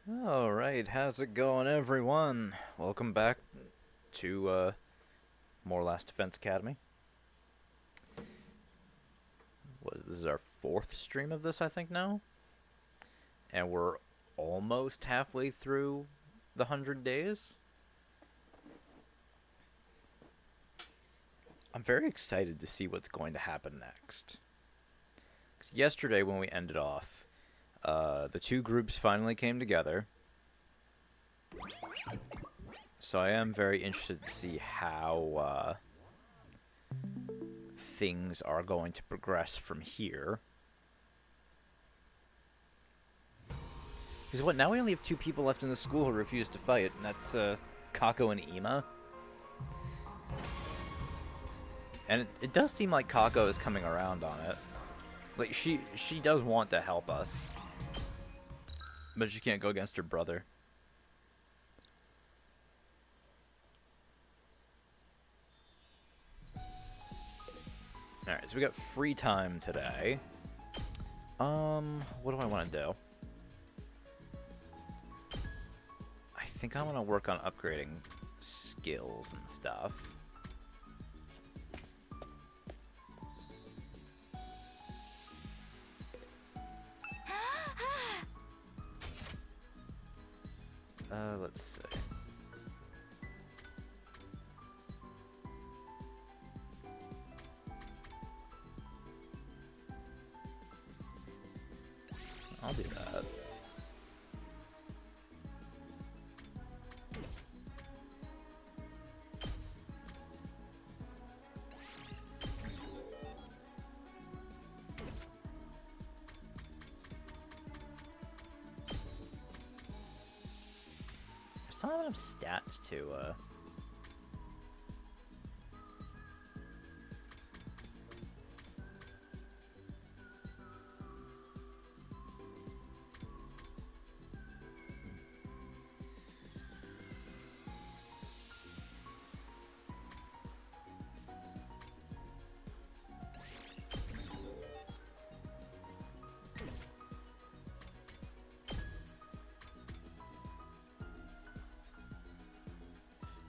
Alright, how's it going, everyone? Welcome back to more Last Defense Academy. This is our fourth stream of this, I think, now? And we're almost halfway through the 100 days? I'm very excited to see what's going to happen next. 'Cause yesterday, when we ended off, the two groups finally came together. So I am very interested to see how things are going to progress from here. Because what, now we only have two people left in the school who refuse to fight, and that's Kako and Ima. And it does seem like Kako is coming around on it. Like, she does want to help us. But she can't go against her brother. Alright, so we got free time today. What do I want to do? I think I want to work on upgrading skills and stuff. Let's see. I'll do that. I still don't have enough stats to,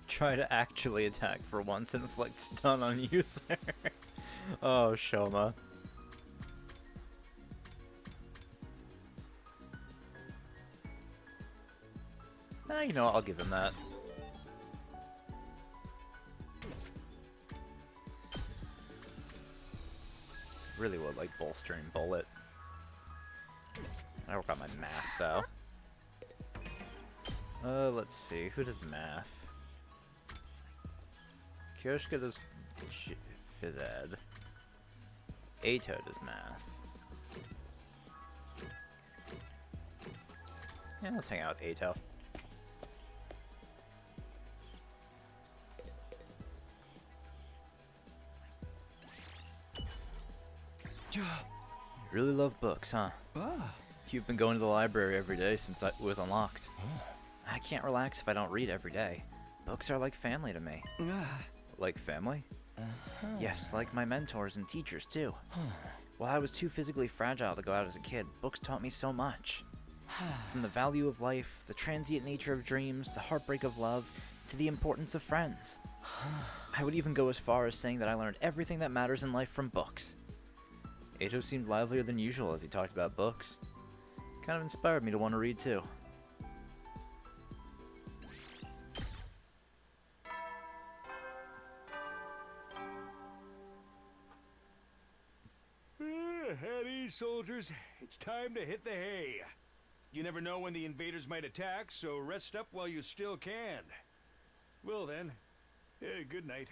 try to actually attack for once and inflict stun on user. Oh, Shoma. You know what, I'll give him that. Really would like bolstering bullet. I work on my math though. Let's see, who does math? Kyoshka does phys ed. Ato does math. Yeah, let's hang out with Ato. You really love books, huh? You've been going to the library every day since it was unlocked. I can't relax if I don't read every day. Books are like family to me. Like family? Yes, like my mentors and teachers, too. While I was too physically fragile to go out as a kid, books taught me so much. From the value of life, the transient nature of dreams, the heartbreak of love, to the importance of friends. I would even go as far as saying that I learned everything that matters in life from books. Ato seemed livelier than usual as he talked about books. Kind of inspired me to want to read too. At ease, soldiers. It's time to hit the hay. You never know when the invaders might attack, so rest up while you still can. Well then, good night.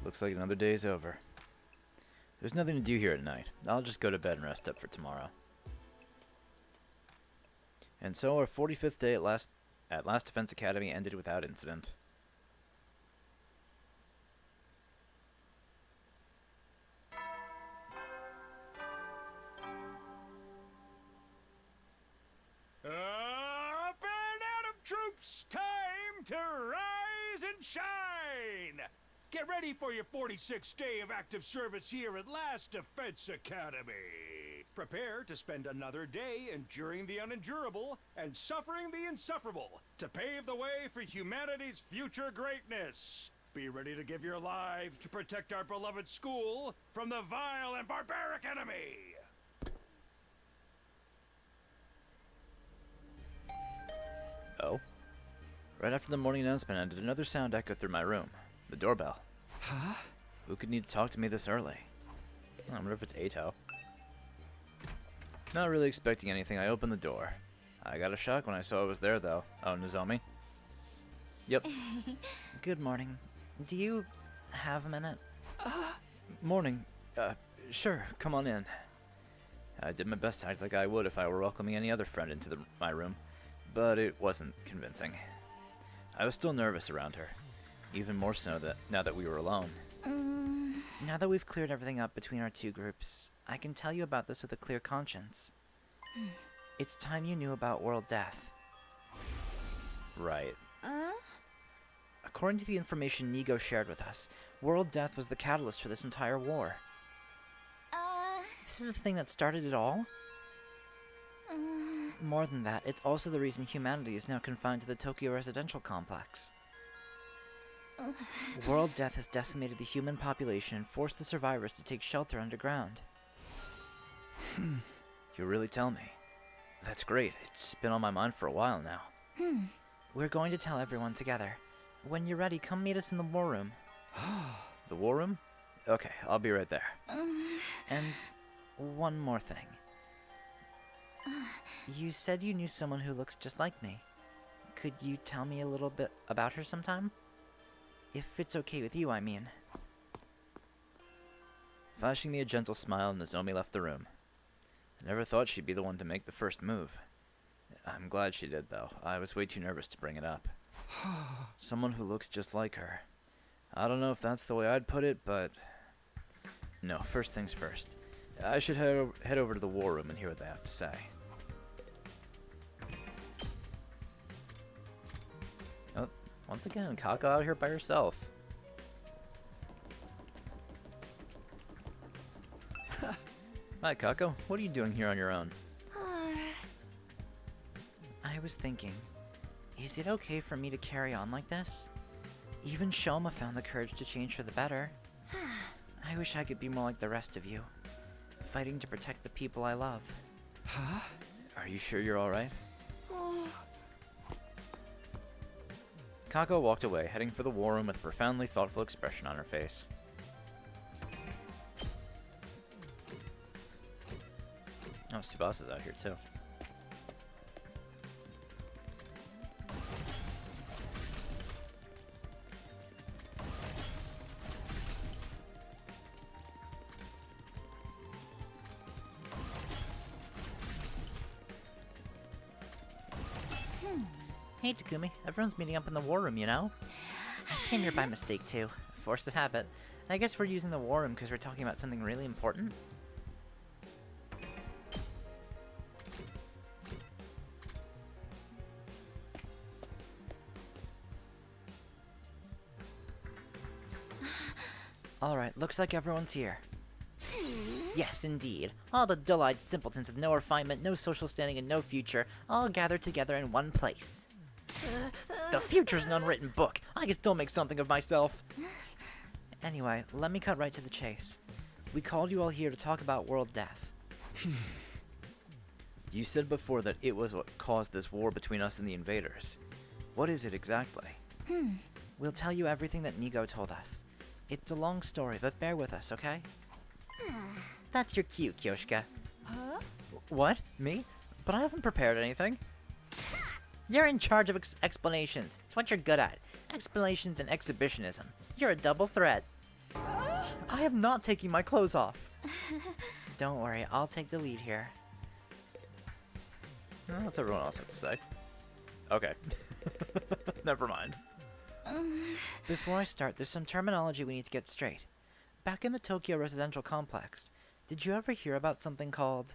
Looks like another day's over. There's nothing to do here at night. I'll just go to bed and rest up for tomorrow. And so our 45th day at Last Defense Academy ended without incident. Up and out of troops! Time to rise and shine! Get ready for your 46th day of active service here at Last Defense Academy. Prepare to spend another day enduring the unendurable and suffering the insufferable to pave the way for humanity's future greatness. Be ready to give your lives to protect our beloved school from the vile and barbaric enemy. Oh. Right after the morning announcement ended, another sound echoed through my room. The doorbell. Huh? Who could need to talk to me this early? I wonder if it's Ato. Not really expecting anything, I opened the door. I got a shock when I saw it was there, though. Oh, Nozomi? Yep. Good morning. Do you have a minute? Morning. Sure, come on in. I did my best to act like I would if I were welcoming any other friend into my room, but it wasn't convincing. I was still nervous around her, even more so now that we were alone. Now that we've cleared everything up between our two groups, I can tell you about this with a clear conscience. It's time you knew about World Death. Right. According to the information Nigo shared with us, World Death was the catalyst for this entire war. This is the thing that started it all? More than that, it's also the reason humanity is now confined to the Tokyo residential complex. World Death has decimated the human population and forced the survivors to take shelter underground. You really tell me. That's great. It's been on my mind for a while now. We're going to tell everyone together. When you're ready, come meet us in the war room. The war room? Okay, I'll be right there. And one more thing. You said you knew someone who looks just like me. Could you tell me a little bit about her sometime? If it's okay with you, I mean. Flashing me a gentle smile, Nozomi left the room. I never thought she'd be the one to make the first move. I'm glad she did, though. I was way too nervous to bring it up. Someone who looks just like her. I don't know if that's the way I'd put it, but... No, first things first. I should head over to the war room and hear what they have to say. Oh, once again, Kako out here by herself. Hi, Kako. What are you doing here on your own? I was thinking, is it okay for me to carry on like this? Even Shoma found the courage to change for the better. I wish I could be more like the rest of you, fighting to protect the people I love. Huh? Are you sure you're alright? Kako walked away, heading for the war room with a profoundly thoughtful expression on her face. Oh, Tsubasa's out here too. Hey, Takumi. Everyone's meeting up in the war room, you know? I came here by mistake, too. Force of habit. I guess we're using the war room because we're talking about something really important. Alright, looks like everyone's here. Yes, indeed. All the dull-eyed simpletons with no refinement, no social standing, and no future, all gathered together in one place. The future's an unwritten book. I can still make something of myself. Anyway, let me cut right to the chase. We called you all here to talk about World Death. You said before that it was what caused this war between us and the invaders. What is it exactly? We'll tell you everything that Nigo told us. It's a long story, but bear with us, okay? That's your cue, Kyoshika. Huh? What? Me? But I haven't prepared anything. You're in charge of explanations. It's what you're good at. Explanations and exhibitionism. You're a double threat. I am not taking my clothes off. Don't worry, I'll take the lead here. What's everyone else have to say? Okay. Never mind. Before I start, there's some terminology we need to get straight. Back in the Tokyo residential complex, did you ever hear about something called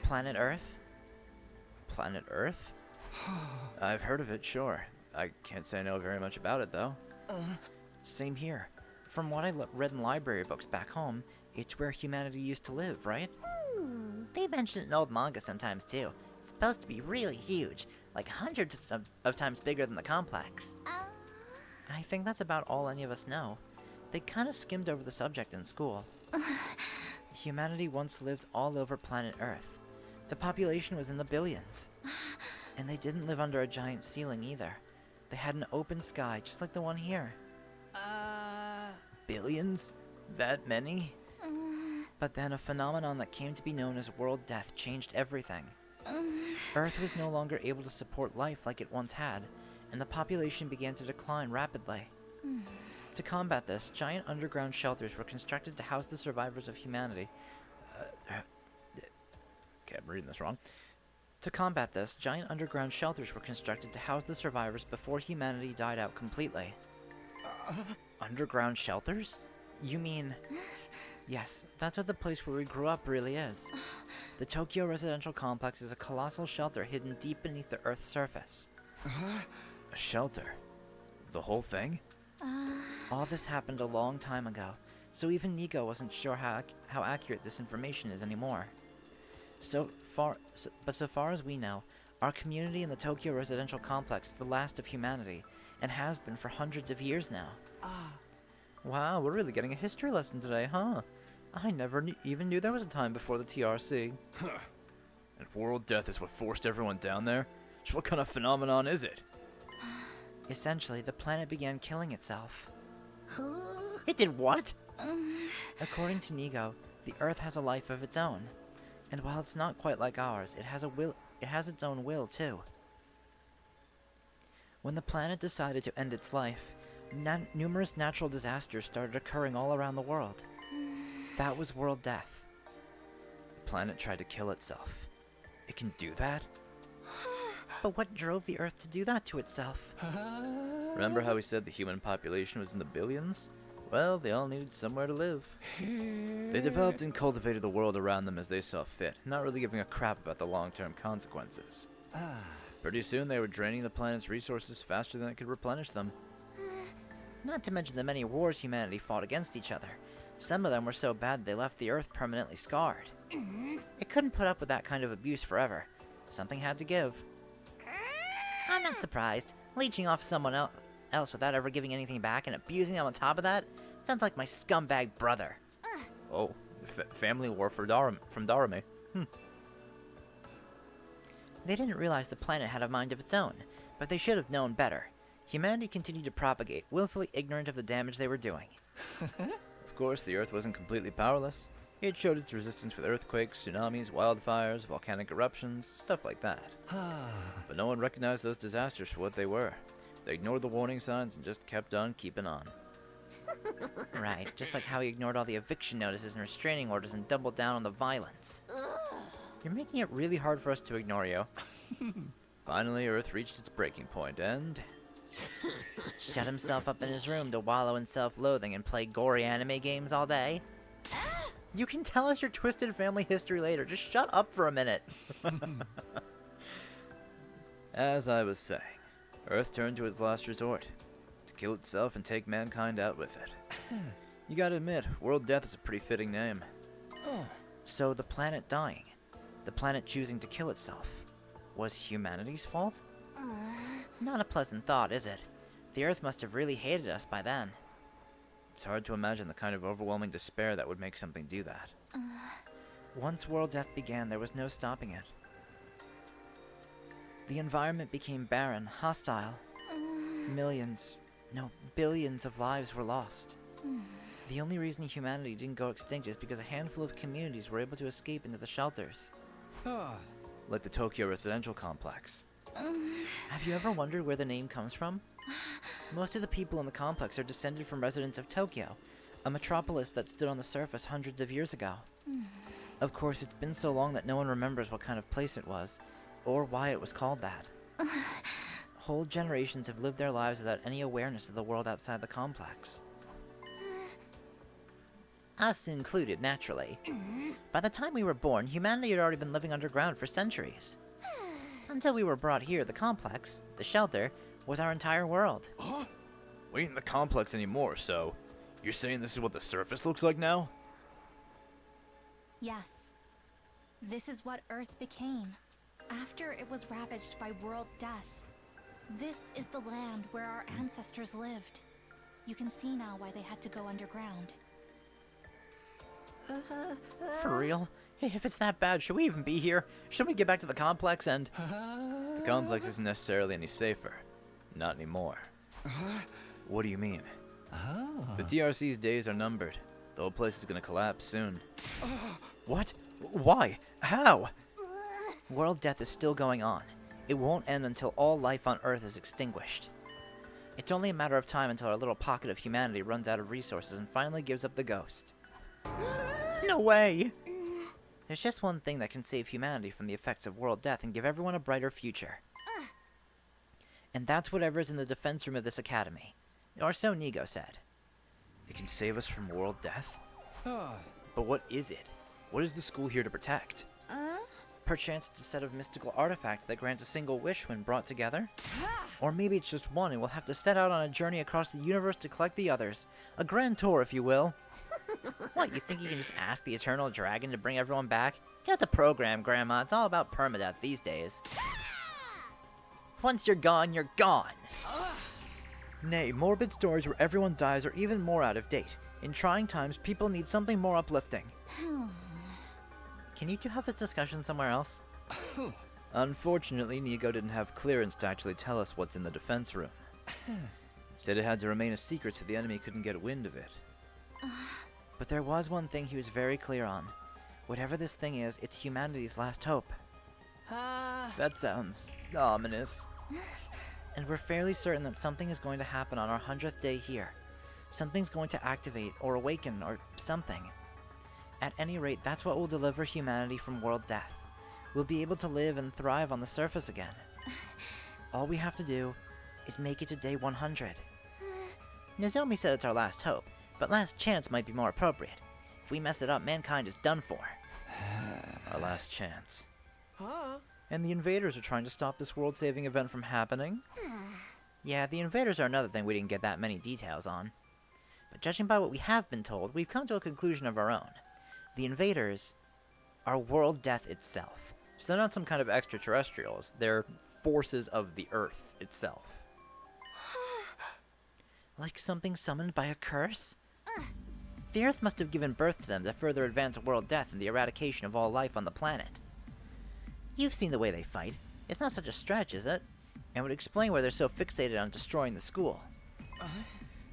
Planet Earth? Planet Earth? I've heard of it, sure. I can't say I know very much about it, though. Same here. from what I read in library books back home, it's where humanity used to live, right? They mention it in old manga sometimes too. It's supposed to be really huge, like hundreds of times bigger than the complex. I think that's about all any of us know. They kind of skimmed over the subject in school. Humanity once lived all over planet Earth. The population was in the billions. And they didn't live under a giant ceiling either. They had an open sky, just like the one here. Billions? That many? But then a phenomenon that came to be known as world death changed everything. Earth was no longer able to support life like it once had, and the population began to decline rapidly. To combat this, giant underground shelters were constructed to house the survivors of humanity. Okay, I'm reading this wrong. To combat this, giant underground shelters were constructed to house the survivors before humanity died out completely. Underground shelters? You mean... Yes, that's what the place where we grew up really is. The Tokyo Residential Complex is a colossal shelter hidden deep beneath the Earth's surface. A shelter? The whole thing? All this happened a long time ago, so even Nico wasn't sure how accurate this information is anymore. So far as we know, our community in the Tokyo Residential Complex is the last of humanity, and has been for hundreds of years now. Wow, we're really getting a history lesson today, huh? I never even knew there was a time before the TRC. And world death is what forced everyone down there? So what kind of phenomenon is it? Essentially, the planet began killing itself. It did what? According to Nigo, the Earth has a life of its own. And while it's not quite like ours, it has its own will, too. When the planet decided to end its life, numerous natural disasters started occurring all around the world. That was world death. The planet tried to kill itself. It can do that? But what drove the Earth to do that to itself? Remember how we said the human population was in the billions? Well, they all needed somewhere to live. They developed and cultivated the world around them as they saw fit, not really giving a crap about the long-term consequences. Pretty soon they were draining the planet's resources faster than it could replenish them. Not to mention the many wars humanity fought against each other. Some of them were so bad they left the Earth permanently scarred. It couldn't put up with that kind of abuse forever. Something had to give. I'm not surprised. Leeching off someone else without ever giving anything back and abusing them on top of that sounds like my scumbag brother. Oh, family war from Darame. They didn't realize the planet had a mind of its own, but they should have known better. Humanity continued to propagate, willfully ignorant of the damage they were doing. Of course, the Earth wasn't completely powerless. It showed its resistance with earthquakes, tsunamis, wildfires, volcanic eruptions, stuff like that. But no one recognized those disasters for what they were. They ignored the warning signs and just kept on keeping on. Right, just like how he ignored all the eviction notices and restraining orders and doubled down on the violence. You're making it really hard for us to ignore you. Finally, Earth reached its breaking point and... shut himself up in his room to wallow in self-loathing and play gory anime games all day. You can tell us your twisted family history later. Just shut up for a minute. As I was saying, Earth turned to its last resort, to kill itself and take mankind out with it. You gotta admit, world death is a pretty fitting name. So the planet dying, the planet choosing to kill itself, was humanity's fault? Not a pleasant thought, is it? The Earth must have really hated us by then. It's hard to imagine the kind of overwhelming despair that would make something do that. Once world death began, there was no stopping it. The environment became barren, hostile. Millions, no, billions of lives were lost. The only reason humanity didn't go extinct is because a handful of communities were able to escape into the shelters. Like the Tokyo Residential Complex. Have you ever wondered where the name comes from? Most of the people in the complex are descended from residents of Tokyo, a metropolis that stood on the surface hundreds of years ago. Of course, it's been so long that no one remembers what kind of place it was, or why it was called that. Whole generations have lived their lives without any awareness of the world outside the complex. Us included, naturally. By the time we were born, humanity had already been living underground for centuries. Until we were brought here, the complex, the shelter, was our entire world. We ain't in the complex anymore, so... You're saying this is what the surface looks like now? Yes. This is what Earth became after it was ravaged by world death. This is the land where our ancestors lived. You can see now why they had to go underground. For real? Hey, if it's that bad, should we even be here? Should we get back to the complex and... The complex isn't necessarily any safer. Not anymore. What do you mean? The DRC's days are numbered. The whole place is gonna collapse soon. What? Why? How? World death is still going on. It won't end until all life on Earth is extinguished. It's only a matter of time until our little pocket of humanity runs out of resources and finally gives up the ghost. No way! There's just one thing that can save humanity from the effects of world death and give everyone a brighter future. And that's whatever's in the defense room of this academy. Or so Nigo said. It can save us from world death? But what is it? What is the school here to protect? Perchance it's a set of mystical artifacts that grant a single wish when brought together? Or maybe it's just one and we'll have to set out on a journey across the universe to collect the others. A grand tour, if you will. What, you think you can just ask the Eternal Dragon to bring everyone back? Get the program, Grandma. It's all about permadeath these days. Once you're gone, you're gone! Nay, morbid stories where everyone dies are even more out of date. In trying times, people need something more uplifting. Can you two have this discussion somewhere else? Unfortunately, Nigo didn't have clearance to actually tell us what's in the defense room. Said it had to remain a secret so the enemy couldn't get wind of it. But there was one thing he was very clear on. Whatever this thing is, it's humanity's last hope. That sounds ominous. And we're fairly certain that something is going to happen on our 100th day here. Something's going to activate or awaken or something. At any rate, that's what will deliver humanity from world death. We'll be able to live and thrive on the surface again. All we have to do is make it to day 100. Nozomi said it's our last hope, but last chance might be more appropriate. If we mess it up, mankind is done for. Our last chance. And the invaders are trying to stop this world-saving event from happening? Yeah, the invaders are another thing we didn't get that many details on. But judging by what we have been told, we've come to a conclusion of our own. The invaders are world death itself. So they're not some kind of extraterrestrials. They're forces of the Earth itself. Like something summoned by a curse? The Earth must have given birth to them to further advance world death and the eradication of all life on the planet. You've seen the way they fight. It's not such a stretch, is it? And would explain why they're so fixated on destroying the school.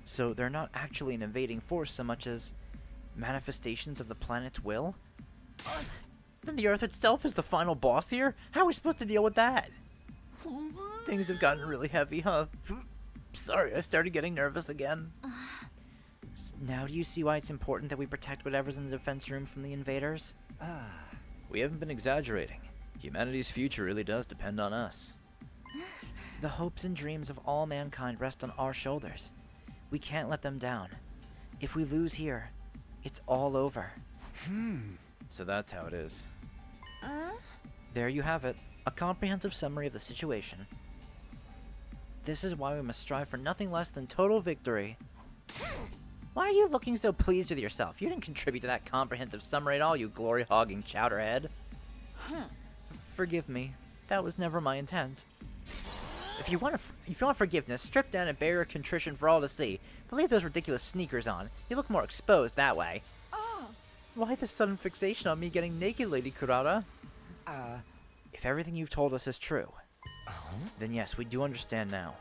So they're not actually an invading force so much as manifestations of the planet's will? Then the Earth itself is the final boss here? How are we supposed to deal with that? Things have gotten really heavy, huh? Sorry, I started getting nervous again. Now do you see why it's important that we protect whatever's in the defense room from the invaders? We haven't been exaggerating. Humanity's future really does depend on us. The hopes and dreams of all mankind rest on our shoulders. We can't let them down. If we lose here, it's all over. So that's how it is. There you have it, a comprehensive summary of the situation. This is why we must strive for nothing less than total victory. Why are you looking so pleased with yourself? You didn't contribute to that comprehensive summary at all, you glory-hogging chowderhead. Forgive me. That was never my intent. If you want forgiveness, strip down and bear your contrition for all to see. But leave those ridiculous sneakers on. You look more exposed that way. Why this sudden fixation on me getting naked, Lady Kurata? If everything you've told us is true, then yes, we do understand now.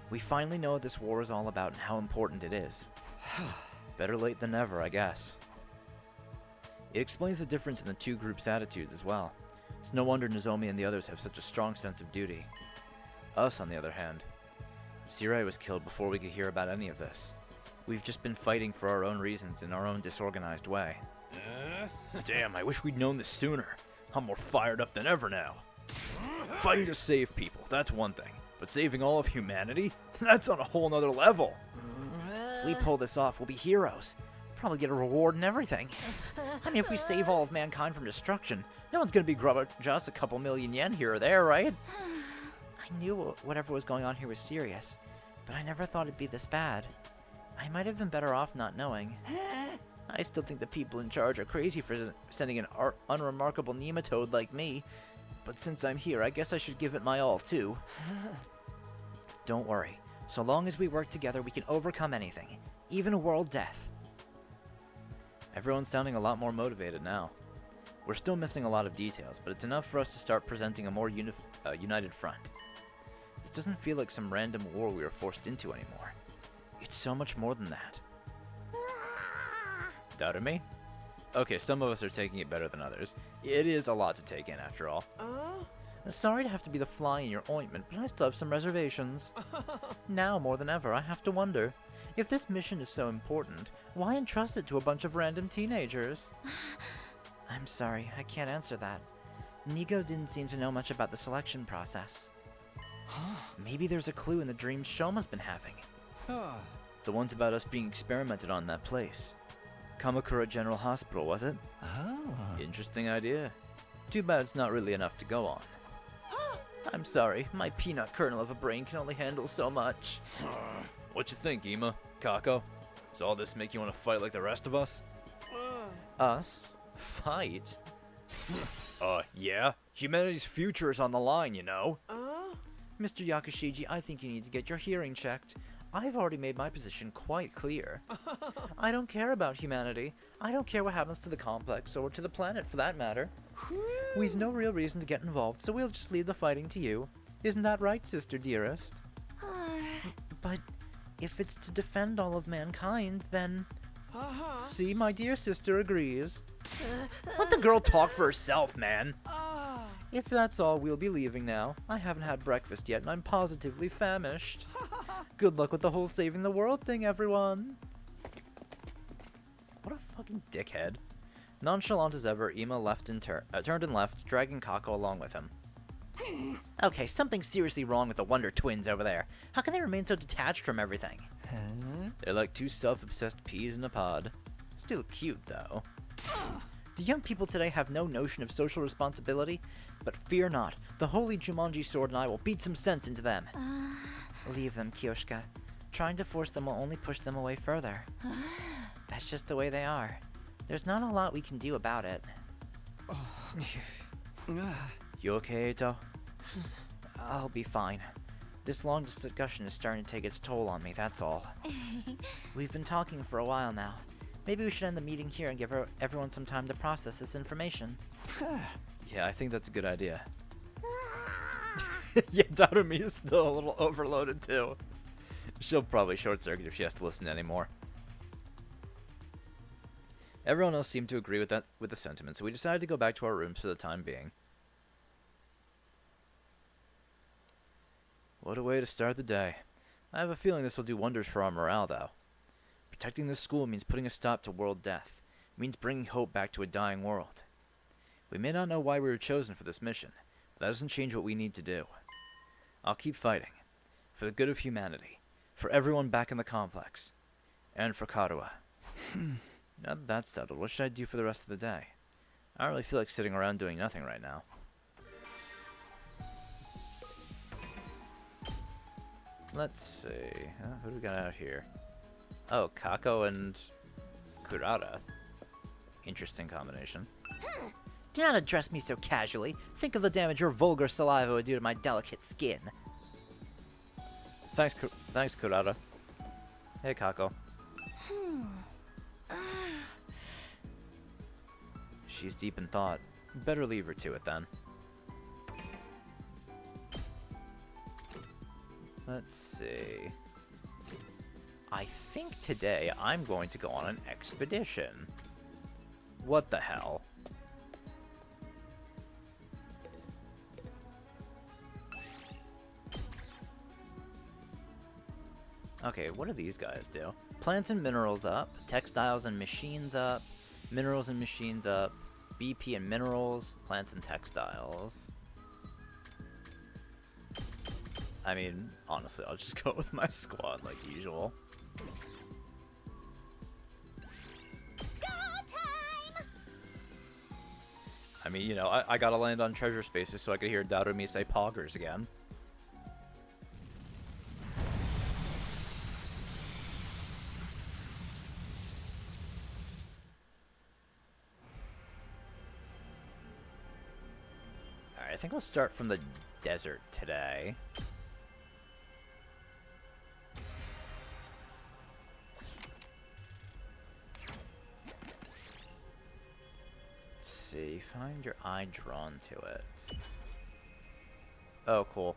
We finally know what this war is all about and how important it is. Better late than never, I guess. It explains the difference in the two groups' attitudes as well. It's no wonder Nozomi and the others have such a strong sense of duty. Us, on the other hand, Sirai was killed before we could hear about any of this. We've just been fighting for our own reasons in our own disorganized way. Damn, I wish we'd known this sooner. I'm more fired up than ever now. Fighting to save people, that's one thing. But saving all of humanity? That's on a whole nother level. We pull this off, we'll be heroes. Probably get a reward and everything. I mean, if we save all of mankind from destruction, no one's gonna begrudge us a couple million yen here or there, right? I knew whatever was going on here was serious, but I never thought it'd be this bad. I might have been better off not knowing. I still think the people in charge are crazy for sending an unremarkable nematode like me, but since I'm here, I guess I should give it my all, too. Don't worry. So long as we work together, we can overcome anything, even world death. Everyone's sounding a lot more motivated now. We're still missing a lot of details, but it's enough for us to start presenting a more united front. This doesn't feel like some random war we were forced into anymore. It's so much more than that. Doubted me? Okay, some of us are taking it better than others. It is a lot to take in, after all. Sorry to have to be the fly in your ointment, but I still have some reservations. Now, more than ever, I have to wonder, if this mission is so important, why entrust it to a bunch of random teenagers? I'm sorry, I can't answer that. Nico didn't seem to know much about the selection process. Maybe there's a clue in the dreams Shoma's been having. The ones about us being experimented on in that place. Kamakura General Hospital, was it? Interesting idea. Too bad it's not really enough to go on. I'm sorry, my peanut kernel of a brain can only handle so much. What you think, Ima? Kako? Does all this make you want to fight like the rest of us? Us? Fight? Yeah? Humanity's future is on the line, you know? Mr. Yakushiji, I think you need to get your hearing checked. I've already made my position quite clear. I don't care about humanity. I don't care what happens to the complex, or to the planet for that matter. We've no real reason to get involved, so we'll just leave the fighting to you. Isn't that right, sister dearest? But if it's to defend all of mankind, then... See, my dear sister agrees. Let the girl talk for herself, man. If that's all, we'll be leaving now. I haven't had breakfast yet, and I'm positively famished. Good luck with the whole saving the world thing, everyone. What a fucking dickhead. Nonchalant as ever, Ima turned and left, dragging Kako along with him. Okay, something's seriously wrong with the Wonder Twins over there. How can they remain so detached from everything? They're like two self-obsessed peas in a pod. Still cute, though. Do young people today have no notion of social responsibility? But fear not, the holy Jumanji sword and I will beat some sense into them. Leave them, Kyoshka. Trying to force them will only push them away further. That's just the way they are. There's not a lot we can do about it. You okay, Eito? I'll be fine. This long discussion is starting to take its toll on me, that's all. We've been talking for a while now. Maybe we should end the meeting here and give everyone some time to process this information. Yeah, I think that's a good idea. Yeah, Darumi is still a little overloaded, too. She'll probably short-circuit if she has to listen anymore. Everyone else seemed to agree with the sentiment, so we decided to go back to our rooms for the time being. What a way to start the day. I have a feeling this will do wonders for our morale, though. Protecting this school means putting a stop to world death. It means bringing hope back to a dying world. We may not know why we were chosen for this mission, but that doesn't change what we need to do. I'll keep fighting. For the good of humanity. For everyone back in the complex. And for Karuha. Now that that's settled, what should I do for the rest of the day? I don't really feel like sitting around doing nothing right now. Let's see. Who do we got out here? Oh, Kako and Kurata. Interesting combination. Do not address me so casually. Think of the damage your vulgar saliva would do to my delicate skin. Thanks, Kurata. Hey, Kako. She's deep in thought. Better leave her to it, then. Let's see. I think today I'm going to go on an expedition. What the hell? Okay, what do these guys do? Plants and minerals up, textiles and machines up, minerals and machines up, BP and minerals, plants and textiles. I mean, honestly, I'll just go with my squad like usual. Go time! I mean, you know, I gotta land on treasure spaces so I could hear Darumi say poggers again. think I'll start from the desert today. Let's see, find your eye drawn to it. Oh, cool.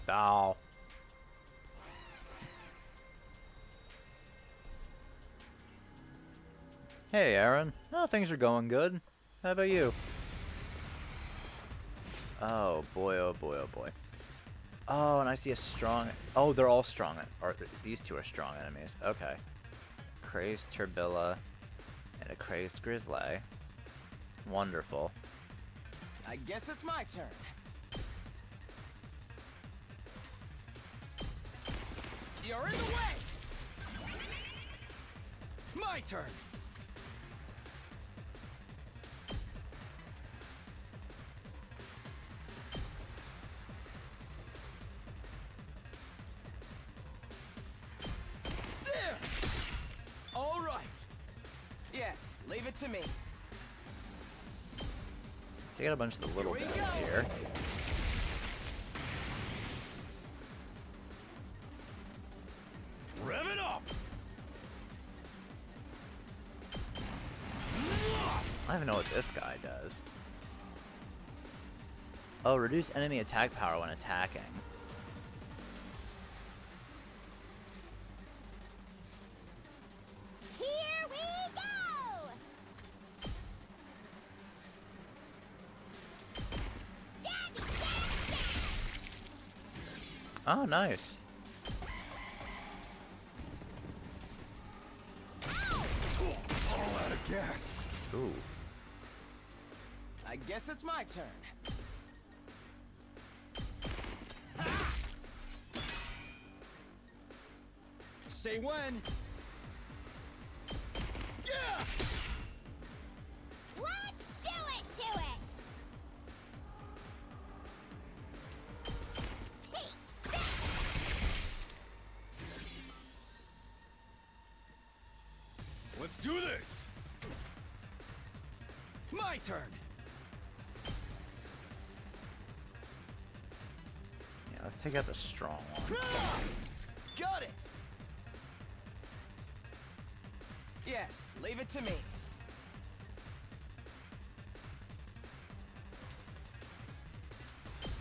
Ow. Hey, Aaron. Oh, things are going good. How about you? Oh boy, oh boy, oh boy. Oh, and I see a strong... Oh, they're all strong. Or these two are strong enemies. Okay. Crazed Turbilla and a crazed Grizzly. Wonderful. I guess it's my turn. You're in the way! My turn! There! All right. Yes, leave it to me. Take out a bunch of the little Here we guys go. here. Rev it up! I don't even know what this guy does. Oh, reduce enemy attack power when attacking. Here we go! Stabby, stab, stab! Oh, nice. All out of gas. Ooh. I guess it's my turn. Say when. Yeah! Let's do it to it! Take this! Let's do this. My turn. Yeah, let's take out the strong one. Got it. Yes, leave it to me.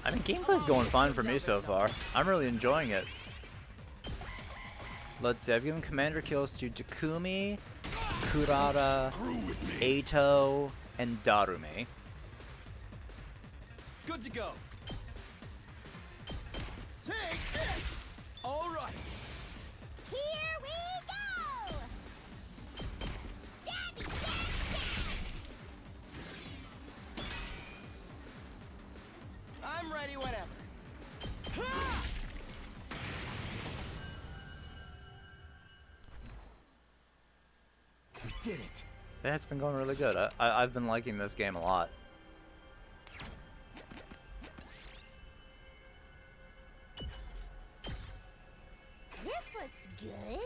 I mean, gameplay's going fine for me so far. I'm really enjoying it. Let's see, I've given commander kills to Takumi, Kurata, Eito, and Darumi. Good to go. Take this. All right. Here we go! Stabby, stab, stab! I'm ready whenever. Ha! We did it. Yeah, it's been going really good. I've been liking this game a lot. This looks good.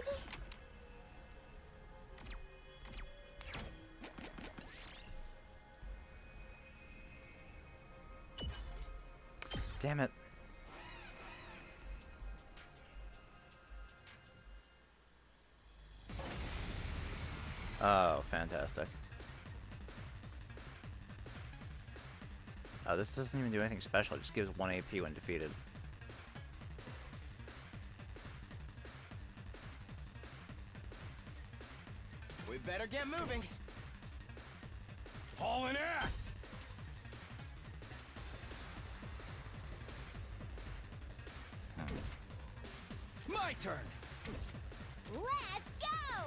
Damn it. Oh, fantastic. Oh, this doesn't even do anything special. It just gives 1 AP when defeated. We better get moving. Hauling ass. My turn. Let's go!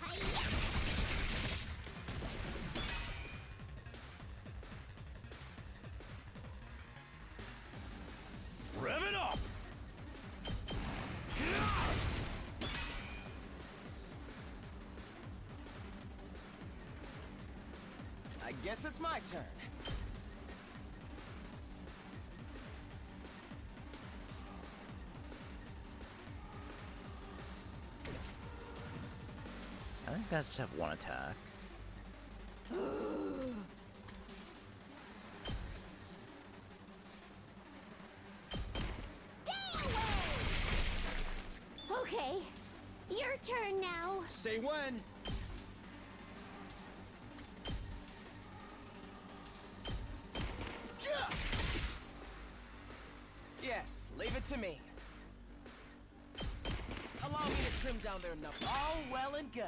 Hi-ya! Rev it up. I guess it's my turn. You guys just have one attack. Stay away! Okay, your turn now. Say when. Yeah. Yes, leave it to me. Allow me to trim down their numbers. All well and good.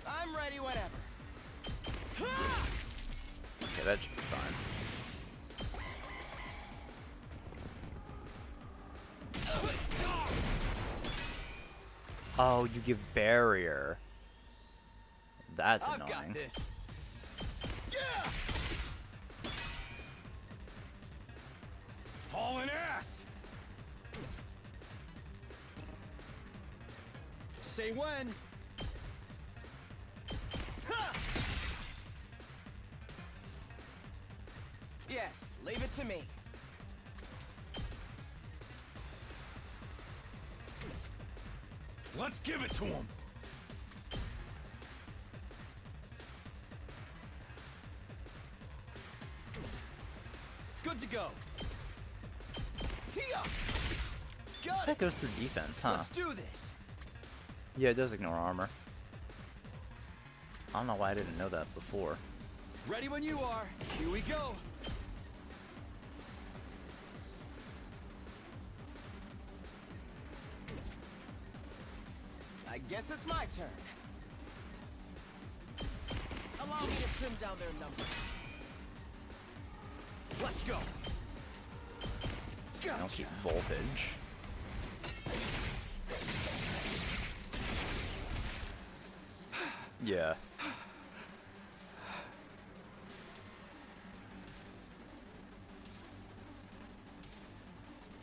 I'm ready whenever. Ha! Okay, that should be fine. Oh, you give barrier. That's I've annoying. got this. Yeah! Hauling ass! Say when. Ha! Yes, leave it to me. Let's give it to him! Good to go. Here. Got That it. goes through defense, huh? Let's do this. Yeah, it does ignore armor. I don't know why I didn't know that before. Ready when you are. Here we go. I guess it's my turn. Allow me to trim down their numbers. Let's go. I don't Gotcha. keep voltage. Yeah.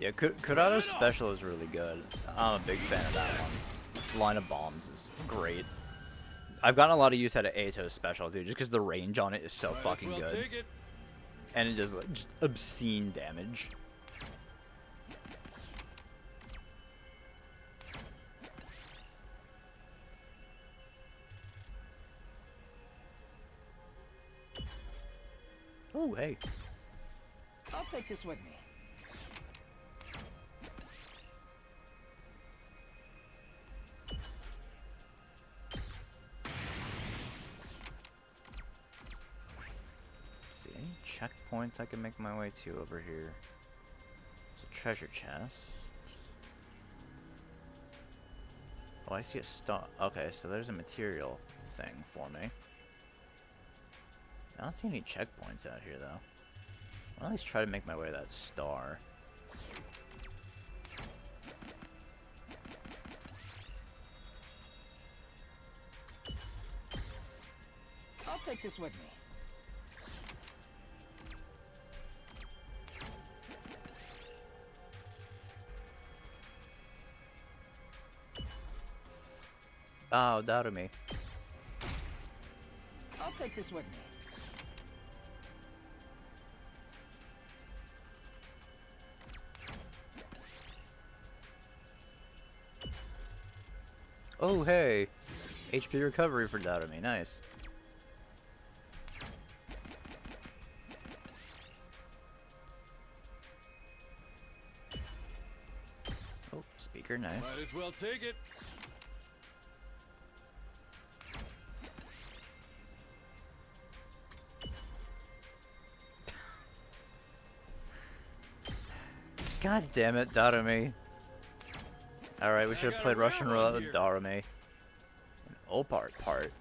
Yeah, Kurato's special is really good. I'm a big fan of that one. Line of bombs is great. I've gotten a lot of use out of Ato's special, dude, just because the range on it is so fucking good. Take it. And it does like, just obscene damage. Oh, hey. I'll take this with me. See, any checkpoints I can make my way to over here? It's a treasure chest. Oh, I see a star. Okay, so there's a material thing for me. I don't see any checkpoints out here, though. I'll at least try to make my way to that star. I'll take this with me. Oh, doubted me. I'll take this with me. Oh, hey! HP recovery for doubted me. Nice. Oh, speaker, nice. Might as well take it. God damn it, Darame. Alright, we should have got a played Russian railroad Roulette with here. Darame. An Opart part.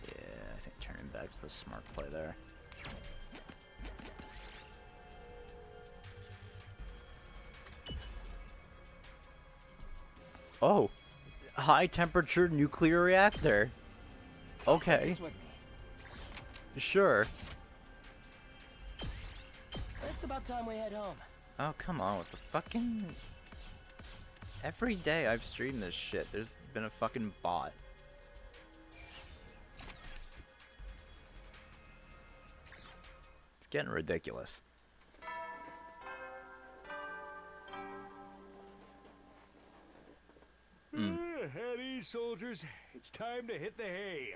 Yeah, I think turning back to the smart play there. Oh, high temperature nuclear reactor. Take Okay, this with me. sure. It's about time we head home. Oh, come on with the fucking... Every day I've streamed this shit, there's been a fucking bot. Getting ridiculous. At ease, soldiers. It's time to hit the hay.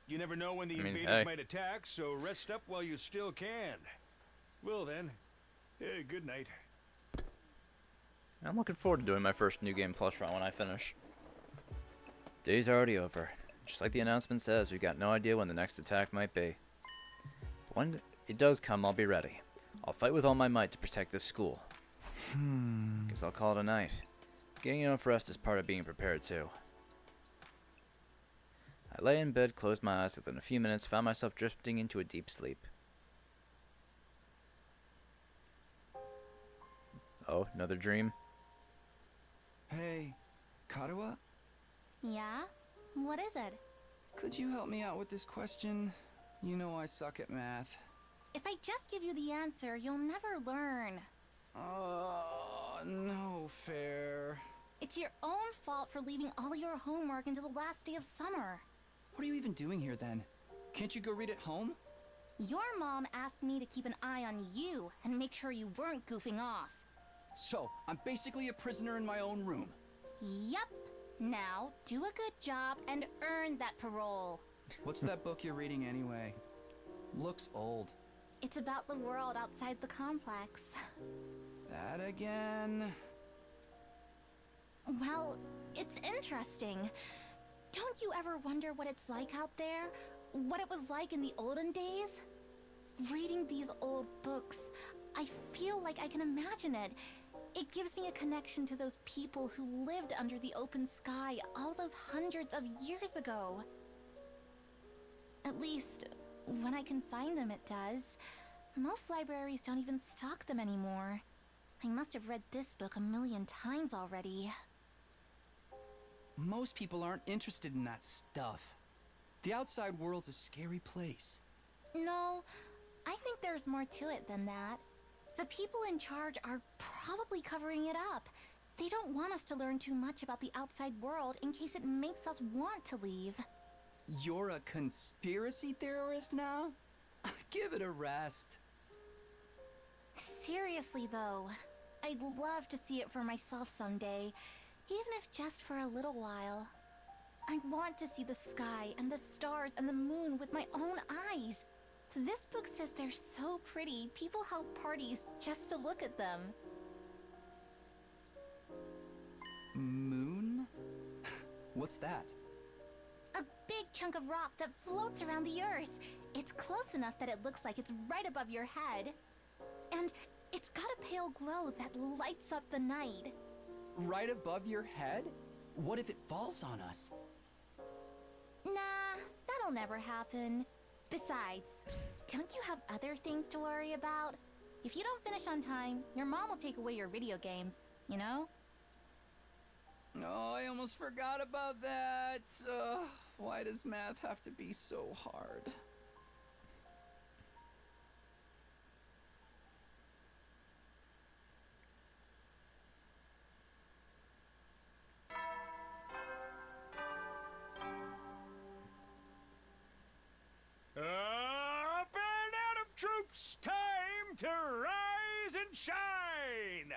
You never know when the invaders hey. might attack, so rest up while you still can. Well then, good night. I'm looking forward to doing my first New Game Plus run when I finish. Day's already over. Just like the announcement says, we've got no idea when the next attack might be. But when it does come, I'll be ready. I'll fight with all my might to protect this school. Guess I'll call it a night. Getting enough rest is part of being prepared too. I lay in bed, closed my eyes, within a few minutes found myself drifting into a deep sleep. Oh, another dream? Hey, Katawa? Yeah? What is it? Could you help me out with this question? You know I suck at math. If I just give you the answer, you'll never learn. No fair. It's your own fault for leaving all your homework until the last day of summer. What are you even doing here then? Can't you go read at home? Your mom asked me to keep an eye on you and make sure you weren't goofing off. So, I'm basically a prisoner in my own room. Yup. Now, do a good job and earn that parole. What's that book you're reading anyway? Looks old. It's about the world outside the complex. That again? Well, it's interesting. Don't you ever wonder what it's like out there? What it was like in the olden days? Reading these old books, I feel like I can imagine it. It gives me a connection to those people who lived under the open sky all those hundreds of years ago. At least, when I can find them, it does. Most libraries don't even stock them anymore. I must have read this book a million times already. Most people aren't interested in that stuff. The outside world's a scary place. No, I think there's more to it than that. The people in charge are probably covering it up. They don't want us to learn too much about the outside world in case it makes us want to leave. You're a conspiracy theorist now? Give it a rest. Seriously though, I'd love to see it for myself someday, even if just for a little while. I want to see the sky and the stars and the moon with my own eyes. This book says they're so pretty, people held parties just to look at them. Moon? What's that? A big chunk of rock that floats around the earth. It's close enough that it looks like it's right above your head. And it's got a pale glow that lights up the night. Right above your head? What if it falls on us? Nah, that'll never happen. Besides, don't you have other things to worry about? If you don't finish on time, your mom will take away your video games, you know? Oh, I almost forgot about that. Why does math have to be so hard? Up and Atom troops, time to rise and shine!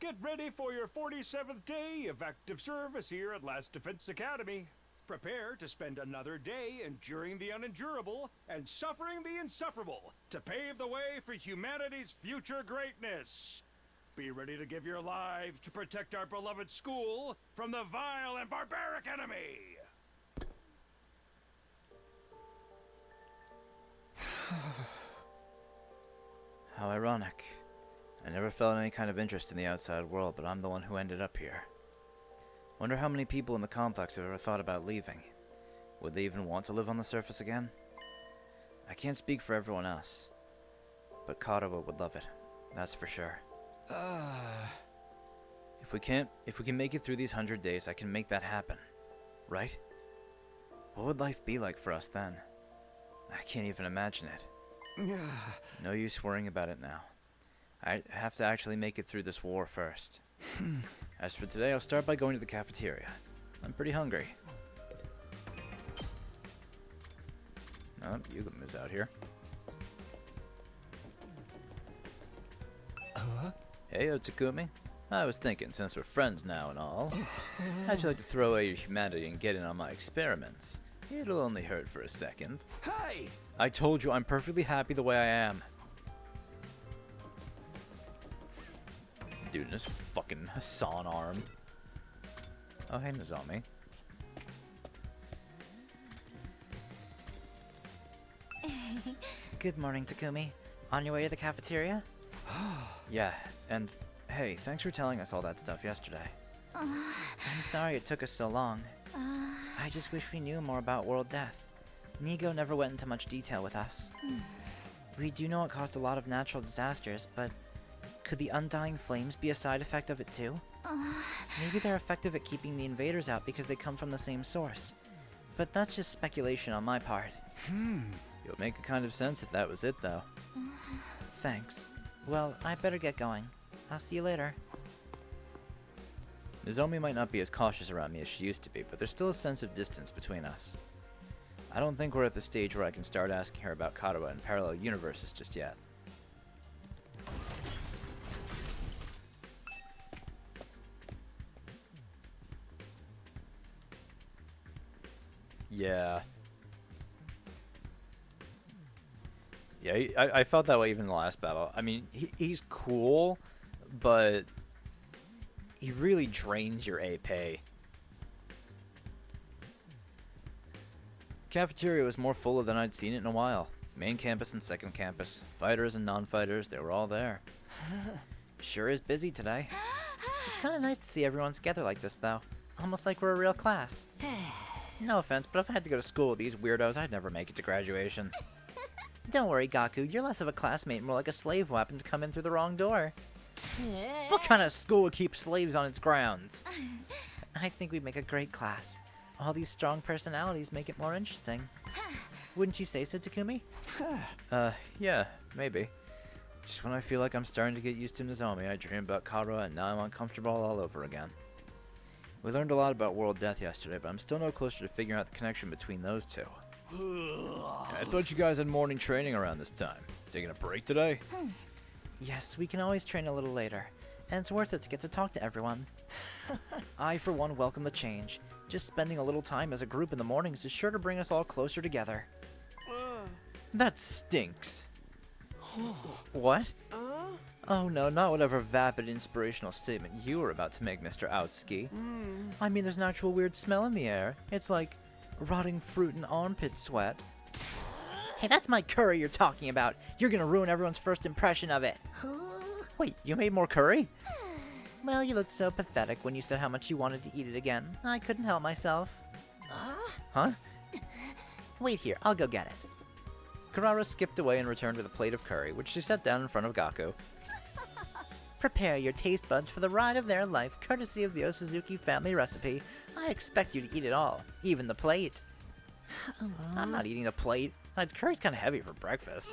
Get ready for your 47th day of active service here at Last Defense Academy. Prepare to spend another day enduring the unendurable and suffering the insufferable to pave the way for humanity's future greatness. Be ready to give your lives to protect our beloved school from the vile and barbaric enemy. How ironic. I never felt any kind of interest in the outside world, but I'm the one who ended up here. Wonder how many people in the complex have ever thought about leaving. Would they even want to live on the surface again? I can't speak for everyone else, but Katawa would love it. That's for sure. If we can make it through these 100 days, I can make that happen. Right? What would life be like for us then? I can't even imagine it. No use worrying about it now. I have to actually make it through this war first. As for today, I'll start by going to the cafeteria. I'm pretty hungry. Oh, Yuguma's out here. Hey, Takumi. I was thinking, since we're friends now and all, how'd you like to throw away your humanity and get in on my experiments? It'll only hurt for a second. Hey! I told you I'm perfectly happy the way I am. Dude, this fucking Hassan arm. Oh, hey, Nozomi. Good morning, Takumi. On your way to the cafeteria? Yeah, and hey, thanks for telling us all that stuff yesterday. I'm sorry it took us so long. I just wish we knew more about World Death. Nigo never went into much detail with us. We do know it caused a lot of natural disasters, but could the Undying Flames be a side effect of it too? Maybe they're effective at keeping the invaders out because they come from the same source. But that's just speculation on my part. It would make a kind of sense if that was it, though. Thanks. Well, I better get going. I'll see you later. Nozomi might not be as cautious around me as she used to be, but there's still a sense of distance between us. I don't think we're at the stage where I can start asking her about Karawa and parallel universes just yet. Yeah. Yeah, I felt that way even in the last battle. I mean, he's cool, but he really drains your AP. Cafeteria was more full than I'd seen it in a while. Main campus and second campus, fighters and non-fighters, they were all there. Sure is busy today. It's kind of nice to see everyone together like this, though. Almost like we're a real class. No offense, but if I had to go to school with these weirdos, I'd never make it to graduation. Don't worry, Gaku. You're less of a classmate, more like a slave who happened to come in through the wrong door. What kind of school would keep slaves on its grounds? I think we'd make a great class. All these strong personalities make it more interesting. Wouldn't you say so, Takumi? Yeah, maybe. Just when I feel like I'm starting to get used to Nozomi, I dream about Kara, and now I'm uncomfortable all over again. We learned a lot about World Death yesterday, but I'm still no closer to figuring out the connection between those two. I thought you guys had morning training around this time. Taking a break today? Yes, we can always train a little later, and it's worth it to get to talk to everyone. I, for one, welcome the change. Just spending a little time as a group in the mornings is sure to bring us all closer together. That stinks. What? Oh no, not whatever vapid inspirational statement you were about to make, Mr. Outski. I mean, there's an actual weird smell in the air. It's like rotting fruit and armpit sweat. Hey, that's my curry you're talking about. You're gonna ruin everyone's first impression of it. Wait, you made more curry? Well, you looked so pathetic when you said how much you wanted to eat it again. I couldn't help myself. Huh? Wait here, I'll go get it. Karara skipped away and returned with a plate of curry, which she set down in front of Gaku. Prepare your taste buds for the ride of their life, courtesy of the Osuzuki family recipe. I expect you to eat it all, even the plate. I'm not eating the plate. Besides, curry's kind of heavy for breakfast.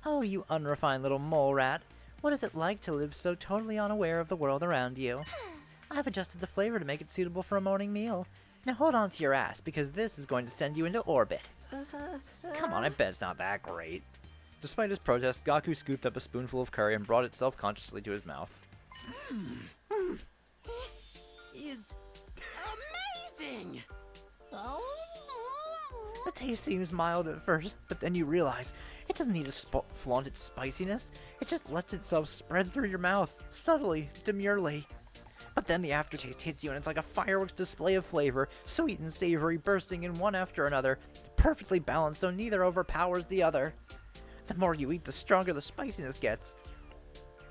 Oh, you unrefined little mole rat. What is it like to live so totally unaware of the world around you? I've adjusted the flavor to make it suitable for a morning meal. Now hold on to your ass, because this is going to send you into orbit. Come on, I bet it's not that great. Despite his protest, Gaku scooped up a spoonful of curry and brought it self-consciously to his mouth. This is amazing! The taste seems mild at first, but then you realize it doesn't need to flaunt its spiciness. It just lets itself spread through your mouth, subtly, demurely. But then the aftertaste hits you and it's like a fireworks display of flavor, sweet and savory, bursting in one after another, perfectly balanced so neither overpowers the other. The more you eat, the stronger the spiciness gets,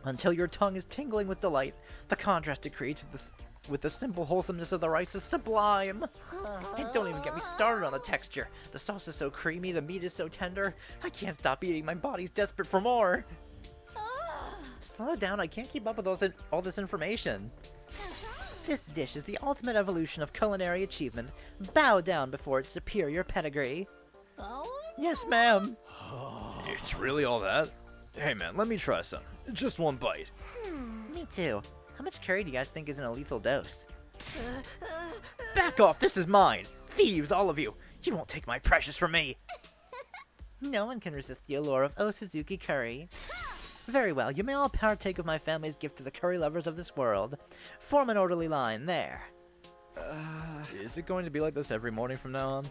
until your tongue is tingling with delight. The contrast it creates with the simple wholesomeness of the rice is sublime. And don't even get me started on the texture. The sauce is so creamy, the meat is so tender. I can't stop eating, my body's desperate for more. Slow down, I can't keep up with all this information. This dish is the ultimate evolution of culinary achievement. Bow down before its superior pedigree. Yes, ma'am. It's really all that? Hey man, let me try some. Just one bite. Me too. How much curry do you guys think is in a lethal dose? Back off, this is mine! Thieves, all of you! You won't take my precious from me! No one can resist the allure of Suzuki curry. Very well, you may all partake of my family's gift to the curry lovers of this world. Form an orderly line, there. Is it going to be like this every morning from now on?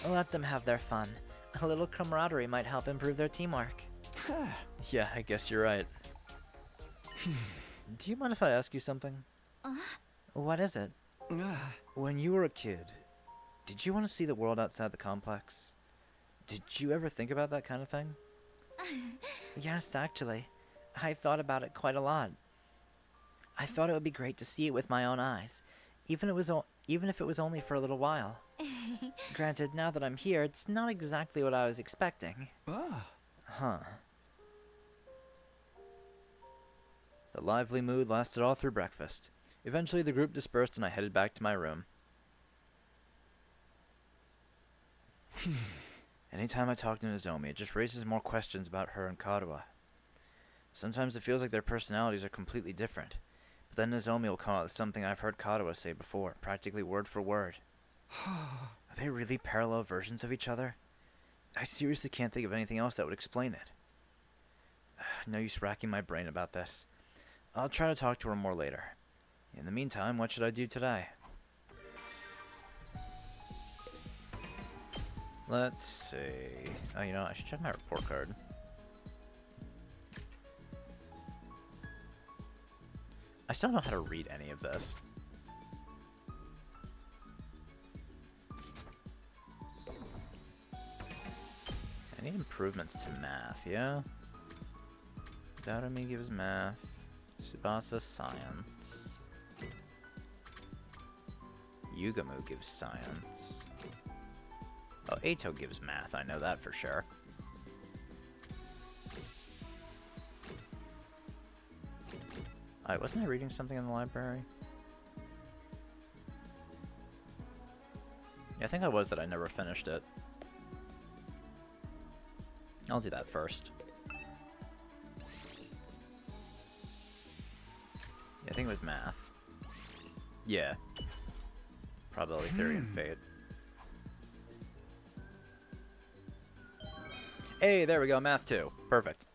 Let them have their fun. A little camaraderie might help improve their teamwork. Yeah, I guess you're right. Do you mind if I ask you something? What is it? When you were a kid, did you want to see the world outside the complex? Did you ever think about that kind of thing? Yes, actually. I thought about it quite a lot. I thought it would be great to see it with my own eyes, even if it was only for a little while. Granted, now that I'm here, it's not exactly what I was expecting. Huh. The lively mood lasted all through breakfast. Eventually, the group dispersed and I headed back to my room. Anytime I talk to Nozomi, it just raises more questions about her and Karuha. Sometimes it feels like their personalities are completely different, but then Nozomi will come out with something I've heard Karuha say before, practically word for word. Are they really parallel versions of each other? I seriously can't think of anything else that would explain it. No use racking my brain about this. I'll try to talk to her more later. In the meantime, what should I do today? Let's see. Oh, you know, I should check my report card. I still don't know how to read any of this. So I need improvements to math, yeah? Darumi gives math. Tsubasa science. Yugamu gives science. Oh, Eito gives math, I know that for sure. Alright, wasn't I reading something in the library? Yeah, I think I was, that I never finished it. I'll do that first. Yeah, I think it was math. Yeah. Probability theory and fate. Hey, there we go, math 2. Perfect.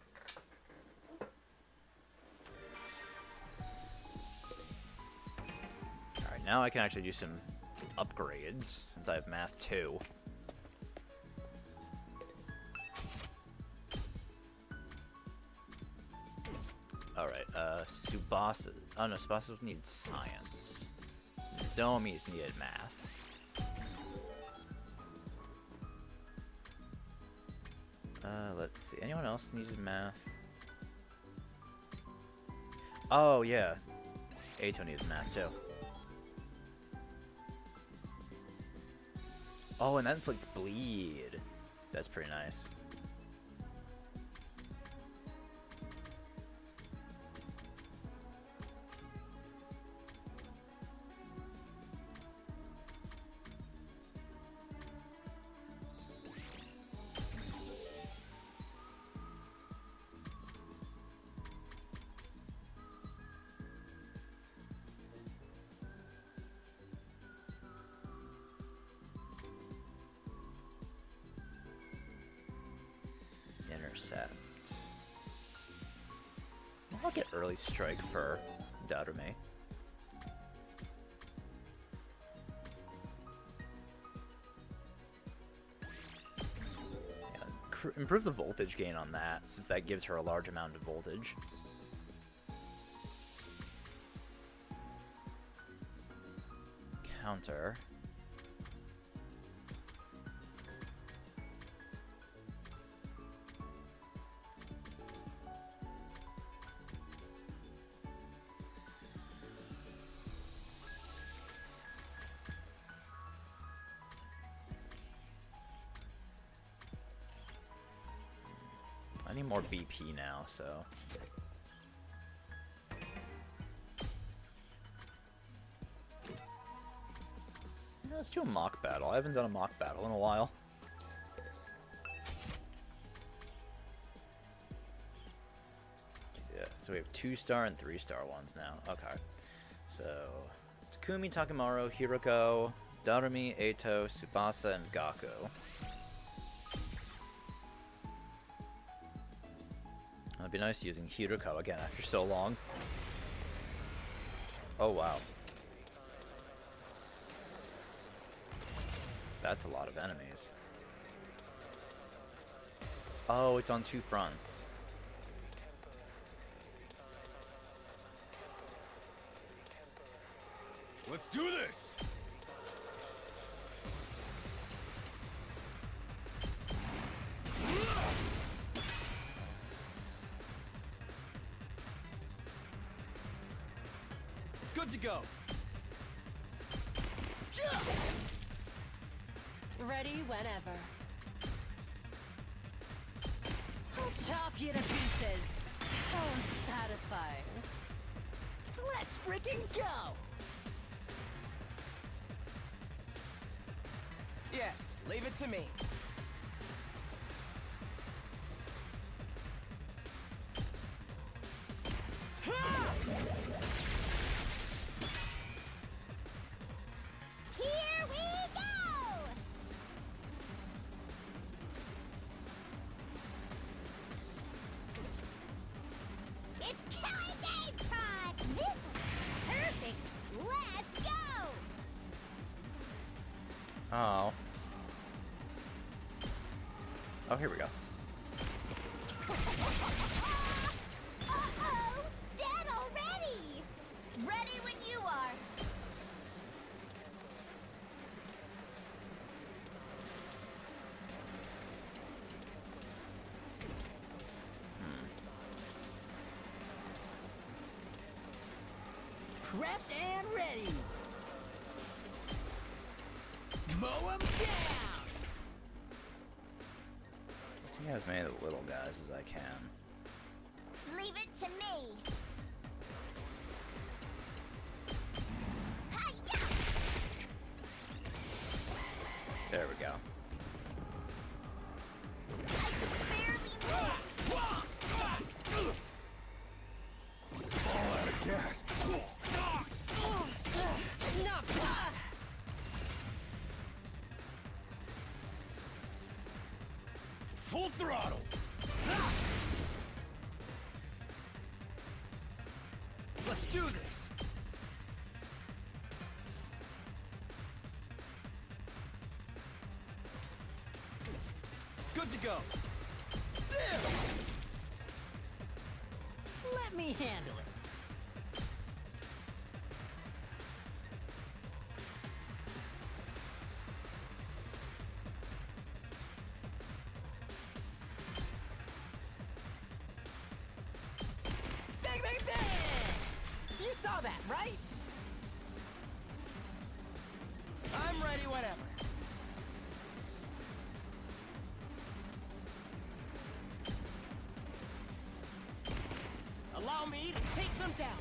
Alright, now I can actually do some upgrades, since I have math 2. Alright, Tsubasa. Oh no, Tsubasa needs science. Nozomi's needed math. Let's see. Anyone else needed math? Oh, yeah. Eito needed math, too. Oh, and that inflicts bleed. That's pretty nice. Intercept. I'll get early strike for Darumi. Yeah, improve the voltage gain on that, since that gives her a large amount of voltage. Counter. I need more BP now, so... Yeah, let's do a mock battle. I haven't done a mock battle in a while. Yeah, so we have 2-star and 3-star ones now. Okay. So, Takumi, Takemaru, Hiroko, Darumi, Eito, Tsubasa, and Gaku. be nice using Hiriko again after so long. Oh wow. That's a lot of enemies. Oh, it's on two fronts. Let's do this! Good to go. Ready whenever. I'll chop you to pieces. How unsatisfying. Let's freaking go! Yes, leave it to me. Here we go! It's killing game time! This is perfect! Let's go! Oh. Oh, here we go. Uh-oh! Dead already! Ready when you are! Prepped and ready. Mow 'em down. Take out as many of the little guys as I can. Leave it to me! Hi-ya! There we go. I could barely move! All out of gas. Not bad. Full throttle! Let's do this. Good to go. There. Let me handle it. Bang, bang, bang! You saw that, right? I'm ready whenever. Allow me to take them down.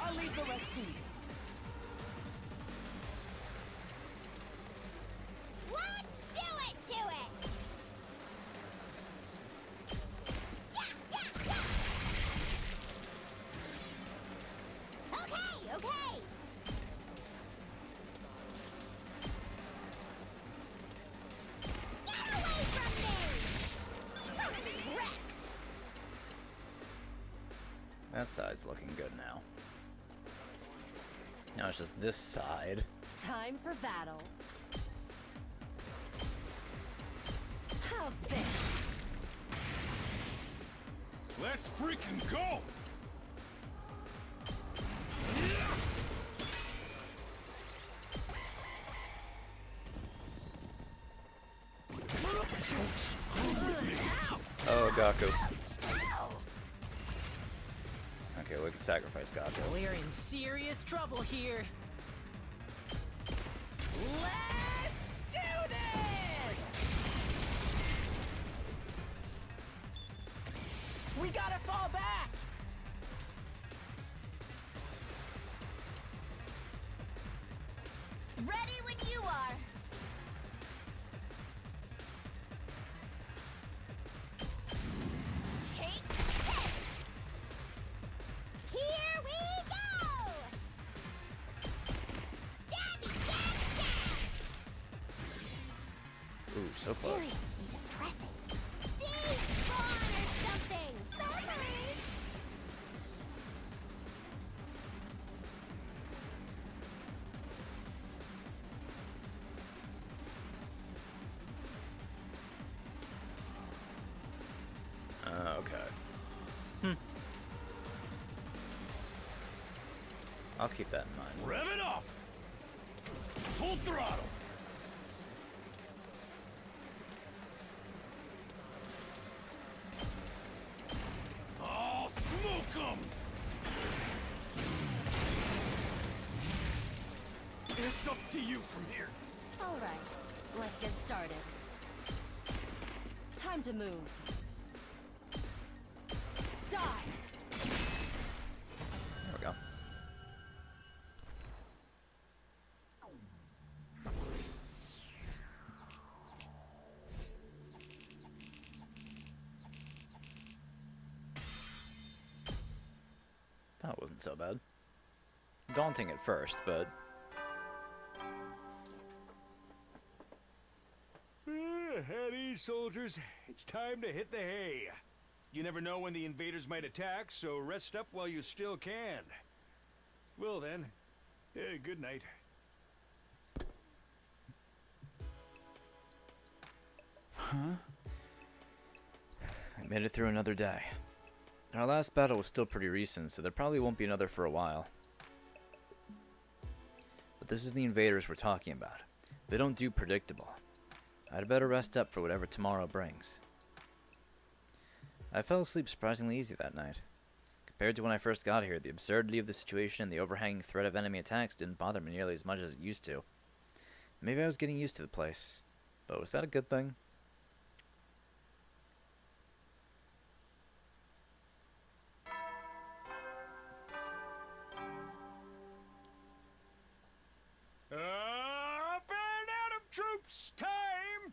I'll leave the rest to you. Let's do it to it! Yeah, yeah, yeah! Okay, okay! Get away from me! Totally wrecked! That side's looking good now. Now it's just this side. Time for battle. How's this? Let's freaking go! Oh, Gaku. Okay, we can sacrifice Gaku. We're in serious trouble here. Let's do this! We gotta fall back! Ready when you are! Take this! Here we go! Stabby, stab, stab! Ooh, so close. Seriously, press it. Despawn or something. Bye-bye. Okay. I'll keep that in mind. Rev it up! Full throttle! I'll smoke 'em! It's up to you from here. All right, let's get started. Time to move. Die! There we go. That wasn't so bad. Daunting at first, but At ease, soldiers. It's time to hit the hay. You never know when the invaders might attack, so rest up while you still can. Well then, good night. I made it through another day. Our last battle was still pretty recent, so there probably won't be another for a while. But this is the invaders we're talking about. They don't do predictable. I'd better rest up for whatever tomorrow brings. I fell asleep surprisingly easy that night. Compared to when I first got here, the absurdity of the situation and the overhanging threat of enemy attacks didn't bother me nearly as much as it used to. Maybe I was getting used to the place. But was that a good thing? Up and out of troops! Time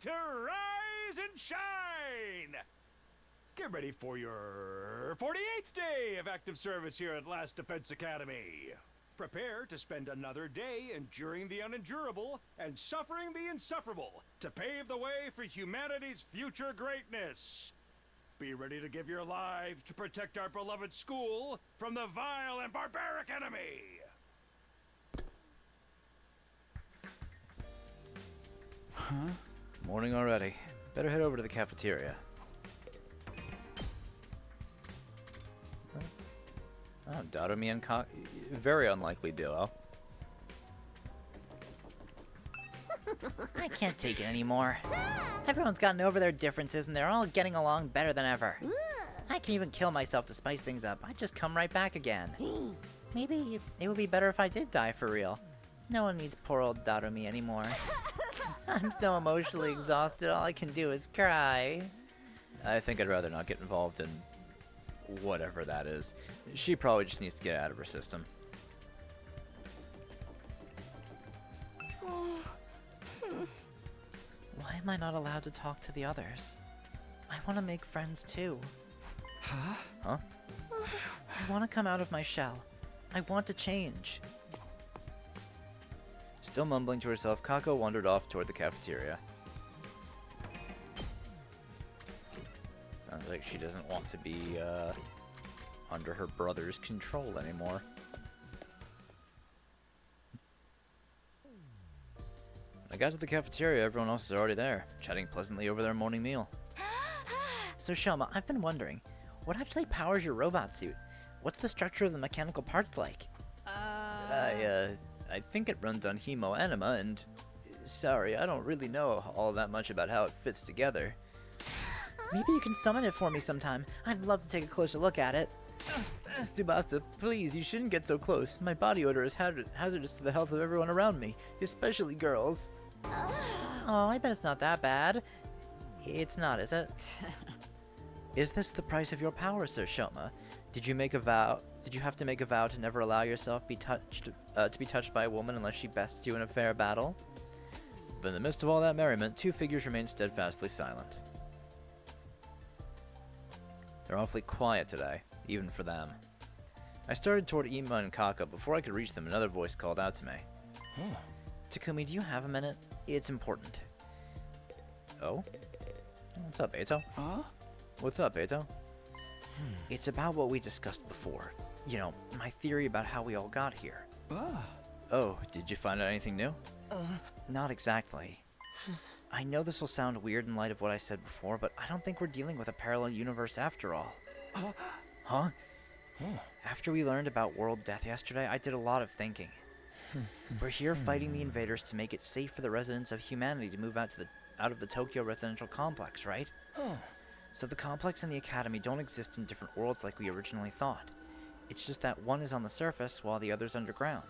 to rise and shine! Get ready for your 48th day of active service here at Last Defense Academy. Prepare to spend another day enduring the unendurable and suffering the insufferable to pave the way for humanity's future greatness. Be ready to give your lives to protect our beloved school from the vile and barbaric enemy. Morning already. Better head over to the cafeteria. Oh, Darume and very unlikely duo. I can't take it anymore. Everyone's gotten over their differences and they're all getting along better than ever. I can even kill myself to spice things up. I just come right back again. Maybe it would be better if I did die for real. No one needs poor old Darume anymore. I'm so emotionally exhausted, all I can do is cry. I think I'd rather not get involved in whatever that is. She probably just needs to get out of her system. Why am I not allowed to talk to the others? I want to make friends too. Huh? I want to come out of my shell. I want to change. Still mumbling to herself, Kako wandered off toward the cafeteria. Sounds like she doesn't want to be under her brother's control anymore. When I got to the cafeteria, everyone else is already there, chatting pleasantly over their morning meal. So Shoma, I've been wondering, what actually powers your robot suit? What's the structure of the mechanical parts like? I think it runs on Hemo-Anima, and sorry, I don't really know all that much about how it fits together. Maybe you can summon it for me sometime. I'd love to take a closer look at it. Tsubasa, please, you shouldn't get so close. My body odor is hazardous to the health of everyone around me, especially girls. Oh, I bet it's not that bad. It's not, is it? Is this the price of your power, Sir Shoma? Did you have to make a vow to never allow yourself to be touched by a woman unless she bests you in a fair battle? But in the midst of all that merriment, two figures remained steadfastly silent. They're awfully quiet today, even for them. I started toward Ima and Kaka. Before I could reach them, another voice called out to me. Takumi, do you have a minute? It's important. Oh? What's up, Eito? Huh? What's up, Eito? It's about what we discussed before. You know, my theory about how we all got here. Oh, did you find out anything new? Not exactly. I know this will sound weird in light of what I said before, but I don't think we're dealing with a parallel universe after all. Huh? After we learned about world death yesterday, I did a lot of thinking. We're here fighting the invaders to make it safe for the residents of humanity to move out of the Tokyo residential complex, right? So the complex and the academy don't exist in different worlds like we originally thought. It's just that one is on the surface while the other's underground.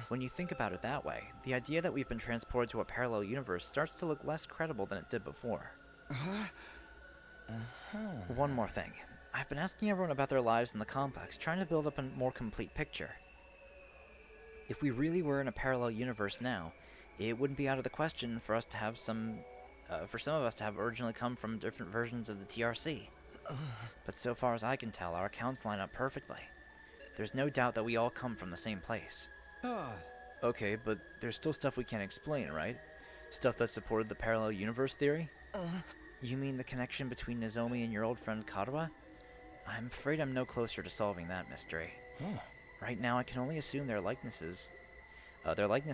When you think about it that way, the idea that we've been transported to a parallel universe starts to look less credible than it did before. One more thing. I've been asking everyone about their lives in the complex, trying to build up a more complete picture. If we really were in a parallel universe now, it wouldn't be out of the question for us to have for some of us to have originally come from different versions of the TRC. But so far as I can tell, our accounts line up perfectly. There's no doubt that we all come from the same place. Okay, but there's still stuff we can't explain, right? Stuff that supported the parallel universe theory? You mean the connection between Nozomi and your old friend Karuha? I'm afraid I'm no closer to solving that mystery. Right now, I can only assume their likeness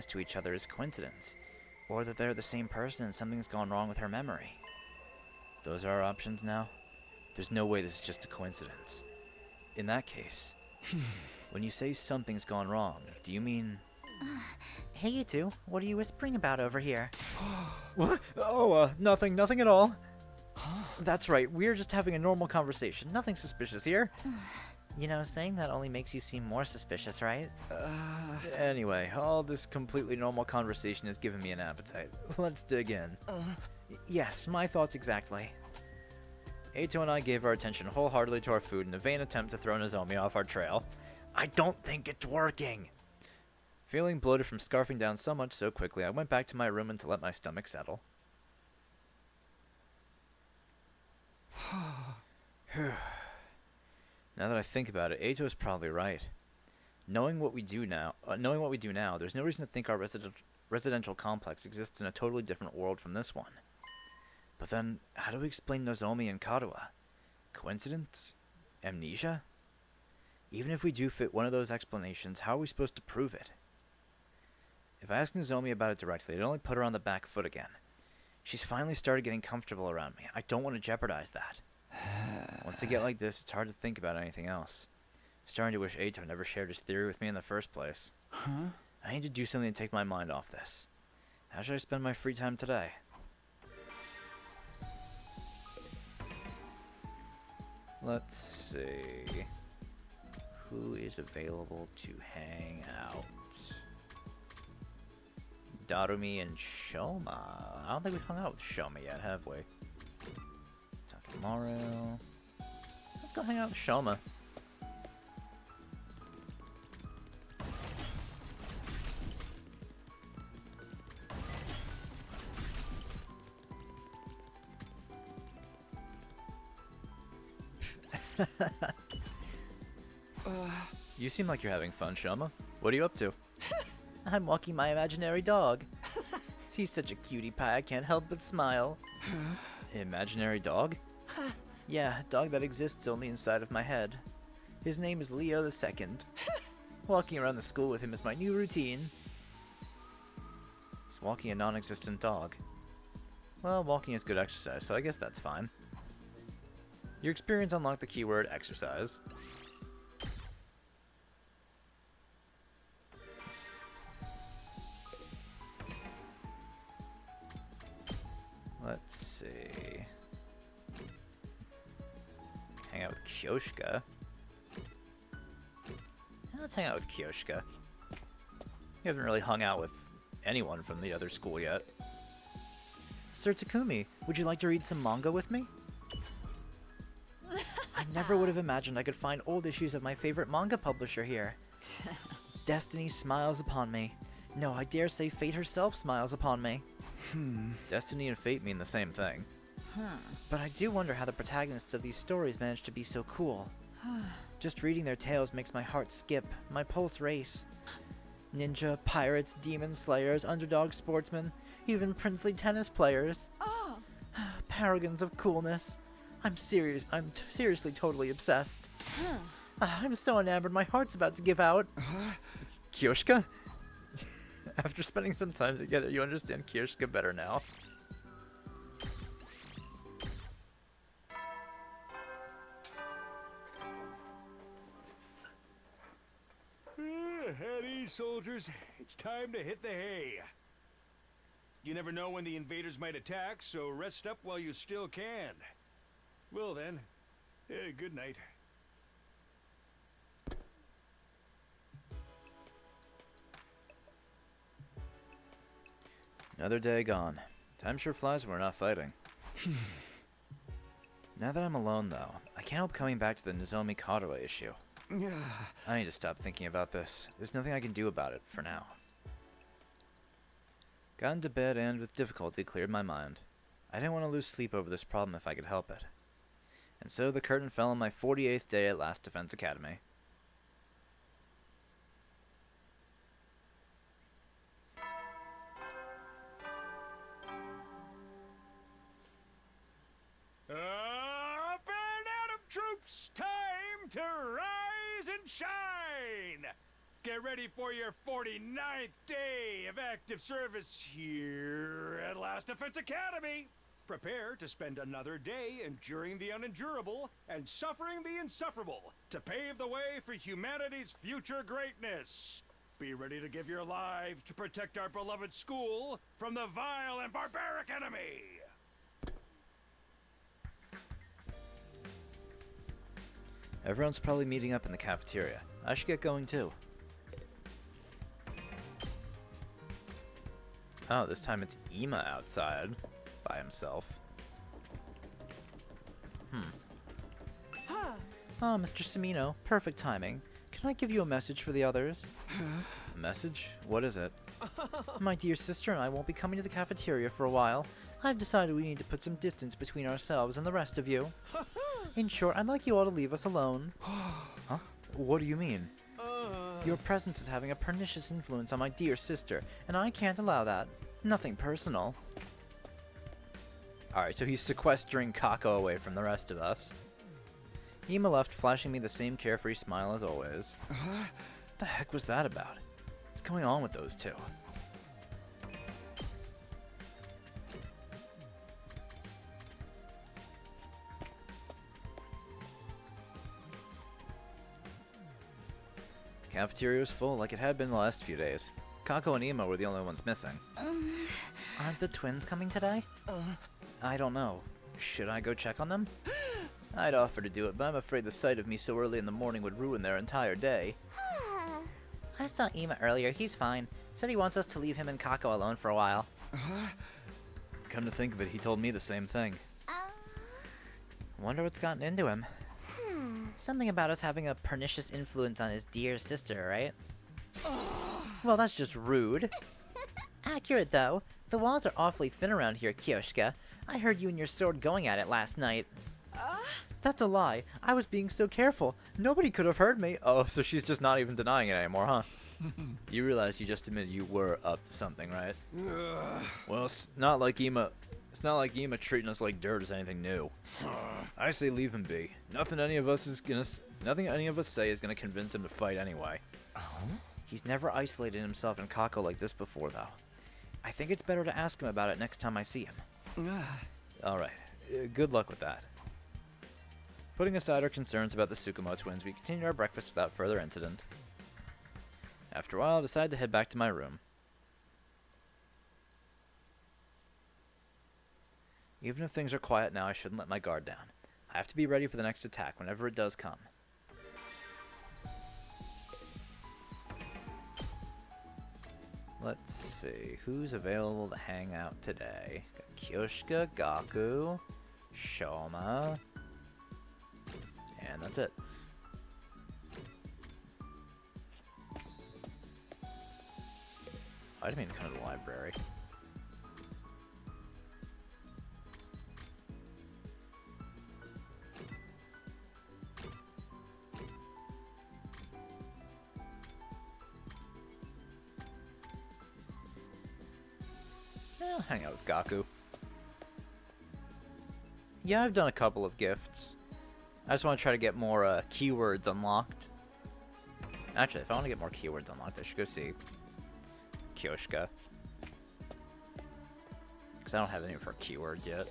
to each other is coincidence, or that they're the same person and something's gone wrong with her memory. Those are our options now? There's no way this is just a coincidence. In that case, when you say something's gone wrong, do you mean... Hey, you two. What are you whispering about over here? What? Oh, nothing at all. That's right, we're just having a normal conversation. Nothing suspicious here. You know, saying that only makes you seem more suspicious, right? Anyway, all this completely normal conversation has given me an appetite. Let's dig in. Yes, my thoughts exactly. Eito and I gave our attention wholeheartedly to our food in a vain attempt to throw Nozomi off our trail. I don't think it's working! Feeling bloated from scarfing down so much so quickly, I went back to my room and to let my stomach settle. Now that I think about it, Eito is probably right. Knowing what we do now, there's no reason to think our residential complex exists in a totally different world from this one. But then, how do we explain Nozomi and Karuha? Coincidence? Amnesia? Even if we do fit one of those explanations, how are we supposed to prove it? If I ask Nozomi about it directly, it'd only put her on the back foot again. She's finally started getting comfortable around me. I don't want to jeopardize that. Once I get like this, it's hard to think about anything else. I'm starting to wish Eito never shared his theory with me in the first place. I need to do something to take my mind off this. How should I spend my free time today? Let's see. Who is available to hang out? Darumi and Shoma. I don't think we've hung out with Shoma yet, have we? Tomorrow. Let's go hang out with Shoma. You seem like you're having fun, Shoma. What are you up to? I'm walking my imaginary dog. He's such a cutie pie, I can't help but smile. Imaginary dog? Yeah, a dog that exists only inside of my head. His name is Leo the Second. Walking around the school with him is my new routine. He's walking a non-existent dog. Well, walking is good exercise, so I guess that's fine. Your experience unlocked the keyword exercise. Let's see. Hang out with Kyoshka. Let's hang out with Kyoshka. We haven't really hung out with anyone from the other school yet. Sir Takumi, would you like to read some manga with me? I never would have imagined I could find old issues of my favorite manga publisher here. Destiny smiles upon me. No, I dare say fate herself smiles upon me. Destiny and fate mean the same thing. But I do wonder how the protagonists of these stories manage to be so cool. Just reading their tales makes my heart skip, my pulse race. Ninja, pirates, demon slayers, underdog sportsmen, even princely tennis players. paragons of coolness. I'm seriously totally obsessed. I'm so enamored, my heart's about to give out. Kyoshka? After spending some time together, you understand Kyoshka better now. At ease, soldiers. It's time to hit the hay. You never know when the invaders might attack, so rest up while you still can. Well then, good night. Another day gone. Time sure flies when we're not fighting. Now that I'm alone, though, I can't help coming back to the Nozomi Katawa issue. I need to stop thinking about this. There's nothing I can do about it, for now. Got into bed and, with difficulty, cleared my mind. I didn't want to lose sleep over this problem if I could help it. And so the curtain fell on my 48th day at Last Defense Academy. Up and at 'em, troops! Time to rise and shine! Get ready for your 49th day of active service here at Last Defense Academy! Prepare to spend another day enduring the unendurable and suffering the insufferable to pave the way for humanity's future greatness. Be ready to give your lives to protect our beloved school from the vile and barbaric enemy! Everyone's probably meeting up in the cafeteria. I should get going too. Oh, this time it's Ima outside by himself. Ah, Mr. Samino, perfect timing. Can I give you a message for the others? A message? What is it? My dear sister and I won't be coming to the cafeteria for a while. I've decided we need to put some distance between ourselves and the rest of you. In short, I'd like you all to leave us alone. Huh? What do you mean? Your presence is having a pernicious influence on my dear sister, and I can't allow that. Nothing personal. Alright, so he's sequestering Kako away from the rest of us. Ima left, flashing me the same carefree smile as always. What the heck was that about? What's going on with those two? The cafeteria was full like it had been the last few days. Kako and Ima were the only ones missing. Aren't the twins coming today? I don't know. Should I go check on them? I'd offer to do it, but I'm afraid the sight of me so early in the morning would ruin their entire day. I saw Ima earlier. He's fine. Said he wants us to leave him and Kako alone for a while. Come to think of it, he told me the same thing. Wonder what's gotten into him. Something about us having a pernicious influence on his dear sister, right? Well, that's just rude. Accurate, though. The walls are awfully thin around here, Kyoshka. I heard you and your sword going at it last night. That's a lie. I was being so careful. Nobody could have heard me. Oh, so she's just not even denying it anymore, huh? You realize you just admitted you were up to something, right? Well, it's not like Ima treating us like dirt is anything new. I say leave him be. Nothing any of us say is gonna convince him to fight anyway. He's never isolated himself in Kako like this before, though. I think it's better to ask him about it next time I see him. Alright, good luck with that. Putting aside our concerns about the Tsukumo twins, we continued our breakfast without further incident. After a while, I decided to head back to my room. Even if things are quiet now, I shouldn't let my guard down. I have to be ready for the next attack whenever it does come. Let's see, who's available to hang out today? Got Kyoshka, Gaku, Shoma, and that's it. I didn't mean to come to the library. I'll hang out with Gaku. Yeah, I've done a couple of gifts. I just want to try to get more keywords unlocked. Actually, if I want to get more keywords unlocked, I should go see Kyoshka. Because I don't have any of her keywords yet.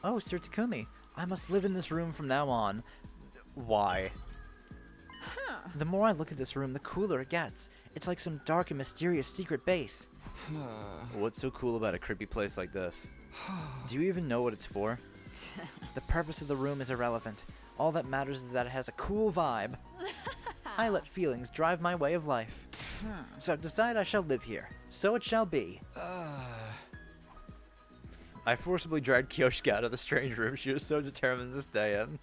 Oh, Sir Takumi, I must live in this room from now on. Why? Huh. The more I look at this room, the cooler it gets. It's like some dark and mysterious secret base. What's so cool about a creepy place like this? Do you even know what it's for? The purpose of the room is irrelevant. All that matters is that it has a cool vibe. I let feelings drive my way of life. So I've decided I shall live here. So it shall be. I forcibly dragged Kyoshika out of the strange room she was so determined to stay in.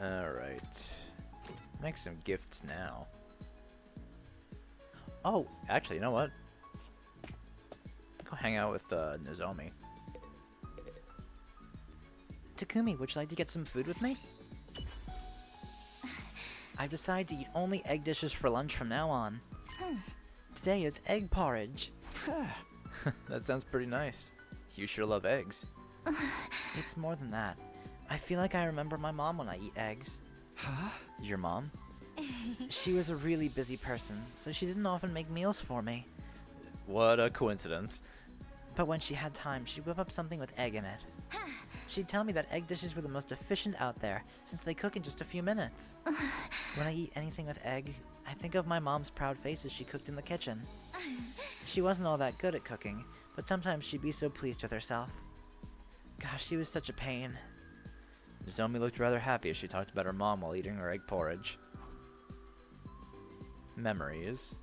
Alright. Make some gifts now. Oh, actually, you know what? Go hang out with Nozomi. Takumi, would you like to get some food with me? I've decided to eat only egg dishes for lunch from now on. Today is egg porridge. That sounds pretty nice. You sure love eggs. It's more than that. I feel like I remember my mom when I eat eggs. Your mom? She was a really busy person, so she didn't often make meals for me. What a coincidence. But when she had time, she'd whip up something with egg in it. She'd tell me that egg dishes were the most efficient out there, since they cook in just a few minutes. When I eat anything with egg, I think of my mom's proud faces she cooked in the kitchen. She wasn't all that good at cooking, but sometimes she'd be so pleased with herself. Gosh, she was such a pain. Nozomi looked rather happy as she talked about her mom while eating her egg porridge. Memories.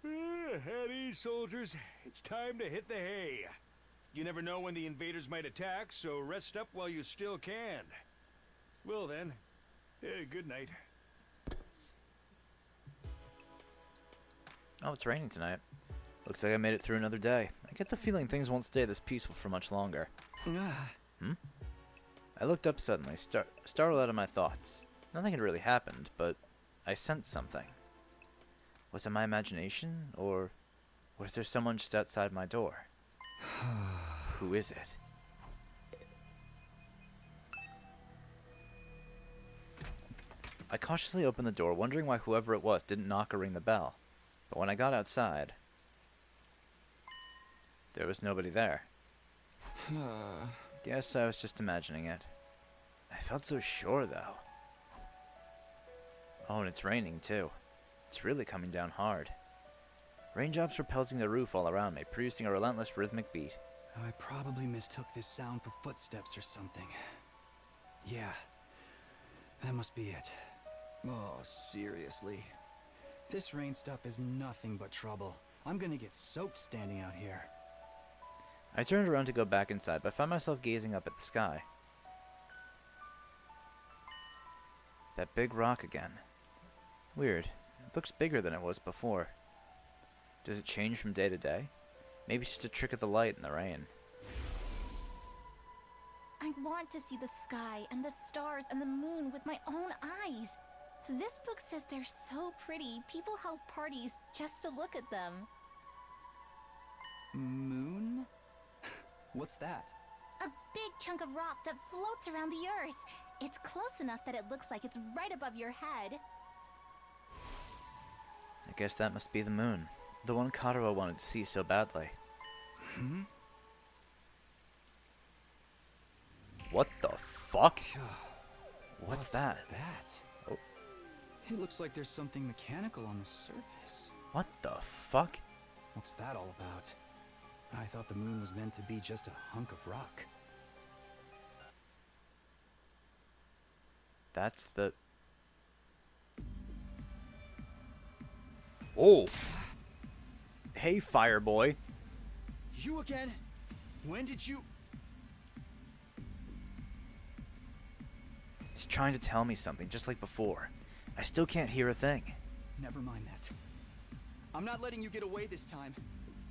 At ease, soldiers. It's time to hit the hay. You never know when the invaders might attack, so rest up while you still can. Well then, good night. Oh, it's raining tonight. Looks like I made it through another day. I get the feeling things won't stay this peaceful for much longer. I looked up suddenly, startled out of my thoughts. Nothing had really happened, but I sensed something. Was it my imagination, or was there someone just outside my door? Who is it? I cautiously opened the door, wondering why whoever it was didn't knock or ring the bell. But when I got outside, there was nobody there. Guess I was just imagining it. I felt so sure, though. Oh, and it's raining, too. It's really coming down hard. Raindrops were pelting the roof all around me, producing a relentless rhythmic beat. I probably mistook this sound for footsteps or something. Yeah, that must be it. Oh, seriously. This rain stuff is nothing but trouble. I'm gonna get soaked standing out here. I turned around to go back inside, but found myself gazing up at the sky. That big rock again. Weird. It looks bigger than it was before. Does it change from day to day? Maybe it's just a trick of the light and the rain. I want to see the sky and the stars and the moon with my own eyes. This book says they're so pretty, people held parties just to look at them. Moon? What's that? A big chunk of rock that floats around the earth. It's close enough that it looks like it's right above your head. I guess that must be the moon. The one Katawa wanted to see so badly. What the fuck? What's that? Oh. It looks like there's something mechanical on the surface. What the fuck? What's that all about? I thought the moon was meant to be just a hunk of rock. That's the... Oh! Hey, Fireboy. You again? When did you... He's trying to tell me something, just like before. I still can't hear a thing. Never mind that. I'm not letting you get away this time.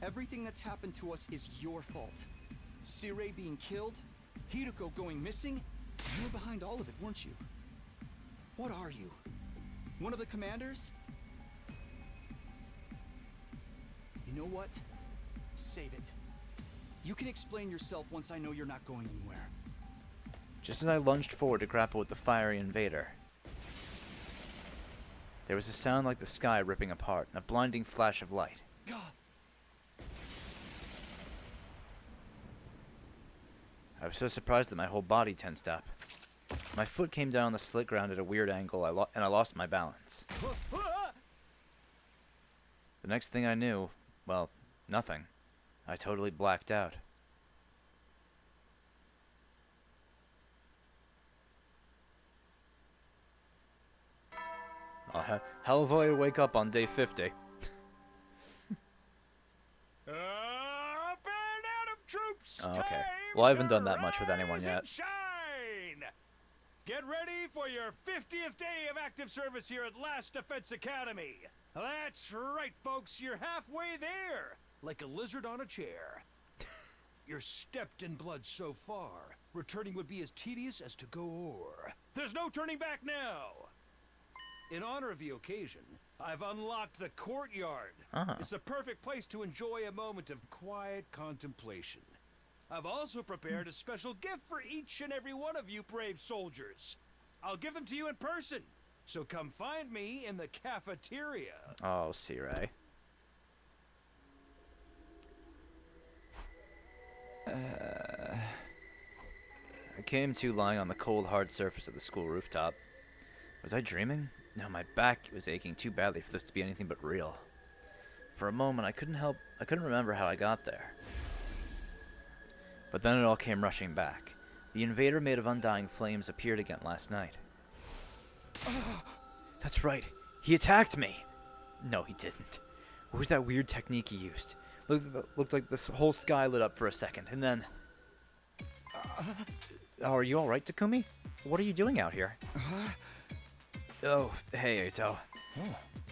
Everything that's happened to us is your fault. Sirei being killed, Hideko going missing. You were behind all of it, weren't you? What are you? One of the commanders? You know what? Save it. You can explain yourself once I know you're not going anywhere. Just as I lunged forward to grapple with the fiery invader, there was a sound like the sky ripping apart and a blinding flash of light. I was so surprised that my whole body tensed up. My foot came down on the slick ground at a weird angle, and I lost my balance. The next thing I knew, well, nothing. I totally blacked out. Hell of a way to wake up on day 50. Burn out of troops! Oh, okay. Time Well, I haven't to done that much with anyone rise yet. and shine! Get ready for your 50th day of active service here at Last Defense Academy. That's right, folks. You're halfway there, like a lizard on a chair. You're stepped in blood so far. Returning would be as tedious as to go o'er. There's no turning back now. In honor of the occasion, I've unlocked the courtyard. It's a perfect place to enjoy a moment of quiet contemplation. I've also prepared a special gift for each and every one of you brave soldiers. I'll give them to you in person, so come find me in the cafeteria. Oh, Sirei. I came to lying on the cold, hard surface of the school rooftop. Was I dreaming? No, my back was aching too badly for this to be anything but real. For a moment, I couldn't remember how I got there. But then it all came rushing back. The invader made of undying flames appeared again last night. That's right. He attacked me. No, he didn't. What was that weird technique he used? Looked like this whole sky lit up for a second, and then... Oh, are you alright, Takumi? What are you doing out here? Oh, hey, Eito.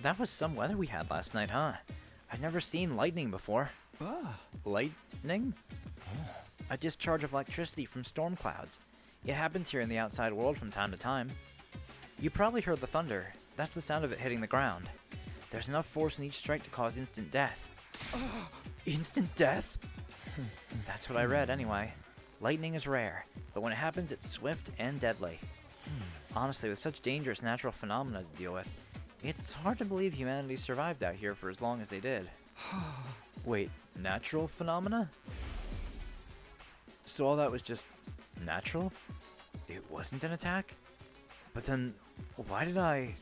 That was some weather we had last night, huh? I've never seen lightning before. Lightning? A discharge of electricity from storm clouds. It happens here in the outside world from time to time. You probably heard the thunder. That's the sound of it hitting the ground. There's enough force in each strike to cause instant death. Instant death? That's what I read, anyway. Lightning is rare, but when it happens, it's swift and deadly. Honestly, with such dangerous natural phenomena to deal with, it's hard to believe humanity survived out here for as long as they did. Wait, natural phenomena? So all that was just natural? It wasn't an attack? But then, why did I...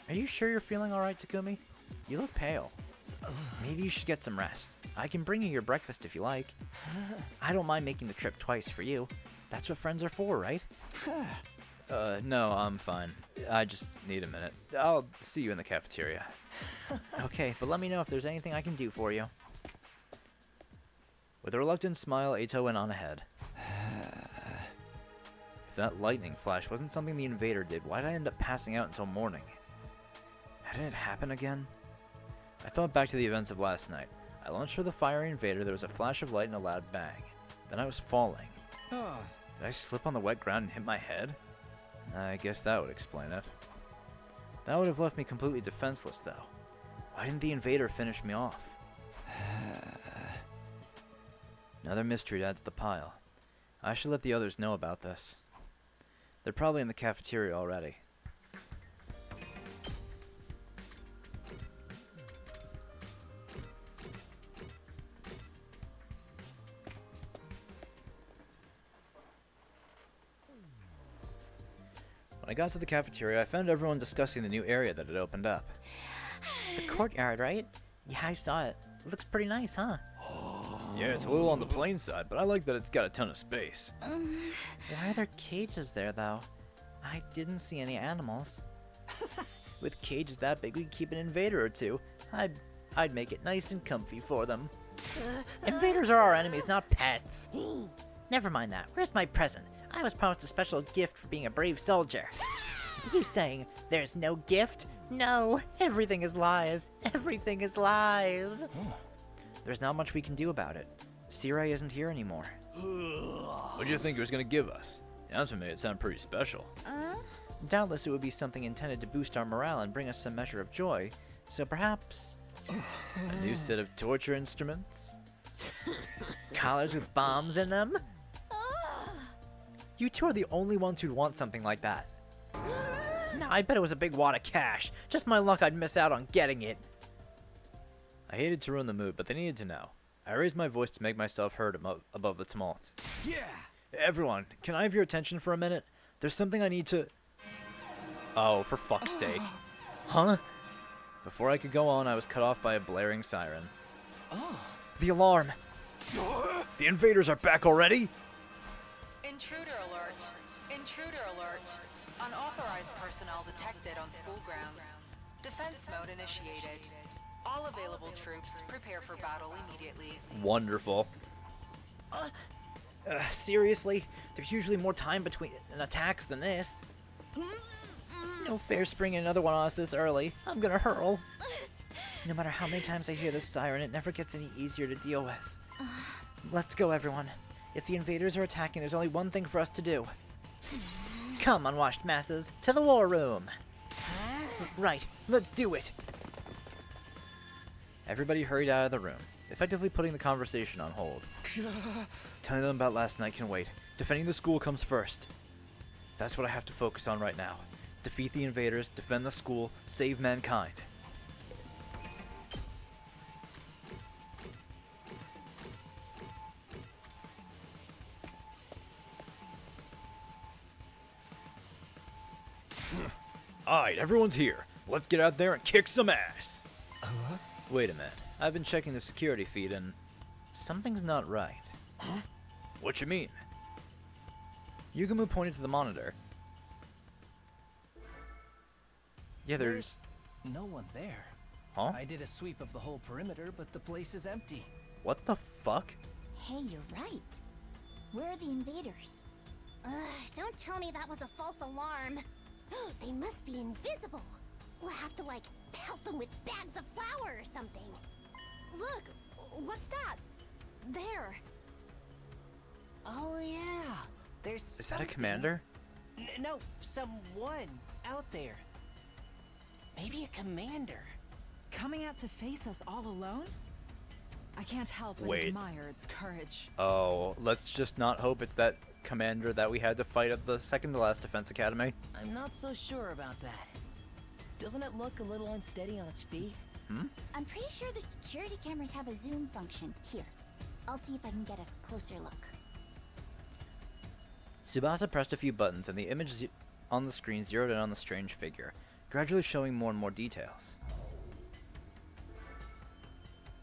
Are you sure you're feeling alright, Takumi? You look pale. Maybe you should get some rest. I can bring you your breakfast if you like. I don't mind making the trip twice for you. That's what friends are for, right? No, I'm fine. I just need a minute. I'll see you in the cafeteria. Okay, but let me know if there's anything I can do for you. With a reluctant smile, Eito went on ahead. If that lightning flash wasn't something the invader did, why did I end up passing out until morning? Hadn't it happened again? I thought back to the events of last night. I lunged for the fiery invader, there was a flash of light and a loud bang. Then I was falling. Did I slip on the wet ground and hit my head? I guess that would explain it. That would have left me completely defenseless, though. Why didn't the invader finish me off? Another mystery to add to the pile. I should let the others know about this. They're probably in the cafeteria already. When I got to the cafeteria, I found everyone discussing the new area that had opened up. The courtyard, right? Yeah, I saw it. It looks pretty nice, huh? Yeah, it's a little on the plain side, but I like that it's got a ton of space. Why are there cages there, though? I didn't see any animals. With cages that big, we'd keep an invader or two. I'd make it nice and comfy for them. Invaders are our enemies, not pets. Never mind that. Where's my present? I was promised a special gift for being a brave soldier. You saying there's no gift? No, everything is lies. Everything is lies. There's not much we can do about it. Sirai isn't here anymore. What'd you think it was gonna give us? The answer made it sound pretty special. Doubtless it would be something intended to boost our morale and bring us some measure of joy, so perhaps A new set of torture instruments? collars with bombs in them? You two are the only ones who'd want something like that. No, I bet it was a big wad of cash. Just my luck I'd miss out on getting it. I hated to ruin the mood, but they needed to know. I raised my voice to make myself heard above the tumult. Yeah! Everyone, can I have your attention for a minute? There's something I need to... Oh, for fuck's sake. Huh? Before I could go on, I was cut off by a blaring siren. The alarm. The invaders are back already? Intruder alert! Intruder alert! Unauthorized personnel detected on school grounds. Defense mode initiated. All available troops prepare for battle immediately. Wonderful. Seriously? There's usually more time between attacks than this. No fair springing another one on us this early. I'm gonna hurl. No matter how many times I hear this siren, it never gets any easier to deal with. Let's go, everyone. If the invaders are attacking, there's only one thing for us to do. Come, unwashed masses, to the war room. Right, let's do it. Everybody hurried out of the room, effectively putting the conversation on hold. Telling them about last night can wait. Defending the school comes first. That's what I have to focus on right now. Defeat the invaders, defend the school, save mankind. Alright, everyone's here. Let's get out there and kick some ass. Wait a minute. I've been checking the security feed and something's not right. What you mean? Yugumu pointed to the monitor. Yeah, there's... no one there. Huh? I did a sweep of the whole perimeter, but the place is empty. What the fuck? Hey, you're right. Where are the invaders? Don't tell me that was a false alarm. They must be invisible. We'll have to, like, pelt them with bags of flour or something. Look! What's that? There! Oh yeah, there's Is that a commander? No, someone out there. Maybe a commander. Coming out to face us all alone? I can't help but Wait. admire its courage. Oh, let's just not hope it's that commander that we had to fight at the second to last defense academy. I'm not so sure about that. Doesn't it look a little unsteady on its feet? I'm pretty sure the security cameras have a zoom function. Here, I'll see if I can get us a closer look. Tsubasa pressed a few buttons and the image on the screen zeroed in on the strange figure, gradually showing more and more details.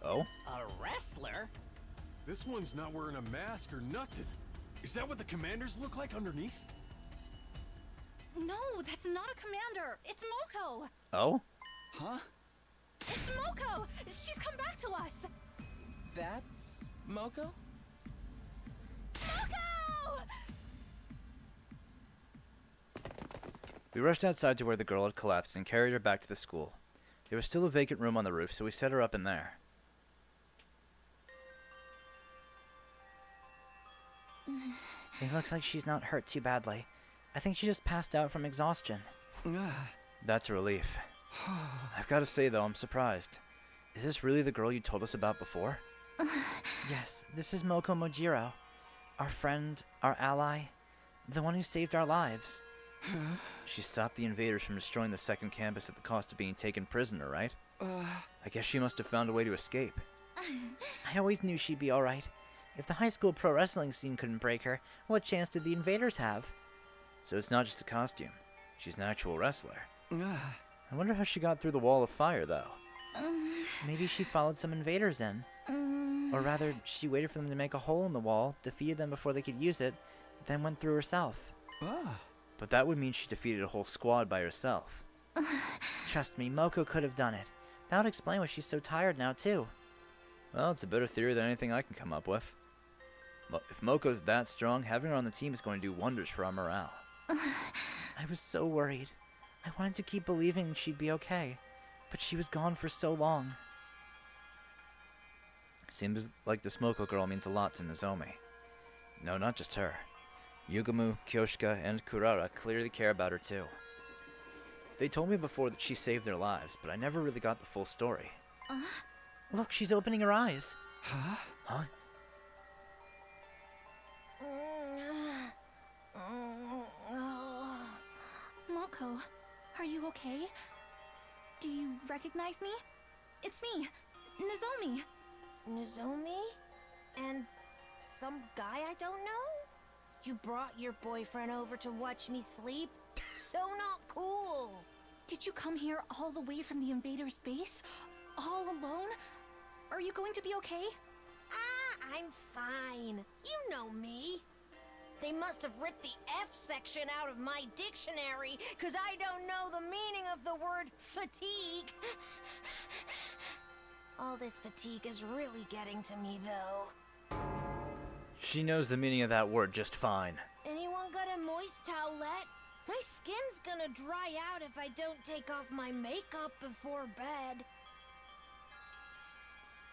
Oh? A wrestler? This one's not wearing a mask or nothing. Is that what the commanders look like underneath? No, that's not a commander! It's Moko! Oh? Huh? It's Moko! She's come back to us! That's Moko? Moko! We rushed outside to where the girl had collapsed and carried her back to the school. There was still a vacant room on the roof, so we set her up in there. It looks like she's not hurt too badly. I think she just passed out from exhaustion. That's a relief. I've got to say, though, I'm surprised. Is this really the girl you told us about before? Yes, this is Moko Mojiro. Our friend, our ally, the one who saved our lives. She stopped the invaders from destroying the second campus at the cost of being taken prisoner, right? I guess she must have found a way to escape. I always knew she'd be alright. If the high school pro wrestling scene couldn't break her, what chance did the invaders have? So it's not just a costume. She's an actual wrestler. I wonder how she got through the wall of fire, though. Maybe she followed some invaders in. Or rather, she waited for them to make a hole in the wall, defeated them before they could use it, then went through herself. But that would mean she defeated a whole squad by herself. Trust me, Moko could have done it. That would explain why she's so tired now, too. Well, it's a better theory than anything I can come up with. If Moko's that strong, having her on the team is going to do wonders for our morale. I was so worried. I wanted to keep believing she'd be okay, but she was gone for so long. Seems like the Smoko girl means a lot to Nozomi. No, not just her. Yugumu, Kyoshika, and Kurara clearly care about her too. They told me before that she saved their lives, but I never really got the full story. Look, she's opening her eyes. Huh? Huh? Moko, are you okay? Do you recognize me? It's me, Nozomi. Nozomi? And some guy I don't know? You brought your boyfriend over to watch me sleep? So not cool. Did you come here all the way from the invaders' base? All alone? Are you going to be okay? Ah, I'm fine. You know me. They must have ripped the F section out of my dictionary, 'cause I don't know the meaning of the word fatigue. All this fatigue is really getting to me, though. She knows the meaning of that word just fine. Anyone got a moist towelette? My skin's gonna dry out if I don't take off my makeup before bed.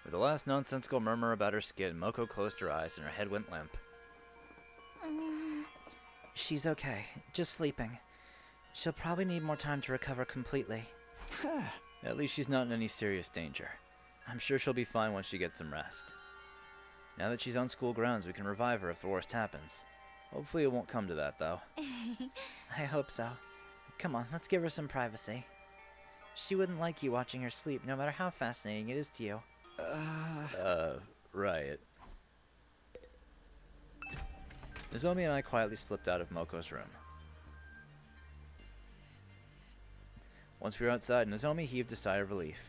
With the last nonsensical murmur about her skin, Moko closed her eyes and her head went limp. She's okay, just sleeping. She'll probably need more time to recover completely. At least she's not in any serious danger. I'm sure she'll be fine once she gets some rest. Now that she's on school grounds, we can revive her if the worst happens. Hopefully it won't come to that, though. I hope so. Come on, let's give her some privacy. She wouldn't like you watching her sleep, no matter how fascinating it is to you. Right. Nozomi and I quietly slipped out of Moko's room. Once we were outside, Nozomi heaved a sigh of relief.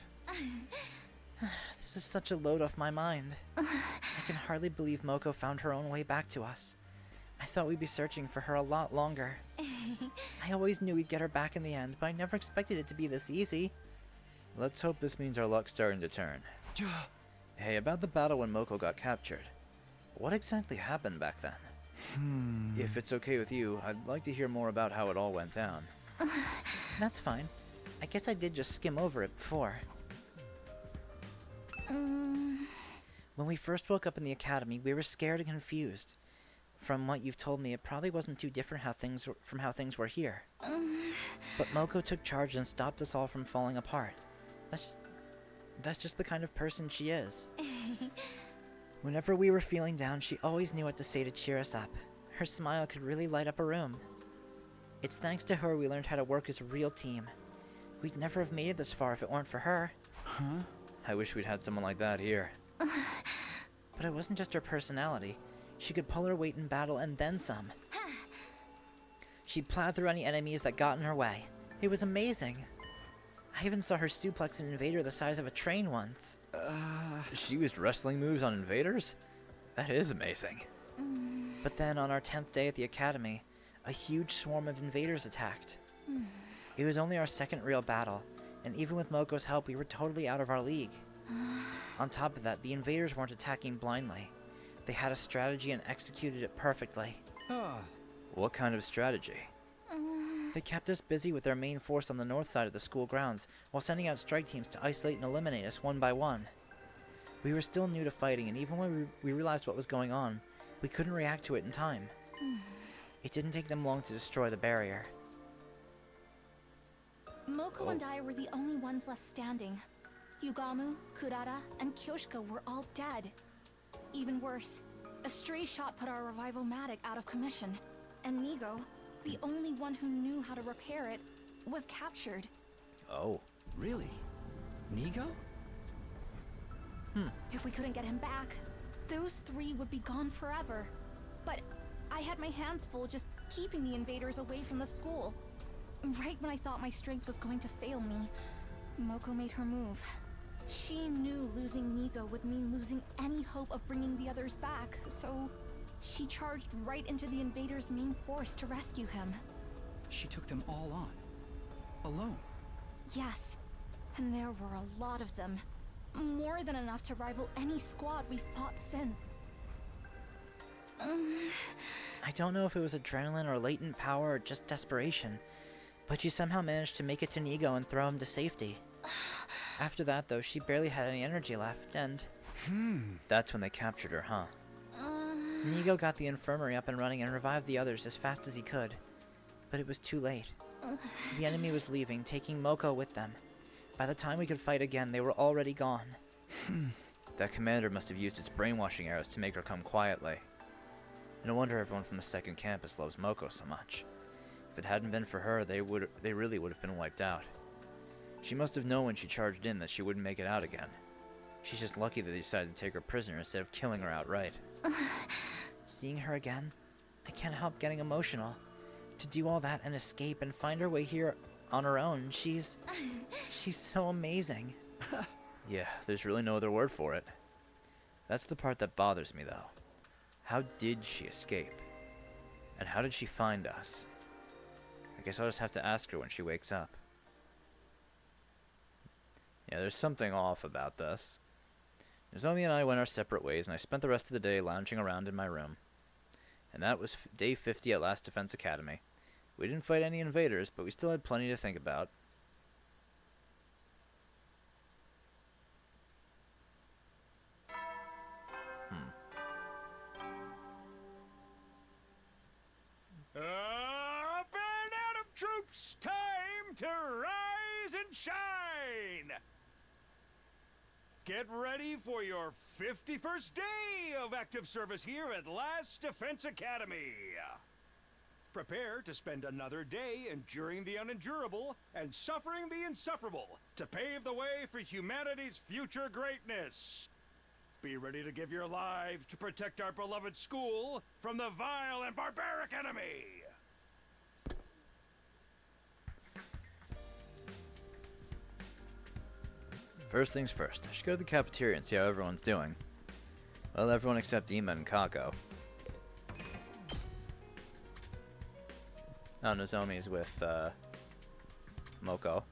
This is such a load off my mind. I can hardly believe Moko found her own way back to us. I thought we'd be searching for her a lot longer. I always knew we'd get her back in the end, but I never expected it to be this easy. Let's hope this means our luck's starting to turn. Hey, about the battle when Moko got captured. What exactly happened back then? If it's okay with you, I'd like to hear more about how it all went down. That's fine. I guess I did just skim over it before. When we first woke up in the academy, we were scared and confused. From what you've told me, it probably wasn't too different from how things were here. But Moko took charge and stopped us all from falling apart. That's just the kind of person she is. Whenever we were feeling down, she always knew what to say to cheer us up. Her smile could really light up a room. It's thanks to her we learned how to work as a real team. We'd never have made it this far if it weren't for her. Huh? I wish we'd had someone like that here. But it wasn't just her personality. She could pull her weight in battle and then some. She'd plow through any enemies that got in her way. It was amazing. I even saw her suplex an invader the size of a train once. She used wrestling moves on invaders? That is amazing. But then on our 10th day at the academy, a huge swarm of invaders attacked. It was only our second real battle, and even with Moko's help, we were totally out of our league. On top of that, the invaders weren't attacking blindly. They had a strategy and executed it perfectly. What kind of strategy? They kept us busy with their main force on the north side of the school grounds, while sending out strike teams to isolate and eliminate us one by one. We were still new to fighting, and even when we realized what was going on, we couldn't react to it in time. It didn't take them long to destroy the barrier. Moko and I were the only ones left standing. Yugamu, Kurara, and Kyoshika were all dead. Even worse, a stray shot put our revival-matic out of commission, and Nigo, the only one who knew how to repair it, was captured. Oh. Really? Nigo? If we couldn't get him back, those three would be gone forever. But I had my hands full just keeping the invaders away from the school. Right when I thought my strength was going to fail me, Moko made her move. She knew losing Nigo would mean losing any hope of bringing the others back, so she charged right into the invaders' main force to rescue him. She took them all on. Alone. Yes, and there were a lot of them. More than enough to rival any squad we've fought since. I don't know if it was adrenaline or latent power or just desperation, but she somehow managed to make it to Nigo and throw him to safety. After that, though, she barely had any energy left, and That's when they captured her, huh? Nigo got the infirmary up and running and revived the others as fast as he could. But it was too late. The enemy was leaving, taking Moko with them. By the time we could fight again, they were already gone. That commander must have used its brainwashing arrows to make her come quietly. No wonder everyone from the second campus loves Moko so much. If it hadn't been for her, they really would have been wiped out. She must have known when she charged in that she wouldn't make it out again. She's just lucky that they decided to take her prisoner instead of killing her outright. Seeing her again, I can't help getting emotional. To do all that and escape and find her way here on her own, she's so amazing. Yeah, there's really no other word for it. That's the part that bothers me, though. How did she escape? And how did she find us? I guess I'll just have to ask her when she wakes up. Yeah, there's something off about this. Nozomi and I went our separate ways, and I spent the rest of the day lounging around in my room. And that was day 50 at Last Defense Academy. We didn't fight any invaders, but we still had plenty to think about. Up and out of troops, time to rise and shine! Get ready for your 51st day of active service here at Last Defense Academy. Prepare to spend another day enduring the unendurable and suffering the insufferable to pave the way for humanity's future greatness. Be ready to give your lives to protect our beloved school from the vile and barbaric enemy. First things first, I should go to the cafeteria and see how everyone's doing. Well, everyone except Ima and Kako. Oh, Nozomi's with, Moko.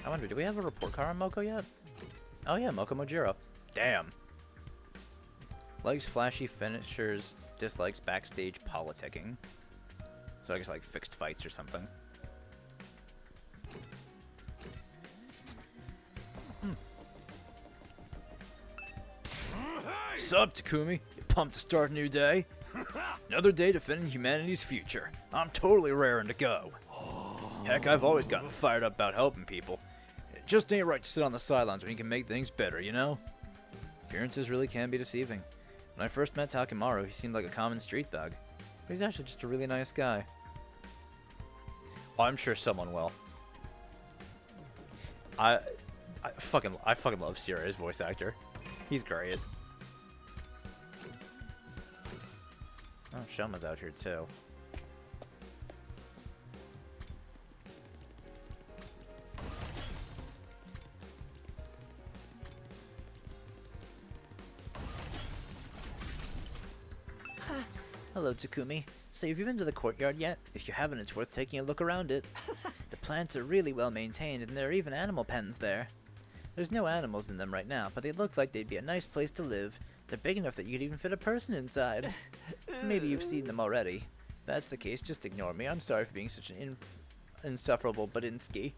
I wonder, do we have a report card on Moko yet? Oh yeah, Moko Mojiro. Damn. Likes flashy finishers, dislikes backstage politicking. So I guess like fixed fights or something. Sup, Takumi? You pumped to start a new day? Another day defending humanity's future. I'm totally raring to go. Heck, I've always gotten fired up about helping people. It just ain't right to sit on the sidelines when you can make things better, you know? Appearances really can be deceiving. When I first met Takimaru, he seemed like a common street thug. But he's actually just a really nice guy. Oh, I'm sure someone will. I fucking love Sierra's voice actor. He's great. Oh, Shoma's out here too. Hello, Takumi. So have you been to the courtyard yet? If you haven't, it's worth taking a look around it. The plants are really well maintained, and there are even animal pens there. There's no animals in them right now, but they look like they'd be a nice place to live. They're big enough that you could even fit a person inside. Maybe you've seen them already. If that's the case, just ignore me. I'm sorry for being such an insufferable Badinsky.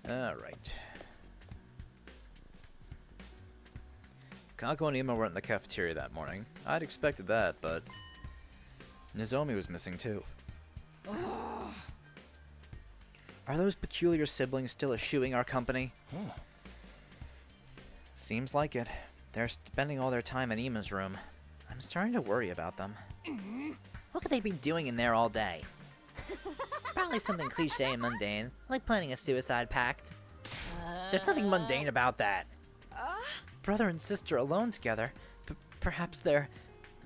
Alright. Kako and Ima weren't in the cafeteria that morning. I'd expected that, but Nozomi was missing too. Are those peculiar siblings still eschewing our company? Seems like it. They're spending all their time in Ima's room. I'm starting to worry about them. What could they be doing in there all day? Probably something cliche and mundane, like planning a suicide pact. There's nothing mundane about that. Brother and sister alone together. Perhaps they're...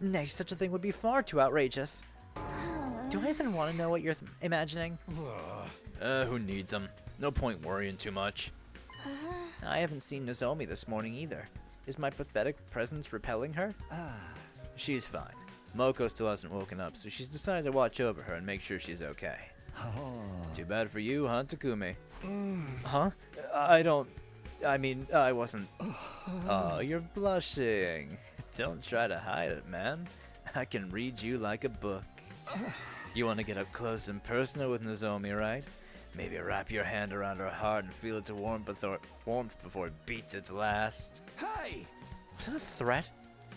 Nay, such a thing would be far too outrageous. Do I even want to know what you're imagining? Who needs them? No point worrying too much. I haven't seen Nozomi this morning either. Is my pathetic presence repelling her? She's fine. Moko still hasn't woken up, so she's decided to watch over her and make sure she's okay. Too bad for you, huh, Takumi? Huh? I wasn't... Oh, you're blushing. Don't try to hide it, man. I can read you like a book. You want to get up close and personal with Nozomi, right? Maybe wrap your hand around her heart and feel its warmth before it beats its last. Hey! Was that a threat?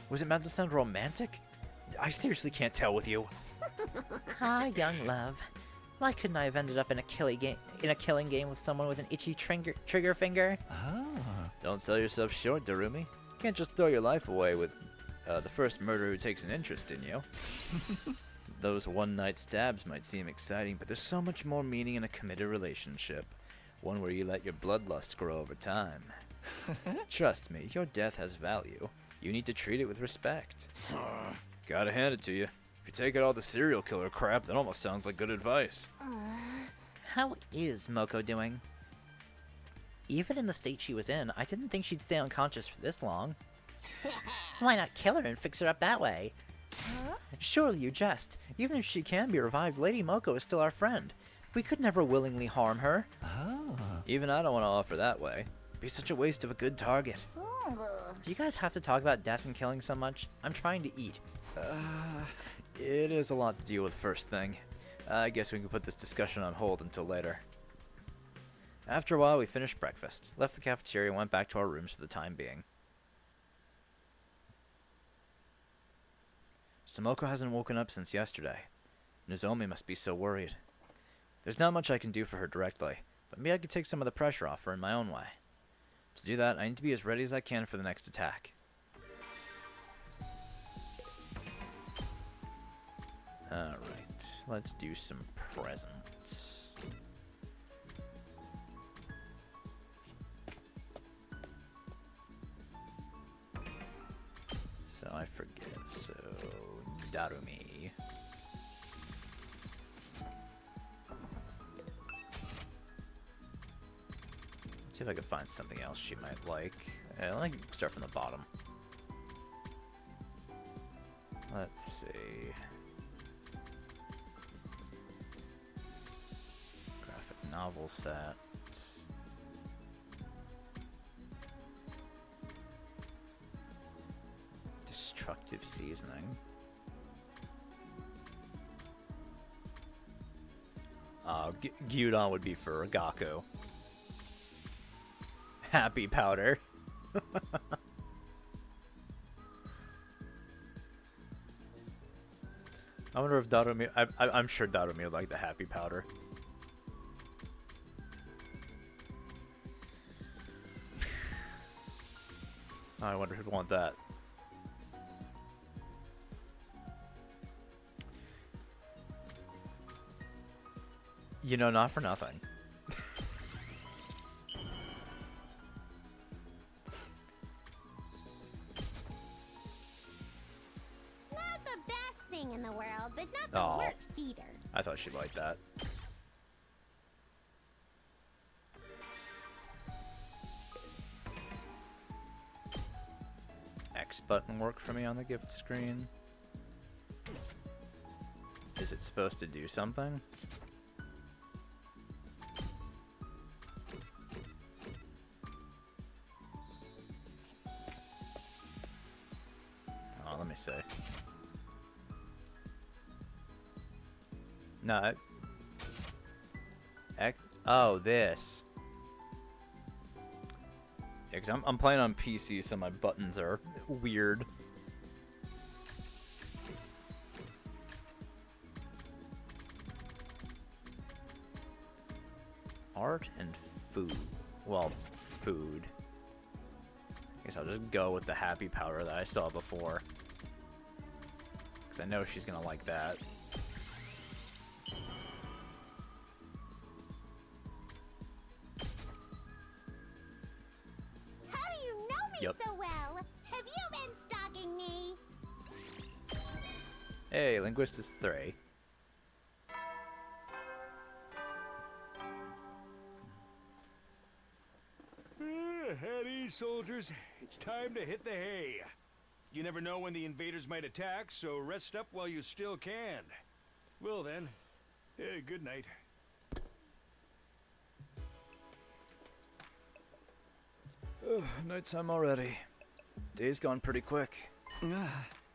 Was it meant to sound romantic? I seriously can't tell with you. Ah, young love. Why couldn't I have ended up in a killing game with someone with an itchy trigger finger? Ah. Don't sell yourself short, Darumi. You can't just throw your life away with the first murderer who takes an interest in you. Those one-night stabs might seem exciting, but there's so much more meaning in a committed relationship. One where you let your bloodlust grow over time. Trust me, your death has value. You need to treat it with respect. Gotta hand it to you. If you take out all the serial killer crap, that almost sounds like good advice. How is Moko doing? Even in the state she was in, I didn't think she'd stay unconscious for this long. Why not kill her and fix her up that way? Surely you jest. Even if she can be revived, Lady Moko is still our friend. We could never willingly harm her. Even I don't want to offer that way. It'd be such a waste of a good target. Do you guys have to talk about death and killing so much? I'm trying to eat. It is a lot to deal with first thing. I guess we can put this discussion on hold until later. After a while, we finished breakfast, left the cafeteria, and went back to our rooms for the time being. Tomoko hasn't woken up since yesterday. Nozomi must be so worried. There's not much I can do for her directly, but maybe I could take some of the pressure off her in my own way. To do that, I need to be as ready as I can for the next attack. Alright, let's do some presents. So I forget, so Darumi. Let's see if I can find something else she might like. Let me start from the bottom. Let's see. Graphic novel set. Destructive seasoning. Gyudon would be for Gaku. Happy powder. I wonder if Darumi... I'm sure Darumi would like the happy powder. I wonder who'd want that. You know, not for nothing. Not the best thing in the world, but not Aw. the worst either. I thought she'd like that. X button work for me on the gift screen. Is it supposed to do something? Oh, let me see. No. Oh, this. Yeah, because I'm playing on PC, so my buttons are weird. Art and food. Well, food. I guess I'll just go with the happy powder that I saw before. Because I know she's going to like that. How do you know me Yep. so well? Have you been stalking me? Hey, Linguist is 3. At ease, soldiers. It's time to hit the hay. You never know when the invaders might attack, so rest up while you still can. Well then, good night. Nighttime already. Day's gone pretty quick.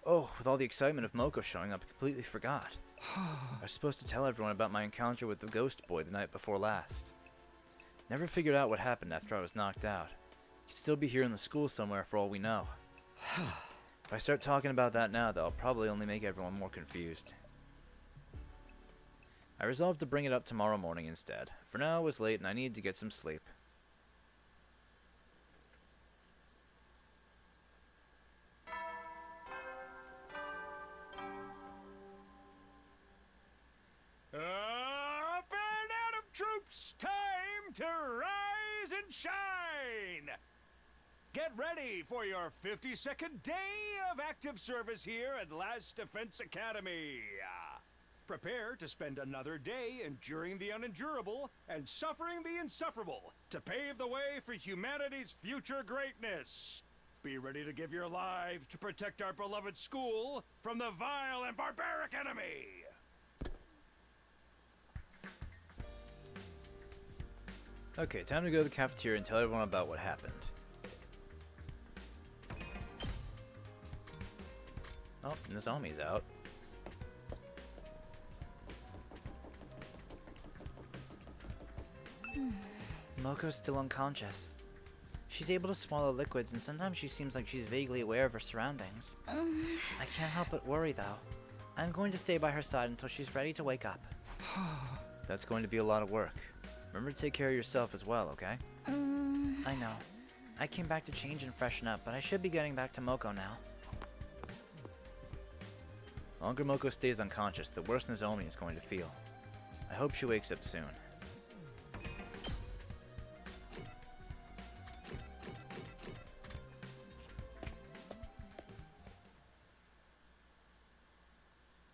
Oh, with all the excitement of Moko showing up, I completely forgot. I was supposed to tell everyone about my encounter with the ghost boy the night before last. Never figured out what happened after I was knocked out. He'd still be here in the school somewhere for all we know. If I start talking about that now, though, I'll probably only make everyone more confused. I resolved to bring it up tomorrow morning instead. For now, it was late and I needed to get some sleep. Up and out of troops! Time to rise and shine! Get ready for your 52nd day of active service here at Last Defense Academy. Prepare to spend another day enduring the unendurable and suffering the insufferable to pave the way for humanity's future greatness. Be ready to give your lives to protect our beloved school from the vile and barbaric enemy. Okay, time to go to the cafeteria and tell everyone about what happened. Oh, Nozomi's out. Moko's still unconscious. She's able to swallow liquids, and sometimes she seems like she's vaguely aware of her surroundings. I can't help but worry, though. I'm going to stay by her side until she's ready to wake up. That's going to be a lot of work. Remember to take care of yourself as well, okay? I know. I came back to change and freshen up, but I should be getting back to Moko now. The longer Moko stays unconscious, the worse Nozomi is going to feel. I hope she wakes up soon.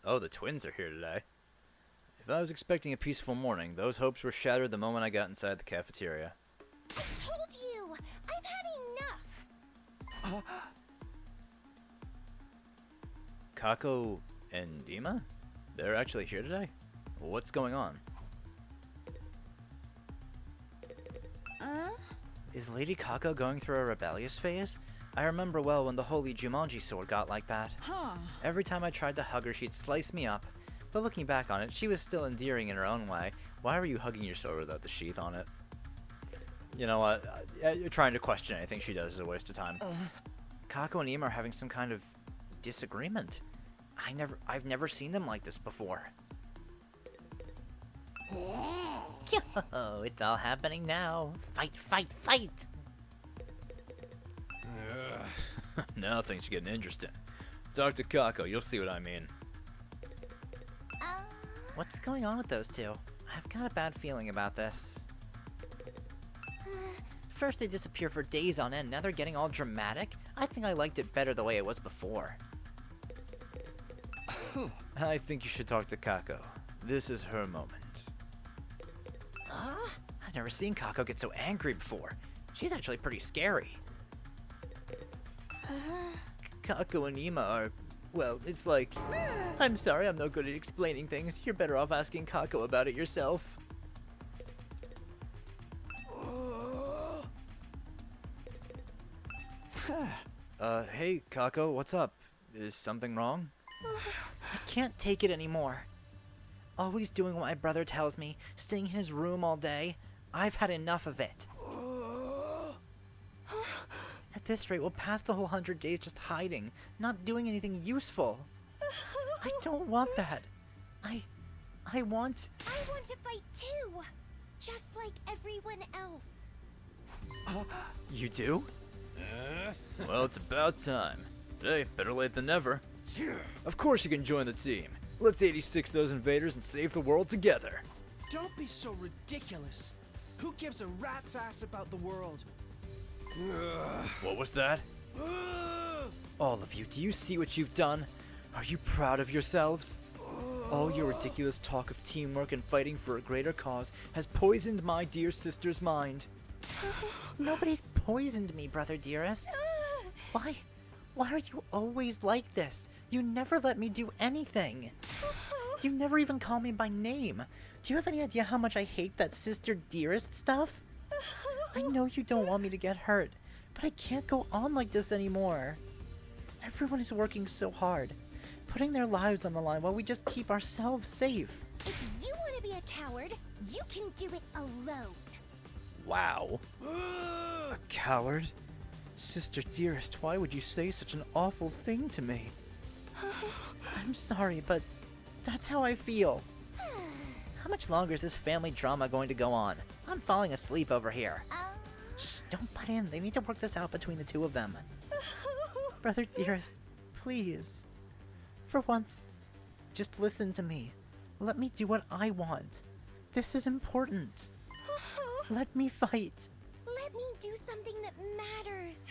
Oh, the twins are here today. If I was expecting a peaceful morning, those hopes were shattered the moment I got inside the cafeteria. I told you! I've had enough! Kako and Dima? They're actually here today? What's going on? Is Lady Kako going through a rebellious phase? I remember well when the holy Jumanji sword got like that. Huh. Every time I tried to hug her, she'd slice me up. But looking back on it, she was still endearing in her own way. Why were you hugging your sword without the sheath on it? You know what? You're trying to question anything she does is a waste of time. Kako and Ima are having some kind of disagreement. I've never seen them like this before. Yo, it's all happening now. Fight, fight, fight! Now things are getting interesting. Talk to Kako, you'll see what I mean. What's going on with those two? I've got a bad feeling about this. First they disappear for days on end, now they're getting all dramatic? I think I liked it better the way it was before. I think you should talk to Kako. This is her moment. I've never seen Kako get so angry before. She's actually pretty scary. Kako and Ima are... Well, it's like... I'm sorry, I'm no good at explaining things. You're better off asking Kako about it yourself. Hey, Kako, what's up? Is something wrong? I can't take it anymore. Always doing what my brother tells me, staying in his room all day. I've had enough of it. At this rate, we'll pass the whole 100 days just hiding, not doing anything useful. I don't want that. I want... I want to fight too! Just like everyone else. You do? Well, it's about time. Hey, better late than never. Of course you can join the team. Let's 86 those invaders and save the world together. Don't be so ridiculous. Who gives a rat's ass about the world? What was that? All of you, do you see what you've done? Are you proud of yourselves? All your ridiculous talk of teamwork and fighting for a greater cause has poisoned my dear sister's mind. Nobody's poisoned me, brother dearest. Why are you always like this? You never let me do anything. You never even call me by name. Do you have any idea how much I hate that sister dearest stuff? I know you don't want me to get hurt, but I can't go on like this anymore. Everyone is working so hard. putting their lives on the line while we just keep ourselves safe. If you want to be a coward, you can do it alone. Wow. A coward? Sister dearest, why would you say such an awful thing to me? I'm sorry, but that's how I feel. How much longer is this family drama going to go on? I'm falling asleep over here. Shh, don't butt in. They need to work this out between the two of them. Brother dearest, please. For once, just listen to me. Let me do what I want. This is important. Let me fight. Let me do something that matters.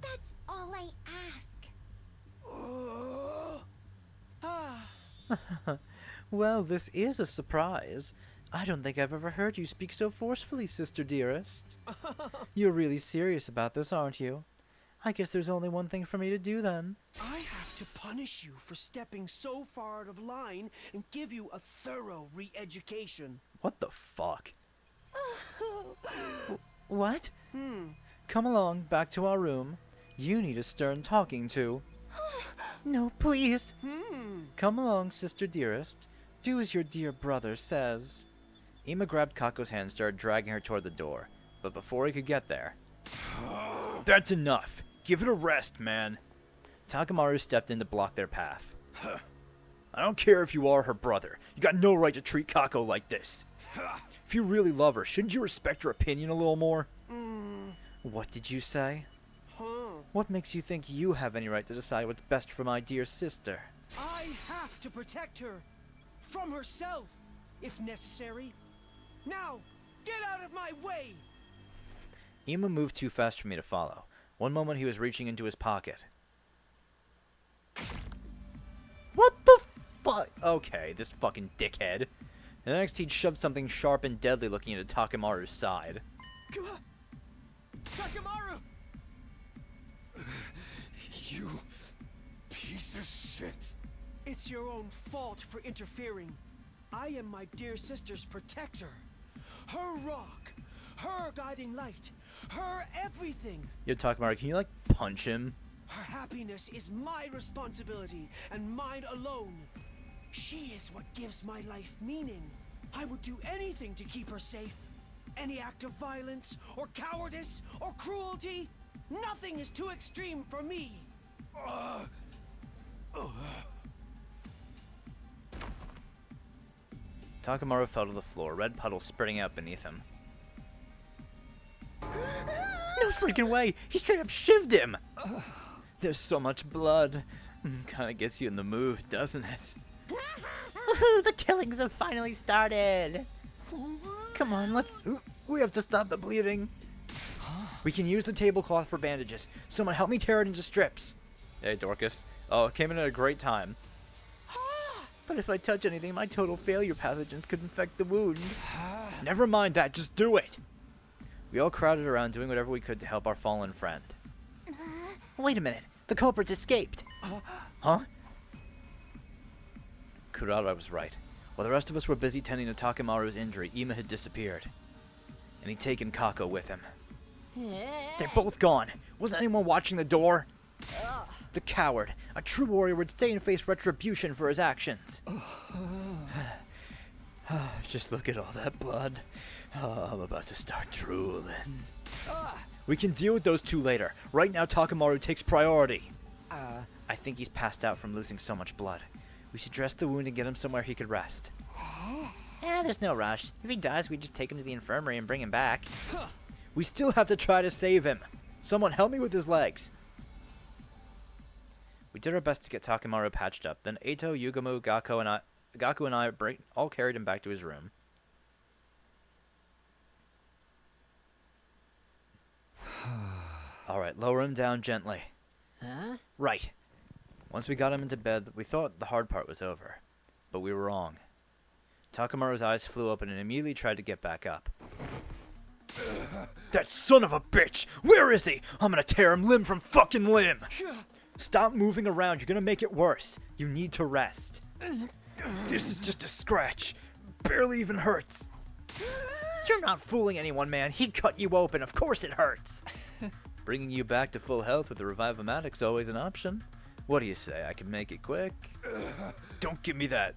That's all I ask. Well, this is a surprise. I don't think I've ever heard you speak so forcefully, sister dearest. You're really serious about this, aren't you? I guess there's only one thing for me to do then. I have to punish you for stepping so far out of line and give you a thorough re-education. What the fuck? What? Come along, back to our room. You need a stern talking to. No, please. Come along, sister dearest. Do as your dear brother says. Ima grabbed Kako's hand and started dragging her toward the door, but before he could get there... That's enough! Give it a rest, man! Takamaru stepped in to block their path. I don't care if you are her brother. You got no right to treat Kako like this. If you really love her, shouldn't you respect her opinion a little more? What did you say? What makes you think you have any right to decide what's best for my dear sister? I have to protect her. From herself, if necessary. Now, get out of my way! Ima moved too fast for me to follow. One moment he was reaching into his pocket. What the fuck? Okay, this fucking dickhead. And next he'd shoved something sharp and deadly looking into Takamaru's side. Takamaru! You piece of shit. It's your own fault for interfering. I am my dear sister's protector. Her rock, her guiding light, her everything. Yo, Takamaru, can you, like, punch him? Her happiness is my responsibility, and mine alone. She is what gives my life meaning. I would do anything to keep her safe. Any act of violence, or cowardice, or cruelty, nothing is too extreme for me. Takamaru fell to the floor, red puddles spreading out beneath him. No freaking way! He straight up shivved him! There's so much blood. Kinda gets you in the mood, doesn't it? Woohoo! The killings have finally started! Come on, we have to stop the bleeding. We can use the tablecloth for bandages. Someone help me tear it into strips. Hey, Dorcas. Oh, it came in at a great time. But if I touch anything, my total failure pathogens could infect the wound. Never mind that, just do it! We all crowded around doing whatever we could to help our fallen friend. Wait a minute, the culprits escaped. Huh? Kurara was right. While the rest of us were busy tending to Takamaru's injury, Ima had disappeared. And he'd taken Kako with him. They're both gone. Wasn't anyone watching the door? The coward. A true warrior would stay and face retribution for his actions. Just look at all that blood. Oh, I'm about to start drooling. We can deal with those two later. Right now, Takamaru takes priority. I think he's passed out from losing so much blood. We should dress the wound and get him somewhere he could rest. There's no rush. If he dies, we just take him to the infirmary and bring him back. We still have to try to save him. Someone help me with his legs. We did our best to get Takamaru patched up. Then Eito, Yugamu, Gaku and I all carried him back to his room. Alright, lower him down gently. Huh? Right. Once we got him into bed, we thought the hard part was over. But we were wrong. Takamaru's eyes flew open and immediately tried to get back up. That son of a bitch! Where is he? I'm gonna tear him limb from fucking limb! Stop moving around, you're gonna make it worse. You need to rest. This is just a scratch. Barely even hurts. You're not fooling anyone, man. He cut you open. Of course it hurts. Bringing you back to full health with the Revive-O-Matic's always an option. What do you say? I can make it quick? Don't give me that.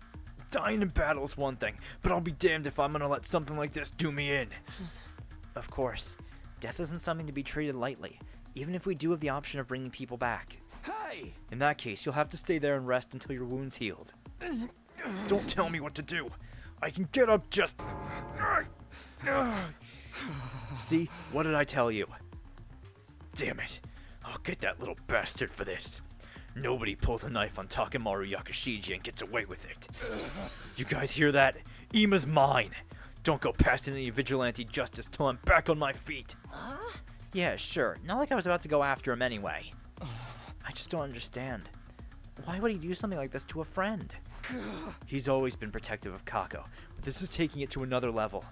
Dying in battle is one thing, but I'll be damned if I'm gonna let something like this do me in. Of course. Death isn't something to be treated lightly, even if we do have the option of bringing people back. Hey! In that case, you'll have to stay there and rest until your wound's healed. Don't tell me what to do. I can get up just... See? What did I tell you? Damn it. I'll get that little bastard for this. Nobody pulls a knife on Takemaru Yakushiji and gets away with it. You guys hear that? Ima's mine. Don't go past any vigilante justice till I'm back on my feet. Yeah, sure. Not like I was about to go after him anyway. I just don't understand. Why would he do something like this to a friend? He's always been protective of Kako, but this is taking it to another level.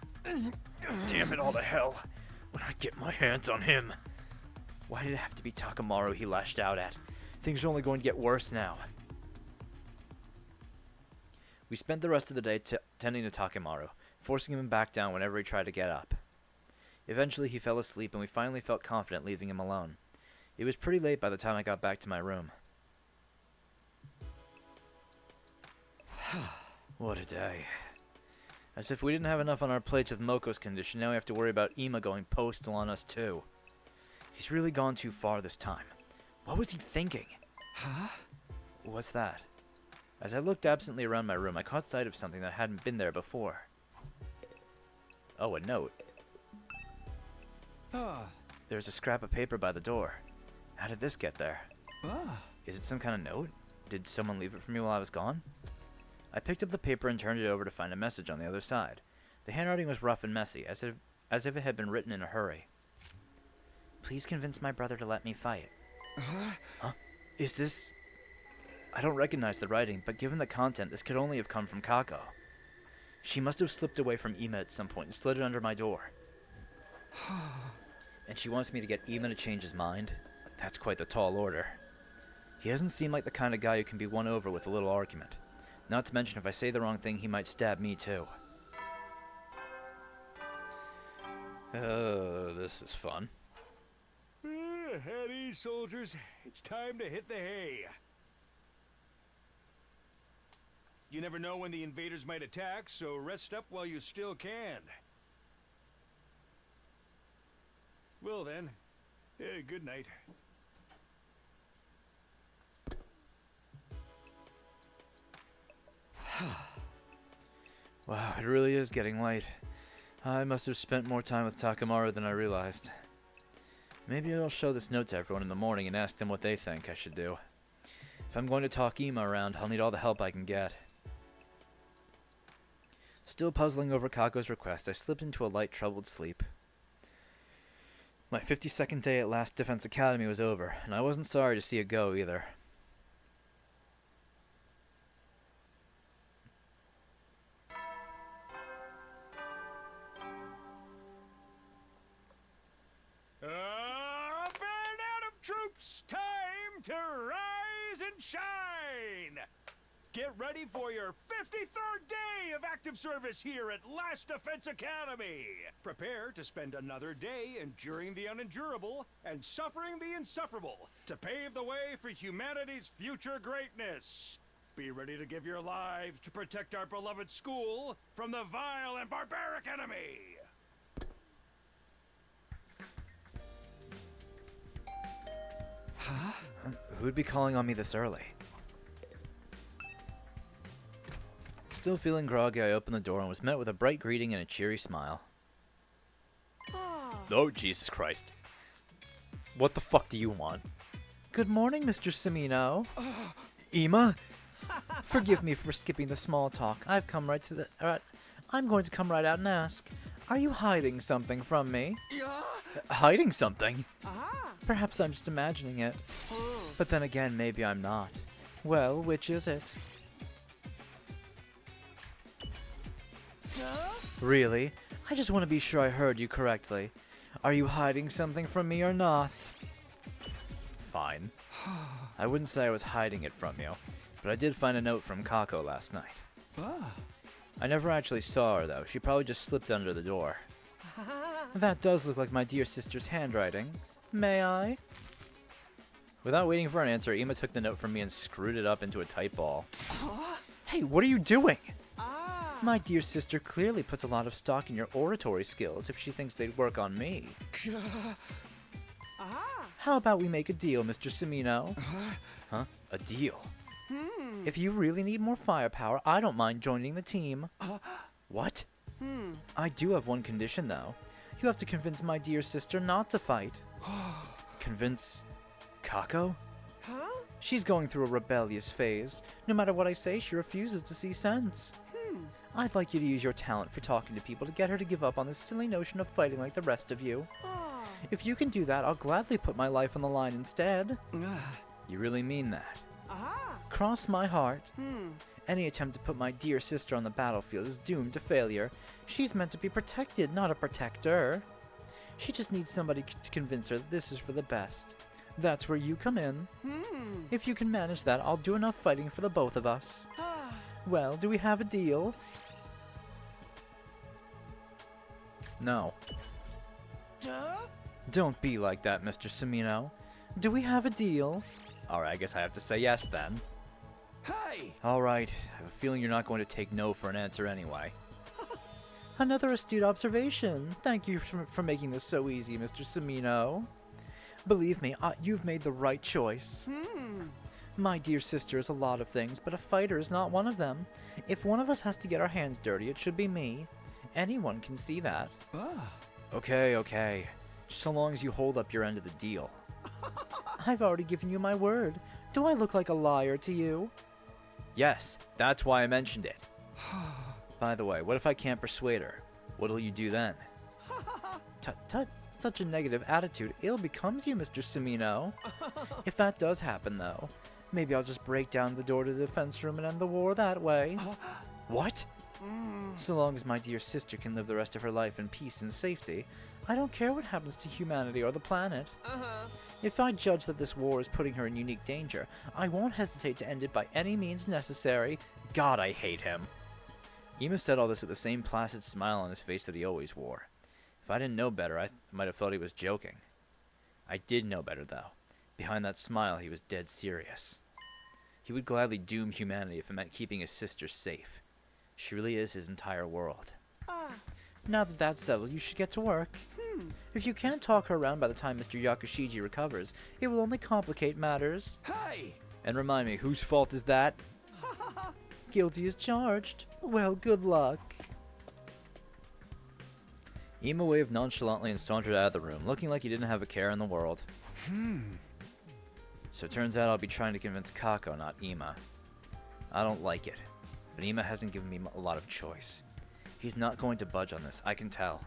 Damn it all to hell. When I get my hands on him. Why did it have to be Takemaru he lashed out at? Things are only going to get worse now. We spent the rest of the day tending to Takemaru, forcing him back down whenever he tried to get up. Eventually he fell asleep and we finally felt confident leaving him alone. It was pretty late by the time I got back to my room. What a day. As if we didn't have enough on our plates with Moko's condition, now we have to worry about Ima going postal on us too. He's really gone too far this time. What was he thinking? Huh? What's that? As I looked absently around my room, I caught sight of something that hadn't been there before. Oh, a note. There's a scrap of paper by the door. How did this get there? Is it some kind of note? Did someone leave it for me while I was gone? I picked up the paper and turned it over to find a message on the other side. The handwriting was rough and messy, as if it had been written in a hurry. Please convince my brother to let me fight. Huh? Is this... I don't recognize the writing, but given the content, this could only have come from Kako. She must have slipped away from Ima at some point and slid it under my door. And she wants me to get Ima to change his mind? That's quite the tall order. He doesn't seem like the kind of guy who can be won over with a little argument. Not to mention, if I say the wrong thing, he might stab me too. This is fun. Howdy, soldiers. It's time to hit the hay. You never know when the invaders might attack, so rest up while you still can. Well then, good night. Wow, it really is getting late. I must have spent more time with Takemaru than I realized. Maybe I'll show this note to everyone in the morning and ask them what they think I should do. If I'm going to talk Ima around, I'll need all the help I can get. Still puzzling over Kako's request, I slipped into a light, troubled sleep. My 52nd day at Last Defense Academy was over, and I wasn't sorry to see it go either. Band out of troops, time to rise and shine! Get ready for your 53rd day of active service here at Last Defense Academy! Prepare to spend another day enduring the unendurable and suffering the insufferable to pave the way for humanity's future greatness. Be ready to give your lives to protect our beloved school from the vile and barbaric enemy! Huh? Who'd be calling on me this early? Still feeling groggy, I opened the door and was met with a bright greeting and a cheery smile. Oh, Jesus Christ. What the fuck do you want? Good morning, Mr. Semino. Ima? Forgive me for skipping the small talk. I'm going to come right out and ask. Are you hiding something from me? Hiding something? Perhaps I'm just imagining it. But then again, maybe I'm not. Well, which is it? Really? I just want to be sure I heard you correctly. Are you hiding something from me or not? Fine. I wouldn't say I was hiding it from you, but I did find a note from Kako last night. I never actually saw her, though. She probably just slipped under the door. That does look like my dear sister's handwriting. May I? Without waiting for an answer, Ima took the note from me and screwed it up into a type ball. Hey, what are you doing? My dear sister clearly puts a lot of stock in your oratory skills if she thinks they'd work on me. How about we make a deal, Mr. Semino? Huh? A deal? If you really need more firepower, I don't mind joining the team. What? I do have one condition, though. You have to convince my dear sister not to fight. Convince Kako? Huh? She's going through a rebellious phase. No matter what I say, she refuses to see sense. I'd like you to use your talent for talking to people to get her to give up on this silly notion of fighting like the rest of you. If you can do that, I'll gladly put my life on the line instead. You really mean that? Cross my heart. Any attempt to put my dear sister on the battlefield is doomed to failure. She's meant to be protected, not a protector. She just needs somebody to convince her that this is for the best. That's where you come in. If you can manage that, I'll do enough fighting for the both of us. Well, do we have a deal? No. Duh? Don't be like that, Mr. Semino. Do we have a deal? Alright, I guess I have to say yes then. Hey! Alright, I have a feeling you're not going to take no for an answer anyway. Another astute observation. Thank you for making this so easy, Mr. Semino. Believe me, you've made the right choice. My dear sister is a lot of things, but a fighter is not one of them. If one of us has to get our hands dirty, it should be me. Anyone can see that. Okay. Just so long as you hold up your end of the deal. I've already given you my word. Do I look like a liar to you? Yes, that's why I mentioned it. By the way, what if I can't persuade her? What'll you do then? Tut, such a negative attitude ill becomes you, Mr. Semino. If that does happen, though, maybe I'll just break down the door to the defense room and end the war that way. What? So long as my dear sister can live the rest of her life in peace and safety, I don't care what happens to humanity or the planet. If I judge that this war is putting her in unique danger, I won't hesitate to end it by any means necessary. God, I hate him. Ima said all this with the same placid smile on his face that he always wore. If I didn't know better, I might have thought he was joking. I did know better, though. Behind that smile, he was dead serious. He would gladly doom humanity if it meant keeping his sister safe. She really is his entire world. Now that that's settled, you should get to work. If you can't talk her around by the time Mr. Yakushiji recovers, it will only complicate matters. Hey! And remind me, whose fault is that? Guilty as charged. Well, good luck. Ima waved nonchalantly and sauntered out of the room, looking like he didn't have a care in the world. So it turns out I'll be trying to convince Kako, not Ima. I don't like it, but Ima hasn't given me a lot of choice. He's not going to budge on this, I can tell.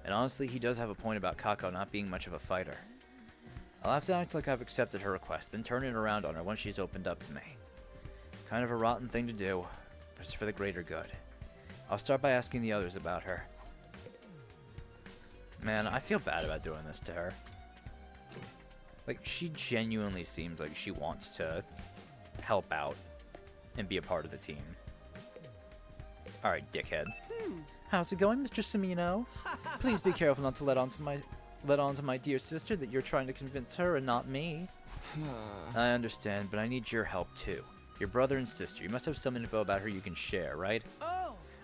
And honestly, he does have a point about Kako not being much of a fighter. I'll have to act like I've accepted her request, then turn it around on her once she's opened up to me. Kind of a rotten thing to do, but it's for the greater good. I'll start by asking the others about her. Man, I feel bad about doing this to her. Like, she genuinely seems like she wants to help out and be a part of the team. Alright, dickhead. How's it going, Mr. Semino? Please be careful not to let on to my dear sister that you're trying to convince her and not me. I understand, but I need your help too. Your brother and sister, you must have some info about her you can share, right?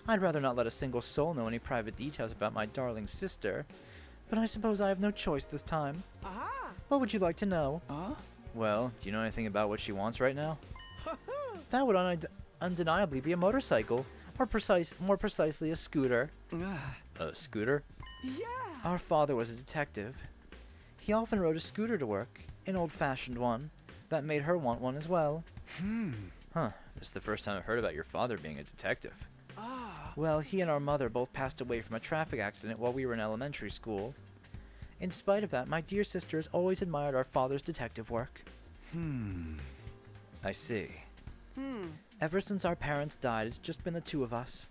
I'd rather not let a single soul know any private details about my darling sister, but I suppose I have no choice this time. What would you like to know? Well, do you know anything about what she wants right now? That would undeniably be a motorcycle, or more precisely a scooter. A scooter? Yeah! Our father was a detective. He often rode a scooter to work, an old-fashioned one. That made her want one as well. Huh, this is the first time I've heard about your father being a detective. Well, he and our mother both passed away from a traffic accident while we were in elementary school. In spite of that, my dear sister has always admired our father's detective work. I see. Ever since our parents died, it's just been the two of us.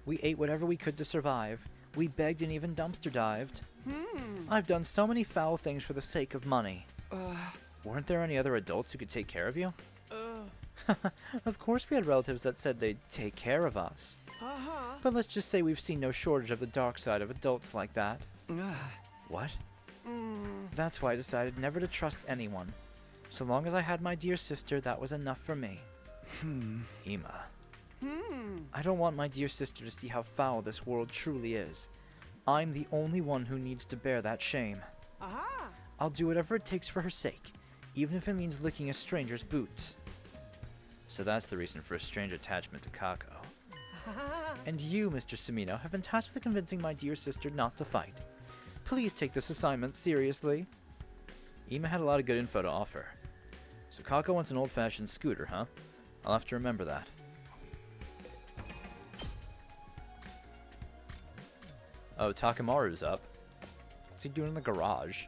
We ate whatever we could to survive. We begged and even dumpster dived. I've done so many foul things for the sake of money. Weren't there any other adults who could take care of you? Of course we had relatives that said they'd take care of us. But let's just say we've seen no shortage of the dark side of adults like that. What? That's why I decided never to trust anyone. So long as I had my dear sister, that was enough for me. Ima. I don't want my dear sister to see how foul this world truly is. I'm the only one who needs to bear that shame. Aha! I'll do whatever it takes for her sake, even if it means licking a stranger's boots. So that's the reason for a strange attachment to Kako. And you, Mr. Sumino, have been tasked with convincing my dear sister not to fight. Please take this assignment seriously. Ima had a lot of good info to offer. So Kako wants an old-fashioned scooter, huh? I'll have to remember that. Oh, Takemaru's up. What's he doing in the garage?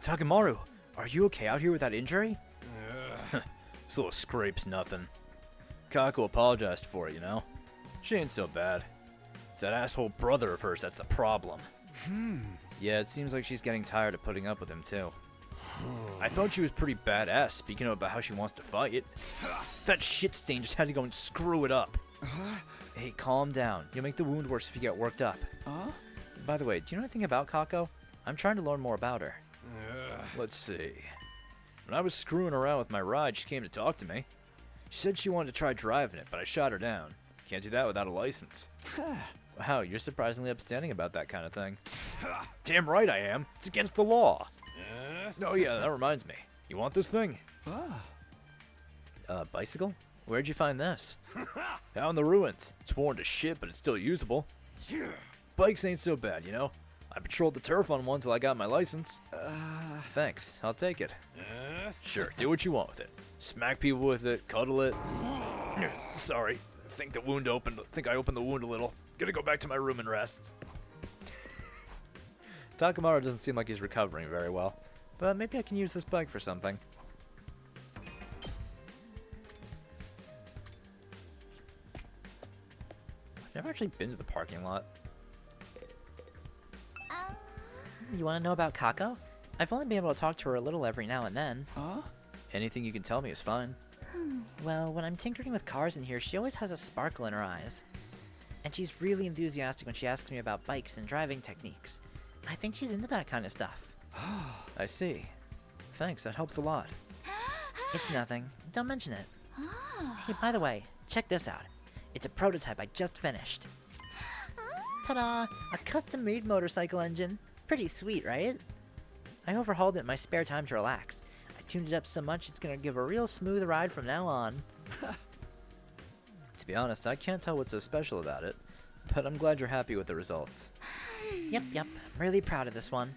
Takemaru, are you okay out here with that injury? This little scrape's nothing. Kako apologized for it, you know? She ain't so bad. It's that asshole brother of hers that's the problem. Yeah, it seems like she's getting tired of putting up with him, too. I thought she was pretty badass, speaking about how she wants to fight. That shit stain just had to go and screw it up. Hey, calm down. You'll make the wound worse if you get worked up. By the way, do you know anything about Kako? I'm trying to learn more about her. Let's see. When I was screwing around with my ride, she came to talk to me. She said she wanted to try driving it, but I shot her down. Can't do that without a license. Wow, you're surprisingly upstanding about that kind of thing. Damn right I am. It's against the law. Oh yeah, that reminds me. You want this thing? Bicycle? Where'd you find this? Out in the ruins. It's worn to shit, but it's still usable. Bikes ain't so bad, you know? I patrolled the turf on one till I got my license. Thanks. I'll take it. Sure, do what you want with it. Smack people with it, cuddle it. Sorry. I think I opened the wound a little. Gonna go back to my room and rest. Takemaru doesn't seem like he's recovering very well, but maybe I can use this bike for something. I've never actually been to the parking lot. You want to know about Kako? I've only been able to talk to her a little every now and then. Anything you can tell me is fine. Well, when I'm tinkering with cars in here, she always has a sparkle in her eyes. And she's really enthusiastic when she asks me about bikes and driving techniques. I think she's into that kind of stuff. I see. Thanks, that helps a lot. It's nothing. Don't mention it. Hey, by the way, check this out. It's a prototype I just finished. Ta-da! A custom-made motorcycle engine. Pretty sweet, right? I overhauled it in my spare time to relax. I tuned it up so much it's gonna give a real smooth ride from now on. To be honest, I can't tell what's so special about it, but I'm glad you're happy with the results. Yep, I'm really proud of this one.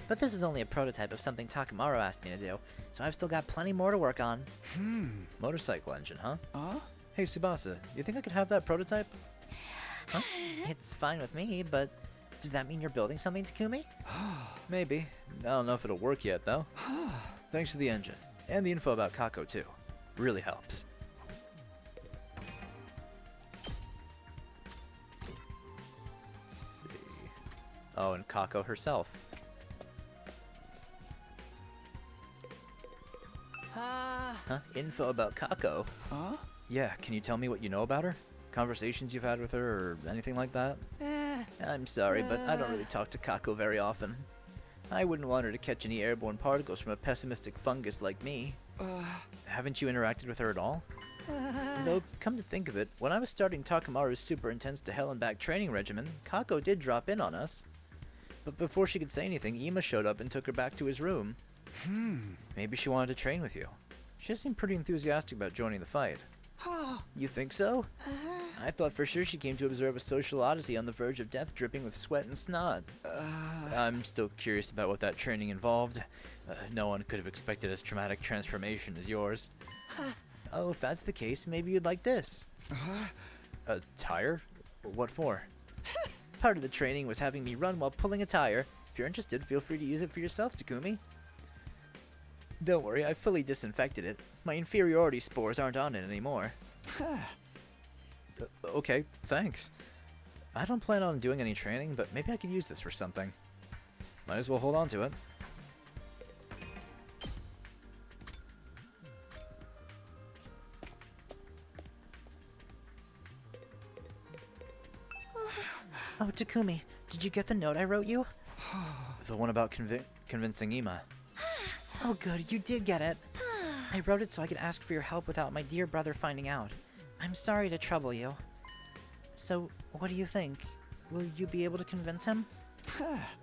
But this is only a prototype of something Takemaru asked me to do, so I've still got plenty more to work on. Motorcycle engine, huh? Hey, Tsubasa, you think I could have that prototype? Huh? It's fine with me, but does that mean you're building something, Takumi? Maybe. I don't know if it'll work yet, though. Thanks for the engine, and the info about Kako, too. Really helps. Let's see. Oh, and Kako herself. Huh? Info about Kako? Yeah, can you tell me what you know about her? Conversations you've had with her, or anything like that? I'm sorry, but I don't really talk to Kako very often. I wouldn't want her to catch any airborne particles from a pessimistic fungus like me. Haven't you interacted with her at all? Though, come to think of it, when I was starting Takemaru's super intense to hell and back training regimen, Kako did drop in on us. But before she could say anything, Ima showed up and took her back to his room. Maybe she wanted to train with you. She seemed pretty enthusiastic about joining the fight. You think so? I thought for sure she came to observe a social oddity on the verge of death dripping with sweat and snot. I'm still curious about what that training involved. No one could have expected as traumatic transformation as yours. Oh, if that's the case, maybe you'd like this. A tire? What for? Part of the training was having me run while pulling a tire. If you're interested, feel free to use it for yourself, Takumi. Don't worry, I fully disinfected it. My inferiority spores aren't on it anymore. Okay, thanks. I don't plan on doing any training, but maybe I could use this for something. Might as well hold on to it. Oh, Takumi, did you get the note I wrote you? The one about convincing Ima. Oh good, you did get it. I wrote it so I could ask for your help without my dear brother finding out. I'm sorry to trouble you. So, what do you think? Will you be able to convince him?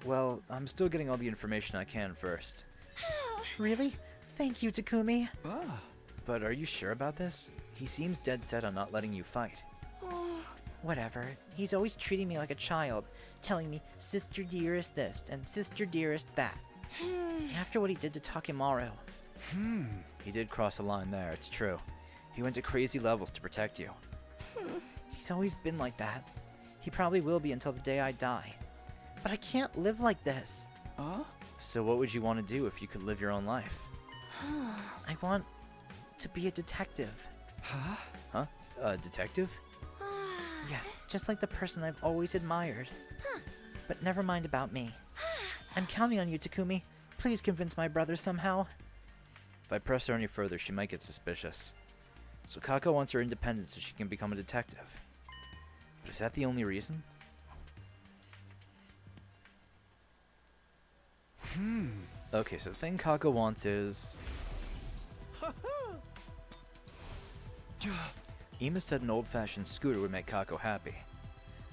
Well, I'm still getting all the information I can first. Really? Thank you, Takumi. But are you sure about this? He seems dead set on not letting you fight. Whatever. He's always treating me like a child, telling me, sister dearest this, and sister dearest that. And after what he did to Takemaru. He did cross a line there, it's true. He went to crazy levels to protect you. He's always been like that. He probably will be until the day I die. But I can't live like this. So what would you want to do if you could live your own life? I want to be a detective. Huh? A detective? Yes, just like the person I've always admired. But never mind about me. I'm counting on you, Takumi. Please convince my brother somehow. If I press her any further, she might get suspicious. So Kako wants her independence so she can become a detective. But is that the only reason? Okay, so the thing Kako wants is... Ima said an old-fashioned scooter would make Kako happy.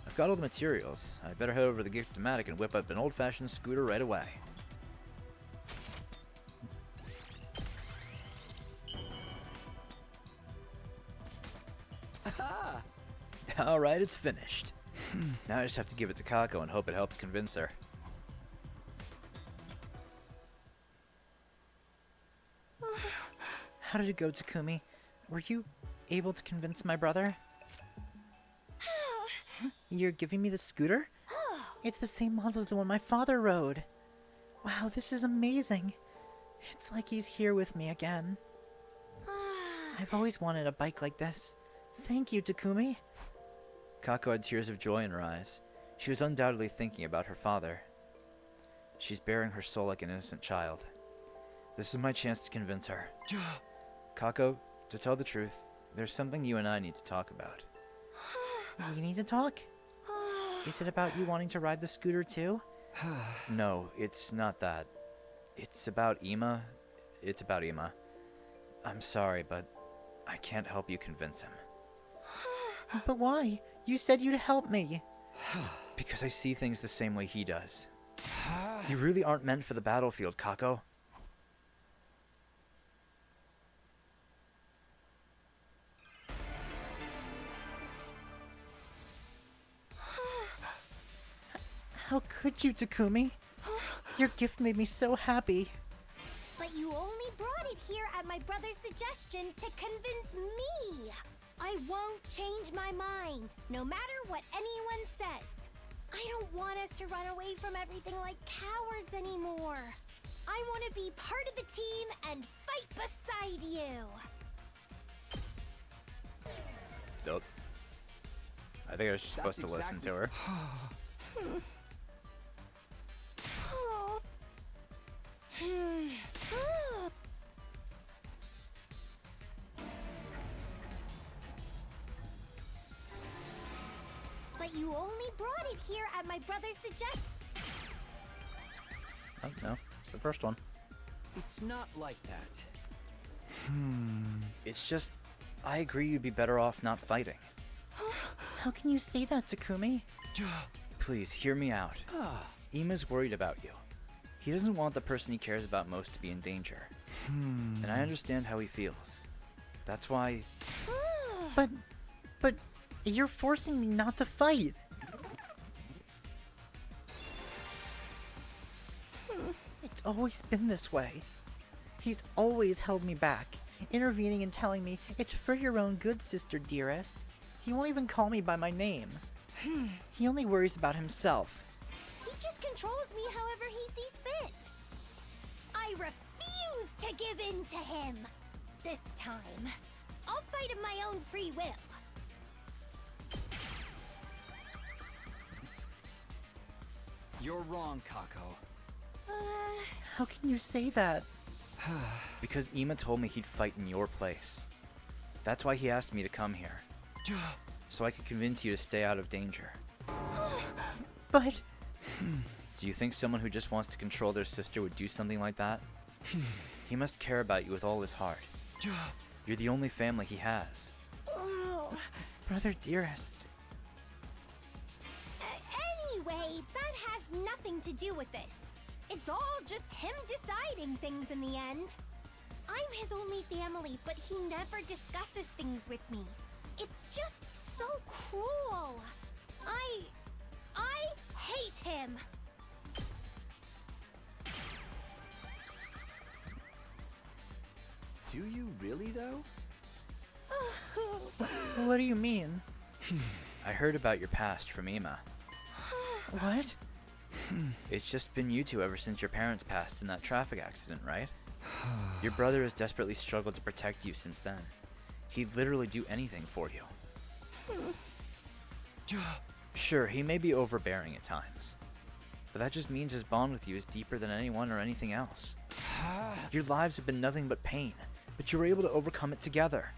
I've got all the materials. I better head over to the Gift-O-Matic and whip up an old-fashioned scooter right away. Alright, it's finished. Now I just have to give it to Kako and hope it helps convince her. How did it go, Takumi? Were you able to convince my brother? You're giving me the scooter? It's the same model as the one my father rode. Wow, this is amazing. It's like he's here with me again. I've always wanted a bike like this. Thank you, Takumi. Kako had tears of joy in her eyes. She was undoubtedly thinking about her father. She's bearing her soul like an innocent child. This is my chance to convince her. Kako, to tell the truth, there's something you and I need to talk about. We need to talk? Is it about you wanting to ride the scooter too? No, it's not that. It's about Ima. It's about Ima. I'm sorry, but I can't help you convince him. But why? You said you'd help me. Because I see things the same way he does. You really aren't meant for the battlefield, Kako. How could you, Takumi? Your gift made me so happy. But you only brought it here at my brother's suggestion to convince me. I won't change my mind, no matter what anyone says. I don't want us to run away from everything like cowards anymore. I want to be part of the team and fight beside you. Nope. I think I was supposed to listen to her. But you only brought it here at my brother's suggestion. Oh, no. It's the first one. It's not like that. It's just, I agree you'd be better off not fighting. How can you say that, Takumi? Please, hear me out. Ima's worried about you. He doesn't want the person he cares about most to be in danger. And I understand how he feels. That's why... But you're forcing me not to fight. It's always been this way. He's always held me back, intervening and telling me, it's for your own good, sister dearest. He won't even call me by my name. He only worries about himself. He just controls me however he sees fit. I refuse to give in to him. This time, I'll fight of my own free will. You're wrong, Kako. How can you say that? Because Ima told me he'd fight in your place. That's why he asked me to come here. So I could convince you to stay out of danger. But... Do you think someone who just wants to control their sister would do something like that? He must care about you with all his heart. You're the only family he has. Brother dearest. Anyway, that has nothing to do with this. It's all just him deciding things in the end. I'm his only family, but he never discusses things with me. It's just so cruel. I hate him. Do you really, though? What do you mean? I heard about your past from Ima. What? It's just been you two ever since your parents passed in that traffic accident, right? Your brother has desperately struggled to protect you since then. He'd literally do anything for you. Sure, he may be overbearing at times, but that just means his bond with you is deeper than anyone or anything else. Your lives have been nothing but pain, but you were able to overcome it together.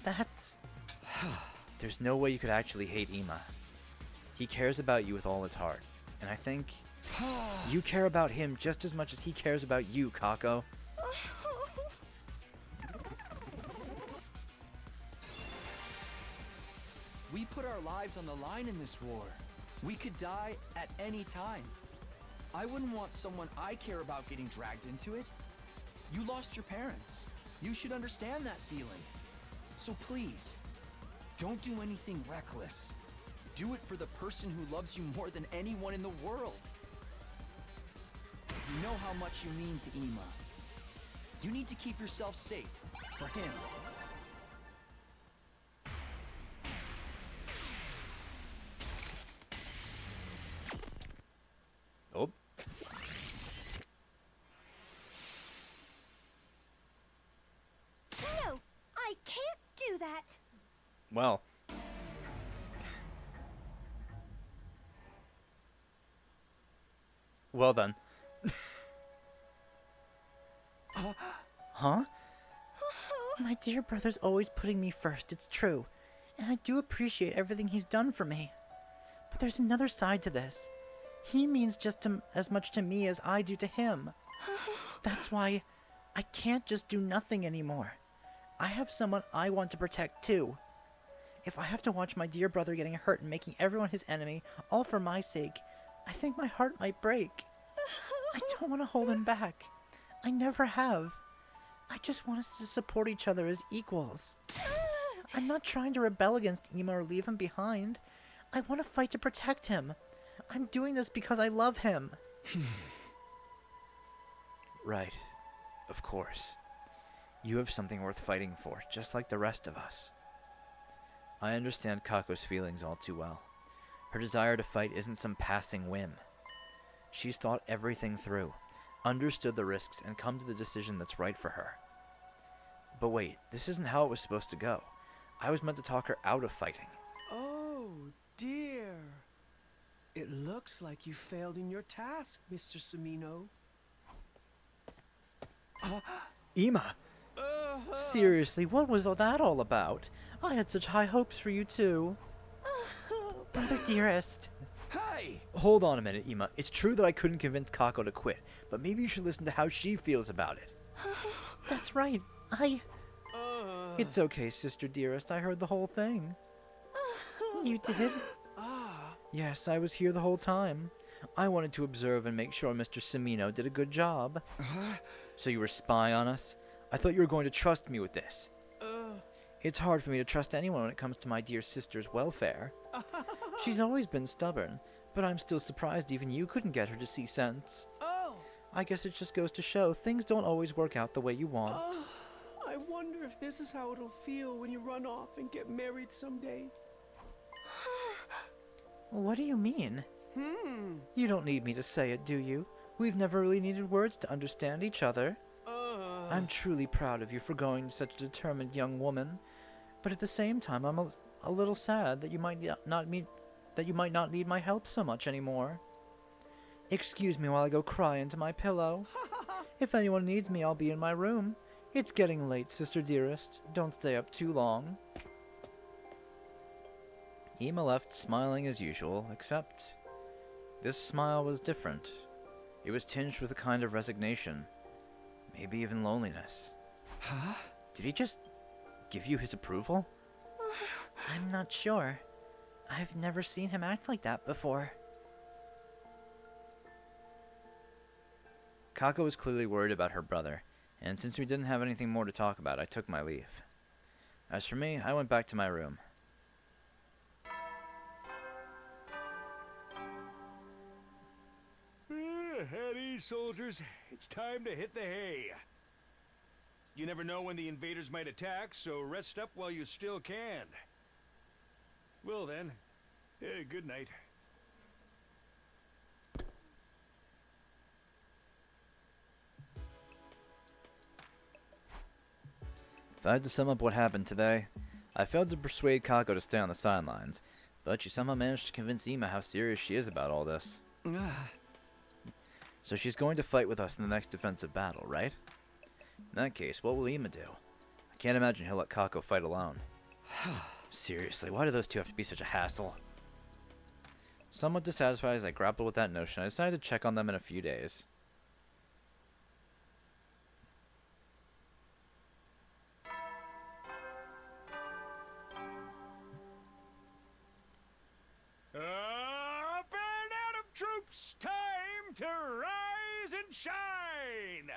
That's... There's no way you could actually hate Ima. He cares about you with all his heart, and I think you care about him just as much as he cares about you, Kako. We put our lives on the line in this war. We could die at any time. I wouldn't want someone I care about getting dragged into it. You lost your parents. You should understand that feeling. So please, don't do anything reckless. Do it for the person who loves you more than anyone in the world. You know how much you mean to Ima. You need to keep yourself safe for him. Oh. No, I can't do that. Well. Well then. Huh? My dear brother's always putting me first, it's true. And I do appreciate everything he's done for me. But there's another side to this. He means just as much to me as I do to him. That's why I can't just do nothing anymore. I have someone I want to protect too. If I have to watch my dear brother getting hurt and making everyone his enemy, all for my sake, I think my heart might break. I don't want to hold him back. I never have. I just want us to support each other as equals. I'm not trying to rebel against Ima or leave him behind. I want to fight to protect him. I'm doing this because I love him. Right. Of course. You have something worth fighting for, just like the rest of us. I understand Kako's feelings all too well. Her desire to fight isn't some passing whim. She's thought everything through, understood the risks, and come to the decision that's right for her. But wait, this isn't how it was supposed to go. I was meant to talk her out of fighting. Oh, dear. It looks like you failed in your task, Mr. Sumino. Ima! Seriously, what was all that all about? I had such high hopes for you too. Brother dearest. Hey! Hold on a minute, Ima. It's true that I couldn't convince Kako to quit, but maybe you should listen to how she feels about it. That's right. It's okay, sister dearest. I heard the whole thing. You did? Yes, I was here the whole time. I wanted to observe and make sure Mr. Sumino did a good job. So you were spying on us? I thought you were going to trust me with this. It's hard for me to trust anyone when it comes to my dear sister's welfare. She's always been stubborn, but I'm still surprised even you couldn't get her to see sense. I guess it just goes to show things don't always work out the way you want. I wonder if this is how it'll feel when you run off and get married someday. What do you mean? You don't need me to say it, do you? We've never really needed words to understand each other. I'm truly proud of you for going to such a determined young woman, but at the same time, I'm a little sad that you might not need my help so much anymore. Excuse me while I go cry into my pillow. If anyone needs me, I'll be in my room. It's getting late, sister dearest. Don't stay up too long. Ima left smiling as usual, except This smile was different. It was tinged with a kind of resignation. Maybe even loneliness. Huh? Did he just give you his approval? I'm not sure. I've never seen him act like that before. Kako was clearly worried about her brother, and since we didn't have anything more to talk about, I took my leave. As for me, I went back to my room. At ease, soldiers. It's time to hit the hay. You never know when the invaders might attack, so rest up while you still can. Well then, good night. If I had to sum up what happened today, I failed to persuade Kako to stay on the sidelines, but she somehow managed to convince Ima how serious she is about all this. So she's going to fight with us in the next defensive battle, right? In that case, what will Ima do? I can't imagine he'll let Kako fight alone. Seriously, why do those two have to be such a hassle? Somewhat dissatisfied as I grappled with that notion, I decided to check on them in a few days. Troops, time to rise and shine!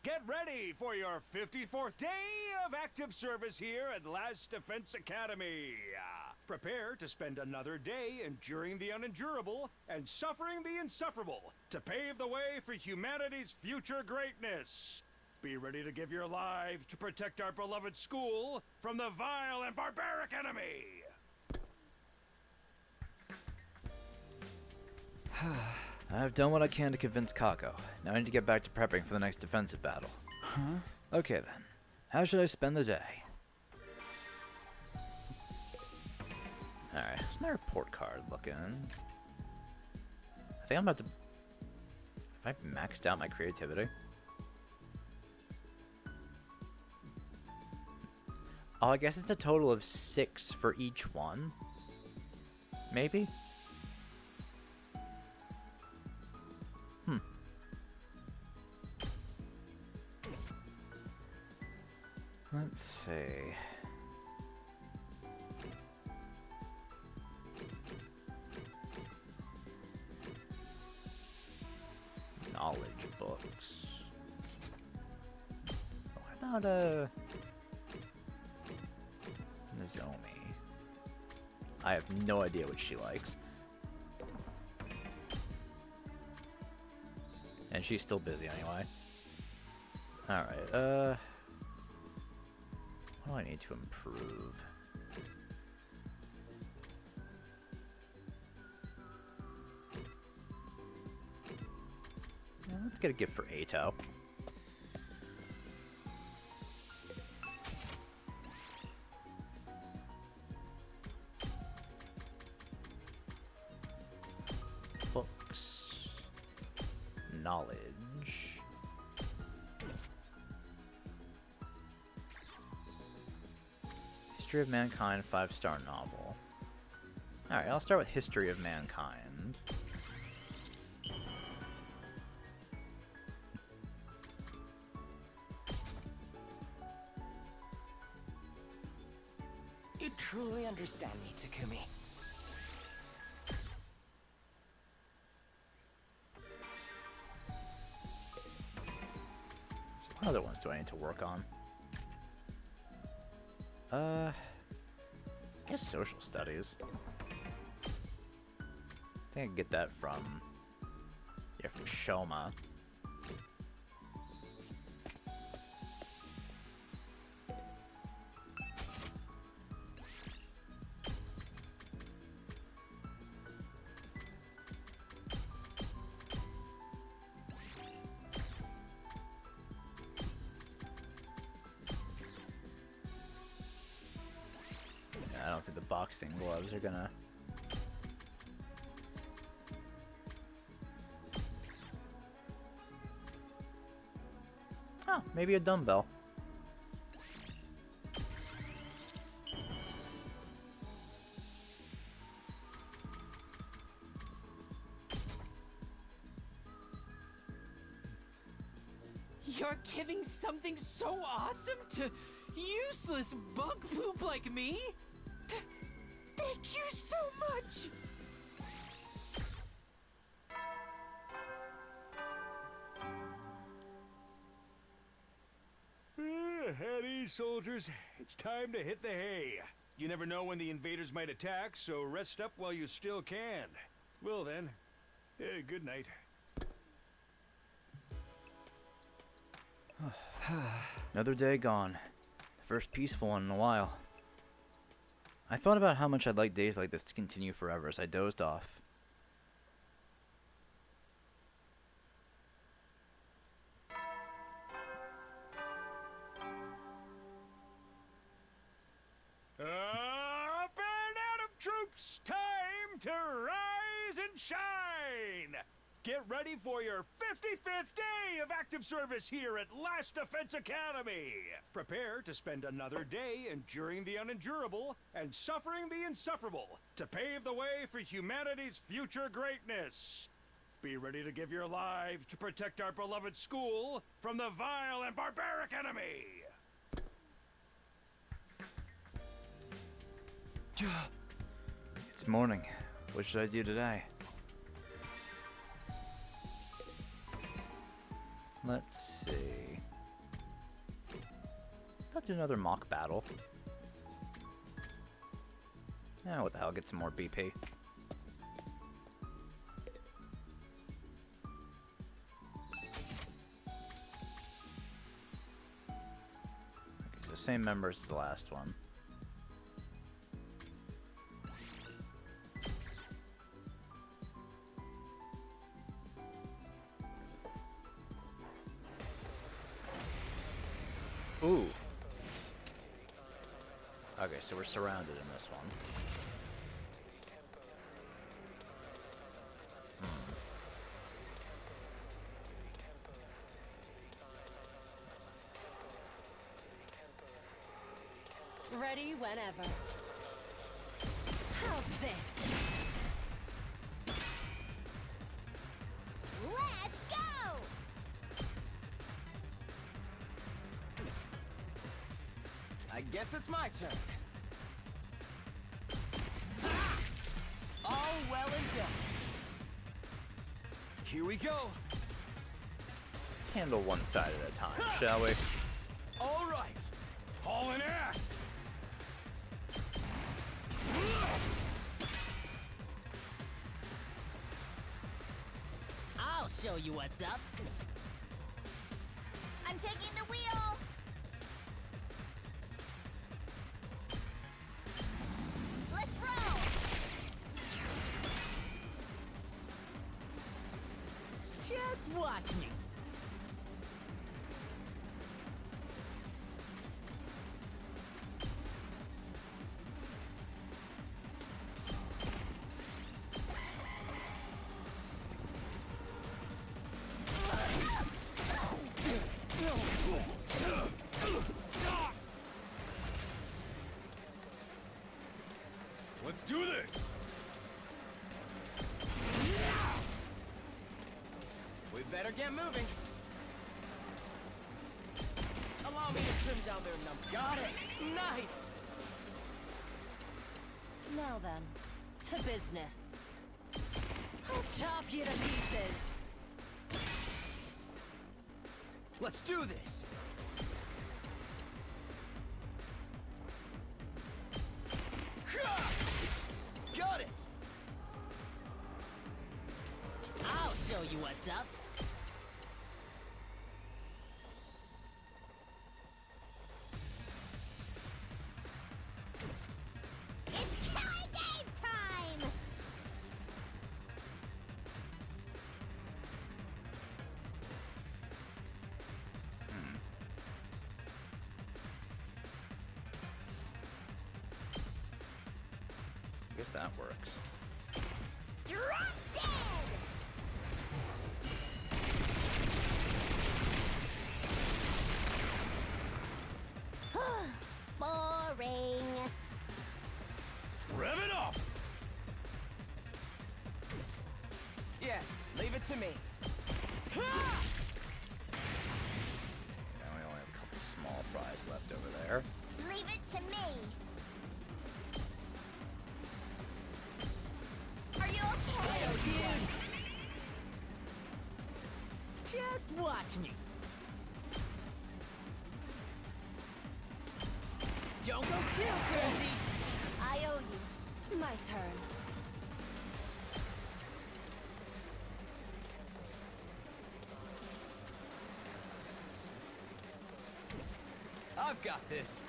Get ready for your 54th day of active service here at Last Defense Academy. Prepare to spend another day enduring the unendurable and suffering the insufferable to pave the way for humanity's future greatness. Be ready to give your lives to protect our beloved school from the vile and barbaric enemy. I've done what I can to convince Kako. Now I need to get back to prepping for the next defensive battle. Huh? Okay then. How should I spend the day? Alright, how's my report card looking? I think I'm about to... Have I maxed out my creativity? Oh, I guess it's a total of 6 for each one. Maybe? Let's see. Knowledge books. What about Nozomi? I have no idea what she likes. And she's still busy anyway. Alright, what do I need to improve? Yeah, let's get a gift for Ato. Books. Knowledge. History of Mankind 5-star novel. Alright, I'll start with History of Mankind. You truly understand me, Takumi. So what other ones do I need to work on? I guess social studies. I think I can get that from Shoma. I don't think the boxing gloves are gonna... Oh, maybe a dumbbell. giving something so awesome to useless bug poop like me? Thank you so much! At ease, soldiers. It's time to hit the hay. You never know when the invaders might attack, so rest up while you still can. Well then, good night. Another day gone. First peaceful one in a while. I thought about how much I'd like days like this to continue forever as I dozed off. Up and out of troops! Time to rise and shine! Get ready for your 55th day of active service here at Last Defense Academy! Prepare to spend another day enduring the unendurable and suffering the insufferable to pave the way for humanity's future greatness. Be ready to give your lives to protect our beloved school from the vile and barbaric enemy! It's morning. What should I do today? Let's see. I'll do another mock battle. Yeah, what the hell, get some more BP. Okay, so same members as the last one. Ooh. Okay, so we're surrounded in this one. Ready whenever. How's this? Let's go! I guess it's my turn. Ah! All well and done. Here we go. Let's handle one side at a time, shall we? All right, hauling ass! I'll show you what's up. I'm taking the wheel! Let's roll! Just watch me. Let's do this! We better get moving. Allow me to trim down their number. Got it. Nice. Now then, to business. I'll chop you to pieces. Let's do this. Got it. I'll show you what's up. It's killing game time! I guess that works. Drop dead! Boring. Rev it up! Yes, leave it to me. Fair. Leave it to me. Are you okay? Just watch me. Don't go too crazy. I owe you. My turn. I've got this.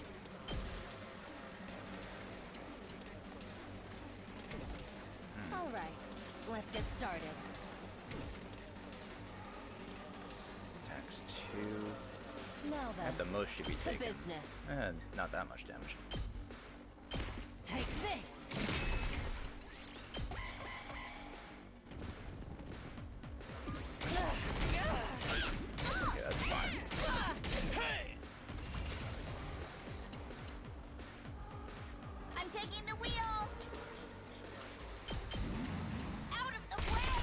All right, let's get started. Attacks 2. Now then, At the most should be to taken. business. And not that much damage. Take this. Okay, that's fine. I'm taking the wheel. Out of the way.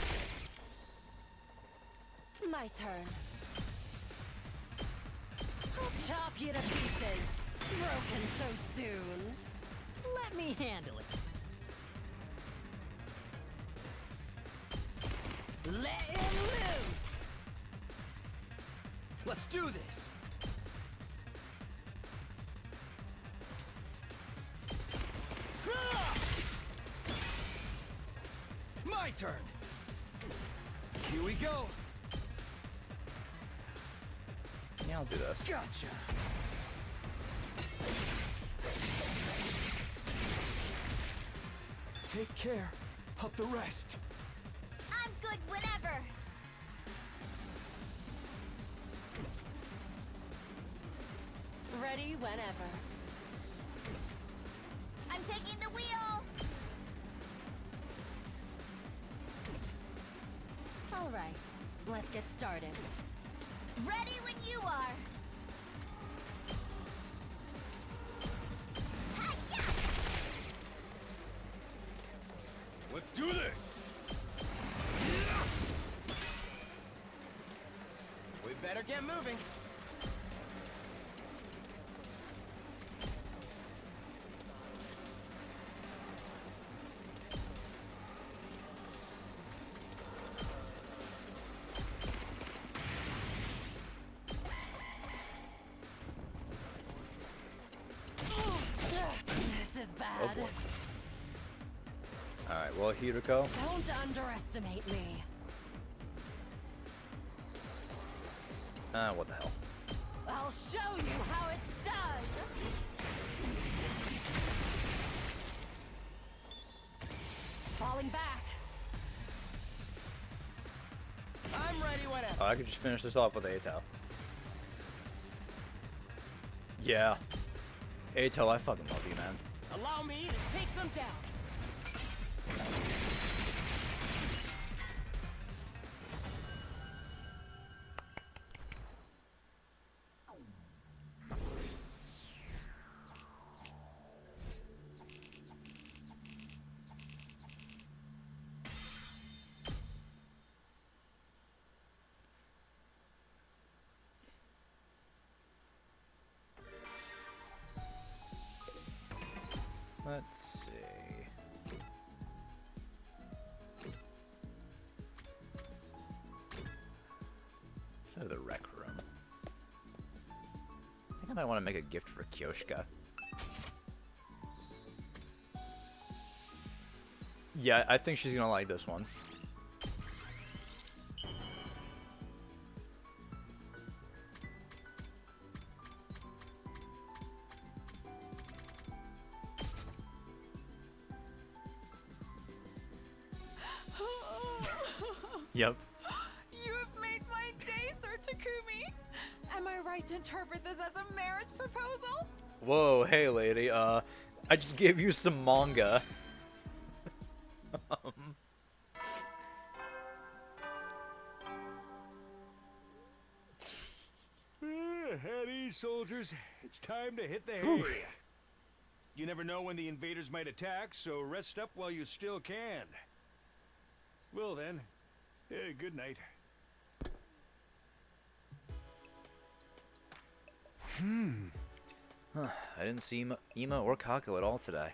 My turn. I'll chop you to pieces. Broken so soon. Let me handle it. Let him loose. Let's do this. My turn. Here we go. Yeah, I'll do this. Gotcha. Take care of the rest. I'm good whenever. Ready whenever. I'm taking the wheel. All right, let's get started. Ready when you are. Hi-ya! Let's do this! We better get moving. This is bad. Oh boy. Alright, well, Hiroko. Don't underestimate me. What the hell? I'll show you how it's done. Falling back. I'm ready whenever. Oh, I could just finish this off with Ato. Yeah. Ato, I fucking love you, man. Allow me to take them down. Let's see. So the rec room. I think I might want to make a gift for Kyoshka. Yeah, I think she's gonna like this one. Yep. You have made my day, Sir Takumi. Am I right to interpret this as a marriage proposal? Whoa, hey lady, I just gave you some manga. At ease, soldiers. It's time to hit the hay. You never know when the invaders might attack, so rest up while you still can. Well then, good night. I didn't see Ima or Kako at all today.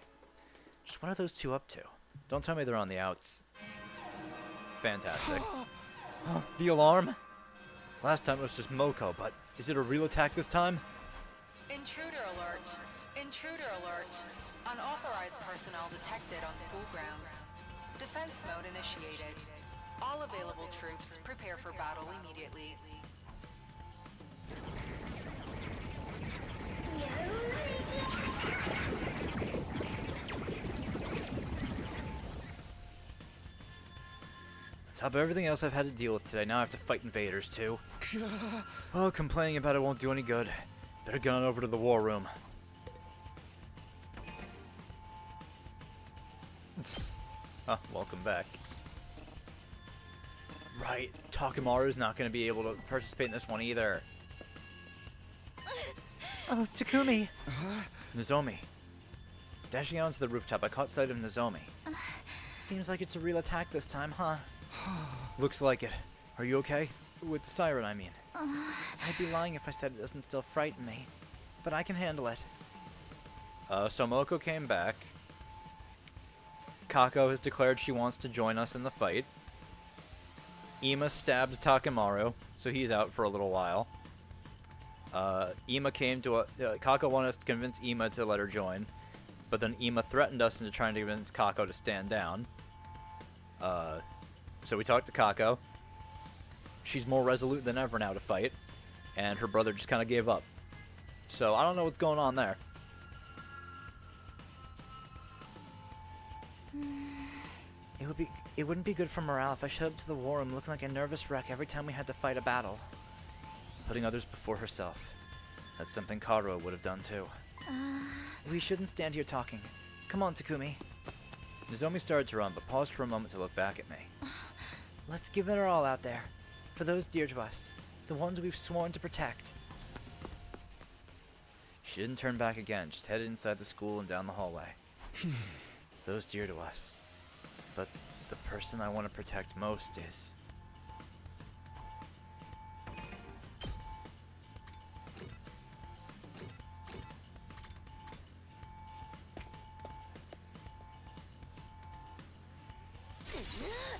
Just what are those two up to? Don't tell me they're on the outs. Fantastic. The alarm? Last time it was just Moko, but is it a real attack this time? Intruder alert. Intruder alert. Unauthorized personnel detected on school grounds. Defense mode initiated. All available troops prepare for battle immediately. On top of everything else I've had to deal with today, now I have to fight invaders too. Oh, complaining about it won't do any good. Better get on over to the war room. Oh, welcome back. Right, Takemaru's not going to be able to participate in this one either. Oh, Takumi! Nozomi. Dashing out onto the rooftop, I caught sight of Nozomi. Seems like it's a real attack this time, huh? Looks like it. Are you okay? With the siren, I mean. I'd be lying if I said it doesn't still frighten me. But I can handle it. So Moko came back. Kako has declared she wants to join us in the fight. Ima stabbed Takemaru, so he's out for a little while. Ima came to Kako wanted us to convince Ima to let her join, but then Ima threatened us into trying to convince Kako to stand down. So we talked to Kako. She's more resolute than ever now to fight, and her brother just kind of gave up. So I don't know what's going on there. It wouldn't be good for morale if I showed up to the war room looking like a nervous wreck every time we had to fight a battle. Putting others before herself. That's something Karuo would have done too. We shouldn't stand here talking. Come on, Takumi. Nozomi started to run, but paused for a moment to look back at me. Let's give it our all out there. For those dear to us. The ones we've sworn to protect. She didn't turn back again, just headed inside the school and down the hallway. Those dear to us. But the person I want to protect most is...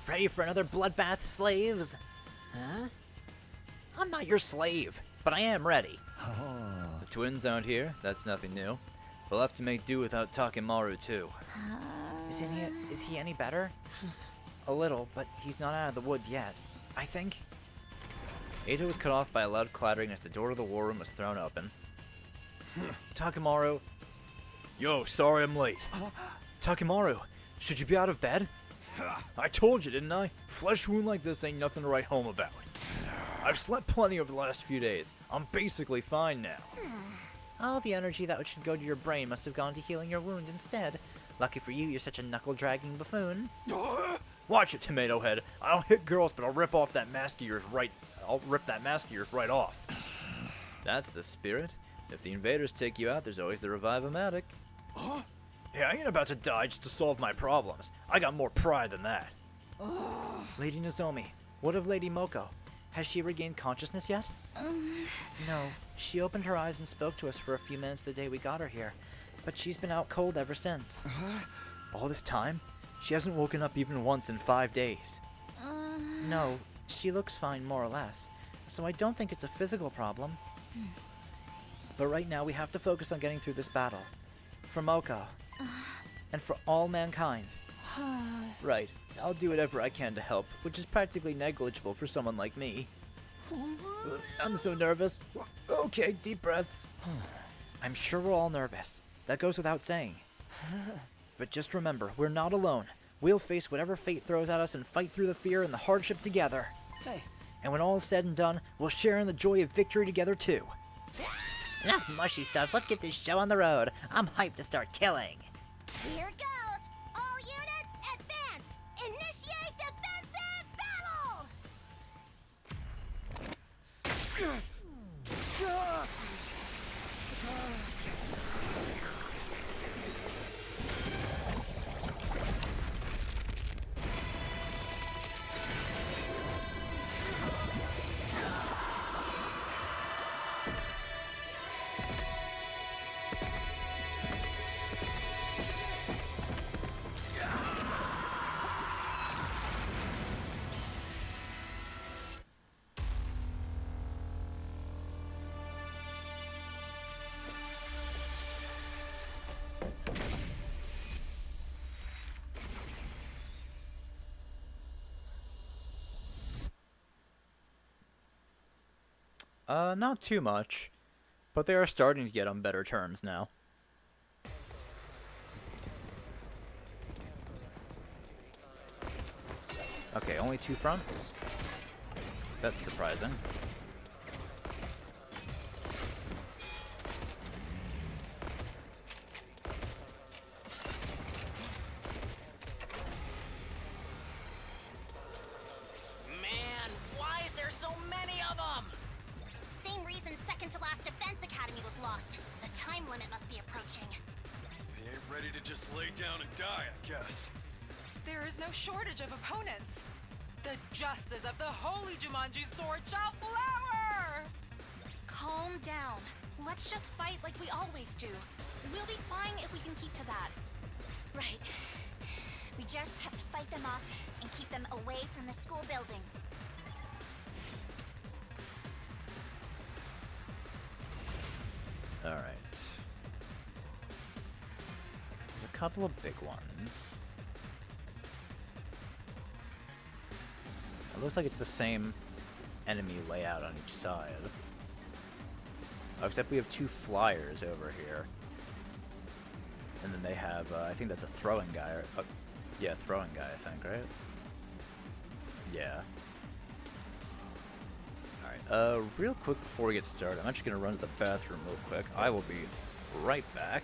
Ready for another bloodbath, slaves? Huh? I'm not your slave, but I am ready. The twins out here, that's nothing new. We'll have to make do without Takemaru too. Is he any better? A little, but he's not out of the woods yet. I think. Eita was cut off by a loud clattering as the door of the war room was thrown open. Takemaru. Yo, sorry I'm late. Takemaru, should you be out of bed? I told you, didn't I? Flesh wound like this ain't nothing to write home about. I've slept plenty over the last few days. I'm basically fine now. All the energy that should go to your brain must have gone to healing your wound instead. Lucky for you, you're such a knuckle-dragging buffoon. Watch it, Tomato Head. I don't hit girls, but I'll rip that mask of yours right off. That's the spirit. If the invaders take you out, there's always the Revive-O-Matic. Hey, I ain't about to die just to solve my problems. I got more pride than that. Lady Nozomi, what of Lady Moko? Has she regained consciousness yet? No. She opened her eyes and spoke to us for a few minutes the day we got her here, but she's been out cold ever since. All this time? She hasn't woken up even once in 5 days. No, she looks fine more or less, so I don't think it's a physical problem. But right now we have to focus on getting through this battle. For Moko. And for all mankind. Right. I'll do whatever I can to help, which is practically negligible for someone like me. I'm so nervous. Okay, deep breaths. I'm sure we're all nervous. That goes without saying. But just remember, we're not alone. We'll face whatever fate throws at us and fight through the fear and the hardship together. Hey. And when all is said and done, we'll share in the joy of victory together too. Enough mushy stuff. Let's get this show on the road. I'm hyped to start killing. Here goes! All units, advance! Initiate defensive battle! Not too much, but they are starting to get on better terms now. Okay, only 2 fronts? That's surprising. Man, why is there so many of them? Same reason second to last Defense Academy was lost. The time limit must be approaching. They ain't ready to just lay down and die, I guess. There is no shortage of opponents. The justice of the holy Jumanji sword shall flower! Calm down. Let's just fight like we always do. We'll be fine if we can keep to that. Right. We just have to fight them off and keep them away from the school building. Alright. There's a couple of big ones. It looks like it's the same enemy layout on each side. Oh, except we have 2 flyers over here. And then they have, I think that's a throwing guy. Or, yeah, throwing guy, I think, right? Yeah. Alright, real quick before we get started, I'm actually going to run to the bathroom real quick. I will be right back.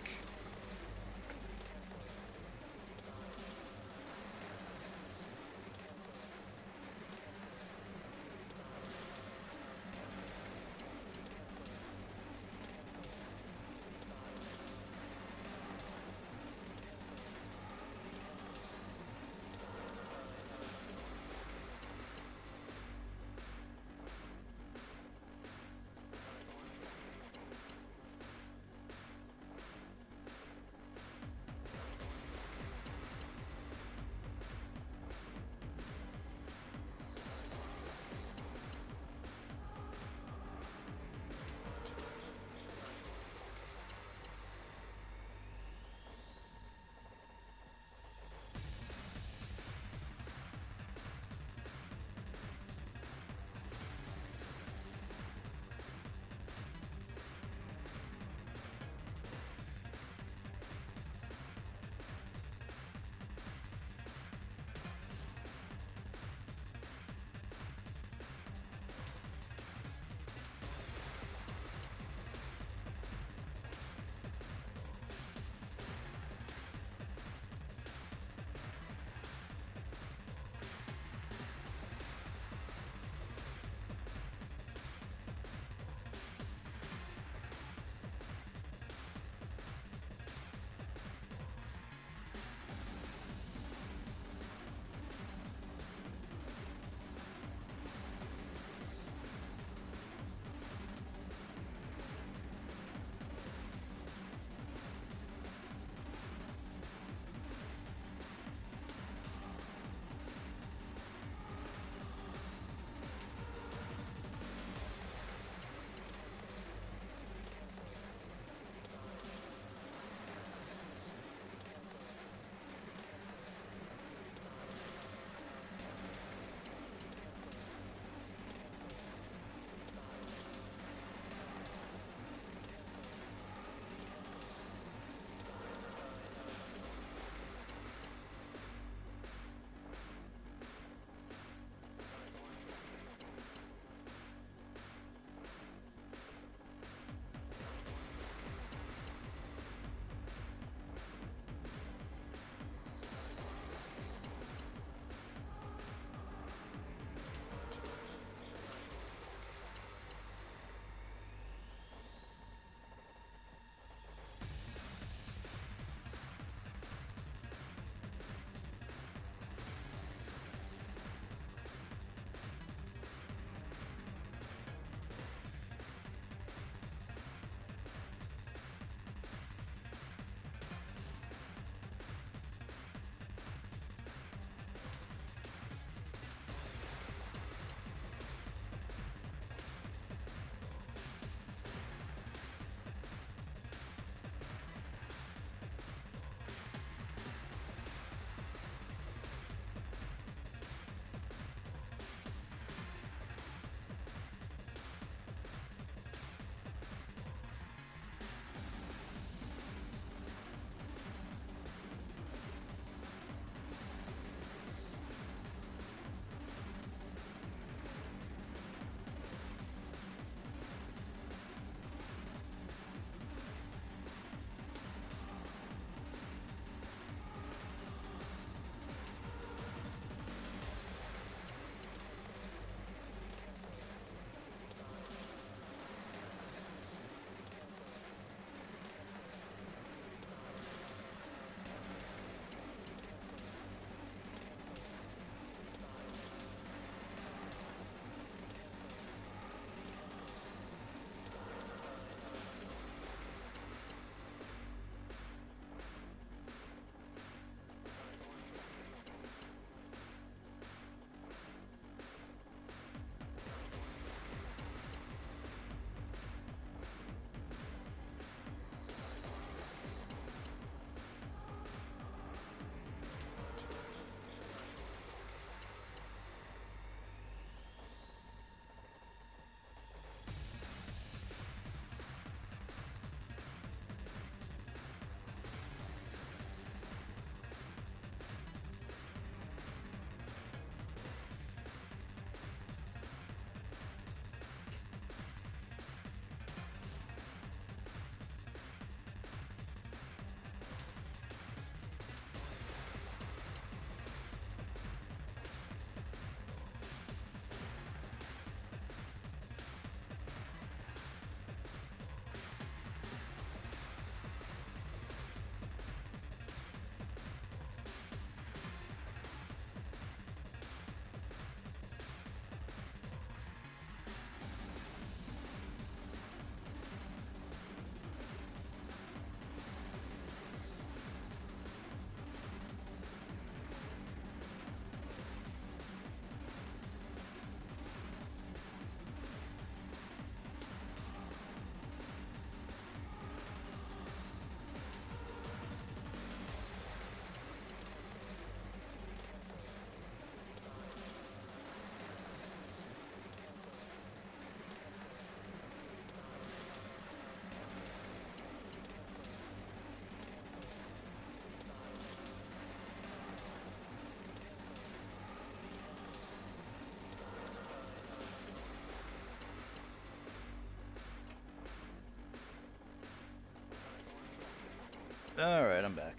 Alright, I'm back.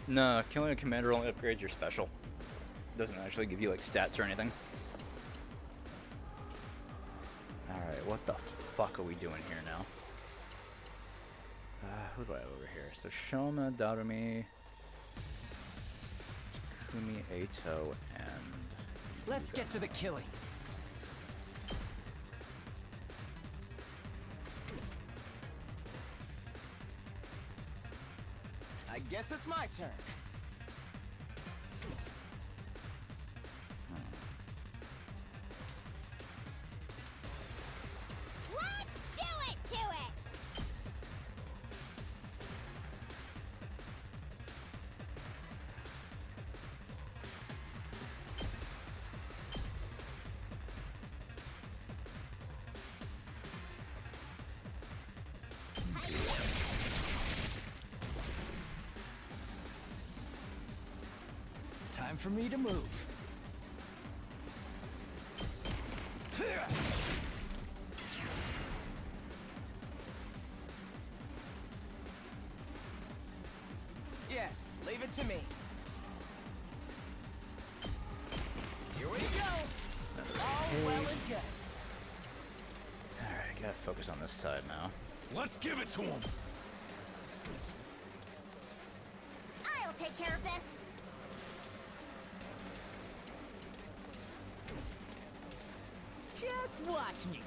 No, killing a commander only upgrades your special. Doesn't actually give you like stats or anything. Alright, what the fuck are we doing here now? Who do I have over here? So Shoma, Darumi, Kumi, Eito, and... Let's get to the killing. I guess it's my turn. Let's do it to it! Time for me to move. Yes, leave it to me. Here we go. All well and good. Alright, gotta focus on this side now. Let's give it to him. I'll take care of this. Just watch me.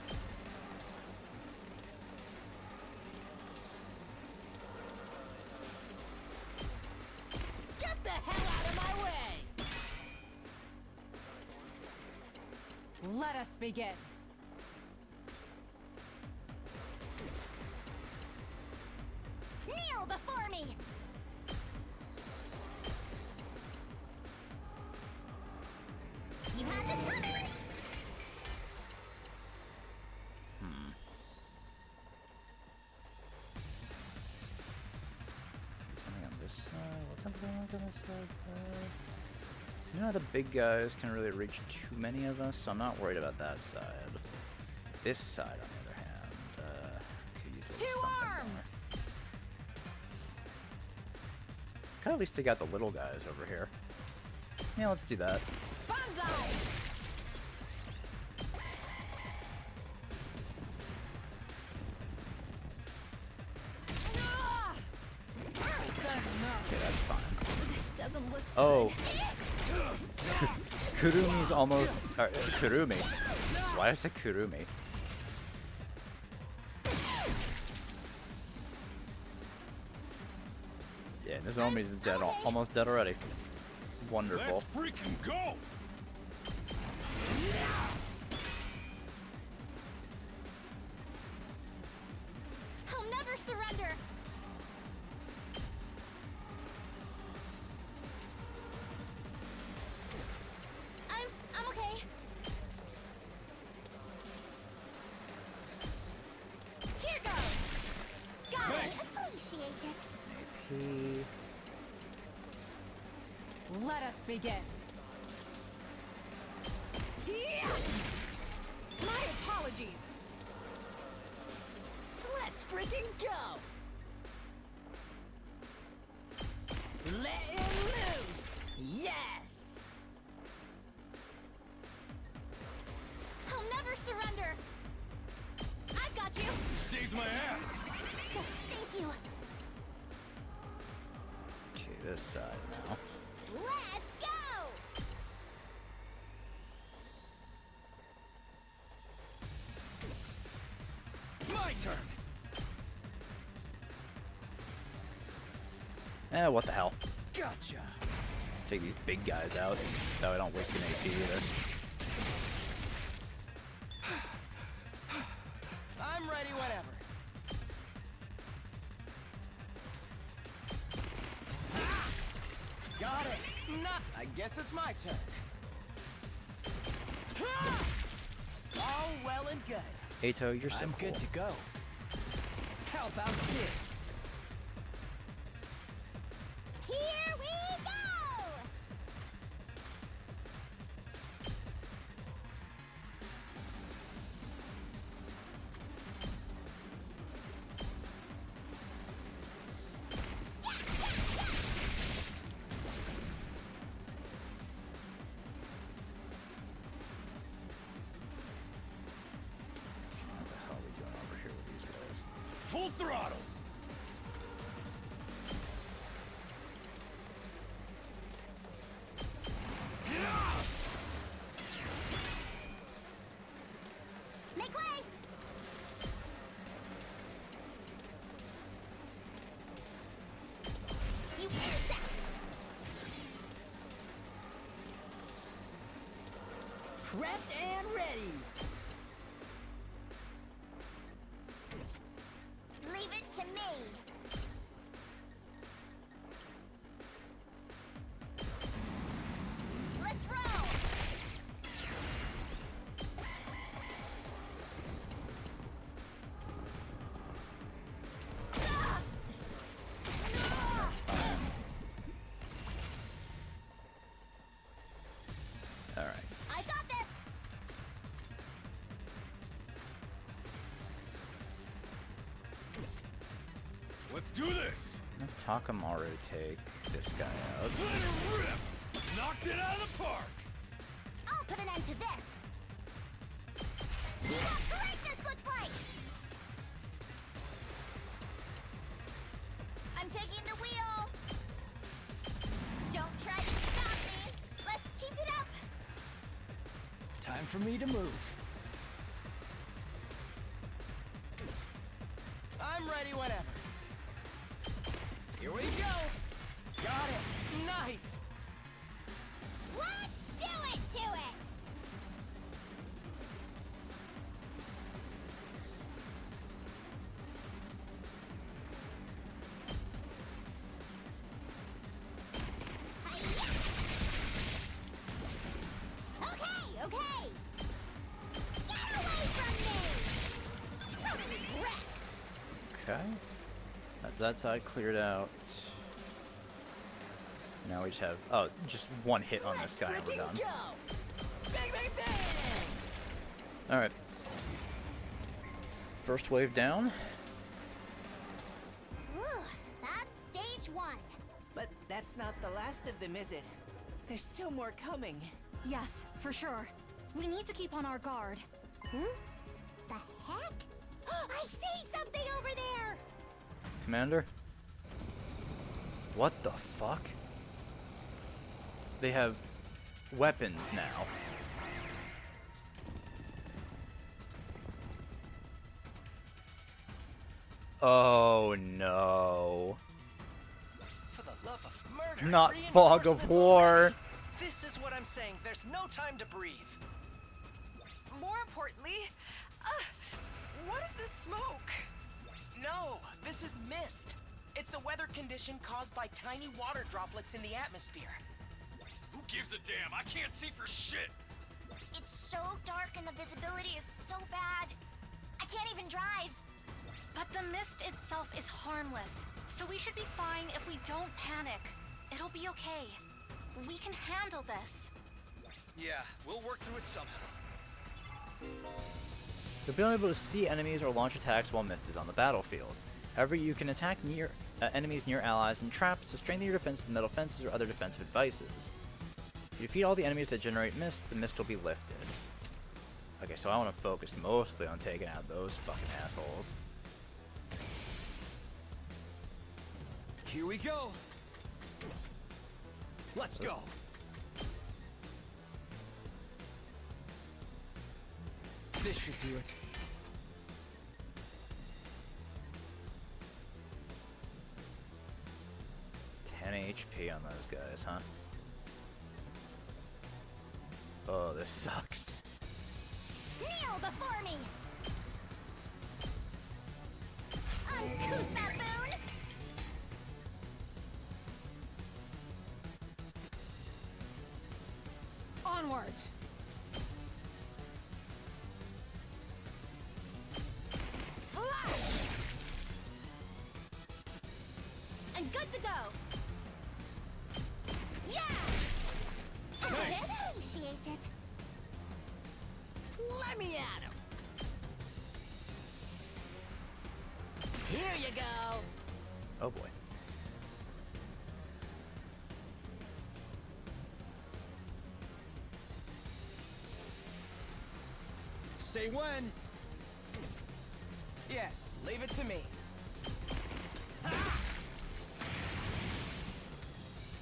Get the hell out of my way! Let us begin. Kneel before me! You had this coming! Something on this side. What's something on this side? You know, the big guys can really reach too many of us, so I'm not worried about that side. This side, on the other hand, could use a little Two something arms! more. Could at least take out the little guys over here. Yeah, let's do that. Banzai! Ah! It's enough. Okay, that's fine. This doesn't look Oh. Kurumi's almost... Kurumi. Why is it Kurumi? Yeah, Nozomi's dead, almost dead already. Wonderful. Let's freaking go! I'll never surrender! I'm okay. Here goes! Got it! Appreciate it! He... Let us begin. Yeah! My apologies. Let's freaking go! Let him loose! Yes! I'll never surrender! I've got you! You saved my ass! Thank you! Okay, this side now. Let's go! My turn! What the hell? Gotcha! Take these big guys out, so I don't waste an AP either. I'm ready whenever. Got it! Nah, I guess it's my turn. All well and good. Eito, you're I'm simple. good to go. How about this? Here we go! Full throttle! Make way! You insect! Prepped and ready. Leave it to me. Let's roll! Alright. I got this! Let's do this! Takamaru take this guy out. Let it rip! Knocked it out of the park! I'll put an end to this! See what great this looks like! I'm taking the wheel! Don't try to stop me! Let's keep it up! Time for me to move. I'm ready whenever. Here we go. Got it. Nice. Let's do it to it! Hi-ya! Okay, okay! Get away from me! Totally wrecked! Okay. That's that side cleared out. Now we just have just one hit on this guy and we're done. Bang, bang, bang! Alright. First wave down. Whew, that's stage 1. But that's not the last of them, is it? There's still more coming. Yes, for sure. We need to keep on our guard. The heck? I see something over there! Commander? What the fuck? They have weapons now. Oh no. For the love of murder. Not Fog of War. This is what I'm saying. There's no time to breathe. More importantly, what is this smoke? No, this is mist. It's a weather condition caused by tiny water droplets in the atmosphere. Who gives a damn? I can't see for shit! It's so dark and the visibility is so bad. I can't even drive. But the mist itself is harmless, so we should be fine if we don't panic. It'll be okay. We can handle this. Yeah, we'll work through it somehow. You'll be unable to see enemies or launch attacks while mist is on the battlefield. However, you can attack enemies near allies and traps to strengthen your defense with metal fences or other defensive devices. If you defeat all the enemies that generate mist, the mist will be lifted. Okay, so I want to focus mostly on taking out those fucking assholes. Here we go. Let's go. This should do it. HP on those guys, huh? Oh, this sucks. Kneel before me! Uncouth baboon! Onward! Fly! I'm good to go! Yeah! Nice. Appreciate it. Let me at him. Here you go. Oh boy. Say when. Yes, leave it to me.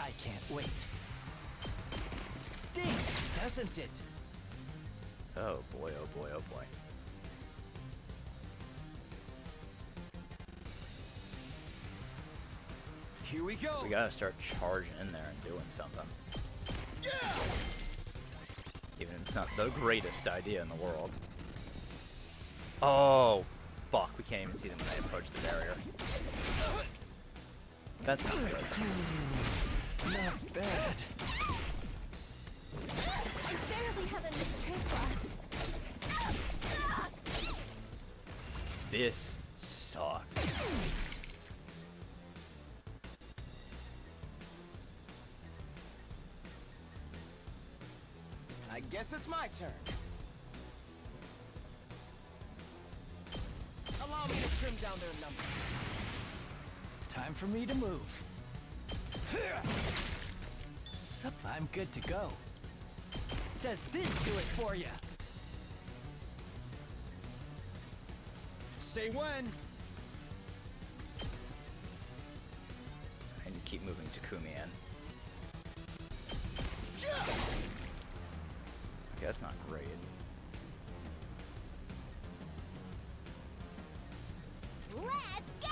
I can't wait. Stinks, doesn't it? Oh boy, oh boy, oh boy. Here we go. We gotta start charging in there and doing something. Yeah! Even if it's not the greatest idea in the world. Oh, fuck. We can't even see them when they approach the barrier. That's not good. Not bad. I barely have any strength left. This sucks. I guess it's my turn. Allow me to trim down their numbers. Time for me to move. So I'm good to go. Does this do it for you? Say when. And keep moving Takumi in. Okay, that's not great. Let's go!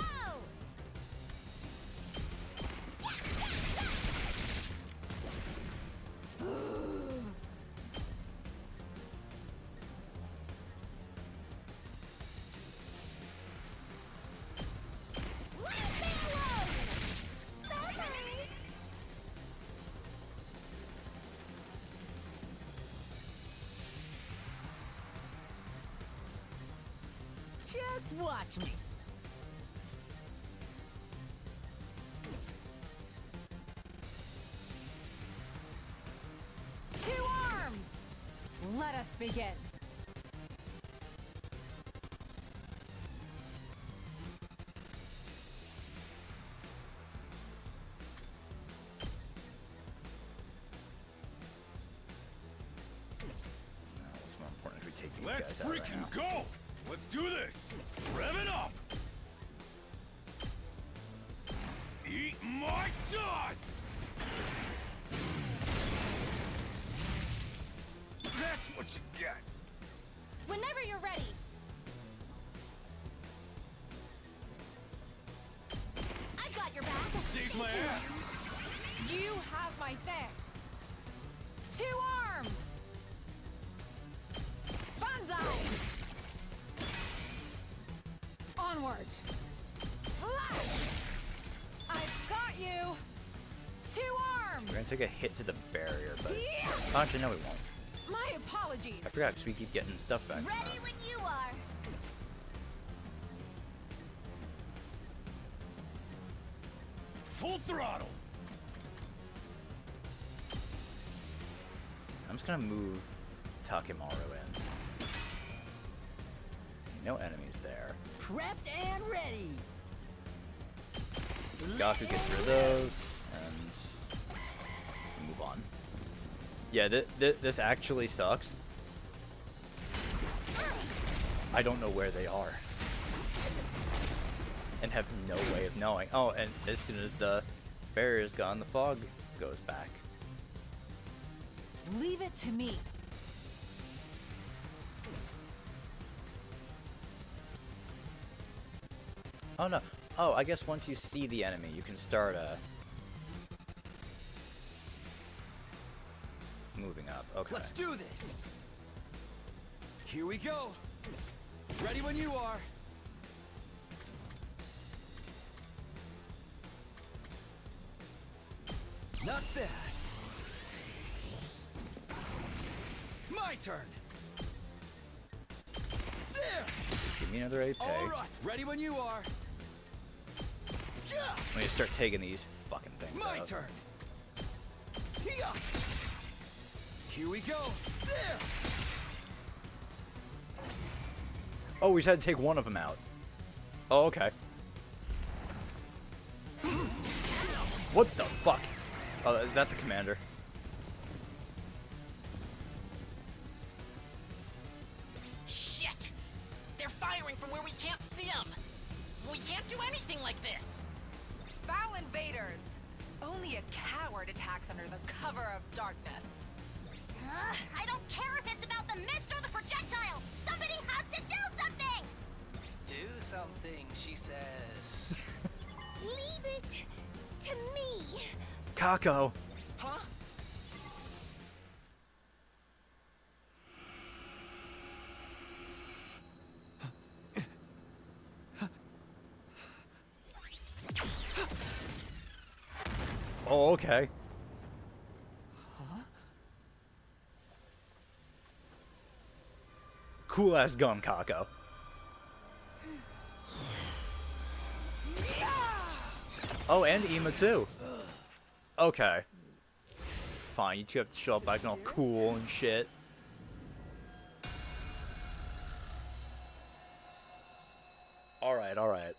Just watch me. Two arms! Let us begin. What's more important if we take these Let's guys out right freaking now? go! Let's do this! Rev it up! Eat my dust! That's what you get! Whenever you're ready. I got your back. Save my ass! You have my thanks. Two arms! Banzai! Onward! Flash! I've got you! Two arms! We're gonna take a hit to the barrier, but actually no, we won't. My apologies. I forgot because we keep getting stuff back. Ready when you are. Full throttle! I'm just gonna move Takimaru in. No enemies there. Prepped and ready. Gaku gets rid of those, and move on. Yeah, this actually sucks. I don't know where they are. And have no way of knowing. Oh, and as soon as the barrier is gone, the fog goes back. Leave it to me. Oh no. Oh, I guess once you see the enemy, you can start moving up. Okay. Let's do this. Here we go. Ready when you are. Not bad. My turn. There. Give me another AP. All right. Ready when you are. When you start taking these fucking things My out. turn. Here we go. There. Oh, we just had to take one of them out. Oh, okay. What the fuck? Oh, is that the commander? Shit! They're firing from where we can't see them. We can't do anything like this! Foul invaders! Only a coward attacks under the cover of darkness. I don't care if it's about the mist or the projectiles! Somebody has to do something! Do something, she says. Leave it to me. Kako. Huh? Oh, okay. Cool ass gun, Kako. Oh, and Ima too. Okay. Fine, you two have to show up acting all cool and shit. Alright, alright.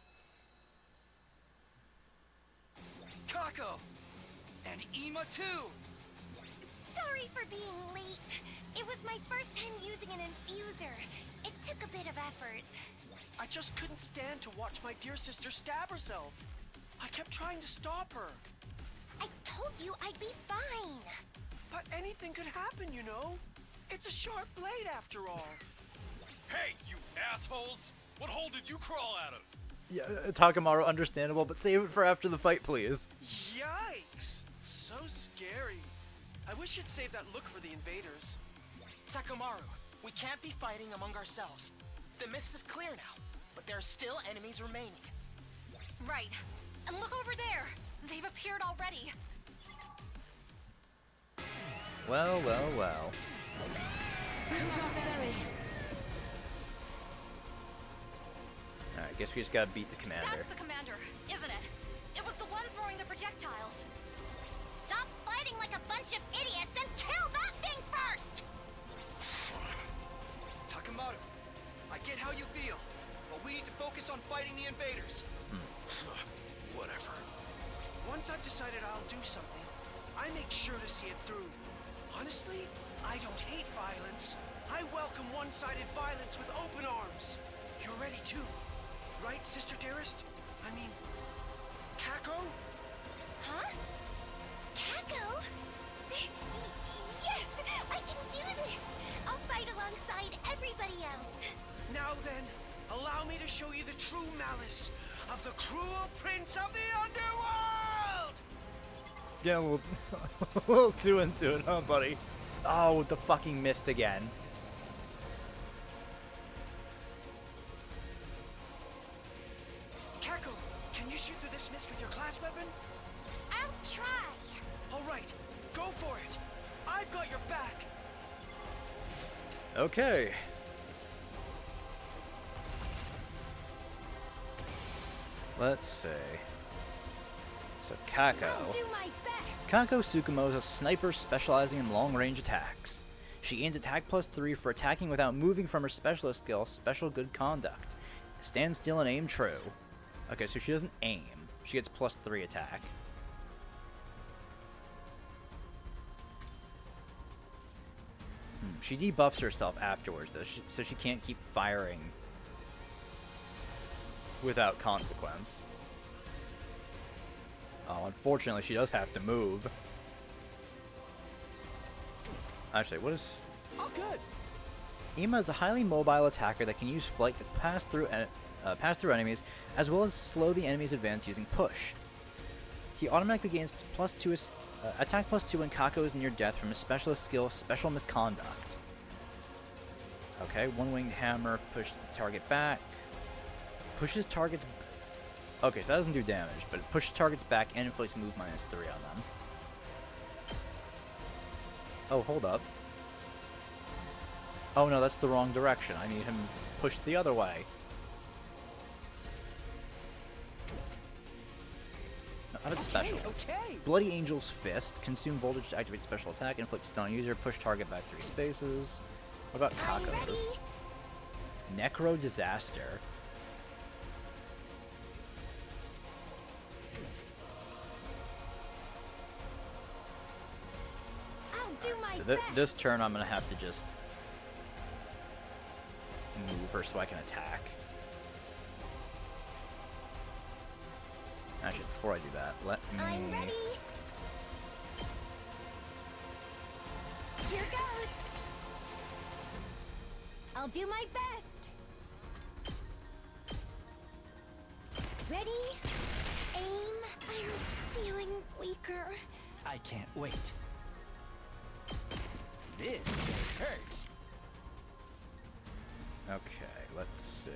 Kako! And Ima too! Sorry for being late. It was my first time using an infuser. It took a bit of effort. I just couldn't stand to watch my dear sister stab herself. I kept trying to stop her. I told you I'd be fine. But anything could happen, you know. It's a sharp blade after all. Hey, you assholes! What hole did you crawl out of? Yeah, Takamaru, understandable, but save it for after the fight, please. Yikes! So scary. I wish you'd save that look for the invaders. Takamaru, we can't be fighting among ourselves. The mist is clear now, but there are still enemies remaining. Right. And look over there. They've appeared already. Well, well, well. Alright, guess we just gotta beat the commander. That's the commander, isn't it? It was the one throwing the projectiles. Stop fighting like a bunch of idiots and kill that thing first! Takamaru, I get how you feel, but we need to focus on fighting the invaders. Whatever. Once I've decided I'll do something, I make sure to see it through. Honestly, I don't hate violence. I welcome one-sided violence with open arms. You're ready too, right, sister dearest? I mean, Kako? Huh? Kako? Yes, I can do this! I'll fight alongside everybody else. Now then, allow me to show you the true malice of the cruel prince of the underworld! Getting a little, a little too into it, huh, buddy? Oh, with the fucking mist again. Kako, can you shoot through this mist with your class weapon? I'll try. All right, go for it. I've got your back. Okay. Let's see. So Kako. I'll do my best. Kako Tsukumo is a sniper specializing in long-range attacks. She gains attack +3 for attacking without moving from her specialist skill, Special Good Conduct. Stand still and aim true. Okay, so she doesn't aim. She gets +3 attack. She debuffs herself afterwards, though, so she can't keep firing without consequence. Oh, unfortunately, she does have to move. Actually, what is... All good. Ima is a highly mobile attacker that can use flight to pass through enemies, as well as slow the enemy's advance using push. He automatically gains +2 attack +2 when Kako is near death from his specialist skill, Special Misconduct. Okay, one-winged hammer, push the target back. Pushes targets... Okay, so that doesn't do damage, but it pushes targets back and inflicts move -3 on them. Oh, hold up. Oh no, that's the wrong direction. I need him pushed the other way. No, how about specials? Okay. Bloody Angel's Fist. Consume voltage to activate special attack. Inflict stun on user. Push target back 3 spaces. What about Kako's? Necro Disaster. I'll do my So best. this turn I'm going to have to just move her so I can attack. Actually, before I do that, let me... I'm ready. Here goes. I'll do my best. Ready? Aim. I'm feeling weaker. I can't wait. This hurts. Okay, let's see.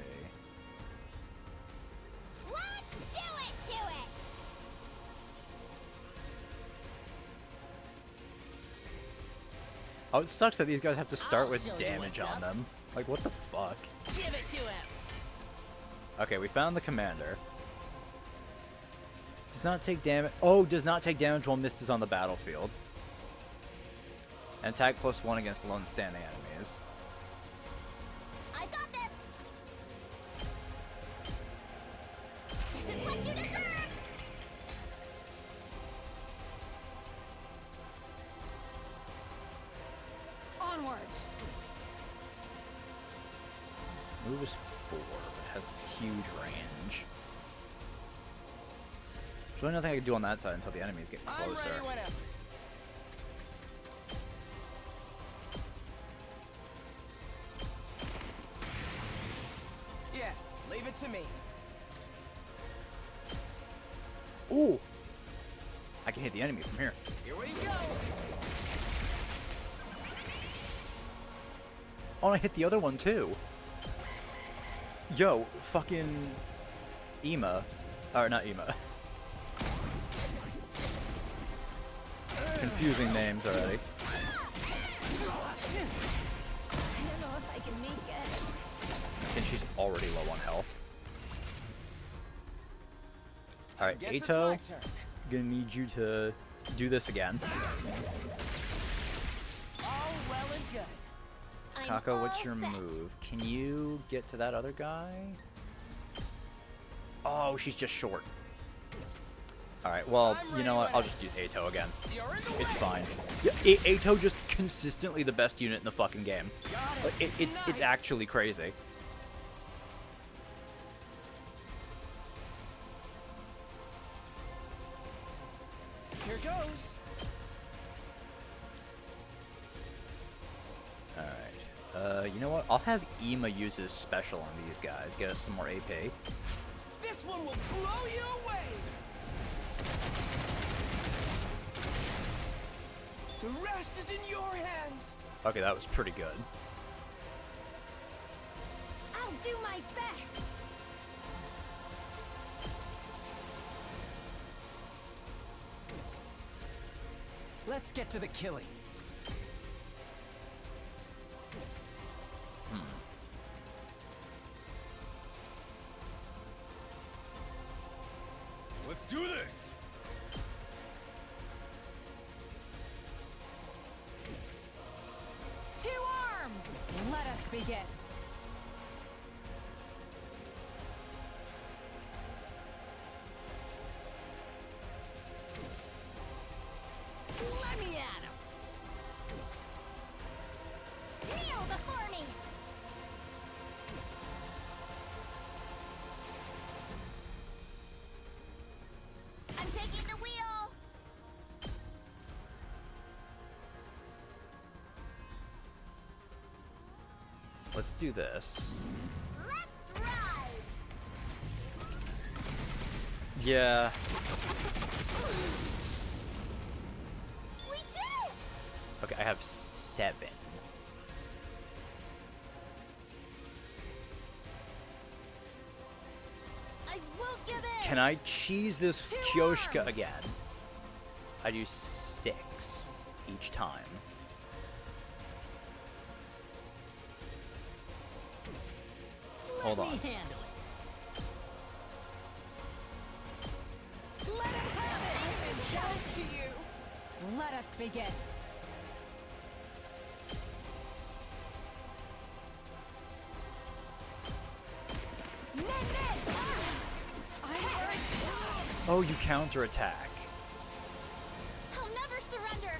Let's do it to it. Oh, it sucks that these guys have to start I'll with show you damage what's on up. them. Like, what the fuck? Give it to him. Okay, we found the commander. Does not take damage. Oh, does not take damage while Mist is on the battlefield. And attack +1 against lone standing enemies. I got this. This is what you deserve. Onward. Move is 4, but has huge range. There's really nothing I can do on that side until the enemies get closer. I'm ready whenever. Yes, leave it to me. Ooh! I can hit the enemy from here. Here we go. Oh, and I hit the other one too. Yo, fucking Ema. Or not Ema. Confusing names already. I don't know if I can make it. And she's already low on health. Alright, Guess it's Ato, my turn. gonna need you to do this again. All well and good. I'm Kako, what's all your set. move? Can you get to that other guy? Oh, she's just short. Alright, well, you know what? I'll just use Ato again. It's fine. Yeah, Ato just consistently the best unit in the fucking game. Like, it's actually crazy. Here goes. Alright. You know what? I'll have Ema use his special on these guys. Get us some more AP. This one will blow you away. The rest is in your hands. Okay, that was pretty good. I'll do my best. Let's get to the killing. Let's do this! To arms! Let us begin. Let me at him. Kneel before me. I'm taking the wheel. Let's do this. Let's ride. Yeah. We did it. Okay, I have 7. I won't give in. Can I cheese this To Kyoshka arms. again? I do 6 each time. Hold on. Let me handle it. Let him have it! It's down to you. Let us begin. Ned, ah! Oh, you counterattack. I'll never surrender.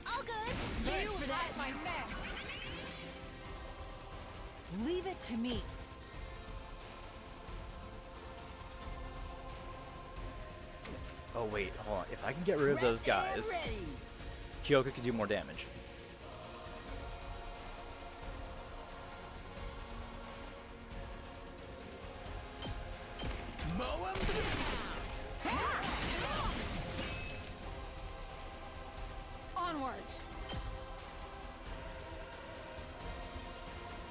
All good. You have my next. Leave it to me. Oh wait, hold on. If I can get rid of those guys, Kyoka could do more damage. Onward.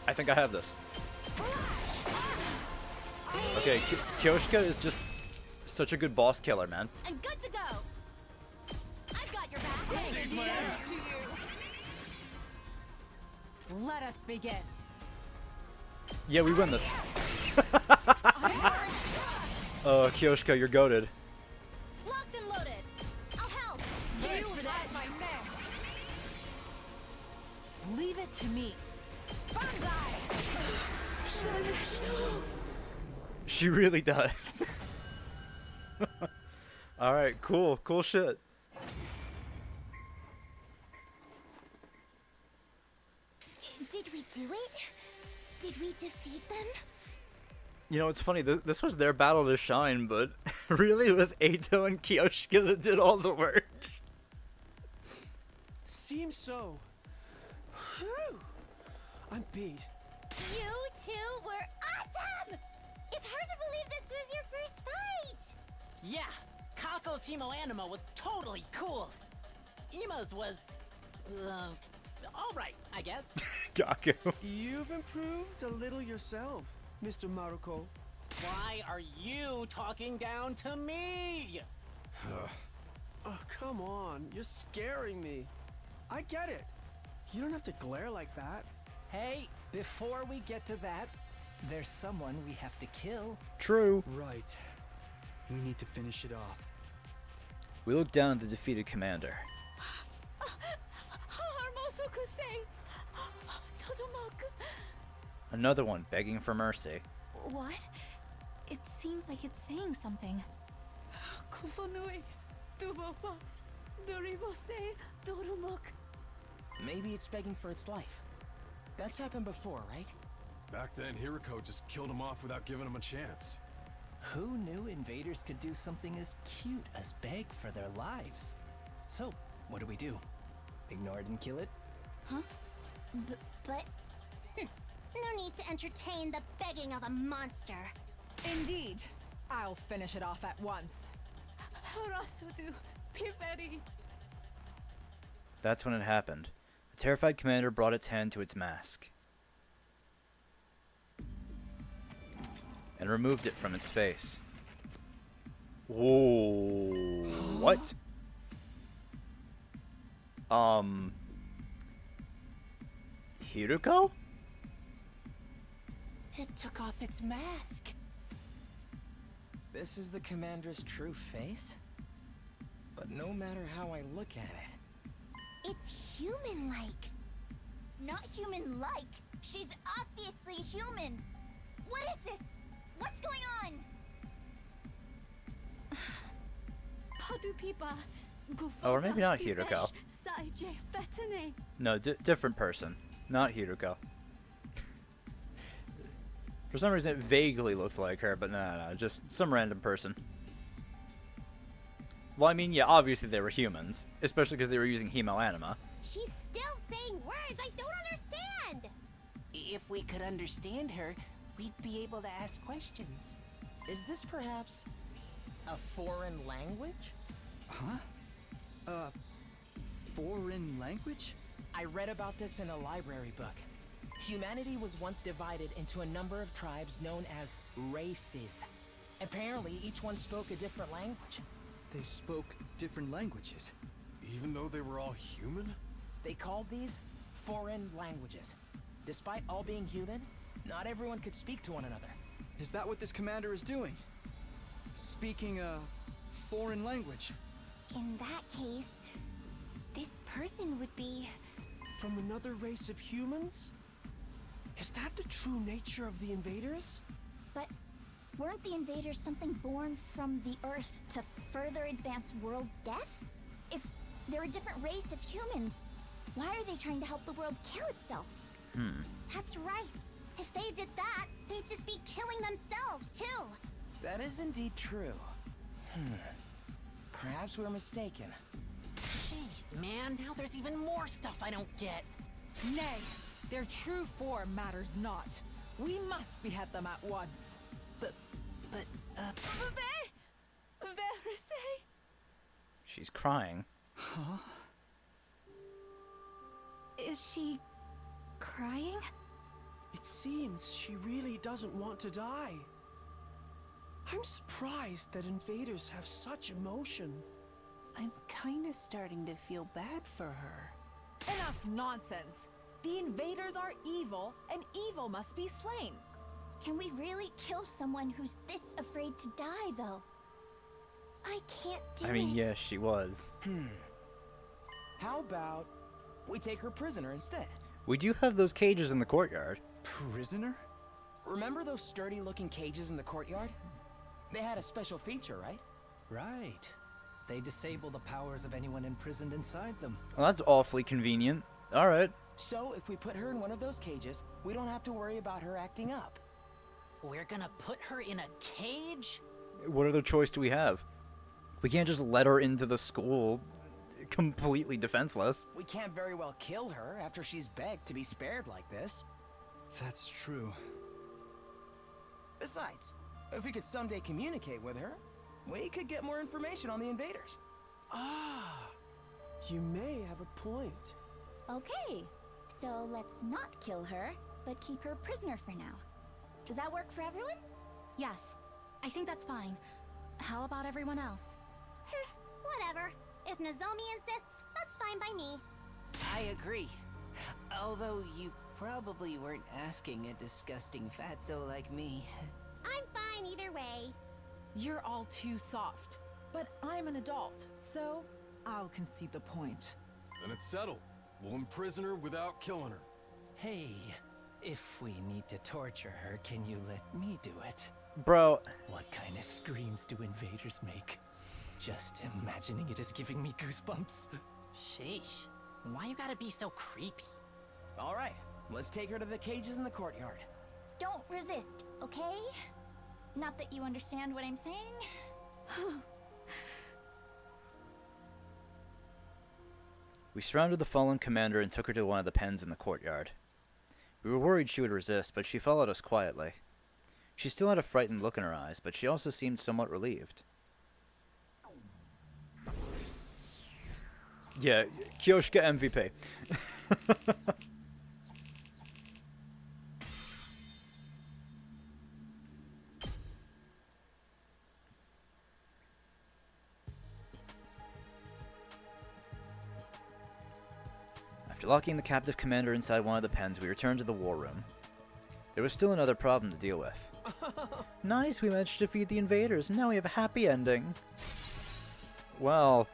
I think I have this. Okay, Kyoshka is just such a good boss killer, man. I'm good to go. I've got your back. Let us begin. Yeah, we win this. Kyoshka, you're goated. Locked and loaded. I'll help. You that my mess. Leave it to me. She really does. Alright, cool. Cool shit. Did we do it? Did we defeat them? You know, it's funny. This was their battle to shine, but really it was Eito and Kyoshka that did all the work. Seems so. Whew. I'm beat. You two were awesome! It's hard to believe this was your first fight! Yeah, Kako's Hemoanima was totally cool. Ima's was, alright, I guess. Gaku. You've improved a little yourself, Mr. Maruko. Why are you talking down to me? Oh, come on. You're scaring me. I get it. You don't have to glare like that. Hey, before we get to that, there's someone we have to kill. True. Right. We need to finish it off. We look down at the defeated commander. Another one begging for mercy. What? It seems like it's saying something. Maybe it's begging for its life. That's happened before, right? Back then, Hiriko just killed him off without giving him a chance. Who knew invaders could do something as cute as beg for their lives? So, what do? Ignore it and kill it? Huh? But... No need to entertain the begging of a monster. Indeed. I'll finish it off at once. That's when it happened. The terrified commander brought its hand to its mask and removed it from its face. Whoa. What? Hiriko? It took off its mask. This is the commander's true face? But no matter how I look at it... It's human-like. Not human-like. She's obviously human. What is this? What's going on? Oh, or maybe not Hiriko. No, different person. Not Hiriko. For some reason, it vaguely looked like her, but no, just some random person. Well, I mean, yeah, obviously they were humans, especially because they were using Hemoanima. She's still saying words I don't understand! If we could understand her, we'd be able to ask questions. Is this perhaps a foreign language? Huh? Foreign language? I read about this in a library book. Humanity was once divided into a number of tribes known as races. Apparently, each one spoke a different language. They spoke different languages. Even though they were all human? They called these foreign languages. Despite all being human, not everyone could speak to one another. Is that what this commander is doing? Speaking a foreign language? In that case, this person would be... From another race of humans? Is that the true nature of the invaders? But weren't the invaders something born from the Earth to further advance world death? If they're a different race of humans, why are they trying to help the world kill itself? That's right. If they did that, they'd just be killing themselves, too. That is indeed true. Perhaps we're mistaken. Jeez, man, now there's even more stuff I don't get. Nay, their true form matters not. We must behead them at once. She's crying. Huh? Is she crying? It seems she really doesn't want to die. I'm surprised that invaders have such emotion. I'm kinda starting to feel bad for her. Enough nonsense. The invaders are evil, and evil must be slain. Can we really kill someone who's this afraid to die, though? I can't do I mean, it. yes, she was. How about we take her prisoner instead? We do have those cages in the courtyard. Prisoner? Remember those sturdy-looking cages in the courtyard? They had a special feature, right? Right. They disable the powers of anyone imprisoned inside them. Well, that's awfully convenient. Alright. So, if we put her in one of those cages, we don't have to worry about her acting up. We're gonna put her in a cage? What other choice do we have? We can't just let her into the school completely defenseless. We can't very well kill her after she's begged to be spared like this. That's true. Besides, if we could someday communicate with her, we could get more information on the invaders. Ah, you may have a point. Okay, so let's not kill her, but keep her prisoner for now. Does that work for everyone? Yes, I think that's fine. How about everyone else? Whatever. If Nozomi insists, that's fine by me. I agree. Although you probably weren't asking a disgusting fatso like me. I'm fine either way. You're all too soft. But I'm an adult, so I'll concede the point. Then it's settled. We'll imprison her without killing her. Hey, if we need to torture her, can you let me do it? Bro. What kind of screams do invaders make? Just imagining it is giving me goosebumps. Sheesh. Why you gotta be so creepy? Alright, let's take her to the cages in the courtyard. Don't resist, okay? Not that you understand what I'm saying. We surrounded the fallen commander and took her to one of the pens in the courtyard. We were worried she would resist, but she followed us quietly. She still had a frightened look in her eyes, but she also seemed somewhat relieved. Yeah, Kyoshka MVP. After locking the captive commander inside one of the pens, we returned to the war room. There was still another problem to deal with. Nice, we managed to defeat the invaders, and now we have a happy ending. Well,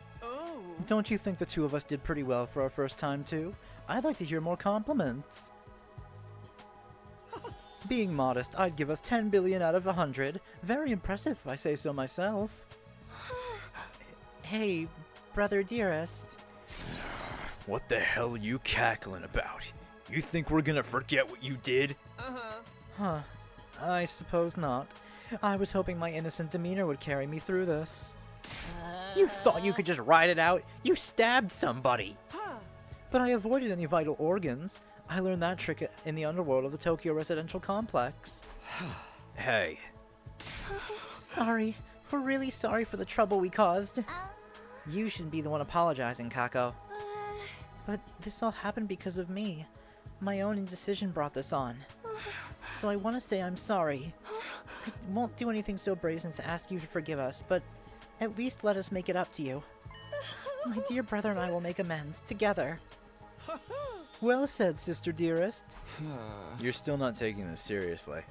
don't you think the two of us did pretty well for our first time, too? I'd like to hear more compliments. Being modest, I'd give us 10 billion out of 100. Very impressive, if I say so myself. Hey, brother dearest. What the hell are you cackling about? You think we're gonna forget what you did? Huh. I suppose not. I was hoping my innocent demeanor would carry me through this. You thought you could just ride it out? You stabbed somebody! But I avoided any vital organs. I learned that trick in the underworld of the Tokyo residential complex. Hey. Sorry. We're really sorry for the trouble we caused. You shouldn't be the one apologizing, Kako. But this all happened because of me. My own indecision brought this on. So I want to say I'm sorry. I won't do anything so brazen to ask you to forgive us, but at least let us make it up to you. My dear brother and I will make amends, together. Well said, sister dearest. You're still not taking this seriously.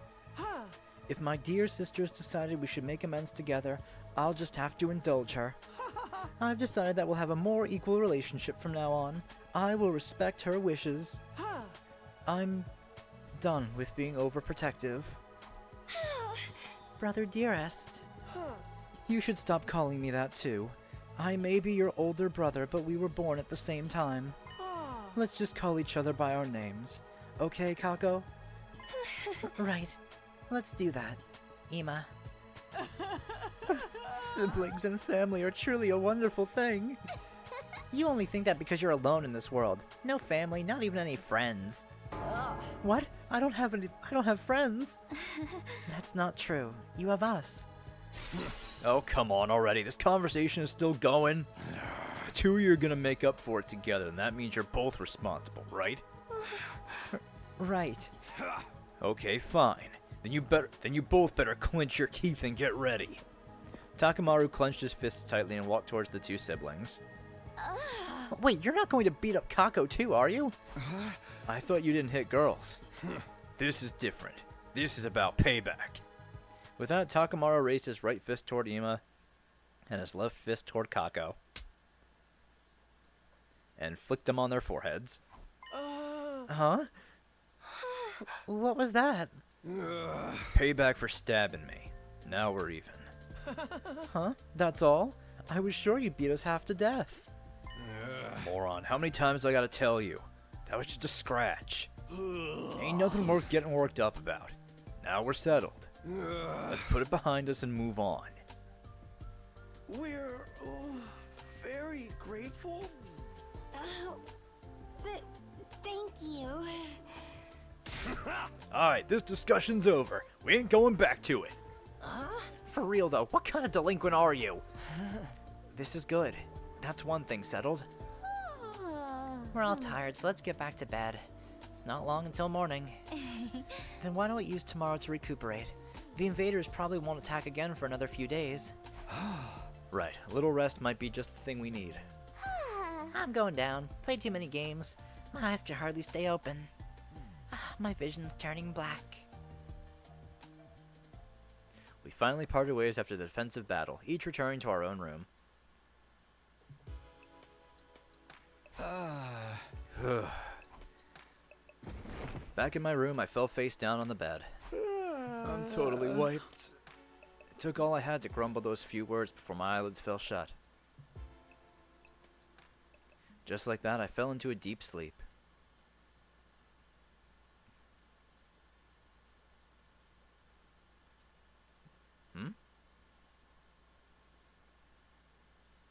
If my dear sister has decided we should make amends together, I'll just have to indulge her. I've decided that we'll have a more equal relationship from now on. I will respect her wishes. I'm done with being overprotective. Brother dearest. You should stop calling me that too. I may be your older brother, but we were born at the same time. Let's just call each other by our names. Okay, Kako? Right. Let's do that. Ima. Siblings and family are truly a wonderful thing. You only think that because you're alone in this world. No family, not even any friends. What? I don't have friends. That's not true. You have us. Oh, come on already. This conversation is still going. The two of you are gonna make up for it together, and that means you're both responsible, right? Right. Okay, fine. Then you both better clench your teeth and get ready. Takamaru clenched his fists tightly and walked towards the two siblings. Wait, you're not going to beat up Kako too, are you? I thought you didn't hit girls. This is different. This is about payback. With that, Takamaru raised his right fist toward Ima and his left fist toward Kako and flicked them on their foreheads. Huh? What was that? Payback for stabbing me. Now we're even. Huh? That's all? I was sure you beat us half to death. Moron, how many times do I gotta tell you? That was just a scratch. Ain't nothing worth getting worked up about. Now we're settled. Let's put it behind us and move on. We're very grateful. Thank you. Alright, this discussion's over. We ain't going back to it. For real though, what kind of delinquent are you? This is good. That's one thing settled. We're all tired, so let's get back to bed. It's not long until morning. Then why don't we use tomorrow to recuperate? The invaders probably won't attack again for another few days. Right, a little rest might be just the thing we need. I'm going down. Played too many games. My eyes can hardly stay open. My vision's turning black. We finally parted ways after the defensive battle, each returning to our own room. Back in my room, I fell face down on the bed. I'm totally wiped. It took all I had to grumble those few words before my eyelids fell shut. Just like that, I fell into a deep sleep.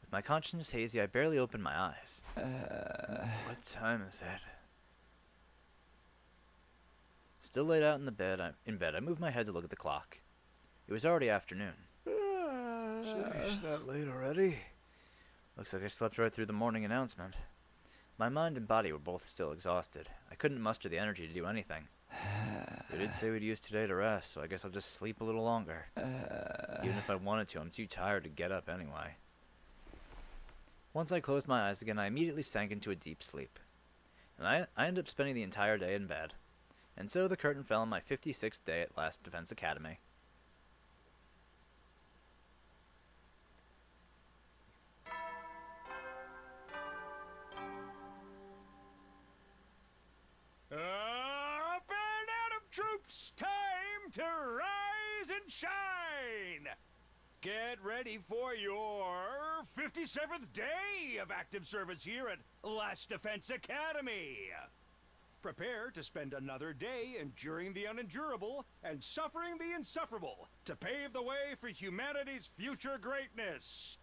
With my conscience hazy, I barely opened my eyes. What time is it? Still laid out in bed, I moved my head to look at the clock. It was already afternoon. Sheesh, that late already? Looks like I slept right through the morning announcement. My mind and body were both still exhausted. I couldn't muster the energy to do anything. They did say we'd use today to rest, so I guess I'll just sleep a little longer. Even if I wanted to, I'm too tired to get up anyway. Once I closed my eyes again, I immediately sank into a deep sleep. And I ended up spending the entire day in bed. And so the curtain fell on my 56th day at Last Defense Academy. Up and Atom troops, time to rise and shine! Get ready for your 57th day of active service here at Last Defense Academy. Prepare to spend another day enduring the unendurable and suffering the insufferable to pave the way for humanity's future greatness.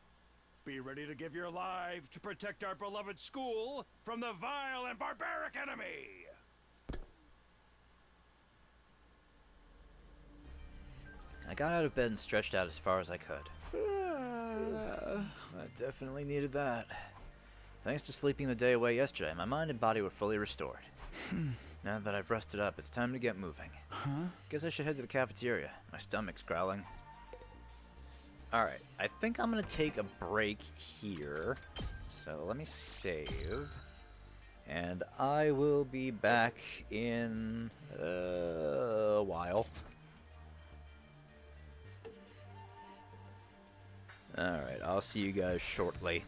Be ready to give your lives to protect our beloved school from the vile and barbaric enemy. I got out of bed and stretched out as far as I could. I definitely needed that. Thanks to sleeping the day away yesterday, my mind and body were fully restored. Now that I've rested up, it's time to get moving. Guess I should head to the cafeteria. My stomach's growling. Alright, I think I'm gonna take a break here. So let me save. And I will be back in a while. Alright, I'll see you guys shortly.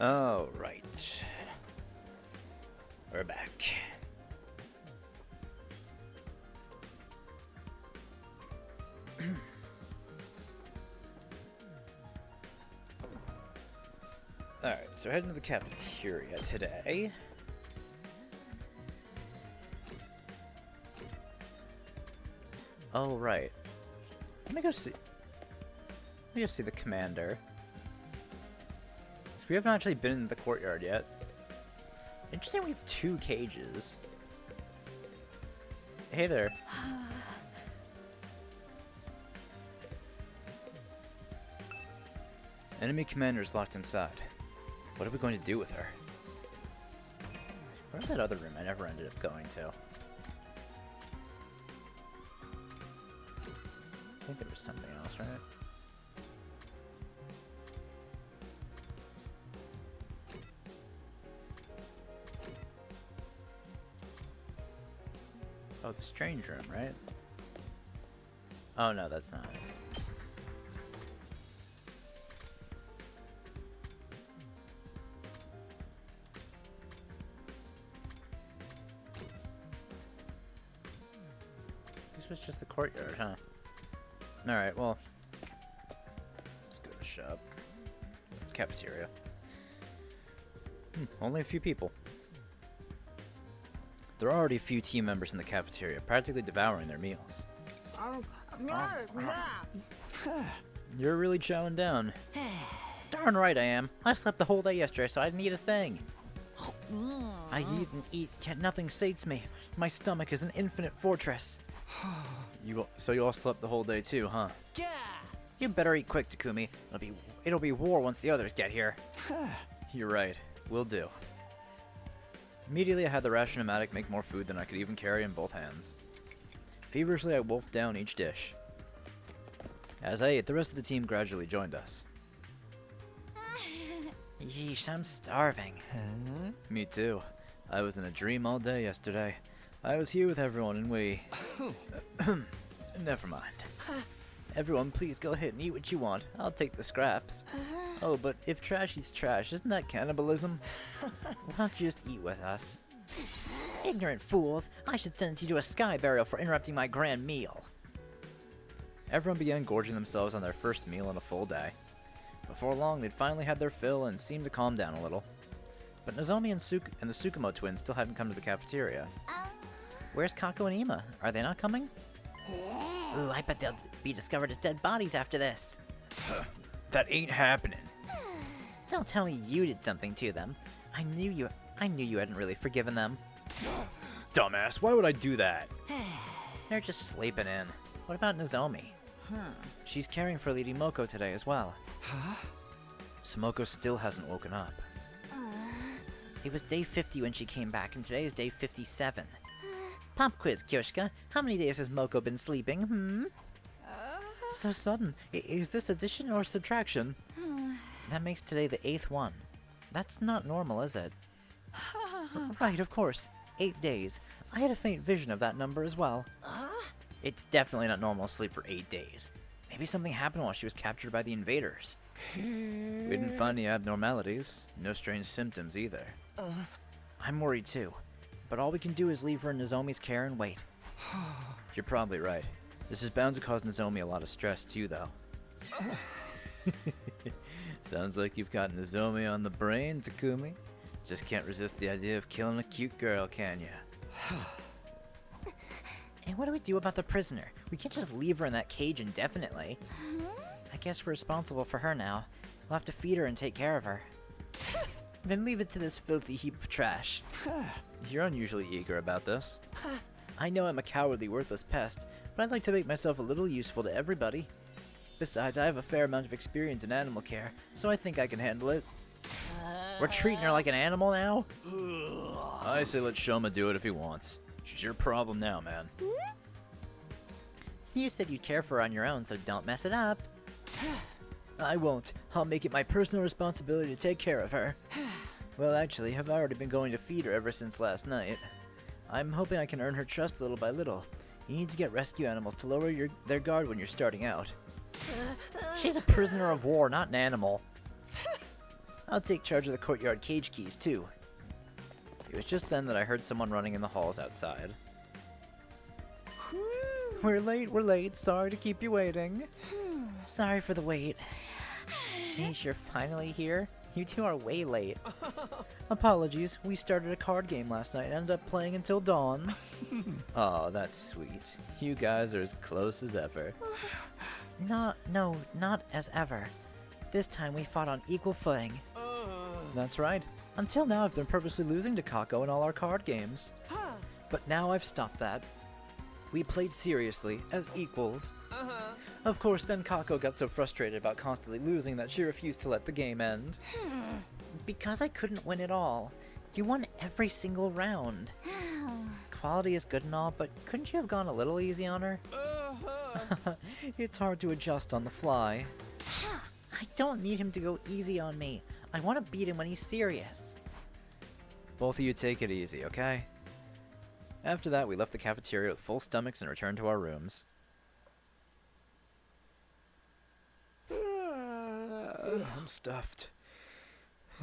Oh, right. We're back. Alright, so heading to the cafeteria today. Oh, right. Let me go see the commander. We haven't actually been in the courtyard yet. Interesting, we have 2 cages. Hey there. Enemy commander is locked inside. What are we going to do with her? Where's that other room I never ended up going to? I think there was something else, right? Oh, the strange room, right? Oh no, that's not it. This was just the courtyard, huh? Alright, well, let's go to the shop. Cafeteria. Only a few people. There are already a few team members in the cafeteria, practically devouring their meals. You're really chowing down. Darn right I am. I slept the whole day yesterday, so I didn't eat a thing. I eat and eat, yet nothing sates me. My stomach is an infinite fortress. So you all slept the whole day too, huh? Yeah. You better eat quick, Takumi. It'll be war once the others get here. You're right. Will do. Immediately I had the ration-o-matic make more food than I could even carry in both hands. Feverishly I wolfed down each dish. As I ate, the rest of the team gradually joined us. Yeesh, I'm starving. Huh? Me too. I was in a dream all day yesterday. I was here with everyone and we... Never mind. Everyone, please go ahead and eat what you want. I'll take the scraps. Oh, but if trash eats trash, isn't that cannibalism? Why don't you just eat with us? Ignorant fools! I should sentence you to a sky burial for interrupting my grand meal. Everyone began gorging themselves on their first meal in a full day. Before long, they'd finally had their fill and seemed to calm down a little. But Nozomi and the Tsukumo twins still hadn't come to the cafeteria. Where's Kako and Ima? Are they not coming? Ooh, I bet they'll be discovered as dead bodies after this. That ain't happening. Don't tell me you did something to them. I knew you hadn't really forgiven them. Dumbass, why would I do that? They're just sleeping in. What about Nozomi? She's caring for Lady Moko today as well. Huh? Sumoko still hasn't woken up. It was day 50 when she came back, and today is day 57. Pop quiz, Kyoshika. How many days has Moko been sleeping, So sudden. Is this addition or subtraction? That makes today the 8th one. That's not normal, is it? Right, of course. 8 days. I had a faint vision of that number as well. It's definitely not normal to sleep for 8 days. Maybe something happened while she was captured by the invaders. We didn't find any abnormalities. No strange symptoms either. I'm worried too. But all we can do is leave her in Nozomi's care and wait. You're probably right. This is bound to cause Nozomi a lot of stress too, though. Sounds like you've got Nozomi on the brain, Takumi. Just can't resist the idea of killing a cute girl, can ya? And what do we do about the prisoner? We can't just leave her in that cage indefinitely. I guess we're responsible for her now. We'll have to feed her and take care of her. Then leave it to this filthy heap of trash. You're unusually eager about this. I know I'm a cowardly, worthless pest, but I'd like to make myself a little useful to everybody. Besides, I have a fair amount of experience in animal care, so I think I can handle it. We're treating her like an animal now? I say let Shoma do it if he wants. She's your problem now, man. You said you'd care for her on your own, so don't mess it up. I won't. I'll make it my personal responsibility to take care of her. Well, actually, I've already been going to feed her ever since last night. I'm hoping I can earn her trust little by little. You need to get rescue animals to lower their guard when you're starting out. She's a prisoner of war, not an animal. I'll take charge of the courtyard cage keys, too. It was just then that I heard someone running in the halls outside. We're late. Sorry to keep you waiting. Sorry for the wait. Jeez, you're finally here? You two are way late. Apologies, we started a card game last night and ended up playing until dawn. Oh, that's sweet. You guys are as close as ever. No, not as ever. This time we fought on equal footing. That's right. Until now I've been purposely losing to Kako in all our card games. But now I've stopped that. We played seriously, as equals. Of course, then Kako got so frustrated about constantly losing that she refused to let the game end. Because I couldn't win at all. You won every single round. Quality is good and all, but couldn't you have gone a little easy on her? It's hard to adjust on the fly. I don't need him to go easy on me. I want to beat him when he's serious. Both of you take it easy, okay? After that, we left the cafeteria with full stomachs and returned to our rooms. I'm stuffed.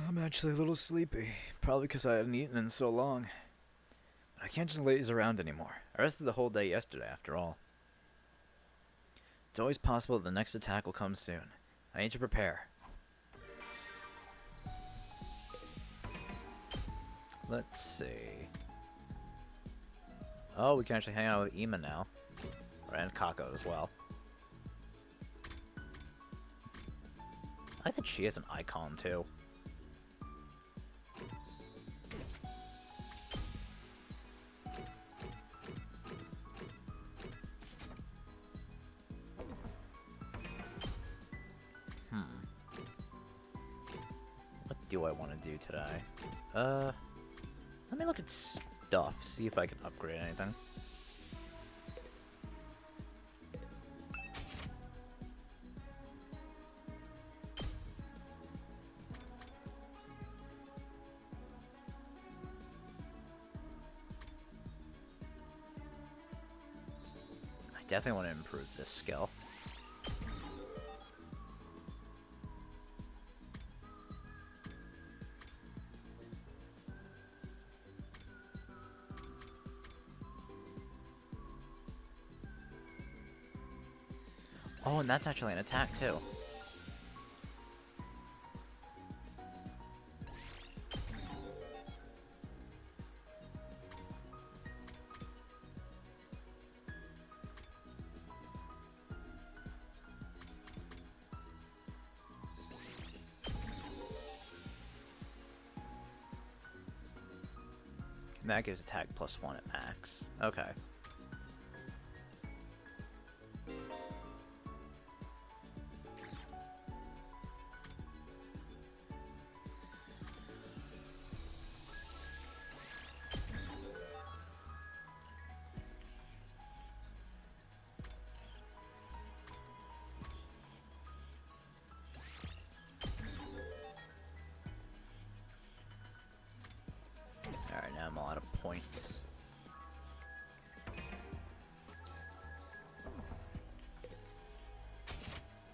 I'm actually a little sleepy, probably because I hadn't eaten in so long. But I can't just laze around anymore. I rested the whole day yesterday, after all. It's always possible that the next attack will come soon. I need to prepare. Let's see. Oh, we can actually hang out with Ima now. And Kako as well. I like that she has an icon too. What do I want to do today? Let me look at stuff, see if I can upgrade anything. I definitely want to improve this skill. Oh, and that's actually an attack, too. And that gives attack +1 at max. Okay. Alright, now I'm all out of points.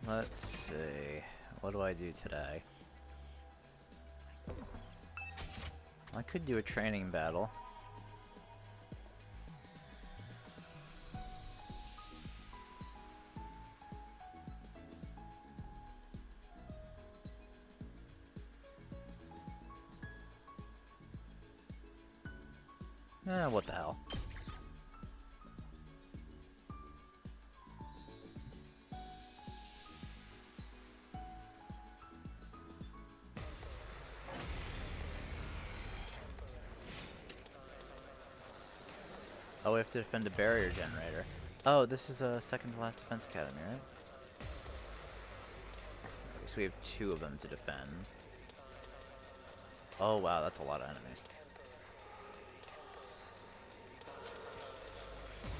Let's see. What do I do today? I could do a training battle. What the hell? Oh, we have to defend a barrier generator. Oh, this is a second to last defense academy, right? Okay, so we have 2 of them to defend. Oh wow, that's a lot of enemies.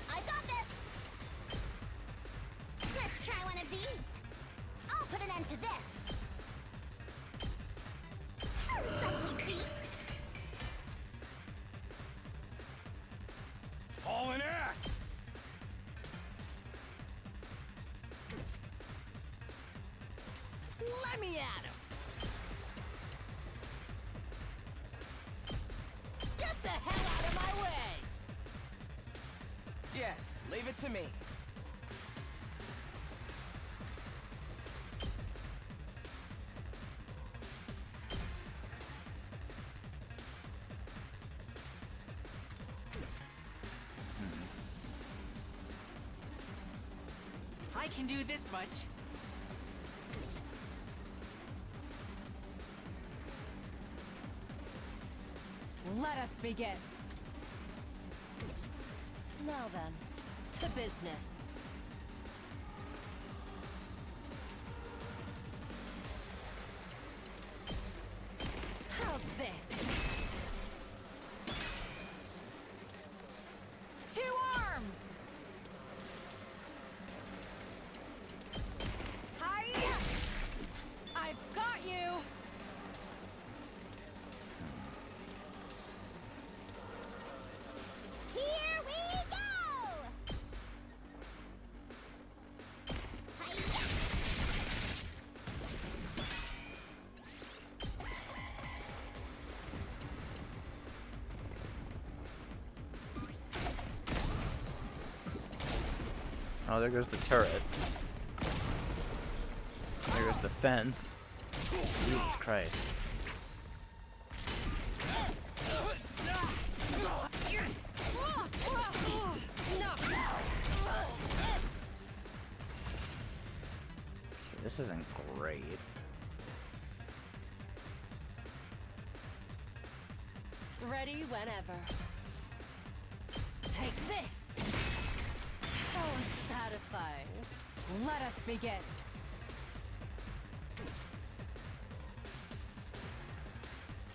I got this! Let's try one of these. I'll put an end to this. Unsightly beast! Fallen ass! Let me at him! the hell out of my way! Yes, leave it to me. I can do this much. Let us begin. Now then, to business. How's this? 2 arms! Hiya! I've got you! Here we go! Hi-ya! Oh, there goes the turret. There goes the fence. Jesus Christ. Okay, this isn't great. Ready whenever. Take this! How unsatisfying. Let us begin.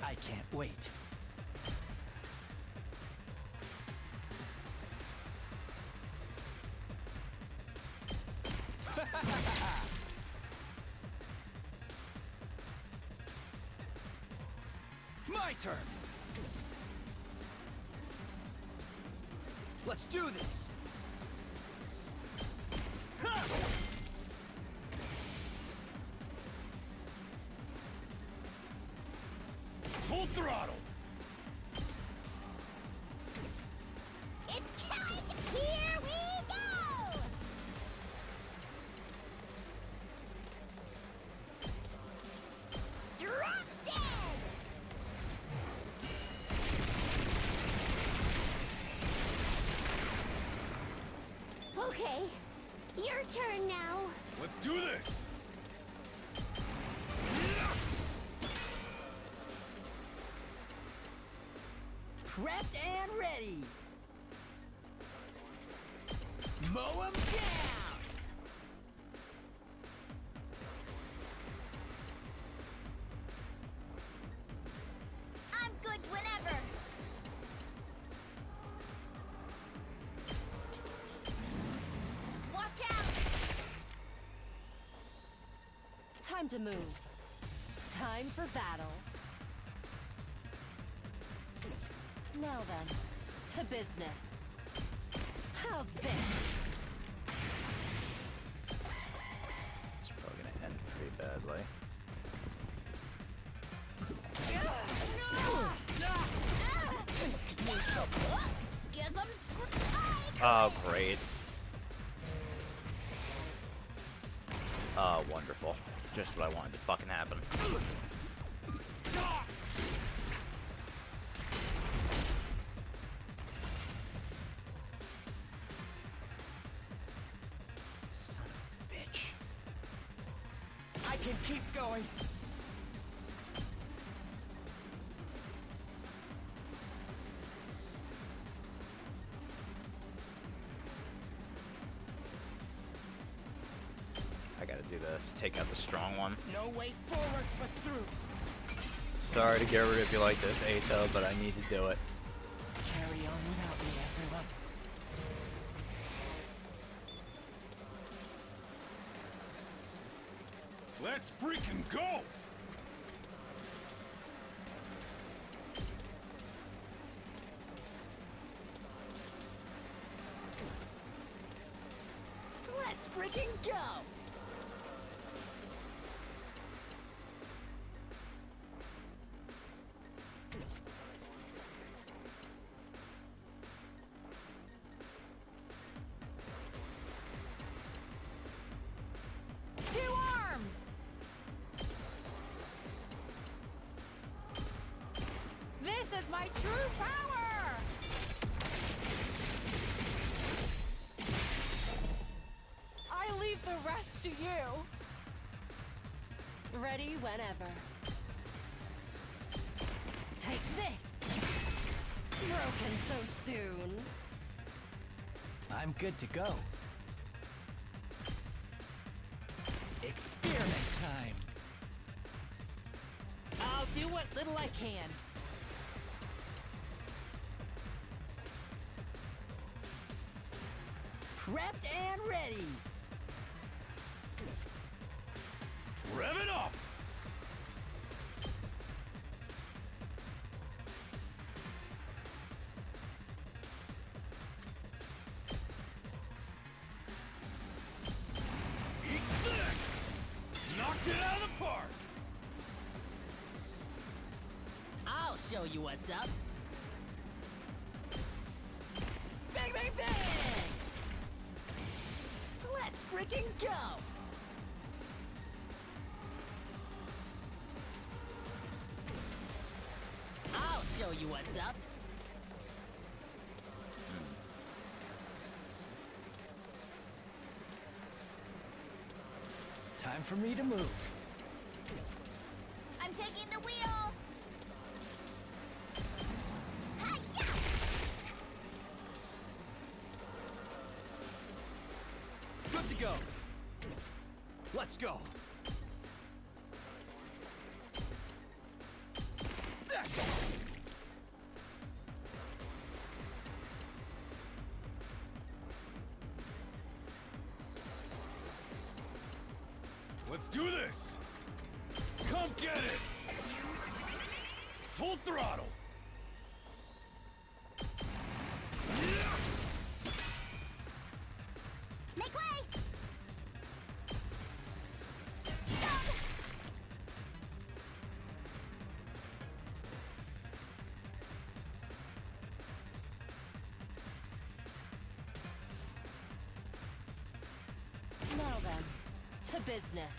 I can't wait. My turn! Let's do this! Full throttle! It's killing! Here we go! Drop dead! Okay, your turn now. Let's do this! Prepped and ready! Mow 'em down! I'm good whenever. Watch out! Time to move. Time for battle. Now then, to business. How's this? It's probably gonna end pretty badly. This could need some. Guess I'm screwed. Oh, great. Oh, wonderful. Just what I wanted to fucking happen. Son of a bitch. I can keep going. I gotta do this. Take out the strong one. No way forward but through. Sorry to get rid of you like this, Ato, but I need to do it. Carry on without me, everyone. Let's freaking go! Let's freaking go! true power! I leave the rest to you. Ready whenever. Take this! Broken so soon. I'm good to go. Experiment time. I'll do what little I can. Prepped and ready. Rev it up! Eat this! Knocked it out of the park! I'll show you what's up. Bang, bang, bang! Let's freaking go! I'll show you what's up. Time for me to move. I'm taking the wheel! Hi-ya! Good to go. Let's go. That's it. Let's do this! Come get it! Full throttle! Make way! Stop! Now then, to business.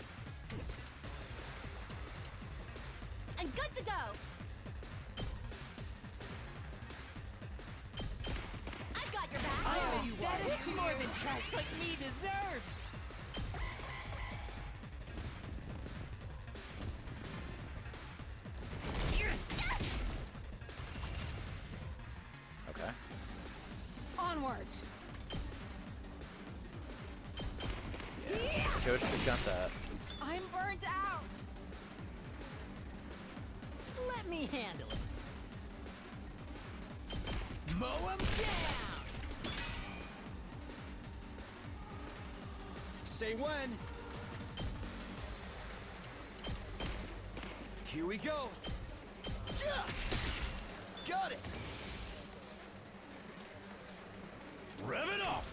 I'm good to go! I've got your back! I owe you one. It's more than trash like me deserves. Okay. Onward. Yeah. Kyoshika's got that. I'm burnt out. Let me handle it. Mow 'em down! Say when. Here we go. Got it. Rev it up!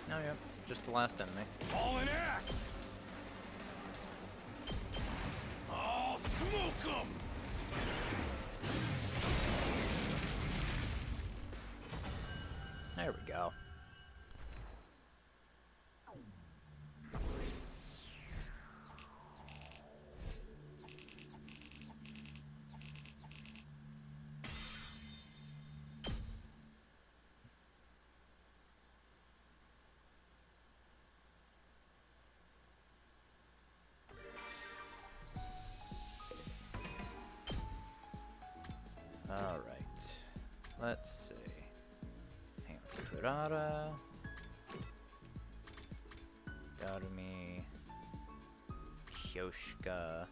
No, yep. Just the last enemy. Hauling ass! I'll smoke 'em! There we go. Alright. Let's see. Kurara. Darumi. Hyoshika.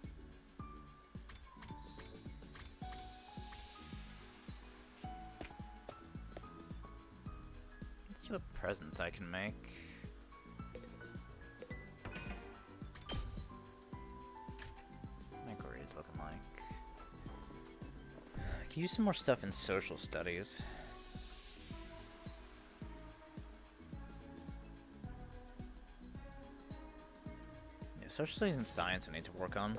Let's see what presents I can make. My grades looking like. I could use some more stuff in social studies. Yeah, social studies and science I need to work on.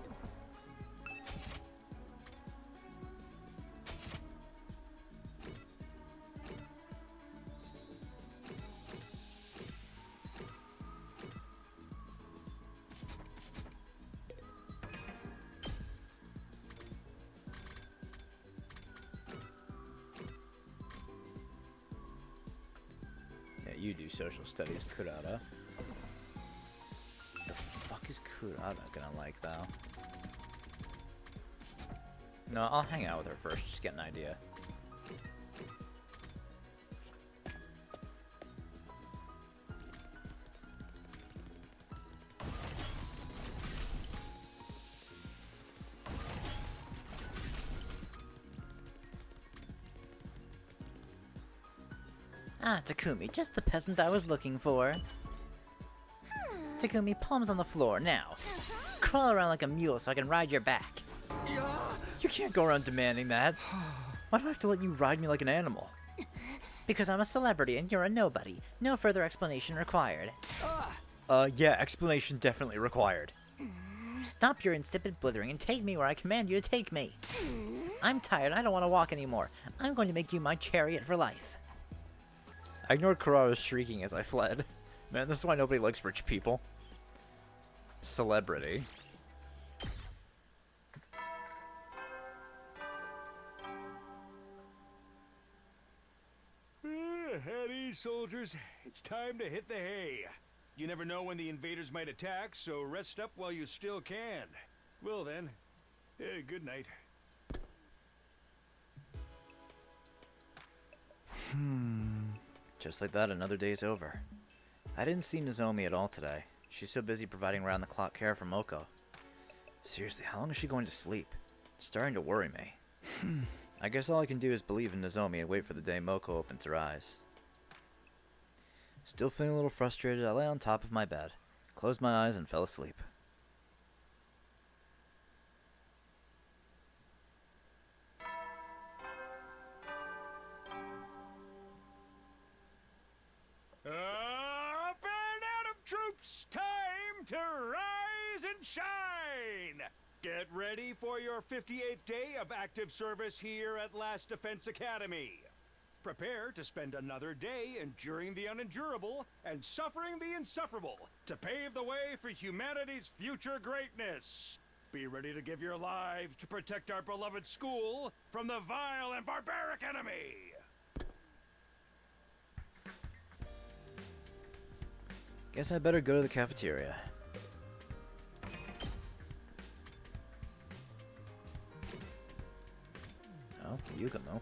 you do social studies, Kurata. The fuck is Kurata gonna like, though? No, I'll hang out with her first, just to get an idea. Ah, Takumi, just the peasant I was looking for. Takumi, palms on the floor, now. Crawl around like a mule so I can ride your back. You can't go around demanding that. Why do I have to let you ride me like an animal? Because I'm a celebrity and you're a nobody. No further explanation required. Yeah, explanation definitely required. Stop your insipid blithering and take me where I command you to take me. I'm tired, I don't want to walk anymore. I'm going to make you my chariot for life. I ignored Kurata's shrieking as I fled. Man, this is why nobody likes rich people. Celebrity. At ease, soldiers. It's time to hit the hay. You never know when the invaders might attack, so rest up while you still can. Well then, good night. Just like that, another day's over. I didn't see Nozomi at all today. She's so busy providing round-the-clock care for Moko. Seriously, how long is she going to sleep? It's starting to worry me. I guess all I can do is believe in Nozomi and wait for the day Moko opens her eyes. Still feeling a little frustrated, I lay on top of my bed, closed my eyes, and fell asleep. Up and out of troops! Time to rise and shine! Get ready for your 58th day of active service here at Last Defense Academy. Prepare to spend another day enduring the unendurable and suffering the insufferable to pave the way for humanity's future greatness. Be ready to give your lives to protect our beloved school from the vile and barbaric enemy. Guess I better go to the cafeteria. Oh, Yukimo.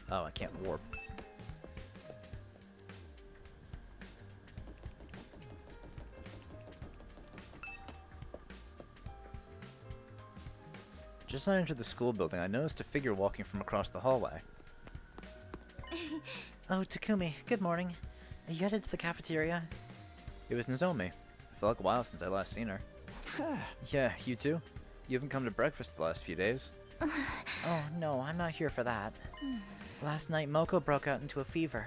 Oh, I can't warp. Just as I entered the school building, I noticed a figure walking from across the hallway. Oh, Takumi, good morning. Are you headed to the cafeteria? It was Nozomi. It felt like a while since I last seen her. Yeah, you too? You haven't come to breakfast the last few days. Oh, no, I'm not here for that. Last night, Moko broke out into a fever.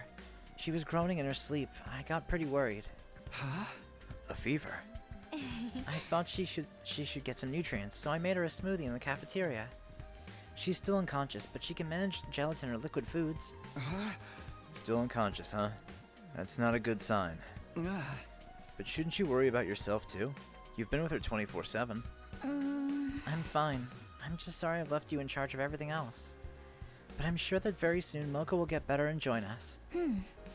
She was groaning in her sleep. I got pretty worried. Huh? A fever? I thought she should get some nutrients, so I made her a smoothie in the cafeteria. She's still unconscious, but she can manage gelatin or liquid foods. Still unconscious, huh? That's not a good sign. But shouldn't you worry about yourself too? You've been with her 24/7. I'm fine. I'm just sorry I've left you in charge of everything else. But I'm sure that very soon Moko will get better and join us.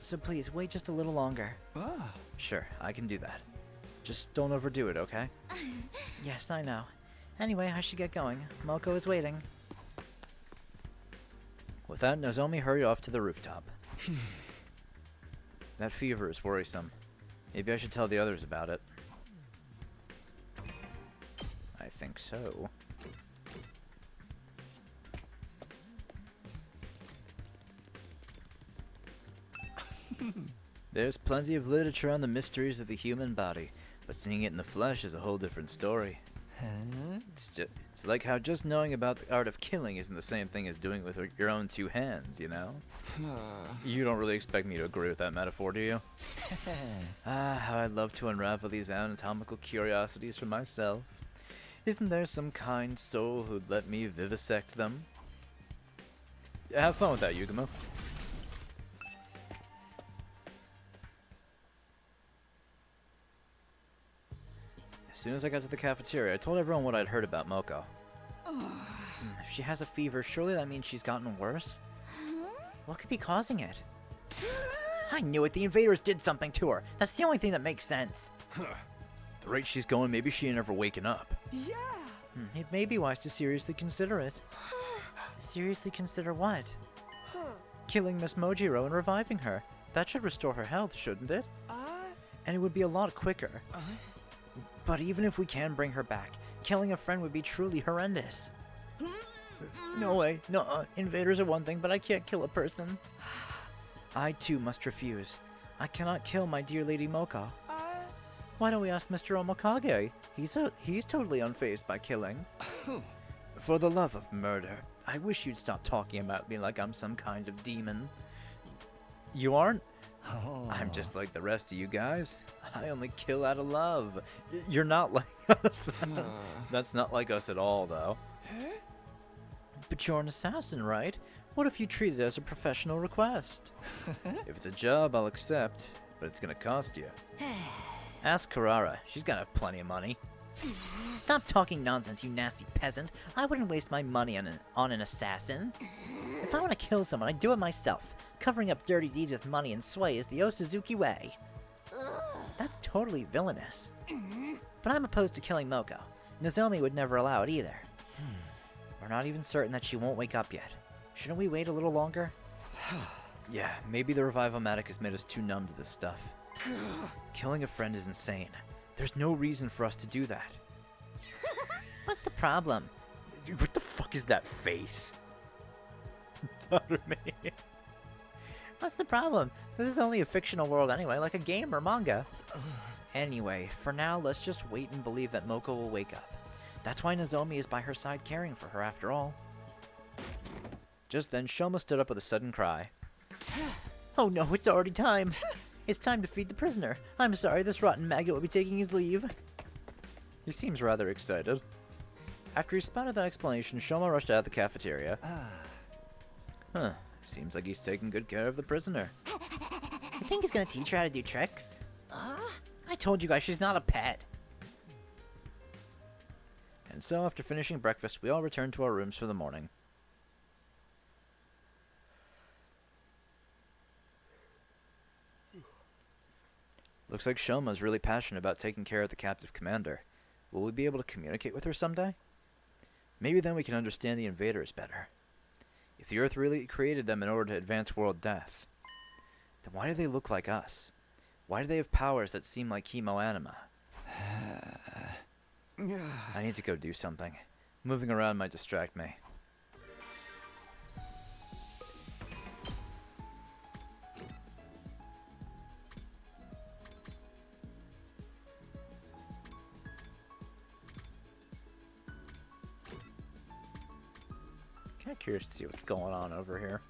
So please, wait just a little longer. Sure, I can do that. Just don't overdo it, okay? Yes, I know. Anyway, I should get going. Moko is waiting. With that, Nozomi hurried off to the rooftop. That fever is worrisome. Maybe I should tell the others about it. I think so. There's plenty of literature on the mysteries of the human body, but seeing it in the flesh is a whole different story. It's like how just knowing about the art of killing isn't the same thing as doing it with your own two hands, you know? You don't really expect me to agree with that metaphor, do you? How I'd love to unravel these anatomical curiosities for myself. Isn't there some kind soul who'd let me vivisect them? Have fun with that, Yukimo. As soon as I got to the cafeteria, I told everyone what I'd heard about Moko. If she has a fever, surely that means she's gotten worse? What could be causing it? I knew it. The invaders did something to her. That's the only thing that makes sense. The rate she's going, maybe she ain't ever waking up. Yeah. It may be wise to seriously consider it. Seriously consider what? Killing Miss Mojiro and reviving her. That should restore her health, shouldn't it? And it would be a lot quicker. But even if we can bring her back, killing a friend would be truly horrendous. No way. No, invaders are one thing, but I can't kill a person. I too must refuse. I cannot kill my dear Lady Mocha. Why don't we ask Mr. Omokage? He's totally unfazed by killing. For the love of murder, I wish you'd stop talking about me like I'm some kind of demon. You aren't? Oh. I'm just like the rest of you guys. I only kill out of love. You're not like us. That's not like us at all, though. But you're an assassin, right? What if you treat it as a professional request? If it's a job, I'll accept, but it's gonna cost you. Ask Karara. She's got plenty of money. Stop talking nonsense, you nasty peasant. I wouldn't waste my money on an assassin. If I want to kill someone, I'd do it myself. Covering up dirty deeds with money and sway is the Osuzuki way. That's totally villainous. But I'm opposed to killing Moko. Nozomi would never allow it either. We're not even certain that she won't wake up yet. Shouldn't we wait a little longer? Yeah, maybe the Revival-matic has made us too numb to this stuff. Killing a friend is insane. There's no reason for us to do that. What's the problem? What the fuck is that face? Me. What's the problem? This is only a fictional world anyway, like a game or manga. Anyway, for now, let's just wait and believe that Moko will wake up. That's why Nozomi is by her side caring for her after all. Just then, Shoma stood up with a sudden cry. Oh no, it's already time. It's time to feed the prisoner. I'm sorry, this rotten maggot will be taking his leave. He seems rather excited. After he spouted that explanation, Shoma rushed out of the cafeteria. Huh. Seems like he's taking good care of the prisoner. You think he's gonna teach her how to do tricks? I told you guys she's not a pet. And so, after finishing breakfast, we all returned to our rooms for the morning. Looks like Shoma's really passionate about taking care of the captive commander. Will we be able to communicate with her someday? Maybe then we can understand the invaders better. If the Earth really created them in order to advance world death, then why do they look like us? Why do they have powers that seem like chemoanima? I need to go do something. Moving around might distract me. Kind of curious to see what's going on over here.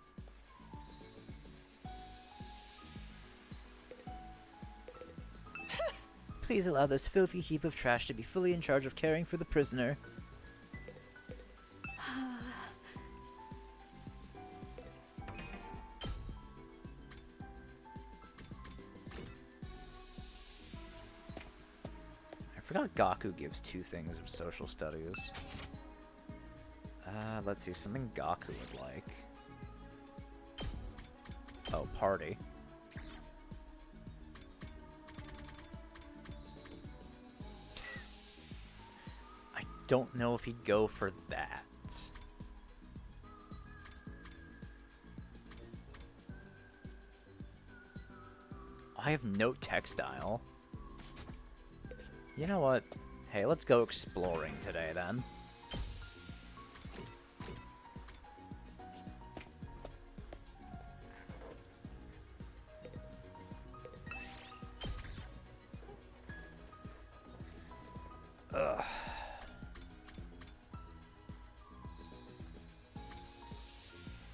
Please allow this filthy heap of trash to be fully in charge of caring for the prisoner. I forgot Gaku gives 2 things of social studies. Let's see, something Gaku would like. Oh, party. I don't know if he'd go for that. I have no textile. You know what? Hey, let's go exploring today then. Ugh.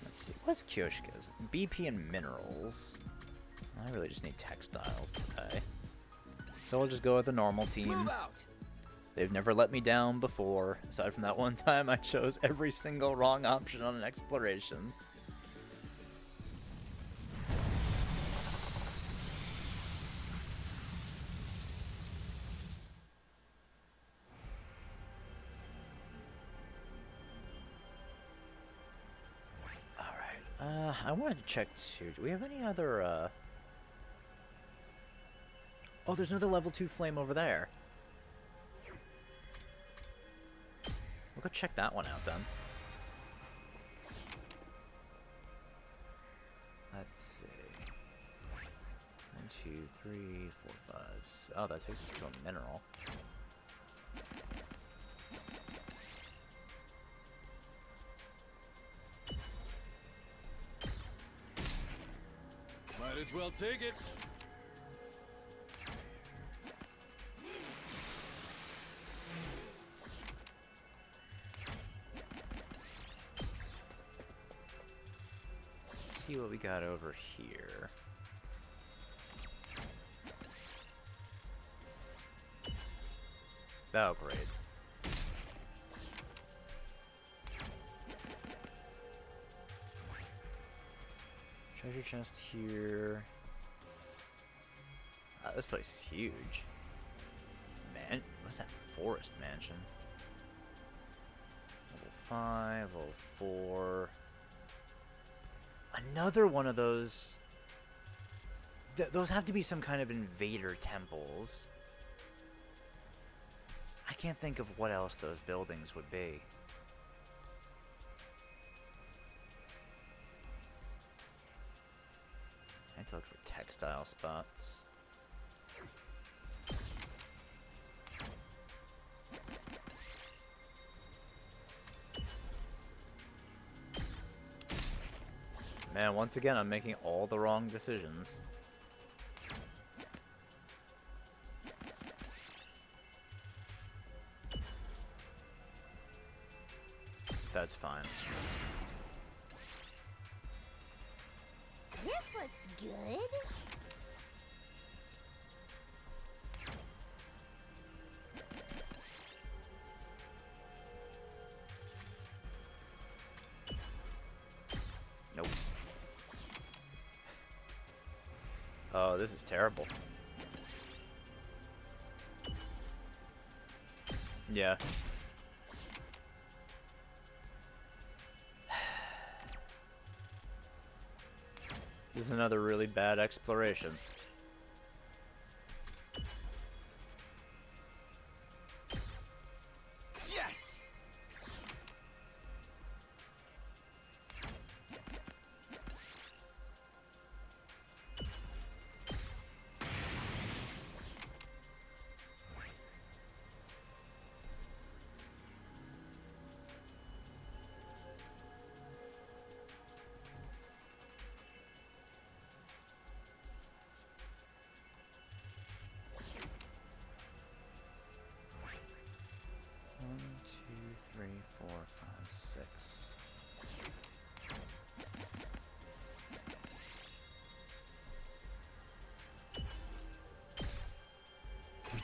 Let's see, what's Kyoshika's? BP and minerals. I really just need textiles today. So I'll just go with the normal team. Move out. They've never let me down before, aside from that one time I chose every single wrong option on an exploration. I wanted to check too. Do we have any other, Oh, there's another level 2 flame over there. We'll go check that one out then. Let's see. 1, 2, 3, 4, 5. Oh, that takes us to a mineral. Might as well take it. Let's see what we got over here. Oh, great. Treasure chest here. This place is huge. Man, what's that forest mansion? Level 5, level 4. Another one of those. Those have to be some kind of invader temples. I can't think of what else those buildings would be. I need to look for textile spots. Man, once again, I'm making all the wrong decisions. That's fine. This looks good. Nope. Oh, this is terrible. Yeah. This is another really bad exploration. Yes!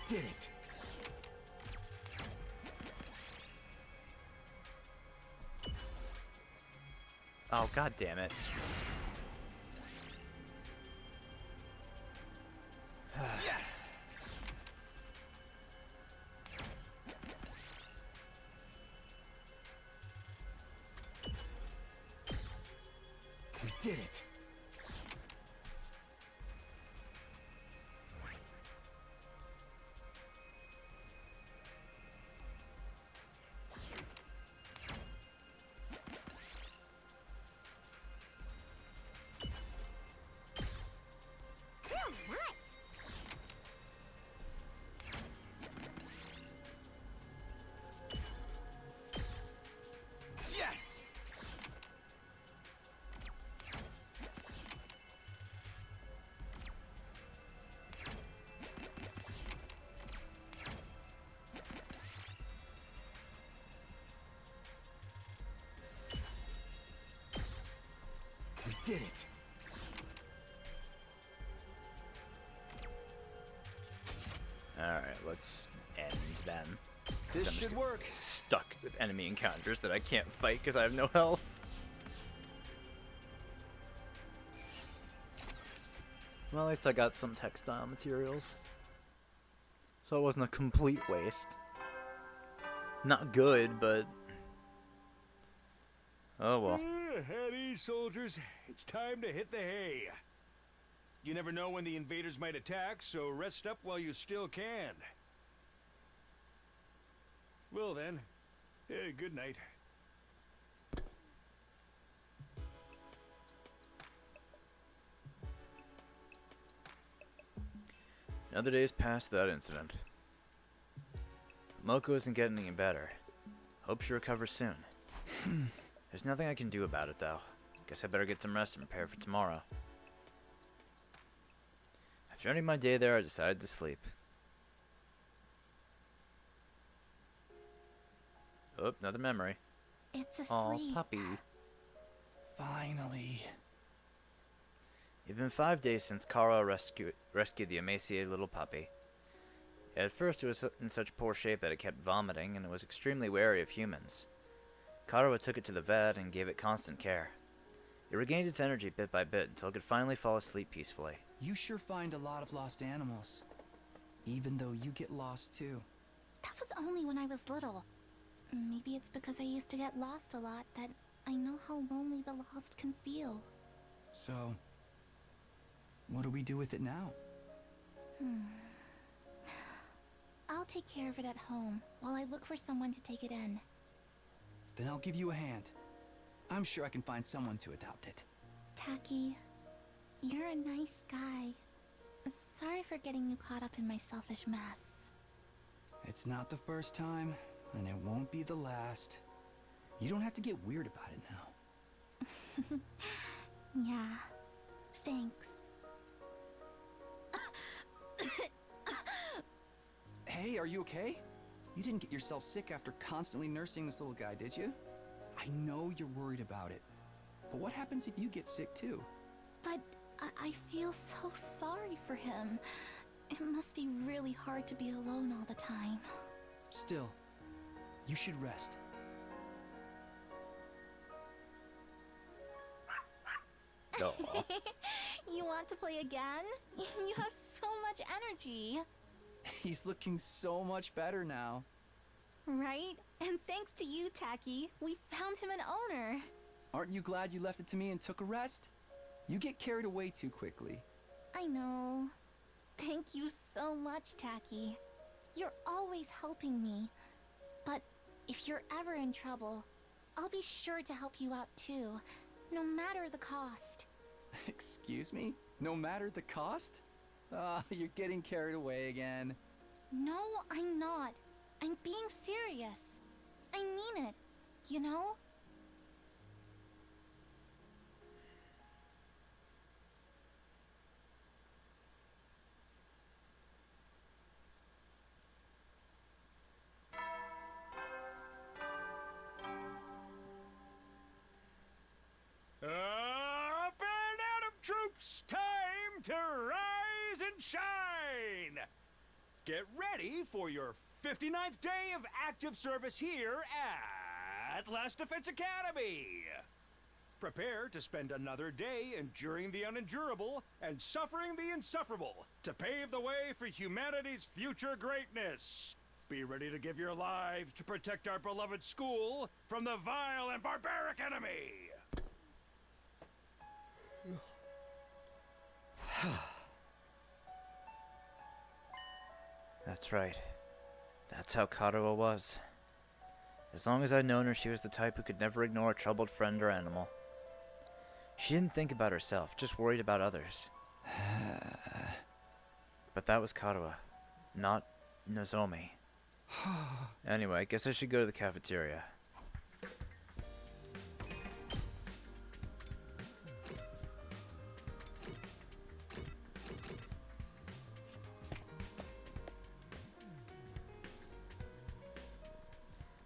Did it. Oh, god damn it. Yes! We did it. Yes! We did it. Alright, let's end then. This I'm just should work. Stuck with enemy encounters that I can't fight because I have no health. Well, at least I got some textile materials. So it wasn't a complete waste. Not good, but... Oh well. At ease, soldiers. It's time to hit the hay. You never know when the invaders might attack, so rest up while you still can. Well then, good night. Another day's passed without incident. Moko isn't getting any better. Hope she recovers soon. There's nothing I can do about it, though. Guess I better get some rest and prepare for tomorrow. After ending my day there, I decided to sleep. Oh, another memory. It's asleep. Aw, puppy. Finally. It's been 5 days since Kara rescued the emaciated little puppy. At first it was in such poor shape that it kept vomiting, and it was extremely wary of humans. Kara took it to the vet and gave it constant care. It regained its energy bit by bit until it could finally fall asleep peacefully. You sure find a lot of lost animals. Even though you get lost too. That was only when I was little. Maybe it's because I used to get lost a lot that I know how lonely the lost can feel. So, what do we do with it now? I'll take care of it at home while I look for someone to take it in. Then I'll give you a hand. I'm sure I can find someone to adopt it. Taki, you're a nice guy. Sorry for getting you caught up in my selfish mess. It's not the first time, and it won't be the last. You don't have to get weird about it now. Yeah, thanks. Hey, are you okay? You didn't get yourself sick after constantly nursing this little guy, did you? I know you're worried about it. But what happens if you get sick too? But I feel so sorry for him. It must be really hard to be alone all the time. Still, you should rest. You want to play again? You have so much energy. He's looking so much better now. Right? And thanks to you, Taki, we found him an owner. Aren't you glad you left it to me and took a rest? You get carried away too quickly. I know. Thank you so much, Taki. You're always helping me. But if you're ever in trouble, I'll be sure to help you out too, no matter the cost. Excuse me? No matter the cost? Ah, you're getting carried away again. No, I'm not. I'm being serious. I mean it, you know? Up and out of troops! Time to rise and shine! Get ready for your 59th day of active service here at Last Defense Academy! Prepare to spend another day enduring the unendurable and suffering the insufferable to pave the way for humanity's future greatness. Be ready to give your lives to protect our beloved school from the vile and barbaric enemy! That's right. That's how Karawa was. As long as I'd known her, she was the type who could never ignore a troubled friend or animal. She didn't think about herself, just worried about others. But that was Karawa, not Nozomi. Anyway, I guess I should go to the cafeteria.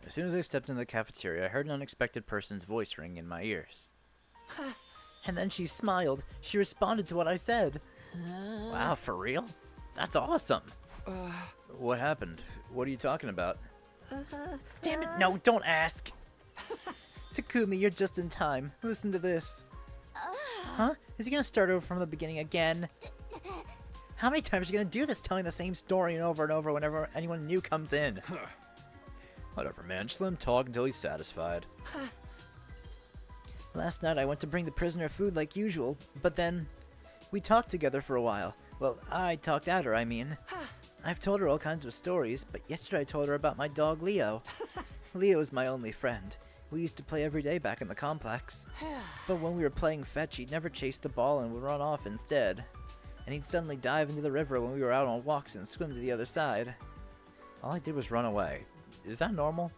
As soon as I stepped into the cafeteria, I heard an unexpected person's voice ring in my ears. And then she smiled. She responded to what I said. Wow, for real? That's awesome. What happened? What are you talking about? Damn it, no, don't ask. Takumi, you're just in time. Listen to this. Huh? Is he gonna start over from the beginning again? How many times are you gonna do this, telling the same story and over whenever anyone new comes in? Whatever, man. Just let him talk until he's satisfied. Last night I went to bring the prisoner food like usual, but then we talked together for a while. Well, I talked at her, I mean. I've told her all kinds of stories, but yesterday I told her about my dog Leo. Leo is my only friend. We used to play every day back in the complex. But when we were playing fetch, he'd never chase the ball and would run off instead. And he'd suddenly dive into the river when we were out on walks and swim to the other side. All I did was run away. Is that normal?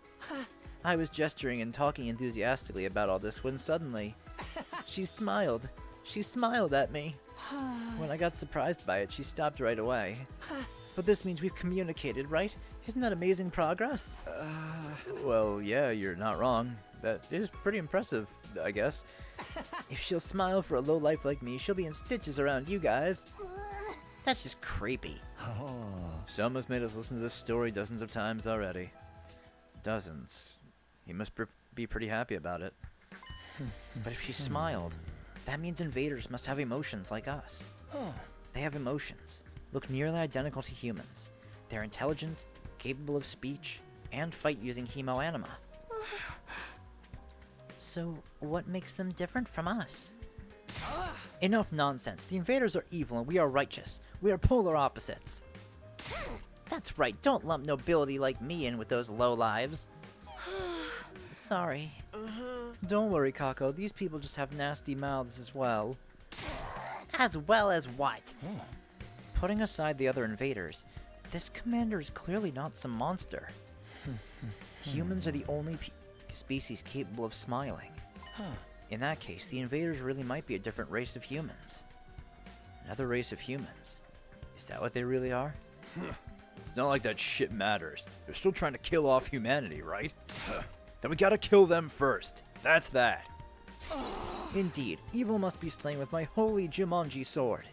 I was gesturing and talking enthusiastically about all this when suddenly she smiled. She smiled at me. When I got surprised by it, she stopped right away. But this means we've communicated, right? Isn't that amazing progress? Well, yeah, you're not wrong. That is pretty impressive, I guess. If she'll smile for a lowlife like me, she'll be in stitches around you guys. That's just creepy. Oh. Soma's made us listen to this story dozens of times already. Dozens. He must be pretty happy about it. But if she smiled, that means invaders must have emotions like us. They have emotions, look nearly identical to humans. They're intelligent, capable of speech, and fight using hemoanima. So, what makes them different from us? Enough nonsense. The invaders are evil and we are righteous. We are polar opposites. That's right, don't lump nobility like me in with those lowlives. Sorry. Don't worry, Kako. These people just have nasty mouths as well. As well as what? Putting aside the other invaders, this commander is clearly not some monster. Humans are the only species capable of smiling. In that case, the invaders really might be a different race of humans. Another race of humans. Is that what they really are? It's not like that shit matters. They're still trying to kill off humanity, right? Then we gotta kill them first. That's that. Indeed, evil must be slain with my holy Jumanji sword.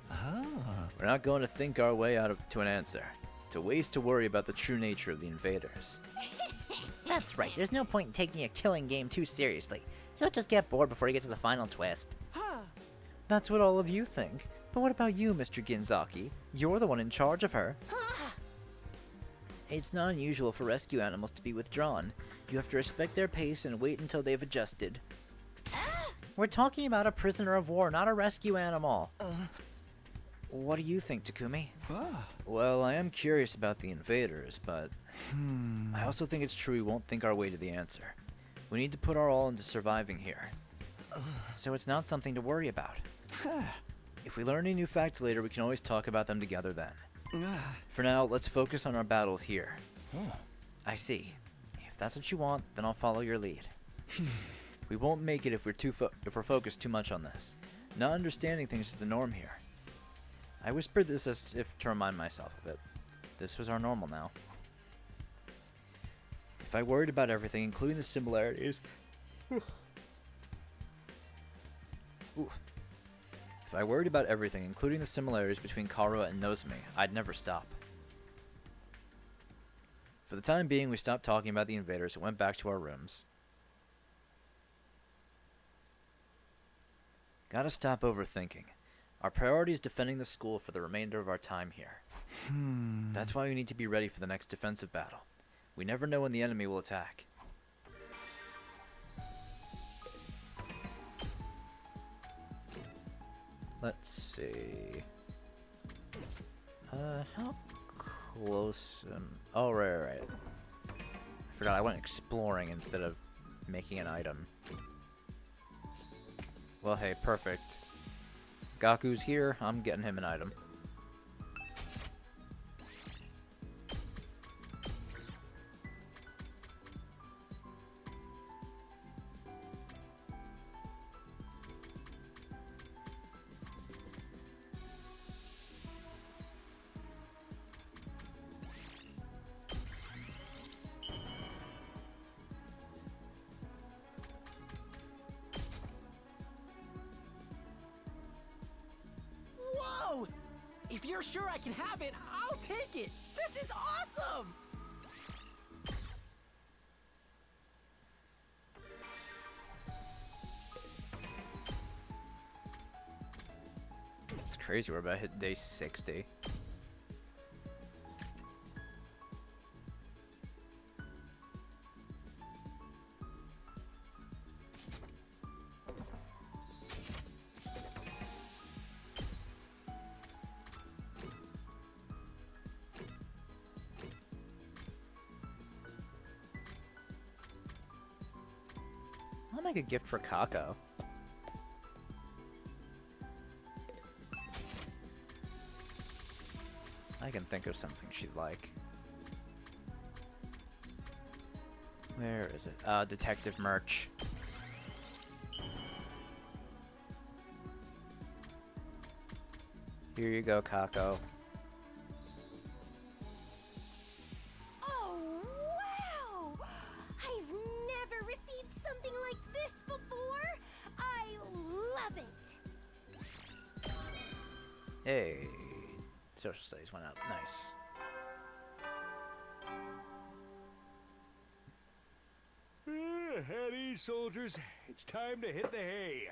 We're not going to think our way to an answer. To waste to worry about the true nature of the invaders. That's right, there's no point in taking a killing game too seriously. You'll just get bored before you get to the final twist. That's what all of you think. But what about you, Mr. Ginzaki? You're the one in charge of her. It's not unusual for rescue animals to be withdrawn. You have to respect their pace and wait until they've adjusted. We're talking about a prisoner of war, not a rescue animal. What do you think, Takumi? Well, I am curious about the invaders, but I also think it's true we won't think our way to the answer. We need to put our all into surviving here. So it's not something to worry about. If we learn any new facts later, we can always talk about them together then. For now, let's focus on our battles here. I see. If that's what you want, then I'll follow your lead. We won't make it if we're focused too much on this. Not understanding things is the norm here. I whispered this as if to remind myself of it. This was our normal now. If I worried about everything, including the similarities... If I worried about everything, including the similarities between Karua and Nozomi, I'd never stop. For the time being, we stopped talking about the invaders and went back to our rooms. Gotta stop overthinking. Our priority is defending the school for the remainder of our time here. That's why we need to be ready for the next defensive battle. We never know when the enemy will attack. Let's see. How close oh, right. I forgot I went exploring instead of making an item. Well, hey, perfect. Gaku's here, I'm getting him an item. Whoa! If you're sure I can have it, I'll take it! This is awesome! It's crazy, we're about to hit day 60. make a gift for Kako. I can think of something she'd like. Where is it? Detective merch. Here you go, Kako. Oh, wow! I've never received something like this before. I love it. Hey, social studies went up. Nice. At ease, soldiers. It's time to hit the hay.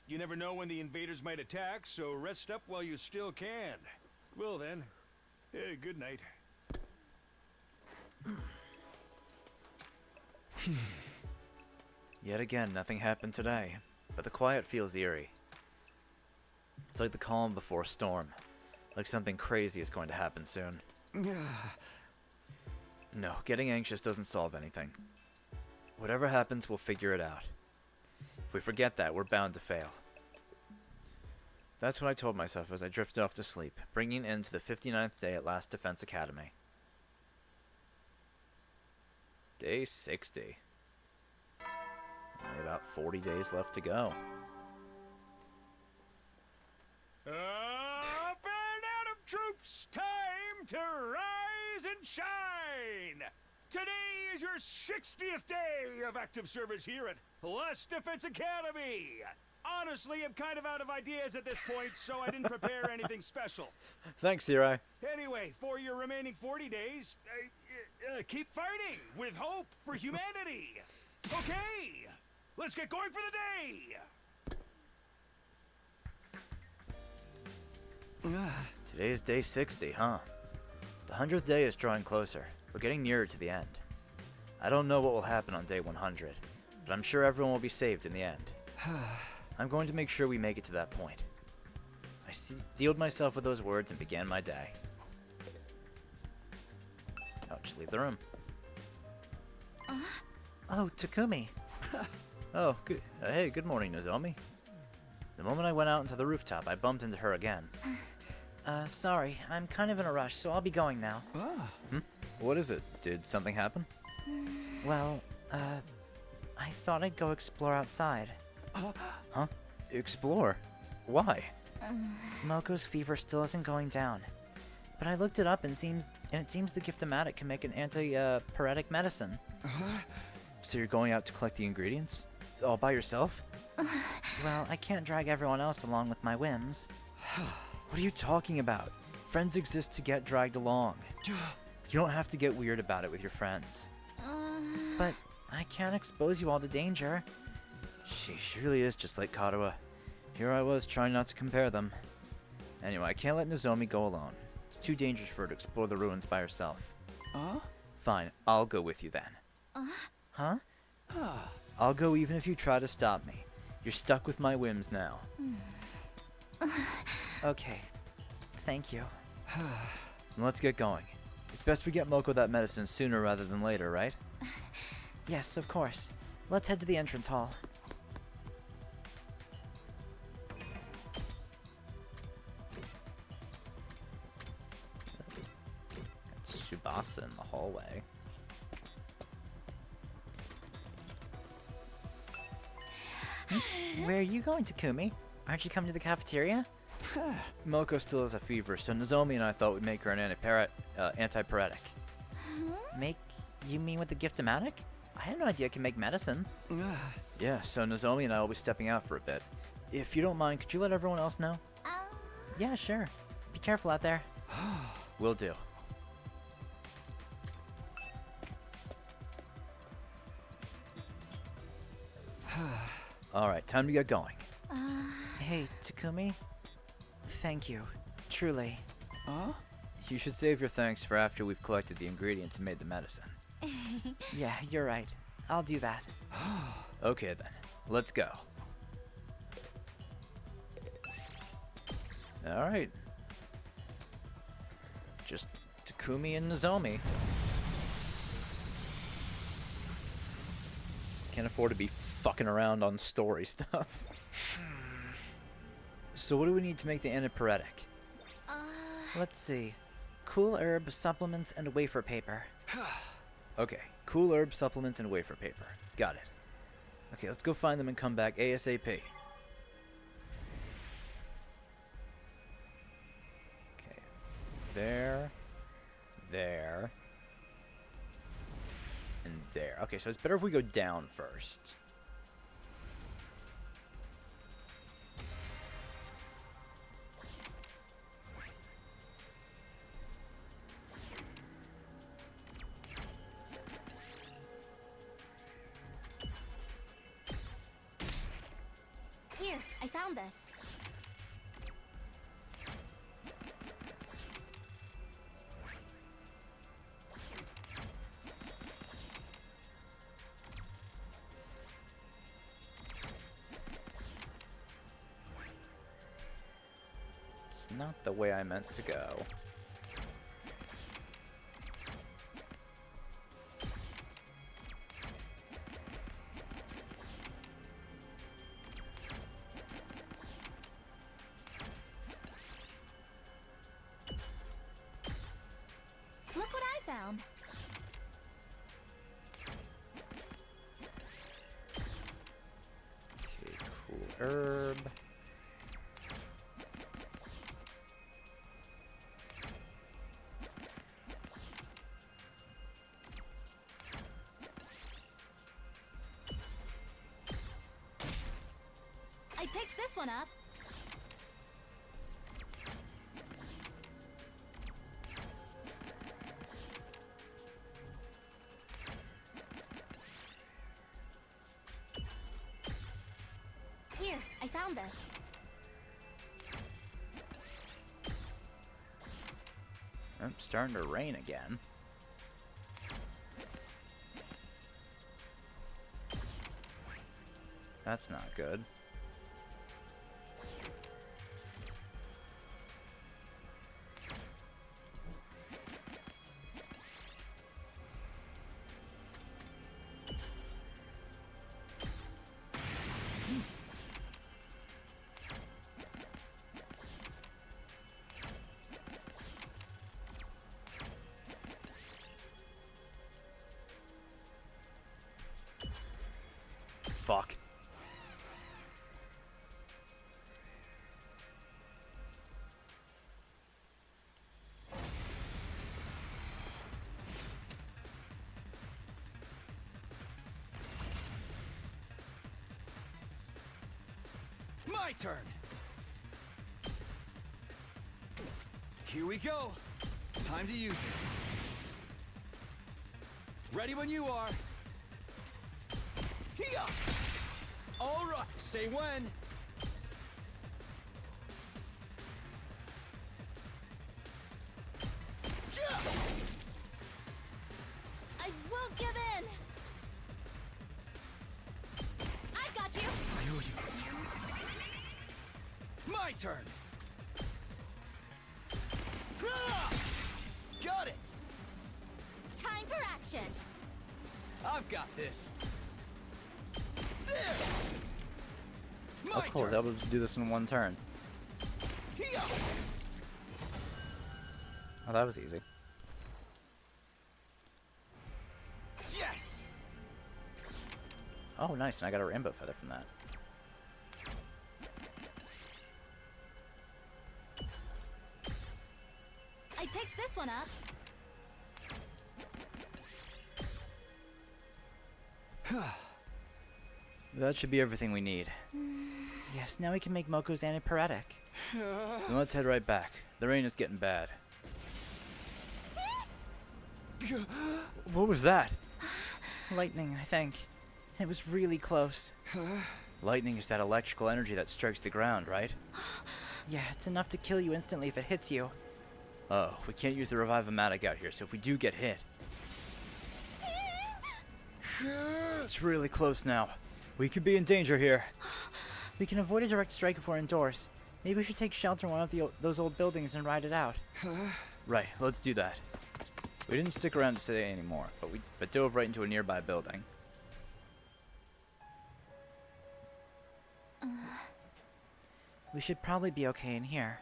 You never know when the invaders might attack, so rest up while you still can. Well then, good night. Yet again, nothing happened today, but the quiet feels eerie. It's like the calm before a storm, like something crazy is going to happen soon. No, getting anxious doesn't solve anything. Whatever happens, we'll figure it out. If we forget that, we're bound to fail. That's what I told myself as I drifted off to sleep, bringing in to the 59th day at Last Defense Academy. Day 60. Only about 40 days left to go. Band out of troops, time to rise and shine! Today is your 60th day of active service here at Last Defense Academy! Honestly, I'm kind of out of ideas at this point, so I didn't prepare anything special. Thanks, Zirai. Anyway, for your remaining 40 days, keep fighting with hope for humanity! Okay, let's get going for the day! Today is day 60, huh? The 100th day is drawing closer. We're getting nearer to the end. I don't know what will happen on day 100, but I'm sure everyone will be saved in the end. I'm going to make sure we make it to that point. I steeled myself with those words and began my day. I'll just leave the room. Oh, Takumi. Oh, good. Hey, good morning, Nozomi. The moment I went out into the rooftop, I bumped into her again. Sorry, I'm kind of in a rush, so I'll be going now. What is it? Did something happen? Well, I thought I'd go explore outside. Huh? Explore? Why? Moko's fever still isn't going down. But I looked it up and it seems the Giftomatic can make an anti-pyretic medicine. So you're going out to collect the ingredients? All by yourself? Well, I can't drag everyone else along with my whims. What are you talking about? Friends exist to get dragged along. You don't have to get weird about it with your friends. But I can't expose you all to danger. She really is just like Karuha. Here I was trying not to compare them. Anyway, I can't let Nozomi go alone. It's too dangerous for her to explore the ruins by herself. Fine, I'll go with you then. Huh? I'll go even if you try to stop me. You're stuck with my whims now. Okay. Thank you. Let's get going. It's best we get Moko that medicine sooner rather than later, right? Yes, of course. Let's head to the entrance hall. Tsubasa in the hallway. Where are you going, Takumi? Aren't you coming to the cafeteria? Moko still has a fever, so Nozomi and I thought we'd make her an antipyretic. Make? You mean with the Giftomatic? I had no idea it can make medicine. Yeah, so Nozomi and I will be stepping out for a bit. If you don't mind, could you let everyone else know? Yeah, sure. Be careful out there. Will do. Alright, time to get going. Hey, Takumi. Thank you. Truly. You should save your thanks for after we've collected the ingredients and made the medicine. Yeah, you're right. I'll do that. Okay then, let's go. Alright. Just Takumi and Nozomi. Can't afford to be fucking around on story stuff. So what do we need to make the antipyretic? Let's see. Cool herb, supplements, and wafer paper. Okay, cool herb, supplements, and wafer paper. Got it. Okay, let's go find them and come back ASAP. Okay. There. There. And there. Okay, so it's better if we go down first. Here, I found this. It's not the way I meant to go. Look what I found. Okay, cool herb. I picked this one up. Here, I found this. Oh, it's starting to rain again. That's not good. Fuck. My turn. Here we go. Time to use it. Ready when you are. Here. All right. Say when. Yeah. I won't give in. I've got you. My turn. Ah! Got it. Time for action. I've got this. There. Oh, cool. I was able to do this in one turn. Here. Oh, that was easy. Yes. Oh, nice. And I got a rainbow feather from that. I picked this one up. That should be everything we need. Yes, now we can make Moko's antipyretic. Then let's head right back. The rain is getting bad. What was that? Lightning, I think. It was really close. Lightning is that electrical energy that strikes the ground, right? Yeah, it's enough to kill you instantly if it hits you. Oh, we can't use the Revive-O-Matic out here, so if we do get hit... It's really close now. We could be in danger here. We can avoid a direct strike if we're indoors. Maybe we should take shelter in one of those old buildings and ride it out. Right, let's do that. We didn't stick around to say anymore, but we dove right into a nearby building. We should probably be okay in here.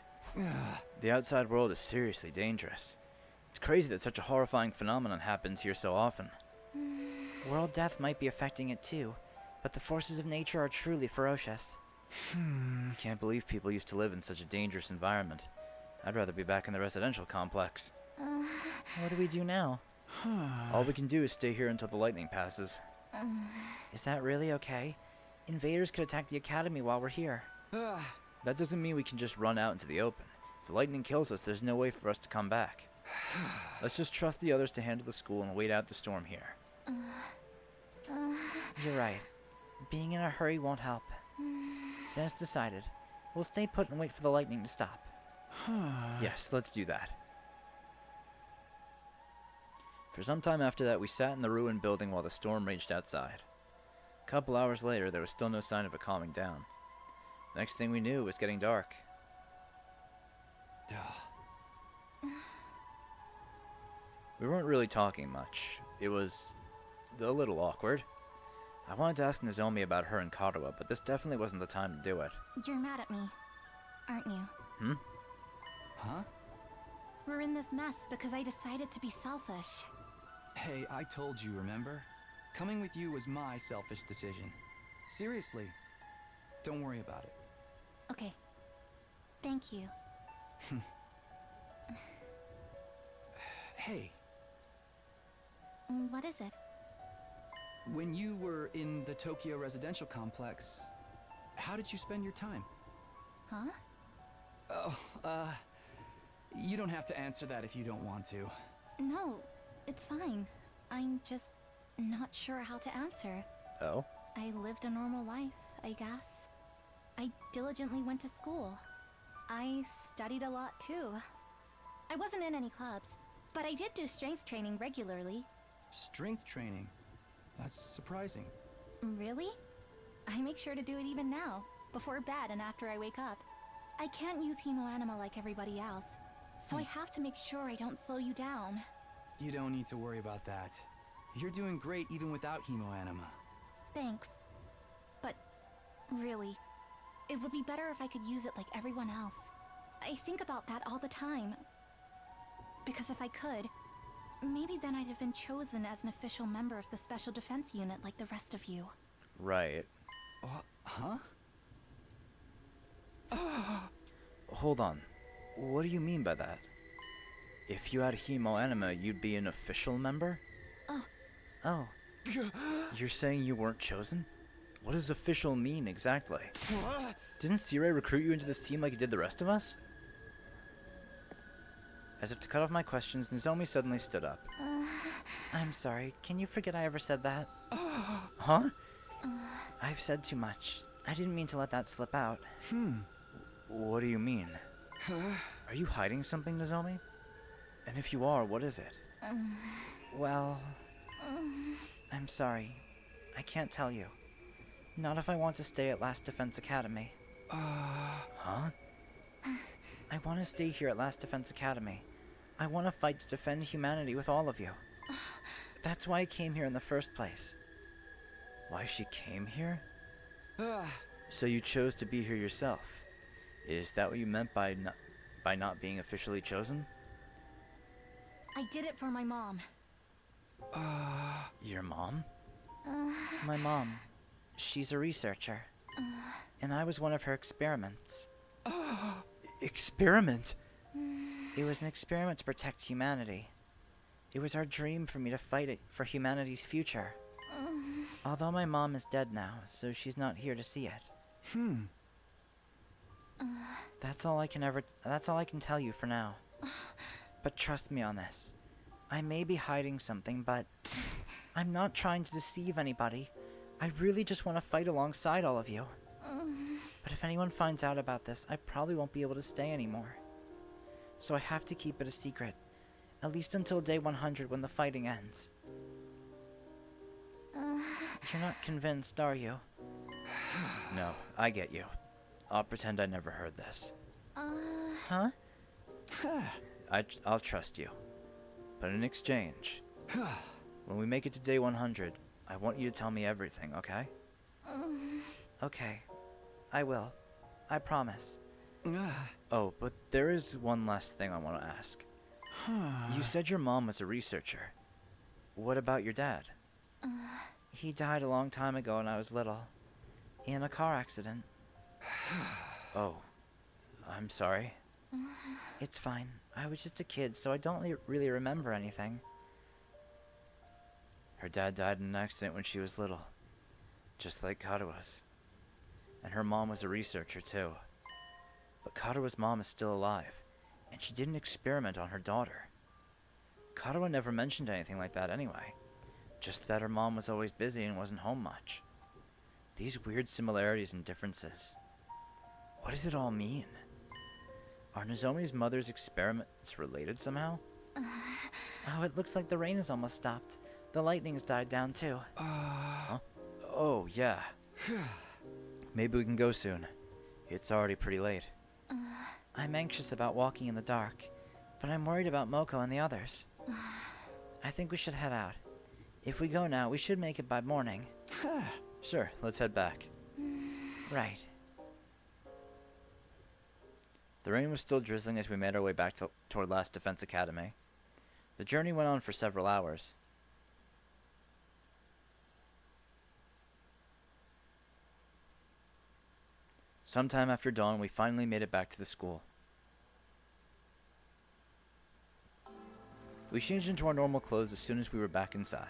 The outside world is seriously dangerous. It's crazy that such a horrifying phenomenon happens here so often. World death might be affecting it too, but the forces of nature are truly ferocious. Can't believe people used to live in such a dangerous environment. I'd rather be back in the residential complex. What do we do now? All we can do is stay here until the lightning passes. Is that really okay? Invaders could attack the academy while we're here. That doesn't mean we can just run out into the open. If the lightning kills us, there's no way for us to come back. Let's just trust the others to handle the school and wait out the storm here. You're right. Being in a hurry won't help. Then it's decided. We'll stay put and wait for the lightning to stop. Yes, let's do that. For some time after that, we sat in the ruined building while the storm raged outside. A couple hours later, there was still no sign of it calming down. The next thing we knew, it was getting dark. We weren't really talking much. It was a little awkward. I wanted to ask Nozomi about her and Karawa, but this definitely wasn't the time to do it. You're mad at me, aren't you? Huh? We're in this mess because I decided to be selfish. Hey, I told you, remember? Coming with you was my selfish decision. Seriously. Don't worry about it. Okay. Thank you. Hey, What is it? when you were in the Tokyo residential complex, how did you spend your time? Huh? Oh, you don't have to answer that if you don't want to. No, it's fine. I'm just not sure how to answer. Oh? I lived a normal life, I guess. I diligently went to school. I studied a lot too. I wasn't in any clubs, but I did do strength training regularly. Strength training? That's surprising. Really? I make sure to do it even now, before bed and after I wake up. I can't use Hemoanima like everybody else, so I have to make sure I don't slow you down. You don't need to worry about that. You're doing great even without Hemoanima. Thanks. But really, it would be better if I could use it like everyone else. I think about that all the time. Because if I could, maybe then I'd have been chosen as an official member of the Special Defense Unit like the rest of you. Right. Huh? Hold on. What do you mean by that? If you had Hemoanima, you'd be an official member? Oh. You're saying you weren't chosen? What does official mean exactly? Didn't Sirei recruit you into this team like he did the rest of us? As if to cut off my questions, Nozomi suddenly stood up. I'm sorry. Can you forget I ever said that? Huh? I've said too much. I didn't mean to let that slip out. What do you mean? Are you hiding something, Nozomi? And if you are, what is it? Well, I'm sorry. I can't tell you. Not if I want to stay at Last Defense Academy. Huh? I want to stay here at Last Defense Academy. I want to fight to defend humanity with all of you. That's why I came here in the first place. Why she came here? So you chose to be here yourself. Is that what you meant by not being officially chosen? I did it for my mom. Your mom? My mom. She's a researcher. And I was one of her experiments. Experiment? It was an experiment to protect humanity. It was our dream for me to fight it for humanity's future. Although my mom is dead now, so she's not here to see it. That's all I can tell you for now. But trust me on this. I may be hiding something, but I'm not trying to deceive anybody. I really just want to fight alongside all of you. But if anyone finds out about this, I probably won't be able to stay anymore. So I have to keep it a secret. At least until day 100 when the fighting ends. You're not convinced, are you? No, I get you. I'll pretend I never heard this. Huh? I'll trust you. But in exchange, when we make it to day 100, I want you to tell me everything, okay? Okay. I will. I promise. Oh, but there is one last thing I want to ask. You said your mom was a researcher. What about your dad? He died a long time ago when I was little. In a car accident. Oh. I'm sorry. It's fine. I was just a kid, so I don't really remember anything. Her dad died in an accident when she was little. Just like Katawa's. And her mom was a researcher, too. But Katawa's mom is still alive, and she did an experiment on her daughter. Katawa never mentioned anything like that anyway. Just that her mom was always busy and wasn't home much. These weird similarities and differences. What does it all mean? Are Nozomi's mother's experiments related somehow? Oh, it looks like the rain has almost stopped. The lightning's died down too. Huh? Oh, yeah. Maybe we can go soon. It's already pretty late. I'm anxious about walking in the dark, but I'm worried about Moko and the others. I think we should head out. If we go now, we should make it by morning. Sure, let's head back. Right. The rain was still drizzling as we made our way back toward Last Defense Academy. The journey went on for several hours. Sometime after dawn, we finally made it back to the school. We changed into our normal clothes as soon as we were back inside.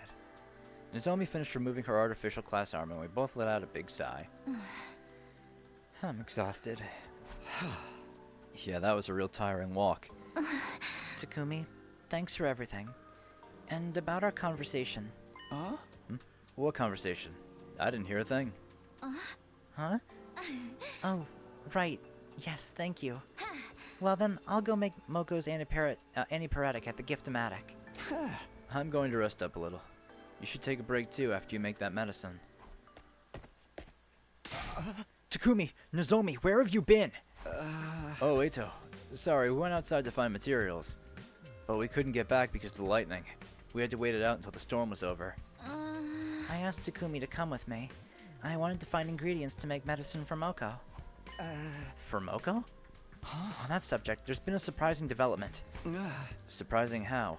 Nozomi finished removing her artificial class armor, and we both let out a big sigh. I'm exhausted. Yeah, that was a real tiring walk. Takumi, thanks for everything. And about our conversation. What conversation? I didn't hear a thing. Huh? Oh, right. Yes, thank you. Well then, I'll go make Moko's antipyretic at the Gift-O-Matic. I'm going to rest up a little. You should take a break too after you make that medicine. Takumi, Nozomi, where have you been? Oh, Eito. Sorry, we went outside to find materials. But we couldn't get back because of the lightning. We had to wait it out until the storm was over. I asked Takumi to come with me. I wanted to find ingredients to make medicine for Moko. For Moko? On that subject, there's been a surprising development. Surprising how?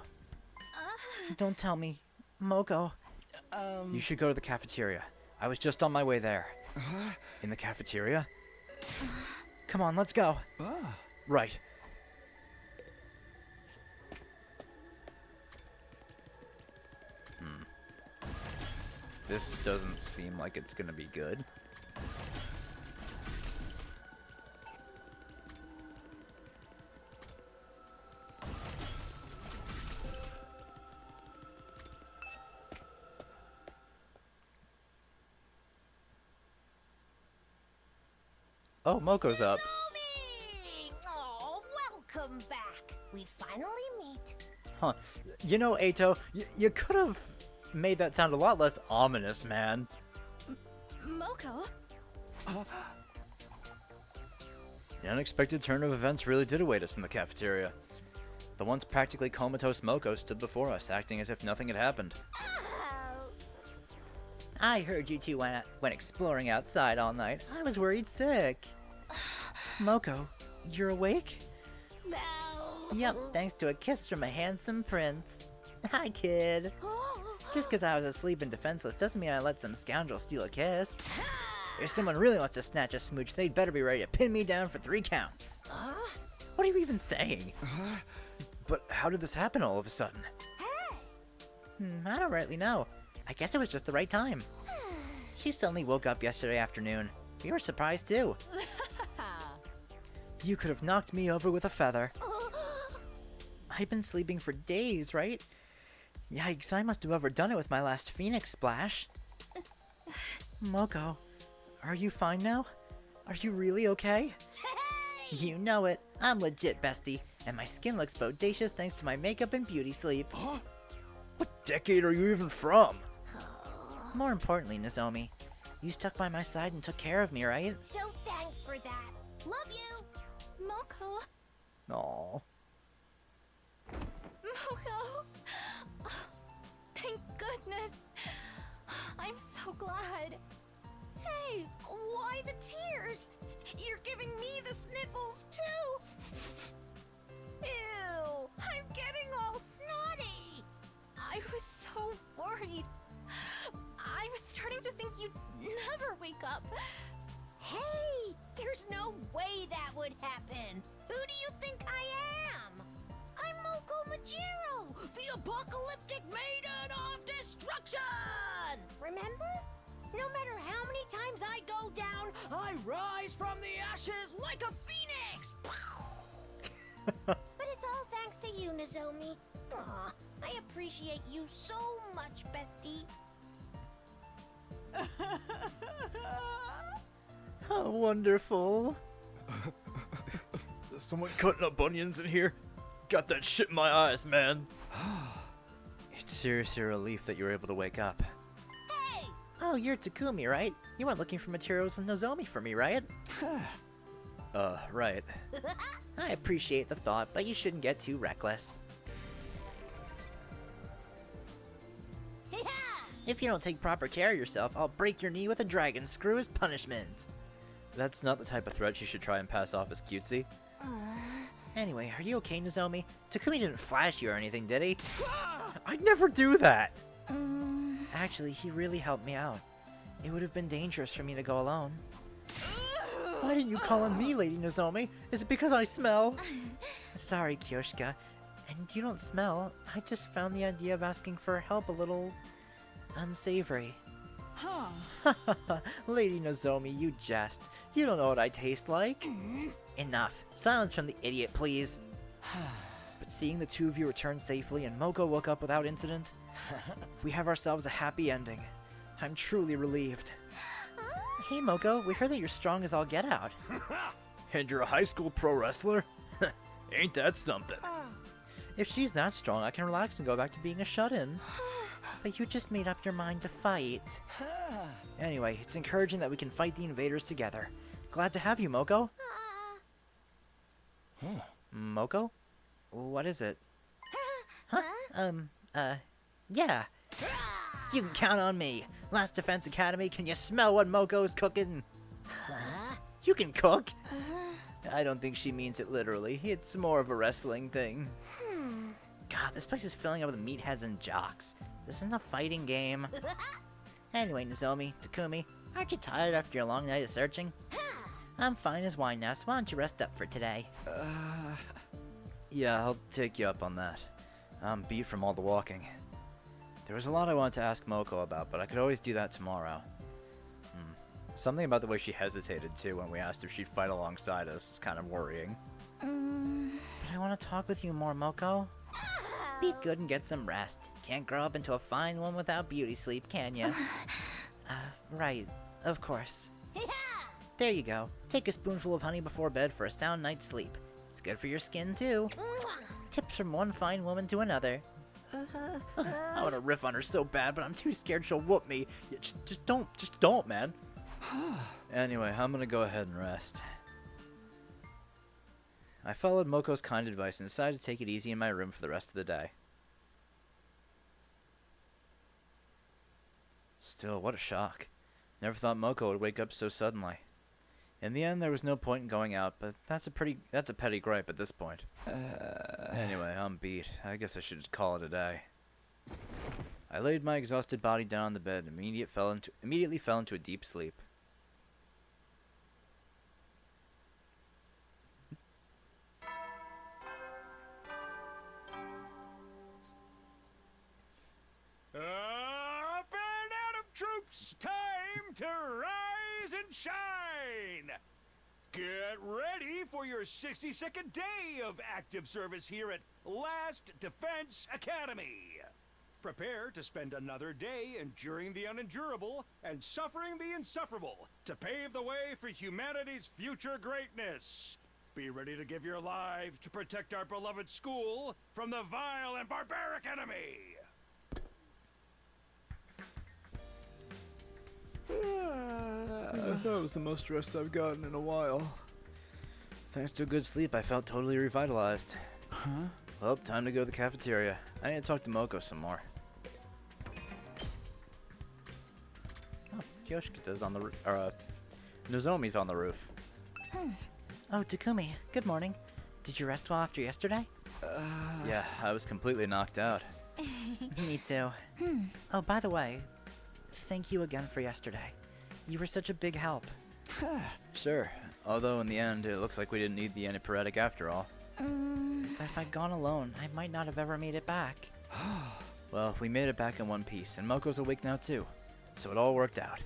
Don't tell me. Moko. You should go to the cafeteria. I was just on my way there. In the cafeteria? Come on, let's go. Right. This doesn't seem like it's gonna be good. Oh, Moko's up. Oh, welcome back. We finally meet. Huh. You know, Eito, you could have made that sound a lot less ominous, man. Moko? The unexpected turn of events really did await us in the cafeteria. The once practically comatose Moko stood before us, acting as if nothing had happened. I heard you two went exploring outside all night. I was worried sick. Moko, you're awake? No. Yep, thanks to a kiss from a handsome prince. Hi, kid. Just because I was asleep and defenseless doesn't mean I let some scoundrel steal a kiss. If someone really wants to snatch a smooch, they'd better be ready to pin me down for 3 counts. What are you even saying? But how did this happen all of a sudden? I don't rightly know. I guess it was just the right time. She suddenly woke up yesterday afternoon. We were surprised too. You could have knocked me over with a feather. I've been sleeping for days, right? Yikes, I must have overdone it with my last Phoenix splash. Moko, are you fine now? Are you really okay? You know it. I'm legit, bestie. And my skin looks bodacious thanks to my makeup and beauty sleep. What decade are you even from? More importantly, Nozomi, you stuck by my side and took care of me, right? So thanks for that. Love you. Moko. Aww. Moko. Oh, thank goodness. I'm so glad. Hey, why the tears? You're giving me the sniffles too. Ew, I'm getting all snotty. I was so worried. I was starting to think you'd never wake up. Hey, there's no way that would happen. Who do you think I am? I'm Moko Majiro, the apocalyptic maiden of destruction! Remember? No matter how many times I go down, I rise from the ashes like a phoenix! But it's all thanks to you, Nozomi. Aw, I appreciate you so much, bestie. How wonderful. There's someone cutting up onions in here. Got that shit in my eyes, man. It's seriously a relief that you were able to wake up. Hey! Oh, you're Takumi, right? You went looking for materials with Nozomi for me, right? Right. I appreciate the thought, but you shouldn't get too reckless. If you don't take proper care of yourself, I'll break your knee with a dragon screw as punishment. That's not the type of threat you should try and pass off as cutesy. Anyway, are you okay, Nozomi? Takumi didn't flash you or anything, did he? I'd never do that! Actually, he really helped me out. It would have been dangerous for me to go alone. Why didn't you call on me, Lady Nozomi? Is it because I smell? Sorry, Kyoshika. And you don't smell. I just found the idea of asking for help a little unsavory. Huh. Lady Nozomi, you jest. You don't know what I taste like. Enough. Silence from the idiot, please. But seeing the two of you return safely and Moko woke up without incident, we have ourselves a happy ending. I'm truly relieved. Hey Moko, we heard that you're strong as all get out. And you're a high school pro wrestler? Ain't that something? If she's that strong, I can relax and go back to being a shut-in. But you just made up your mind to fight. Anyway, it's encouraging that we can fight the invaders together. Glad to have you, Moko. Moko? What is it? Huh? Yeah. You can count on me. Last Defense Academy, can you smell what Moko's cooking? You can cook? I don't think she means it literally. It's more of a wrestling thing. God, this place is filling up with meatheads and jocks. This isn't a fighting game. Anyway, Nozomi, Takumi, aren't you tired after your long night of searching? I'm fine as wine now, so why don't you rest up for today? Yeah, I'll take you up on that. I'm beat from all the walking. There was a lot I wanted to ask Moko about, but I could always do that tomorrow. Something about the way she hesitated, too, when we asked if she'd fight alongside us is kind of worrying. But I want to talk with you more, Moko. Be good and get some rest. Can't grow up into a fine one without beauty sleep, can ya? Right. Of course. There you go. Take a spoonful of honey before bed for a sound night's sleep. It's good for your skin, too. Tips from one fine woman to another. I want to riff on her so bad, but I'm too scared she'll whoop me. Just don't, man. Anyway, I'm gonna go ahead and rest. I followed Moko's kind advice and decided to take it easy in my room for the rest of the day. Still, what a shock. Never thought Moko would wake up so suddenly. In the end, there was no point in going out, but that's a petty gripe at this point. Anyway, I'm beat. I guess I should call it a day. I laid my exhausted body down on the bed and immediately fell into a deep sleep. Up and out of troops! Time to rise and shine! Get ready for your 62nd day of active service here at Last Defense Academy. Prepare to spend another day enduring the unendurable and suffering the insufferable to pave the way for humanity's future greatness. Be ready to give your lives to protect our beloved school from the vile and barbaric enemy. That was the most rest I've gotten in a while. Thanks to a good sleep, I felt totally revitalized. Well, time to go to the cafeteria. I need to talk to Moko some more. Yoshikita's on the roof, or Nozomi's on the roof. Oh, Takumi, good morning. Did you rest well after yesterday? Yeah, I was completely knocked out. Me too. Oh, by the way, thank you again for yesterday. You were such a big help. Sure, although in the end it looks like we didn't need the antipyretic after all. If I'd gone alone, I might not have ever made it back. Well, we made it back in one piece, and Moko's awake now too, so it all worked out.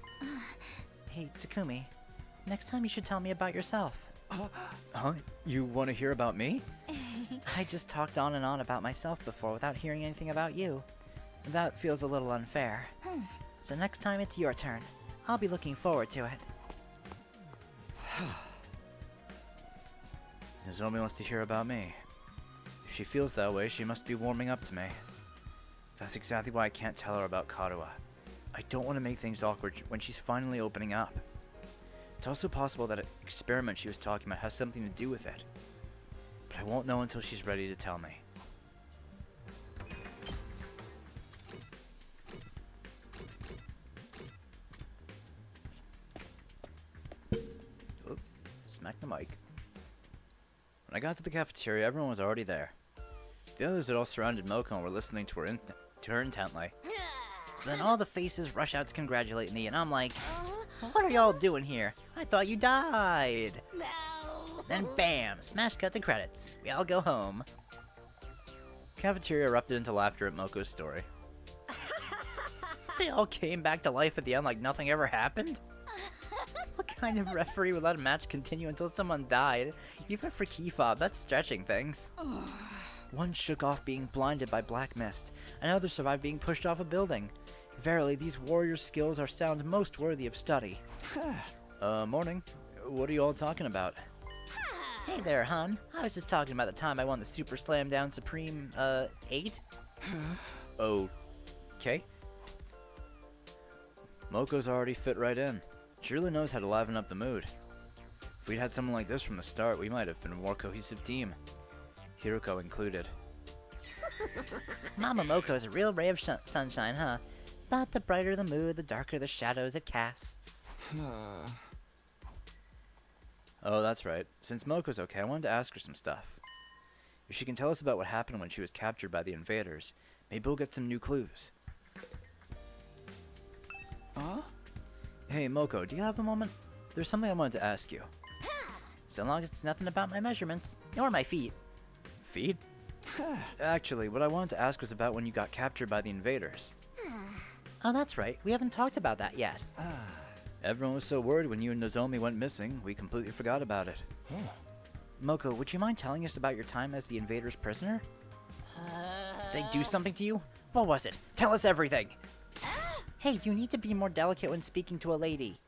Hey, Takumi, next time you should tell me about yourself. Huh? You want to hear about me? I just talked on and on about myself before without hearing anything about you. That feels a little unfair. So next time it's your turn. I'll be looking forward to it. Nozomi wants to hear about me. If she feels that way, she must be warming up to me. That's exactly why I can't tell her about Karuha. I don't want to make things awkward when she's finally opening up. It's also possible that an experiment she was talking about has something to do with it. But I won't know until she's ready to tell me. Oop, smack the mic. When I got to the cafeteria, everyone was already there. The others had all surrounded Moko and were listening to her intently. So then all the faces rush out to congratulate me, and I'm like, what are y'all doing here? I thought you died. No. Then bam, smash cut to credits. We all go home. Cafeteria erupted into laughter at Moko's story. They all came back to life at the end like nothing ever happened? What kind of referee would let a match continue until someone died? Even for key fob, that's stretching things. One shook off being blinded by black mist, another survived being pushed off a building. Verily, these warriors' skills are sound most worthy of study. Morning. What are you all talking about? Hey there, hun. I was just talking about the time I won the Super Slam Down Supreme, 8. Okay. Moko's already fit right in. She really knows how to liven up the mood. If we'd had someone like this from the start, we might have been a more cohesive team. Hiroko included. Mama Moko's a real ray of sunshine, huh? But the brighter the mood, the darker the shadows it casts. Oh, that's right. Since Moko's okay, I wanted to ask her some stuff. If she can tell us about what happened when she was captured by the invaders, maybe we'll get some new clues. Hey, Moko, do you have a moment? There's something I wanted to ask you. So long as it's nothing about my measurements, nor my feet. Feet? Actually, what I wanted to ask was about when you got captured by the invaders. Oh, that's right. We haven't talked about that yet. Everyone was so worried when you and Nozomi went missing, we completely forgot about it. Moko, would you mind telling us about your time as the invaders' prisoner? Did they do something to you? What was it? Tell us everything! Hey, you need to be more delicate when speaking to a lady.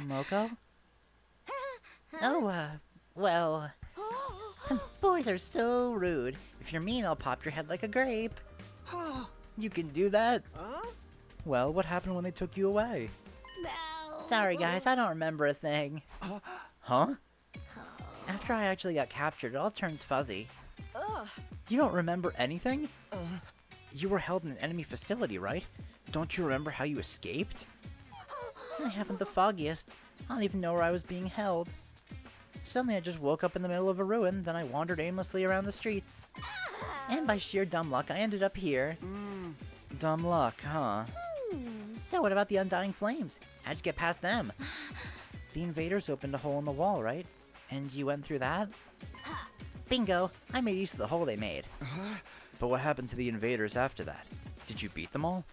Moko? Oh, well... Boys are so rude. If you're mean, I'll pop your head like a grape. You can do that? Well, what happened when they took you away? No. Sorry, guys, I don't remember a thing. Huh? After I actually got captured, it all turns fuzzy. You don't remember anything? You were held in an enemy facility, right? Don't you remember how you escaped? I haven't the foggiest. I don't even know where I was being held. Suddenly I just woke up in the middle of a ruin, then I wandered aimlessly around the streets. And by sheer dumb luck, I ended up here. Dumb luck, huh? So what about the Undying Flames? How'd you get past them? The invaders opened a hole in the wall, right? And you went through that? Bingo! I made use of the hole they made. But what happened to the invaders after that? Did you beat them all?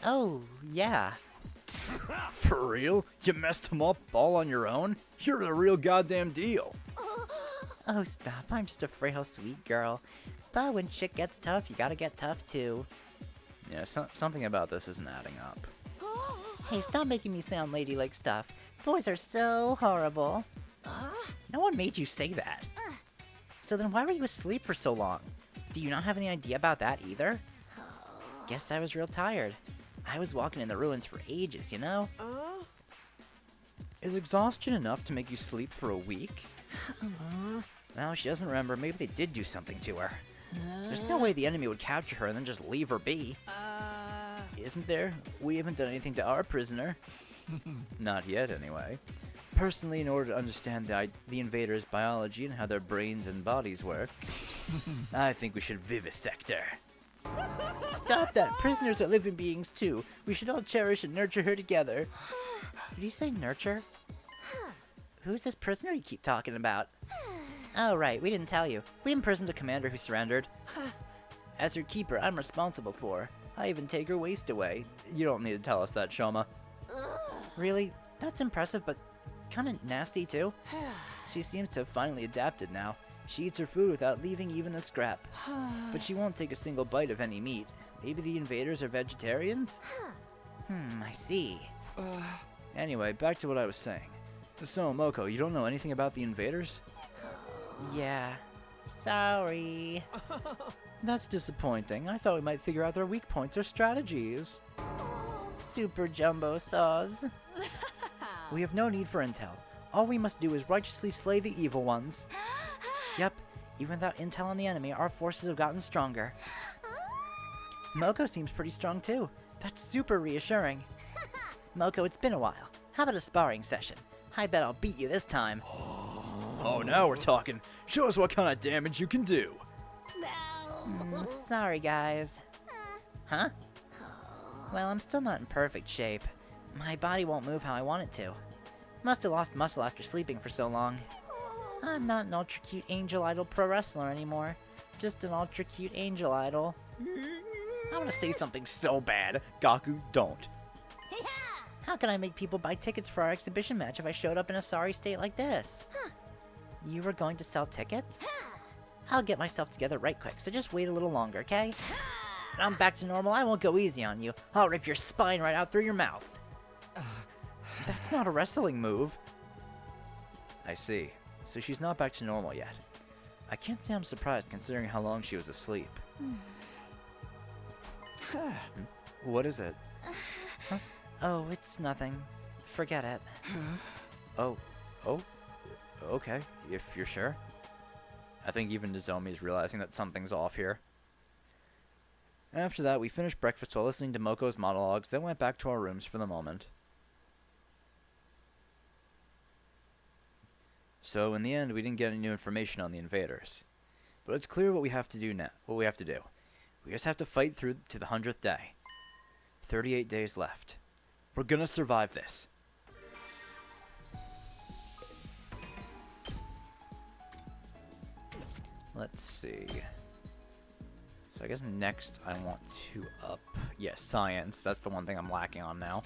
Oh, yeah. For real? You messed them up all on your own? You're the real goddamn deal. Oh, stop. I'm just a frail, sweet girl. But when shit gets tough, you gotta get tough too. Yeah, something about this isn't adding up. Hey, stop making me sound ladylike stuff. Boys are so horrible. No one made you say that. So then why were you asleep for so long? Do you not have any idea about that either? Guess I was real tired. I was walking in the ruins for ages, you know? Is exhaustion enough to make you sleep for a week? Well, she doesn't remember. Maybe they did do something to her. There's no way the enemy would capture her and then just leave her be. isn't there? We haven't done anything to our prisoner. Not yet, anyway. Personally, in order to understand the invaders' biology and how their brains and bodies work, I think we should vivisect her. Stop that! Prisoners are living beings too. We should all cherish and nurture her together. Did you say nurture? Who's this prisoner you keep talking about? Oh, right, we didn't tell you. We imprisoned a commander who surrendered. As her keeper, I'm responsible for her. I even take her waste away. You don't need to tell us that, Shoma. Really? That's impressive, but kind of nasty, too. She seems to have finally adapted now. She eats her food without leaving even a scrap. But she won't take a single bite of any meat. Maybe the invaders are vegetarians? I see. Anyway, back to what I was saying. So, Moko, you don't know anything about the invaders? Yeah. Sorry. That's disappointing. I thought we might figure out their weak points or strategies. Super Jumbo Saws. We have no need for intel. All we must do is righteously slay the evil ones. Yep, even without intel on the enemy, our forces have gotten stronger. Moko seems pretty strong too. That's super reassuring. Moko, it's been a while. How about a sparring session? I bet I'll beat you this time. Oh, now we're talking. Show us what kind of damage you can do. Sorry, guys. Huh? Well, I'm still not in perfect shape. My body won't move how I want it to. Must have lost muscle after sleeping for so long. I'm not an ultra-cute angel idol pro wrestler anymore. Just an ultra-cute angel idol. I want to say something so bad. Gaku, don't. How can I make people buy tickets for our exhibition match if I showed up in a sorry state like this? You were going to sell tickets? I'll get myself together right quick, so just wait a little longer, okay? When I'm back to normal, I won't go easy on you. I'll rip your spine right out through your mouth. That's not a wrestling move. I see. So she's not back to normal yet. I can't say I'm surprised considering how long she was asleep. What is it? Huh? Oh, it's nothing. Forget it. Oh, okay, if you're sure. I think even Nozomi is realizing that something's off here. After that, we finished breakfast while listening to Moko's monologues, then went back to our rooms for the moment. So, in the end, we didn't get any new information on the invaders. But it's clear what we have to do now. What we have to do. We just have to fight through to the 100th day. 38 days left. We're gonna survive this. Let's see. So I guess next I want to up... Yes, science. That's the one thing I'm lacking on now.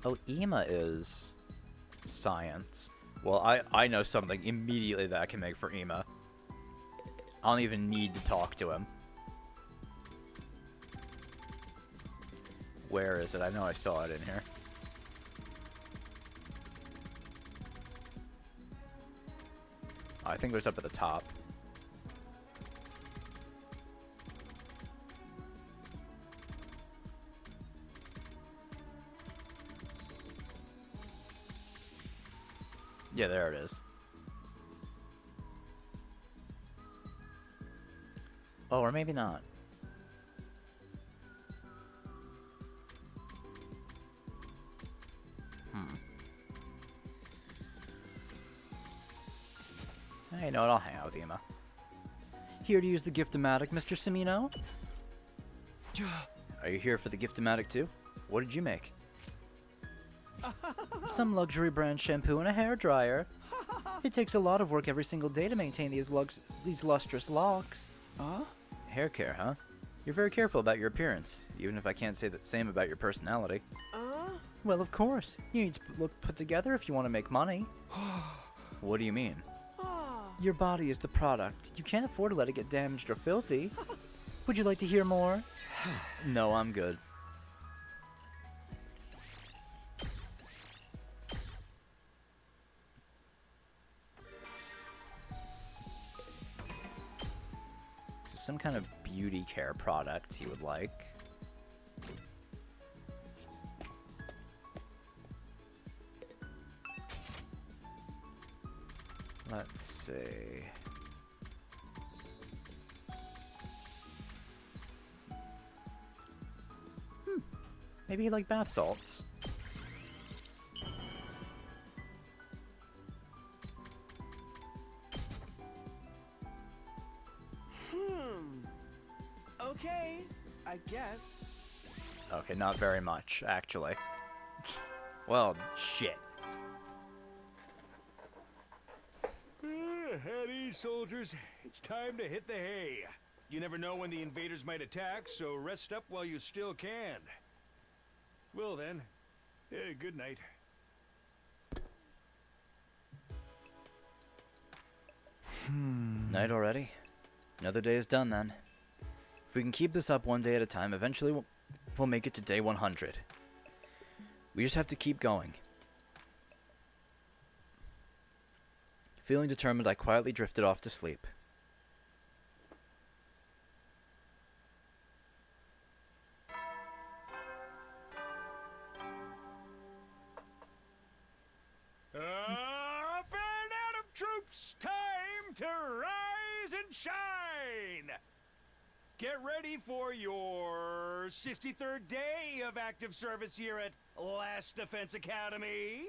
Oh, Ima is science. Well, I know something immediately that I can make for Ima. I don't even need to talk to him. Where is it? I know I saw it in here. I think it was up at the top. Yeah, there it is. Oh, or maybe not. Hey, you know what? I'll hang out with Ima. Here to use the Gift-O-Matic, Mr. Samino? Are you here for the Gift-O-Matic too? What did you make? Some luxury brand shampoo and a hairdryer. It takes a lot of work every single day to maintain these lustrous locks. Hair care, huh? You're very careful about your appearance, even if I can't say the same about your personality. Well, of course. You need to look put together if you want to make money. What do you mean? Your body is the product. You can't afford to let it get damaged or filthy. Would you like to hear more? No, I'm good. Some kind of beauty care product you would like. Let's see. Maybe you like bath salts. Okay, I guess. Okay, not very much, actually. Well, shit. At ease, soldiers. It's time to hit the hay. You never know when the invaders might attack, so rest up while you still can. Well then, good night. Night already? Another day is done then. If we can keep this up one day at a time, eventually we'll make it to day 100. We just have to keep going. Feeling determined, I quietly drifted off to sleep. Up and out of troops! Time to rise and shine! Get ready for your 63rd day of active service here at Last Defense Academy.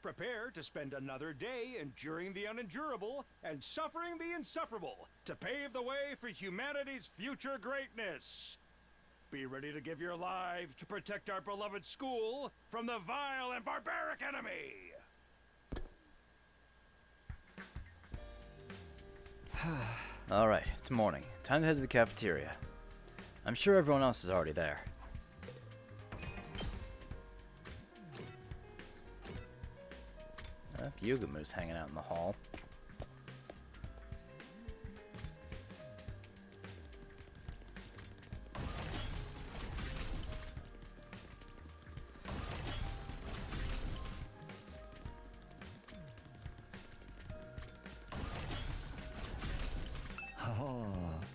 Prepare to spend another day enduring the unendurable and suffering the insufferable to pave the way for humanity's future greatness. Be ready to give your lives to protect our beloved school from the vile and barbaric enemy. Alright, it's morning. Time to head to the cafeteria. I'm sure everyone else is already there. Yugamu's hanging out in the hall.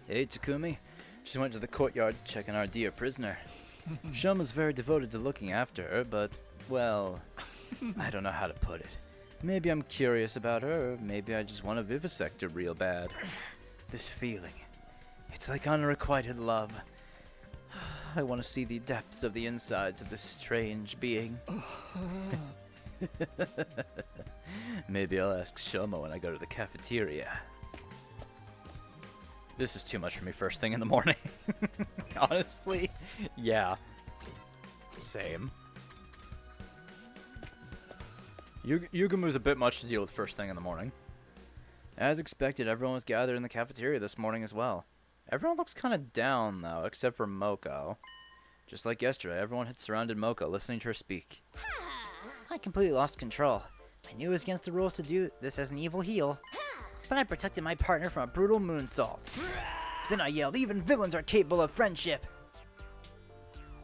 Hey, Takumi. Just went to the courtyard checking our dear prisoner. Shoma's very devoted to looking after her, but, well, I don't know how to put it. Maybe I'm curious about her, or maybe I just want to vivisect her real bad. This feeling, it's like unrequited love. I want to see the depths of the insides of this strange being. Maybe I'll ask Shoma when I go to the cafeteria. This is too much for me first thing in the morning. Honestly, yeah. Same. Yugamu's a bit much to deal with first thing in the morning. As expected, everyone was gathered in the cafeteria this morning as well. Everyone looks kind of down, though, except for Moko. Just like yesterday, everyone had surrounded Moko, listening to her speak. I completely lost control. I knew it was against the rules to do this as an evil heel, but I protected my partner from a brutal moonsault. Then I yelled, even villains are capable of friendship.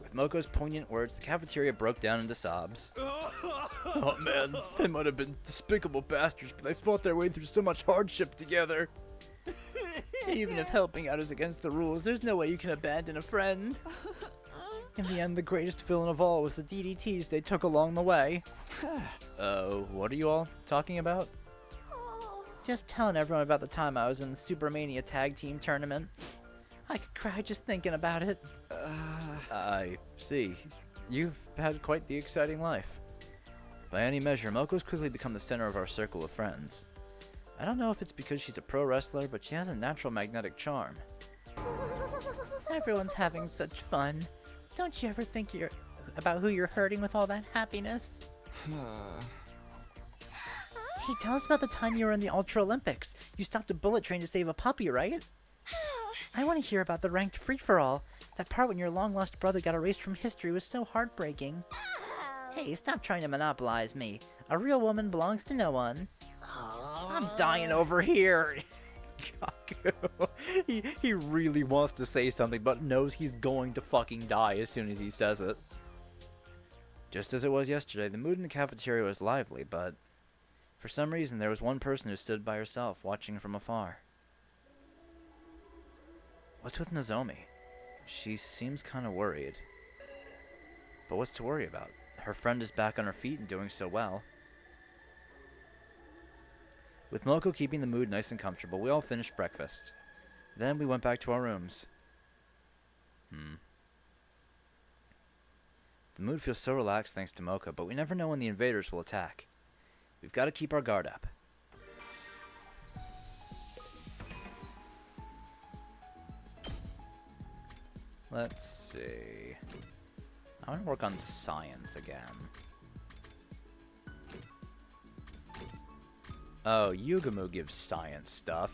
With Moko's poignant words, the cafeteria broke down into sobs. Oh man, they might have been despicable bastards, but they fought their way through so much hardship together. Even if helping out is against the rules, there's no way you can abandon a friend. In the end, the greatest villain of all was the DDTs they took along the way. What are you all talking about? Just telling everyone about the time I was in the Supermania Tag Team Tournament. I could cry just thinking about it. I see. You've had quite the exciting life. By any measure, Moko's quickly become the center of our circle of friends. I don't know if it's because she's a pro wrestler, but she has a natural magnetic charm. Everyone's having such fun. Don't you ever think about who you're hurting with all that happiness? Hey, tell us about the time you were in the Ultra Olympics. You stopped a bullet train to save a puppy, right? I want to hear about the ranked free-for-all. That part when your long-lost brother got erased from history was so heartbreaking. Hey, stop trying to monopolize me. A real woman belongs to no one. I'm dying over here. he really wants to say something, but knows he's going to fucking die as soon as he says it. Just as it was yesterday, the mood in the cafeteria was lively, but for some reason there was one person who stood by herself, watching from afar. What's with Nozomi? She seems kind of worried. But what's to worry about? Her friend is back on her feet and doing so well. With Moko keeping the mood nice and comfortable, we all finished breakfast. Then we went back to our rooms. The mood feels so relaxed thanks to Mocha, but we never know when the invaders will attack. We've got to keep our guard up. Let's see. I want to work on science again. Oh, Yugamu gives science stuff.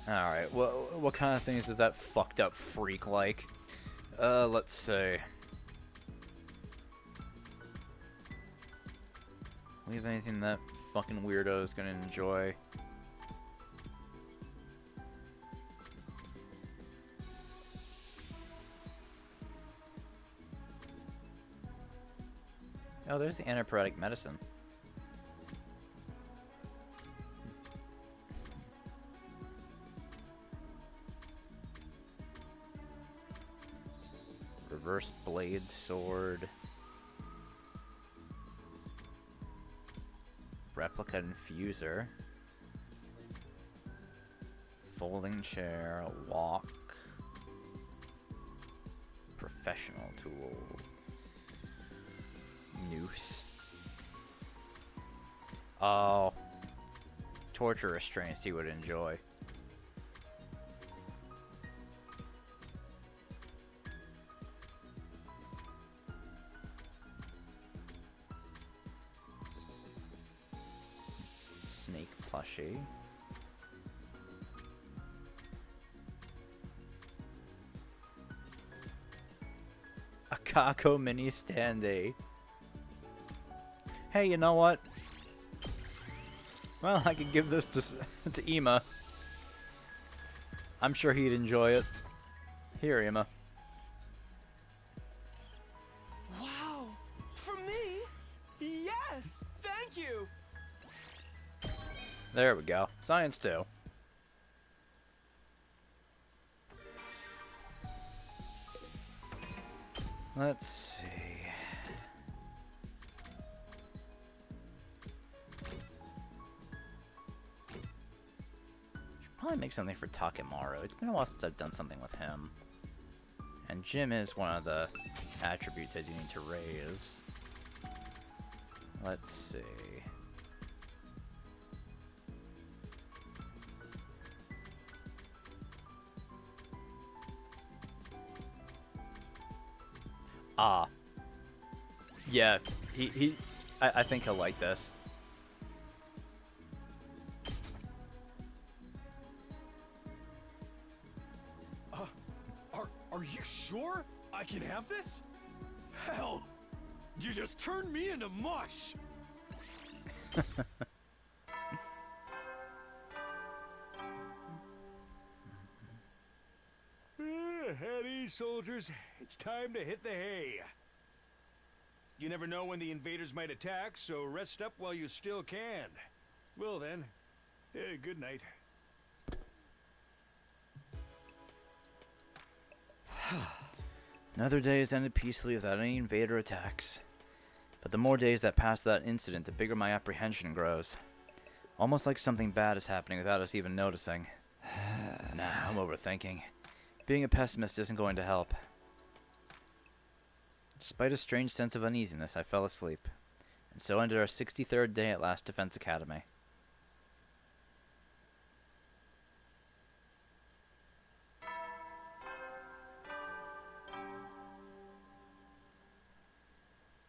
Alright, well, what kind of things does that fucked up freak like? Let's see. We have anything that fucking weirdo is gonna enjoy? Oh, there's the antiparetic medicine. Reverse blade sword. Replica infuser. Folding chair. Walk. Professional tools. Noose. Oh. Torture restraints he would enjoy. Snake plushie. A Kako mini standee. Hey, you know what? Well, I could give this to Ima. I'm sure he'd enjoy it. Here, Ima. Wow! For me? Yes! Thank you! There we go. Science too. Let's see. Should probably make something for Takemaru. It's been a while since I've done something with him. And Jim is one of the attributes I do need to raise. Let's see. Ah. Yeah, I think he'll like this. Are you sure I can have this? Hell, you just turned me into mush. At ease, soldiers. It's time to hit the hay. You never know when the invaders might attack, so rest up while you still can. Well then, good night. Another day has ended peacefully without any invader attacks. But the more days that pass without incident, the bigger my apprehension grows. Almost like something bad is happening without us even noticing. Nah, I'm overthinking. Being a pessimist isn't going to help. Despite a strange sense of uneasiness, I fell asleep. And so ended our 63rd day at Last Defense Academy.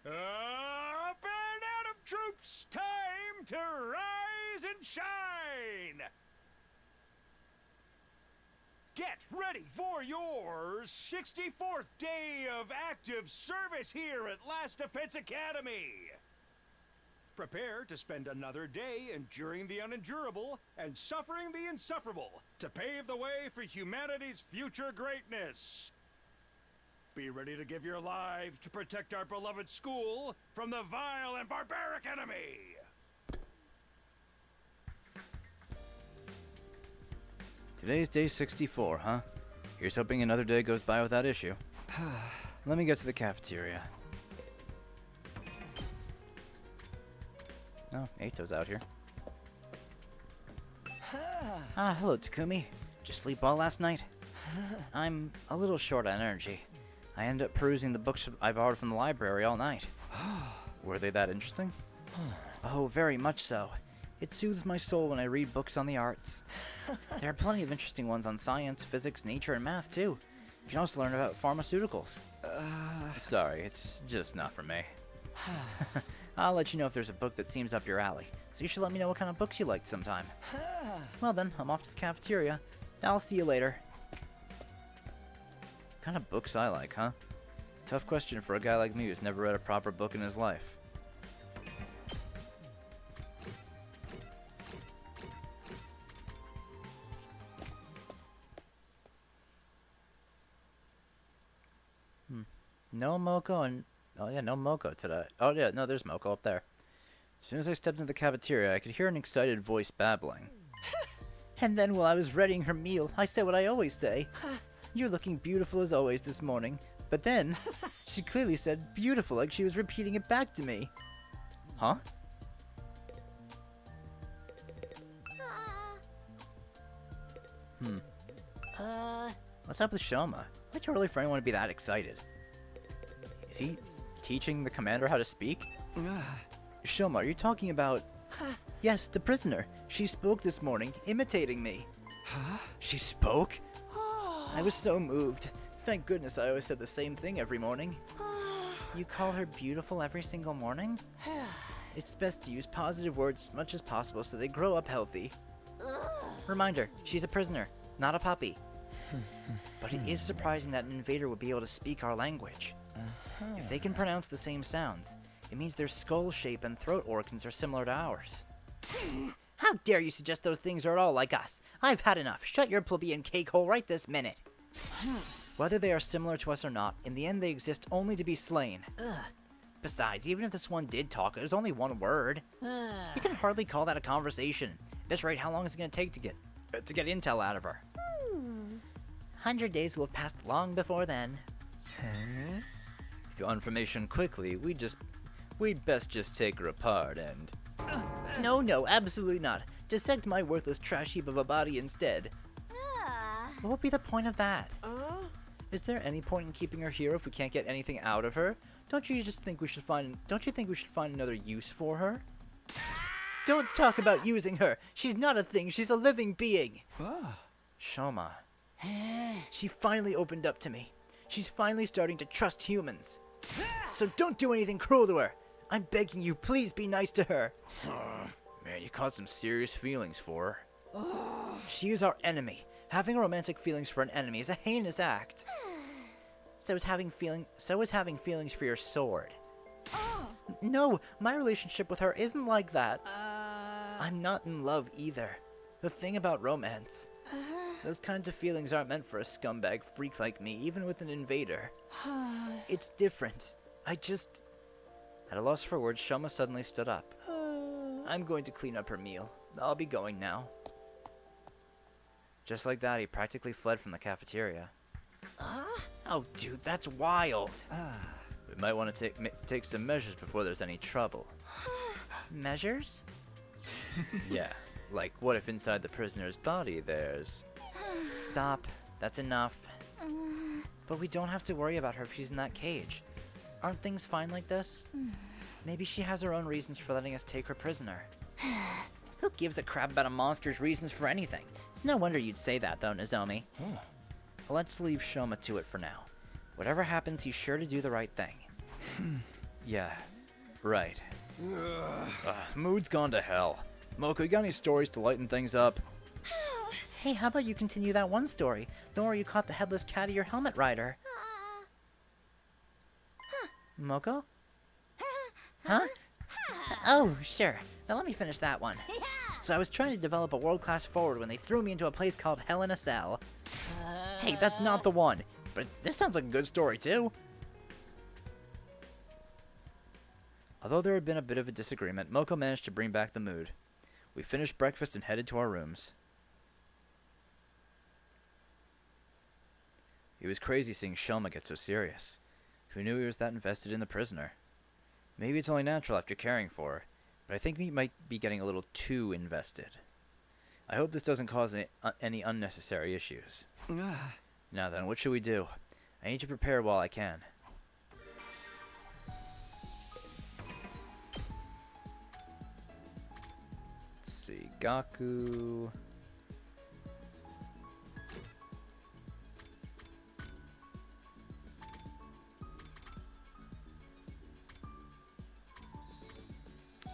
Up and out of troops! Time to rise and shine! Get ready for your 64th day of active service here at Last Defense Academy! Prepare to spend another day enduring the unendurable and suffering the insufferable to pave the way for humanity's future greatness. Be ready to give your lives to protect our beloved school from the vile and barbaric enemy! Today's day 64, huh? Here's hoping another day goes by without issue. Let me get to the cafeteria. Oh, Ato's out here. Ah, hello, Takumi. Did you sleep well last night? I'm a little short on energy. I ended up perusing the books I borrowed from the library all night. Were they that interesting? Oh, very much so. It soothes my soul when I read books on the arts. There are plenty of interesting ones on science, physics, nature, and math, too. You can also learn about pharmaceuticals. Sorry, it's just not for me. I'll let you know if there's a book that seems up your alley, so you should let me know what kind of books you liked sometime. Well then, I'm off to the cafeteria. I'll see you later. What kind of books I like, huh? Tough question for a guy like me who's never read a proper book in his life. No Moko and... Oh yeah, no Moko today. Oh yeah, no, there's Moko up there. As soon as I stepped into the cafeteria, I could hear an excited voice babbling. And then while I was readying her meal, I said what I always say. You're looking beautiful as always this morning. But then, she clearly said beautiful like she was repeating it back to me. Huh? What's up with Shoma? Why totally for anyone to be that excited? Is he teaching the commander how to speak? Shoma, are you talking about... Yes, the prisoner. She spoke this morning, imitating me. Huh? She spoke? I was so moved. Thank goodness I always said the same thing every morning. You call her beautiful every single morning? It's best to use positive words as much as possible so they grow up healthy. Reminder, she's a prisoner, not a puppy. But it is surprising that an invader would be able to speak our language. If they can pronounce the same sounds, it means their skull shape and throat organs are similar to ours. How dare you suggest those things are at all like us? I've had enough. Shut your plebeian cake hole right this minute. Whether they are similar to us or not, in the end they exist only to be slain. Besides, even if this one did talk, it was only one word. You can hardly call that a conversation. At this rate, how long is it going to take to get intel out of her? 100 days will have passed long before then. If you want information quickly, we'd best just take her apart and... No, absolutely not. Dissect my worthless trash heap of a body instead. What would be the point of that? Is there any point in keeping her here if we can't get anything out of her? Don't you think we should find another use for her? Don't talk about using her. She's not a thing. She's a living being. Shoma. She finally opened up to me. She's finally starting to trust humans. So don't do anything cruel to her. I'm begging you, please be nice to her. Man, you caught some serious feelings for her. She is our enemy. Having romantic feelings for an enemy is a heinous act. So is having feelings for your sword. No, my relationship with her isn't like that. I'm not in love either. The thing about romance, those kinds of feelings aren't meant for a scumbag freak like me, even with an invader. It's different. At a loss for words, Shoma suddenly stood up. I'm going to clean up her meal. I'll be going now. Just like that, he practically fled from the cafeteria. Oh, dude, that's wild. We might want to take some measures before there's any trouble. Measures? Yeah, like what if inside the prisoner's body there's... Stop. That's enough. But we don't have to worry about her if she's in that cage. Aren't things fine like this? Maybe she has her own reasons for letting us take her prisoner. Who gives a crap about a monster's reasons for anything? It's no wonder you'd say that, though, Nozomi. Let's leave Shoma to it for now. Whatever happens, he's sure to do the right thing. Yeah, right. Mood's gone to hell. Moko, you got any stories to lighten things up? Hey, how about you continue that one story? The one where you caught the headless cat of your helmet rider. Moko? Huh? Oh, sure. Now let me finish that one. So I was trying to develop a world-class forward when they threw me into a place called Hell in a Cell. Hey, that's not the one. But this sounds like a good story, too. Although there had been a bit of a disagreement, Moko managed to bring back the mood. We finished breakfast and headed to our rooms. It was crazy seeing Shoma get so serious. Who knew he was that invested in the prisoner? Maybe it's only natural after caring for her. But I think we might be getting a little too invested. I hope this doesn't cause any unnecessary issues. Now then, what should we do? I need to prepare while I can. Let's see, Gaku...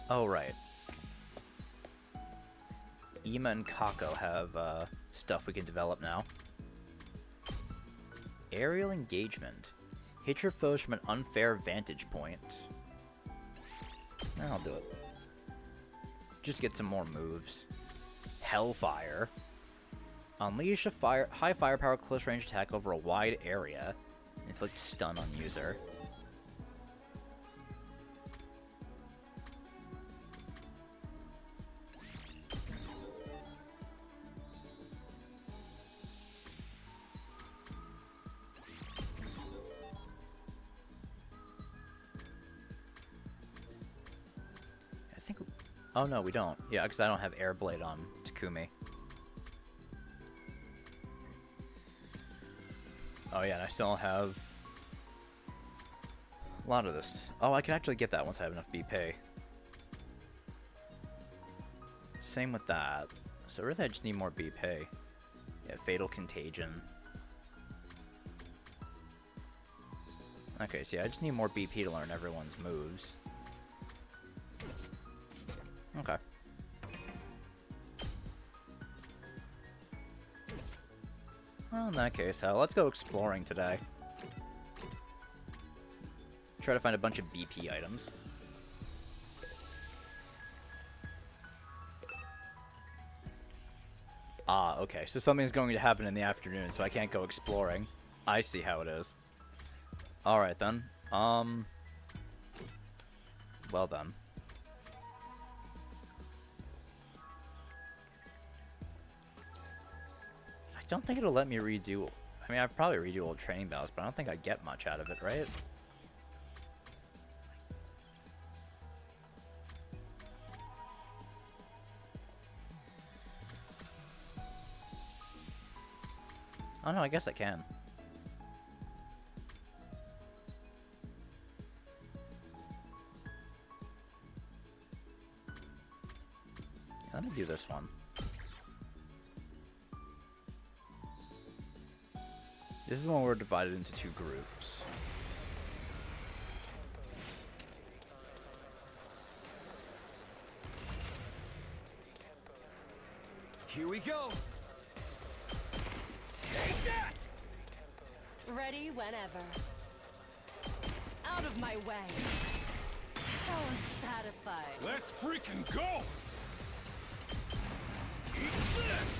Oh, right. Ima and Kako have stuff we can develop now. Aerial engagement. Hit your foes from an unfair vantage point. I'll do it. Just get some more moves. Hellfire. Unleash a high firepower close range attack over a wide area. Inflict stun on user. Oh no, we don't. Yeah, because I don't have Air Blade on Takumi. Oh yeah, and I still have a lot of this. Oh, I can actually get that once I have enough BP. Same with that. So really I just need more BP. Yeah, Fatal Contagion. Okay, so yeah, I just need more BP to learn everyone's moves. Okay. Well, in that case, let's go exploring today. Try to find a bunch of BP items. Ah, okay. So something's going to happen in the afternoon, so I can't go exploring. I see how it is. Alright then. Well then. I don't think it'll let me redo... I mean, I'd probably redo old training battles, but I don't think I'd get much out of it, right? Oh no, I guess I can. Let me do this one. This is the one where we're divided into 2 groups. Here we go. Take that! Ready whenever. Out of my way. So unsatisfied. Let's freaking go! Eat this!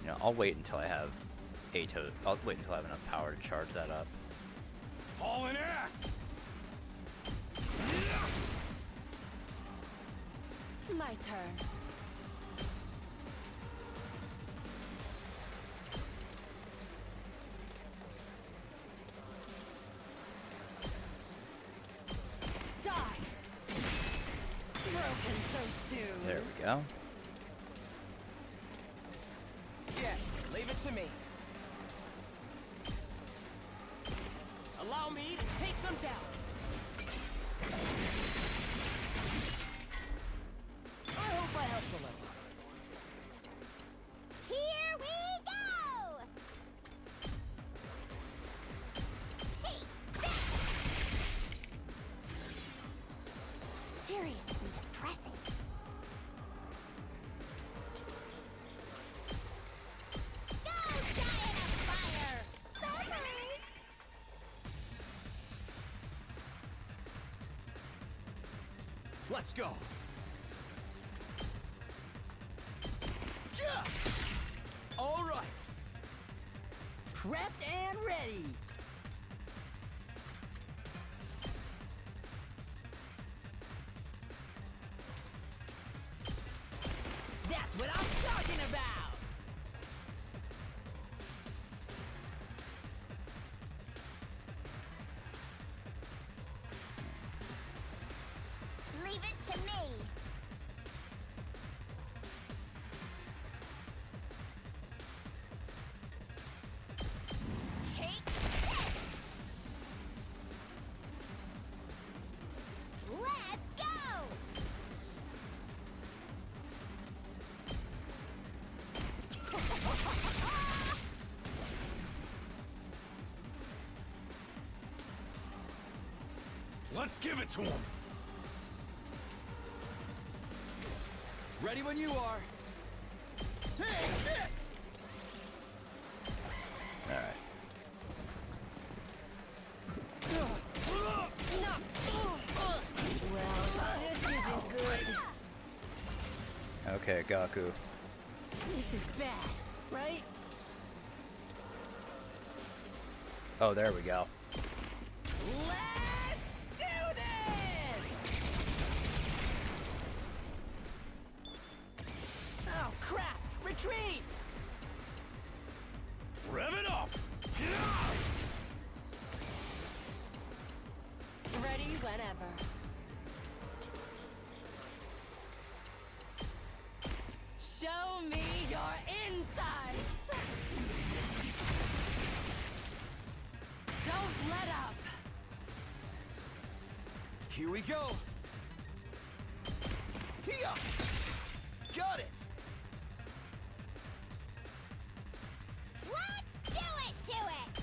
You know, I'll wait until I have I'll wait until I have enough power to charge that up. Hauling ass! My turn. Die! Broken so soon. There we go. Yes, leave it to me. Allow me to take them down. I hope I helped a little. Here we go! Take that! Let's go. Yeah. All right. Prepped and ready. That's what I'm talking about. Leave it to me. Take this. Let's go. Let's give it to him. Ready when you are. Take this! Alright. Well, this isn't good. Okay, Gaku. This is bad, right? Oh, there we go. Let's do this! Oh, crap! Retreat! Rev it up! Ready whenever. Show me your insides! Don't let up! Here we go. Here. Got it. Let's do it to it.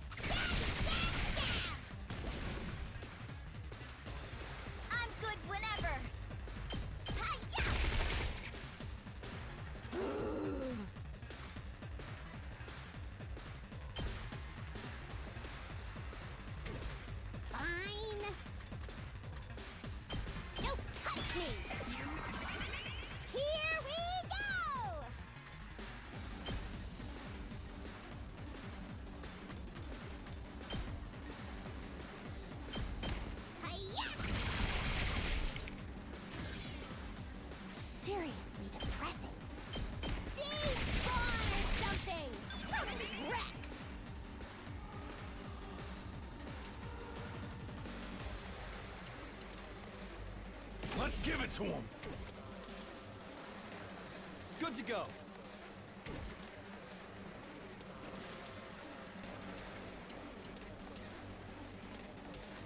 Stab, stab, stab. I'm good whenever. Hi-ya! Fine. Don't touch me. Here we go. Hi-ya! Seriously depressing. Despawn or something. Totally wrecked. Let's give it to him. Good to go.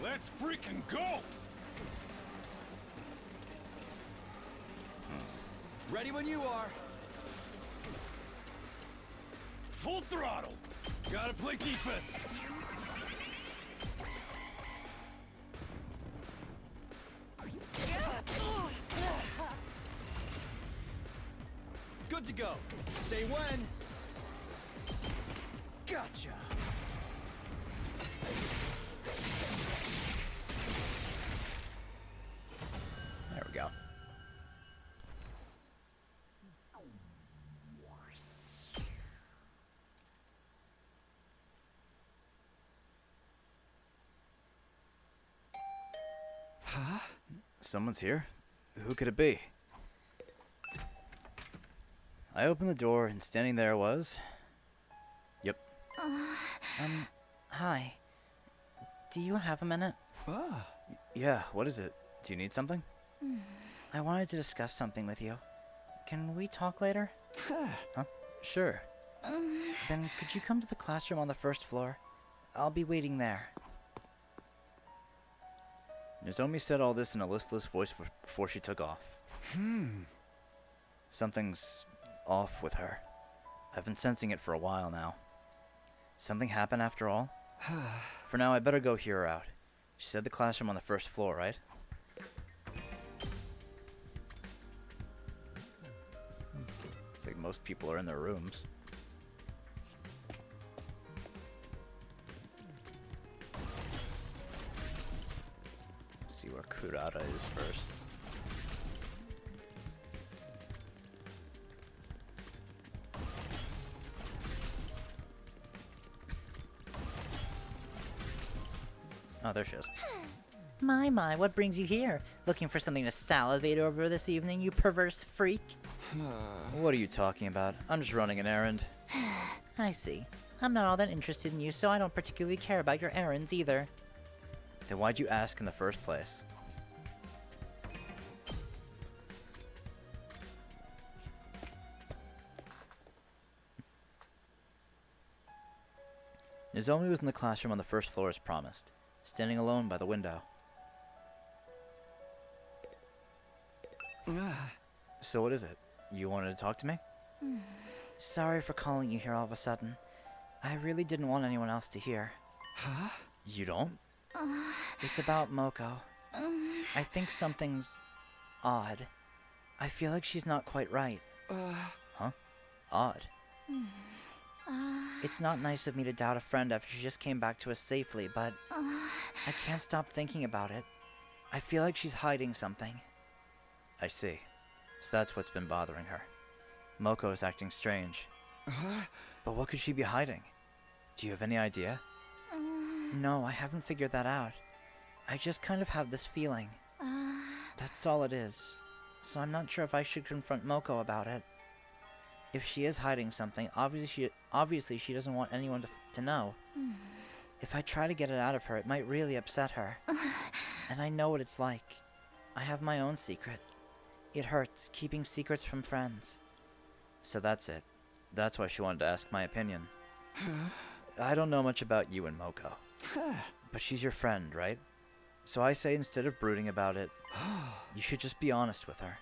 Let's freaking go! Ready when you are. Full throttle. Gotta play defense. Good to go. Say when. Gotcha. There we go. Huh? Someone's here? Who could it be? I opened the door and standing there was... Yep. Hi. Do you have a minute? Yeah, what is it? Do you need something? I wanted to discuss something with you. Can we talk later? Huh? Sure. Then could you come to the classroom on the first floor? I'll be waiting there. Nozomi said all this in a listless voice before she took off. Something's off with her. I've been sensing it for a while now. Something happened after all? For now, I better go hear her out. She said the classroom on the first floor, right? It's like most people are in their rooms. see where Kurata is first. Oh, there she is. My, what brings you here? Looking for something to salivate over this evening, you perverse freak? What are you talking about? I'm just running an errand. I see. I'm not all that interested in you, so I don't particularly care about your errands either. Then why'd you ask in the first place? Nozomi was in the classroom on the first floor as promised, standing alone by the window. So what is it? You wanted to talk to me? Sorry for calling you here all of a sudden. I really didn't want anyone else to hear. Huh? You don't? It's about Moko. I think something's odd. I feel like she's not quite right. Huh? Odd. It's not nice of me to doubt a friend after she just came back to us safely, but I can't stop thinking about it. I feel like she's hiding something. I see. So that's what's been bothering her. Moko is acting strange. But what could she be hiding? Do you have any idea? No, I haven't figured that out. I just kind of have this feeling. That's all it is. So I'm not sure if I should confront Moko about it. If she is hiding something, obviously she doesn't want anyone to know. If I try to get it out of her, it might really upset her. And I know what it's like. I have my own secret. It hurts, keeping secrets from friends. So that's it. That's why she wanted to ask my opinion. I don't know much about you and Moko. But she's your friend, right? So I say instead of brooding about it, you should just be honest with her.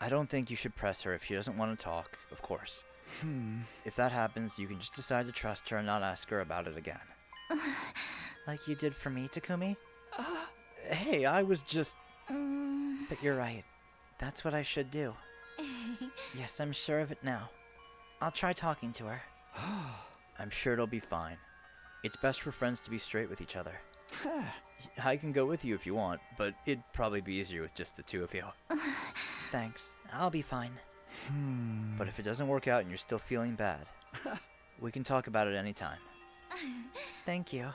I don't think you should press her if she doesn't want to talk, of course. If that happens, you can just decide to trust her and not ask her about it again. Like you did for me, Takumi? Hey, I was just... But you're right. That's what I should do. Yes, I'm sure of it now. I'll try talking to her. I'm sure it'll be fine. It's best for friends to be straight with each other. I can go with you if you want, but it'd probably be easier with just the two of you. Thanks. I'll be fine. But if it doesn't work out and you're still feeling bad, we can talk about it anytime. Thank you.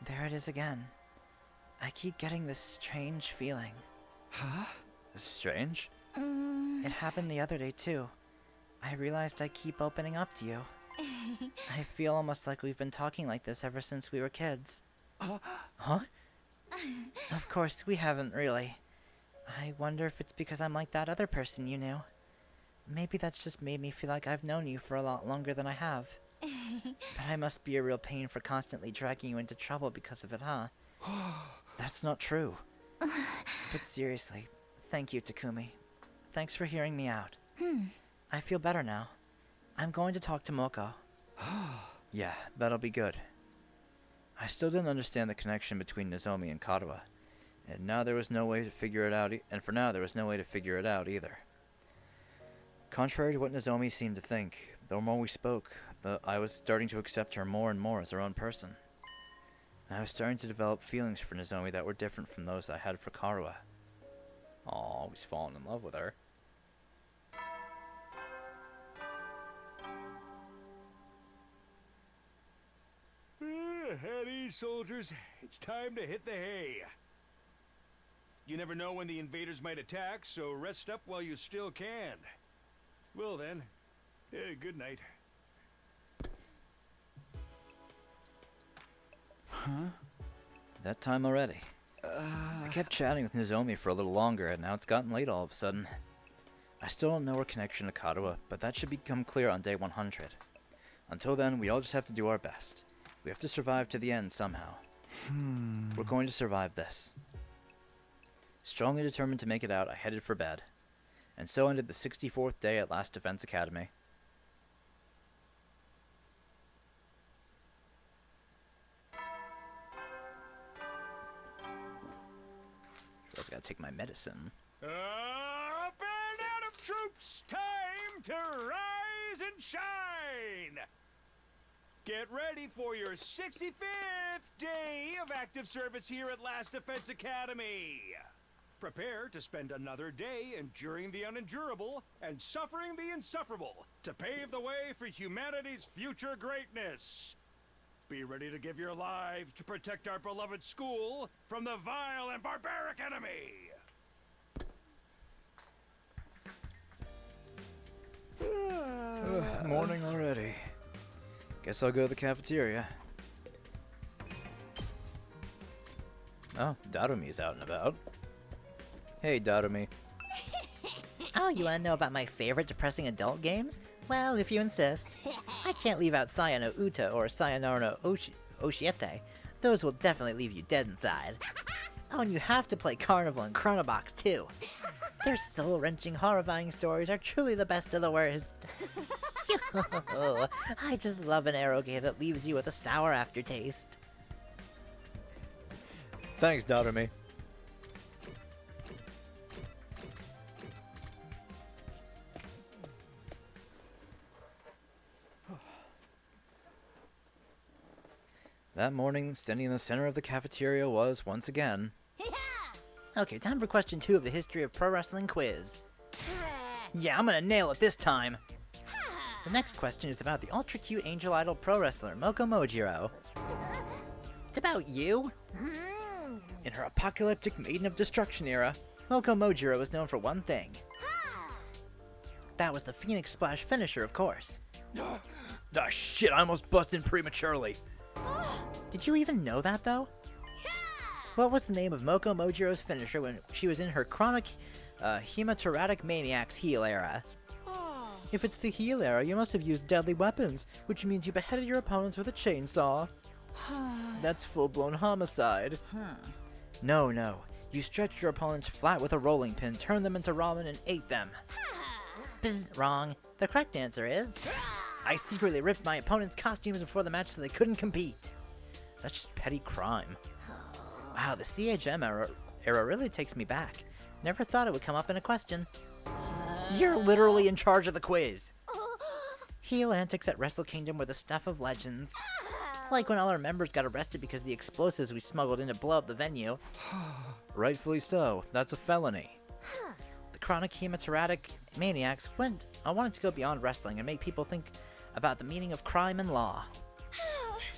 There it is again. I keep getting this strange feeling. Strange? It happened the other day too. I realized I keep opening up to you. I feel almost like we've been talking like this ever since we were kids. Huh? Of course, we haven't really. I wonder if it's because I'm like that other person you knew. Maybe that's just made me feel like I've known you for a lot longer than I have. But I must be a real pain for constantly dragging you into trouble because of it, huh? That's not true. But seriously, thank you, Takumi. Thanks for hearing me out. I feel better now. I'm going to talk to Moko. Yeah, that'll be good. I still didn't understand the connection between Nozomi and Karuha, and now there was no way to figure it out. And for now, there was no way to figure it out either. Contrary to what Nozomi seemed to think, the more we spoke, I was starting to accept her more and more as her own person. And I was starting to develop feelings for Nozomi that were different from those I had for Karuha. Aw, always falling in love with her. At ease, soldiers. It's time to hit the hay. You never know when the invaders might attack, so rest up while you still can. Well then, good night. That time already. I kept chatting with Nozomi for a little longer, and now it's gotten late all of a sudden. I still don't know her connection to Karuha, but that should become clear on day 100. Until then, we all just have to do our best. We have to survive to the end somehow. We're going to survive this. Strongly determined to make it out, I headed for bed. And so ended the 64th day at Last Defense Academy. I gotta take my medicine. Band out of troops! Time to rise and shine! Get ready for your 65th day of active service here at Last Defense Academy. Prepare to spend another day enduring the unendurable and suffering the insufferable to pave the way for humanity's future greatness. Be ready to give your lives to protect our beloved school from the vile and barbaric enemy. Morning already. Guess I'll go to the cafeteria. Oh, Darumi's out and about. Hey, Darumi. Oh, you wanna know about my favorite depressing adult games? Well, if you insist. I can't leave out Sayano Uta or Sayonara no Oshiete. Those will definitely leave you dead inside. Oh, and you have to play Carnival and Chronobox too. Their soul-wrenching, horrifying stories are truly the best of the worst. I just love an arrow game that leaves you with a sour aftertaste. Thanks, Darumi. That morning, standing in the center of the cafeteria was, once again... Okay, time for question 2 of the History of Pro Wrestling quiz. Yeah, I'm gonna nail it this time! The next question is about the ultra-cute Angel Idol pro wrestler, Moko Mojiro. It's about you? In her apocalyptic Maiden of Destruction era, Moko Mojiro was known for one thing. That was the Phoenix Splash finisher, of course. Ah, shit, I almost busted prematurely. Did you even know that, though? What was the name of Moko Mojiro's finisher when she was in her chronic Hemateratic Maniacs heel era? If it's the heel era, you must have used deadly weapons, which means you beheaded your opponents with a chainsaw. That's full-blown homicide. No. You stretched your opponents flat with a rolling pin, turned them into ramen, and ate them. Bzz, wrong. The correct answer is... I secretly ripped my opponent's costumes before the match so they couldn't compete. That's just petty crime. Wow, the CHM era really takes me back. Never thought it would come up in a question. You're literally in charge of the quiz. Heel antics at Wrestle Kingdom were the stuff of legends. Like when all our members got arrested because of the explosives we smuggled in to blow up the venue. Rightfully so. That's a felony. The chronic hemateratic maniacs wanted to go beyond wrestling and make people think about the meaning of crime and law.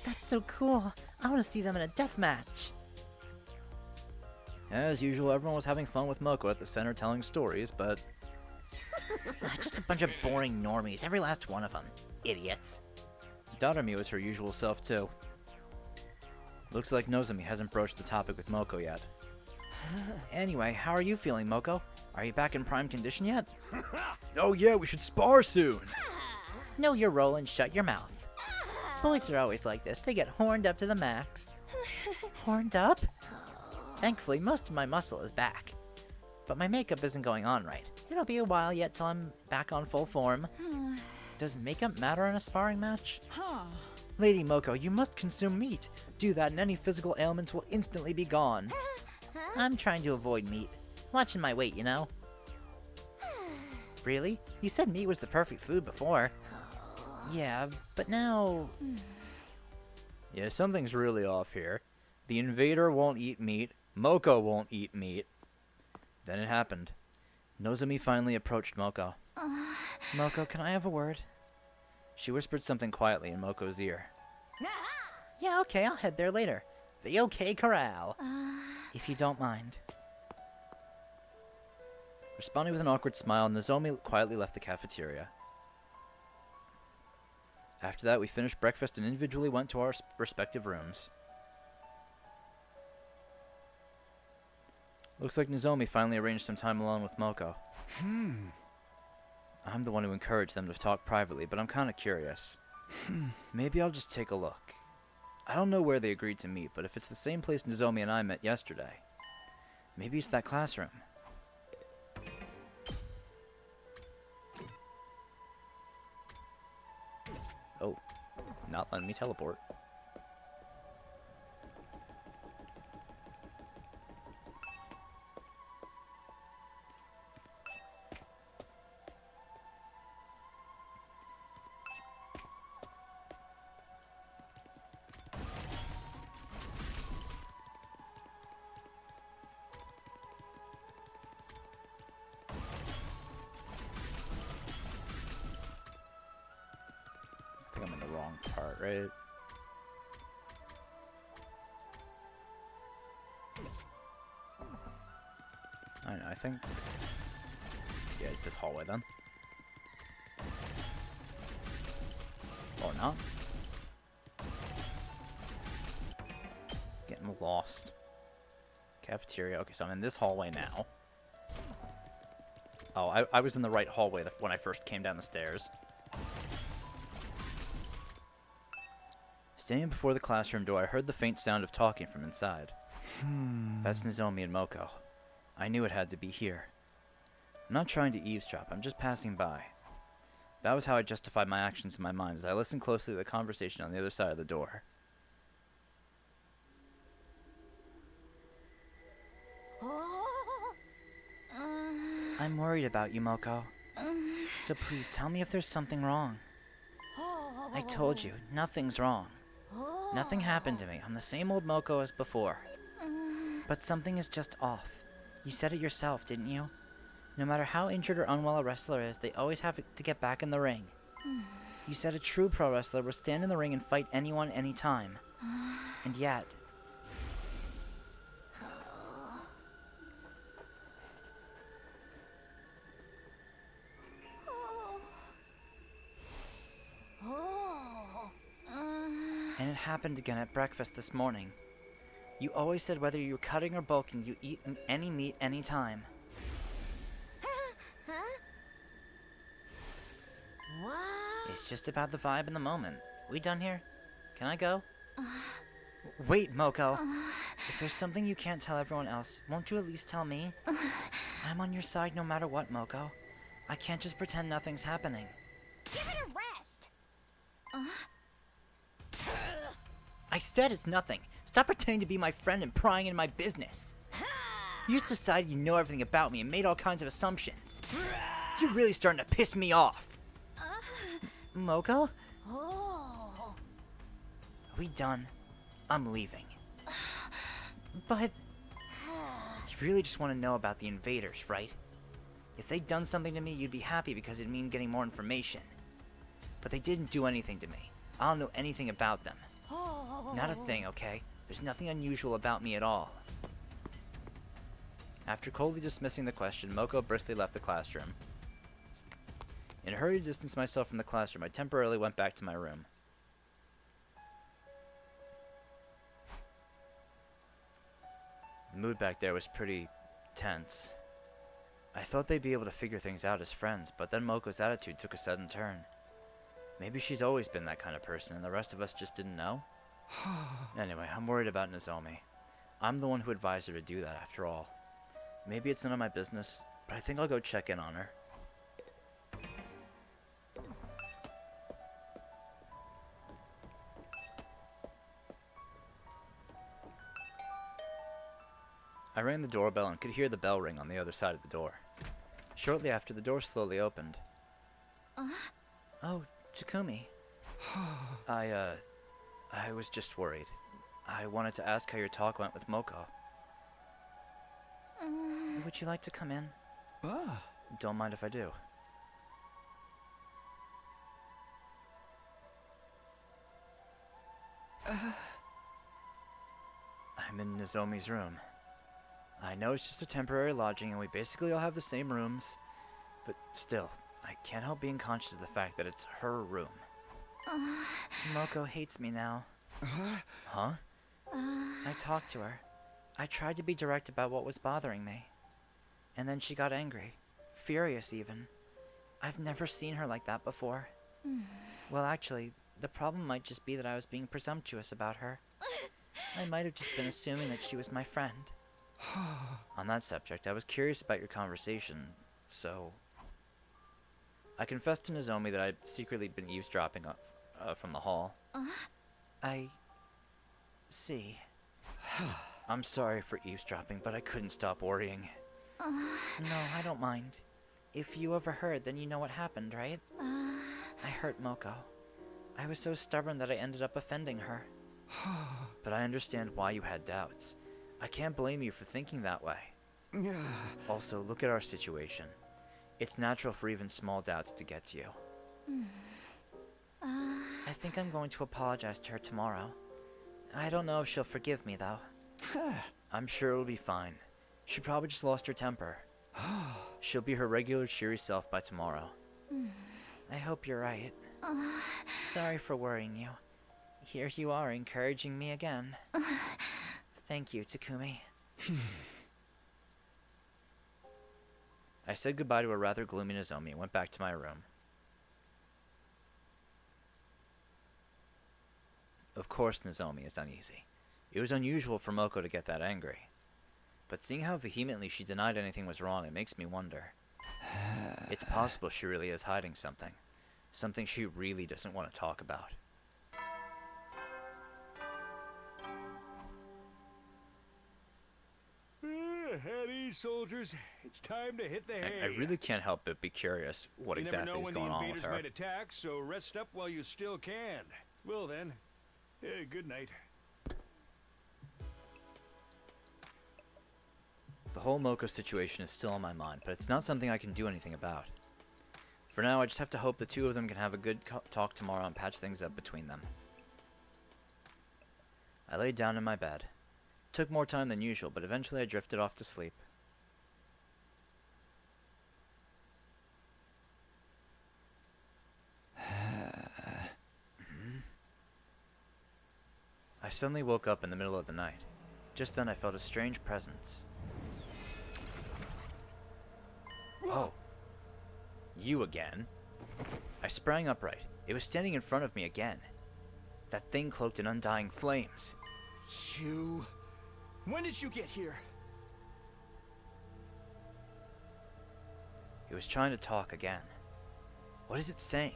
That's so cool. I want to see them in a death match. As usual, everyone was having fun with Moko at the center telling stories, but... Just a bunch of boring normies, every last one of them. Idiots. Darumi was her usual self, too. Looks like Nozomi hasn't broached the topic with Moko yet. Anyway, how are you feeling, Moko? Are you back in prime condition yet? Oh yeah, we should spar soon! No, you're rolling, shut your mouth. Boys are always like this, they get horned up to the max. Horned up? Thankfully, most of my muscle is back. But my makeup isn't going on right. It'll be a while yet till I'm back on full form. Does makeup matter in a sparring match? Lady Moko, you must consume meat. Do that and any physical ailments will instantly be gone. I'm trying to avoid meat. Watching my weight, you know. Really? You said meat was the perfect food before. Yeah, but now... Yeah, something's really off here. The invader won't eat meat. Moko won't eat meat. Then it happened. Nozomi finally approached Moko. Moko, can I have a word? She whispered something quietly in Moko's ear. Yeah, okay, I'll head there later. The OK Corral. If you don't mind. Responding with an awkward smile, Nozomi quietly left the cafeteria. After that, we finished breakfast and individually went to our respective rooms. Looks like Nozomi finally arranged some time alone with Moko. I'm the one who encouraged them to talk privately, but I'm kind of curious. Maybe I'll just take a look. I don't know where they agreed to meet, but if it's the same place Nozomi and I met yesterday, maybe it's that classroom. Oh, not letting me teleport. wrong part, right? I don't know, I think... Yeah, it's this hallway then. Or not. Getting lost. Cafeteria. Okay, so I'm in this hallway now. Oh, I was in the right hallway when I first came down the stairs. Standing before the classroom door, I heard the faint sound of talking from inside. That's Nozomi and Moko. I knew it had to be here. I'm not trying to eavesdrop, I'm just passing by. That was how I justified my actions in my mind as I listened closely to the conversation on the other side of the door. I'm worried about you, Moko. So please tell me if there's something wrong. I told you, nothing's wrong. Nothing happened to me. I'm the same old Moko as before. But something is just off. You said it yourself, didn't you? No matter how injured or unwell a wrestler is, they always have to get back in the ring. You said a true pro wrestler would stand in the ring and fight anyone, anytime. And yet... And it happened again at breakfast this morning. You always said whether you were cutting or bulking, you eat any meat anytime. What? It's just about the vibe in the moment. We done here? Can I go? Wait, Moko. If there's something you can't tell everyone else, won't you at least tell me? I'm on your side no matter what, Moko. I can't just pretend nothing's happening. Give it a rest! I said it's nothing. Stop pretending to be my friend and prying into my business. You just decided you know everything about me and made all kinds of assumptions. You're really starting to piss me off. Moko? Are we done? I'm leaving. But... You really just want to know about the invaders, right? If they'd done something to me, you'd be happy because it'd mean getting more information. But they didn't do anything to me. I don't know anything about them. Not a thing, okay? There's nothing unusual about me at all. After coldly dismissing the question, Moko briskly left the classroom. In a hurry to distance myself from the classroom, I temporarily went back to my room. The mood back there was pretty tense. I thought they'd be able to figure things out as friends, but then Moko's attitude took a sudden turn. Maybe she's always been that kind of person and the rest of us just didn't know? Anyway, I'm worried about Nozomi. I'm the one who advised her to do that after all. Maybe it's none of my business, but I think I'll go check in on her. I rang the doorbell and could hear the bell ring on the other side of the door. Shortly after, the door slowly opened. Oh, Takumi. I was just worried. I wanted to ask how your talk went with Moko. Would you like to come in? Don't mind if I do. I'm in Nozomi's room. I know it's just a temporary lodging and we basically all have the same rooms, but still, I can't help being conscious of the fact that it's her room. Moko hates me now. Huh? I talked to her. I tried to be direct about what was bothering me. And then she got angry. Furious, even. I've never seen her like that before. Well, actually, the problem might just be that I was being presumptuous about her. I might have just been assuming that she was my friend. On that subject, I was curious about your conversation, so... I confessed to Nozomi that I'd secretly been eavesdropping from the hall. I... see. I'm sorry for eavesdropping, but I couldn't stop worrying. No, I don't mind. If you overheard, then you know what happened, right? I hurt Moko. I was so stubborn that I ended up offending her. But I understand why you had doubts. I can't blame you for thinking that way. Also, look at our situation. It's natural for even small doubts to get to you. I I think I'm going to apologize to her tomorrow. I don't know if she'll forgive me, though. I'm sure it'll be fine. She probably just lost her temper. She'll be her regular cheery self by tomorrow. I hope you're right. Sorry for worrying you. Here you are encouraging me again. Thank you, Takumi. I said goodbye to a rather gloomy Nozomi and went back to my room. Of course Nozomi is uneasy. It was unusual for Moko to get that angry. But seeing how vehemently she denied anything was wrong, it makes me wonder. It's possible she really is hiding something. Something she really doesn't want to talk about. At ease, soldiers. It's time to hit the hay. I really can't help but be curious what You exactly is going on with You never know when the invaders her. might attack, so rest up while you still can. Well then, good night. The whole Moko situation is still on my mind, but it's not something I can do anything about. For now, I just have to hope the two of them can have a good talk tomorrow and patch things up between them. I laid down in my bed. It took more time than usual, but eventually I drifted off to sleep. I suddenly woke up in the middle of the night. Just then I felt a strange presence. Oh. You again? I sprang upright. It was standing in front of me again. That thing cloaked in undying flames. You... When did you get here? It was trying to talk again. What is it saying?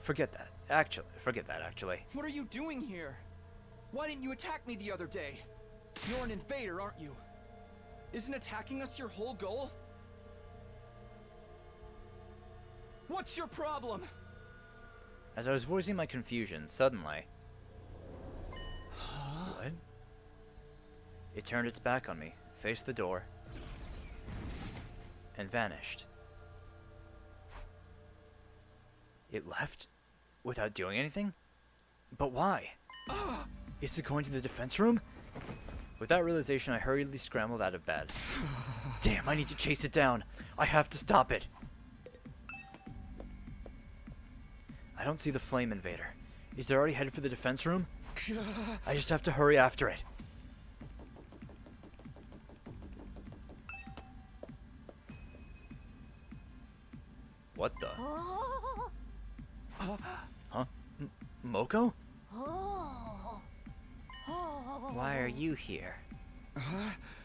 Forget that, actually. What are you doing here? Why didn't you attack me the other day? You're an invader, aren't you? Isn't attacking us your whole goal? What's your problem? As I was voicing my confusion, suddenly... What? It turned its back on me, faced the door, and vanished. It left? Without doing anything? But why? Is it going to the defense room? With that realization, I hurriedly scrambled out of bed. Damn, I need to chase it down. I have to stop it. I don't see the flame invader. Is it already headed for the defense room? I just have to hurry after it. What the? Huh? Moko? Why are you here?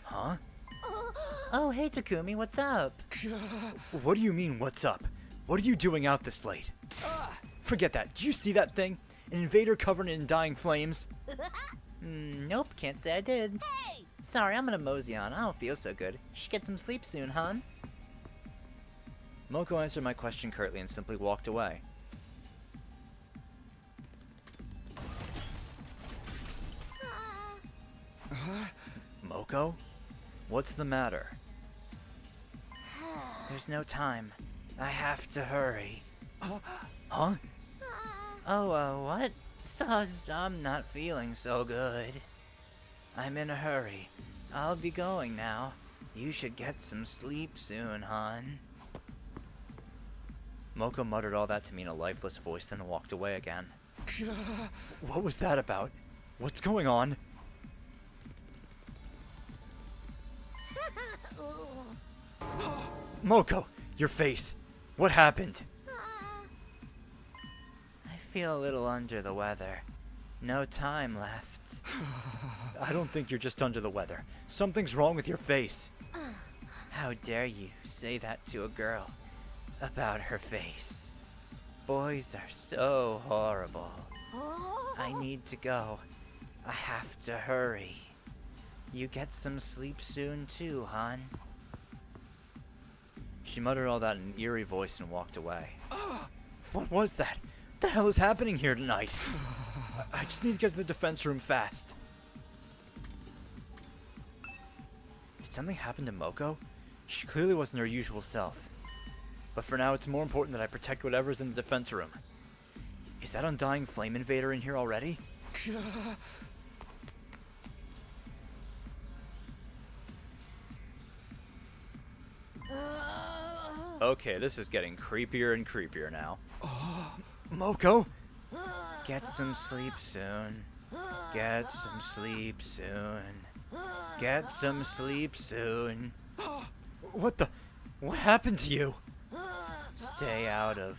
Huh? Oh, hey Takumi, what's up? What do you mean, what's up? What are you doing out this late? Forget that. Did you see that thing? An invader covered in dying flames? Nope, can't say I did. Hey! Sorry, I'm gonna mosey on. I don't feel so good. Should get some sleep soon, hon. Moko answered my question curtly and simply walked away. Moko? What's the matter? There's no time. I have to hurry. Huh? Oh, what? Sus, I'm not feeling so good. I'm in a hurry. I'll be going now. You should get some sleep soon, hon. Moko muttered all that to me in a lifeless voice, then walked away again. What was that about? What's going on? Moko, your face. What happened? I feel a little under the weather. No time left. I don't think you're just under the weather. Something's wrong with your face. How dare you say that to a girl about her face? Boys are so horrible. I need to go. I have to hurry. You get some sleep soon too, hon. She muttered all that in an eerie voice and walked away. What was that? What the hell is happening here tonight? I just need to get to the defense room fast. Did something happen to Moko? She clearly wasn't her usual self. But for now, it's more important that I protect whatever's in the defense room. Is that Undying Flame Invader in here already? Okay, this is getting creepier and creepier now. Moko? Get some sleep soon. Get some sleep soon. Get some sleep soon. What the? What happened to you? Stay out of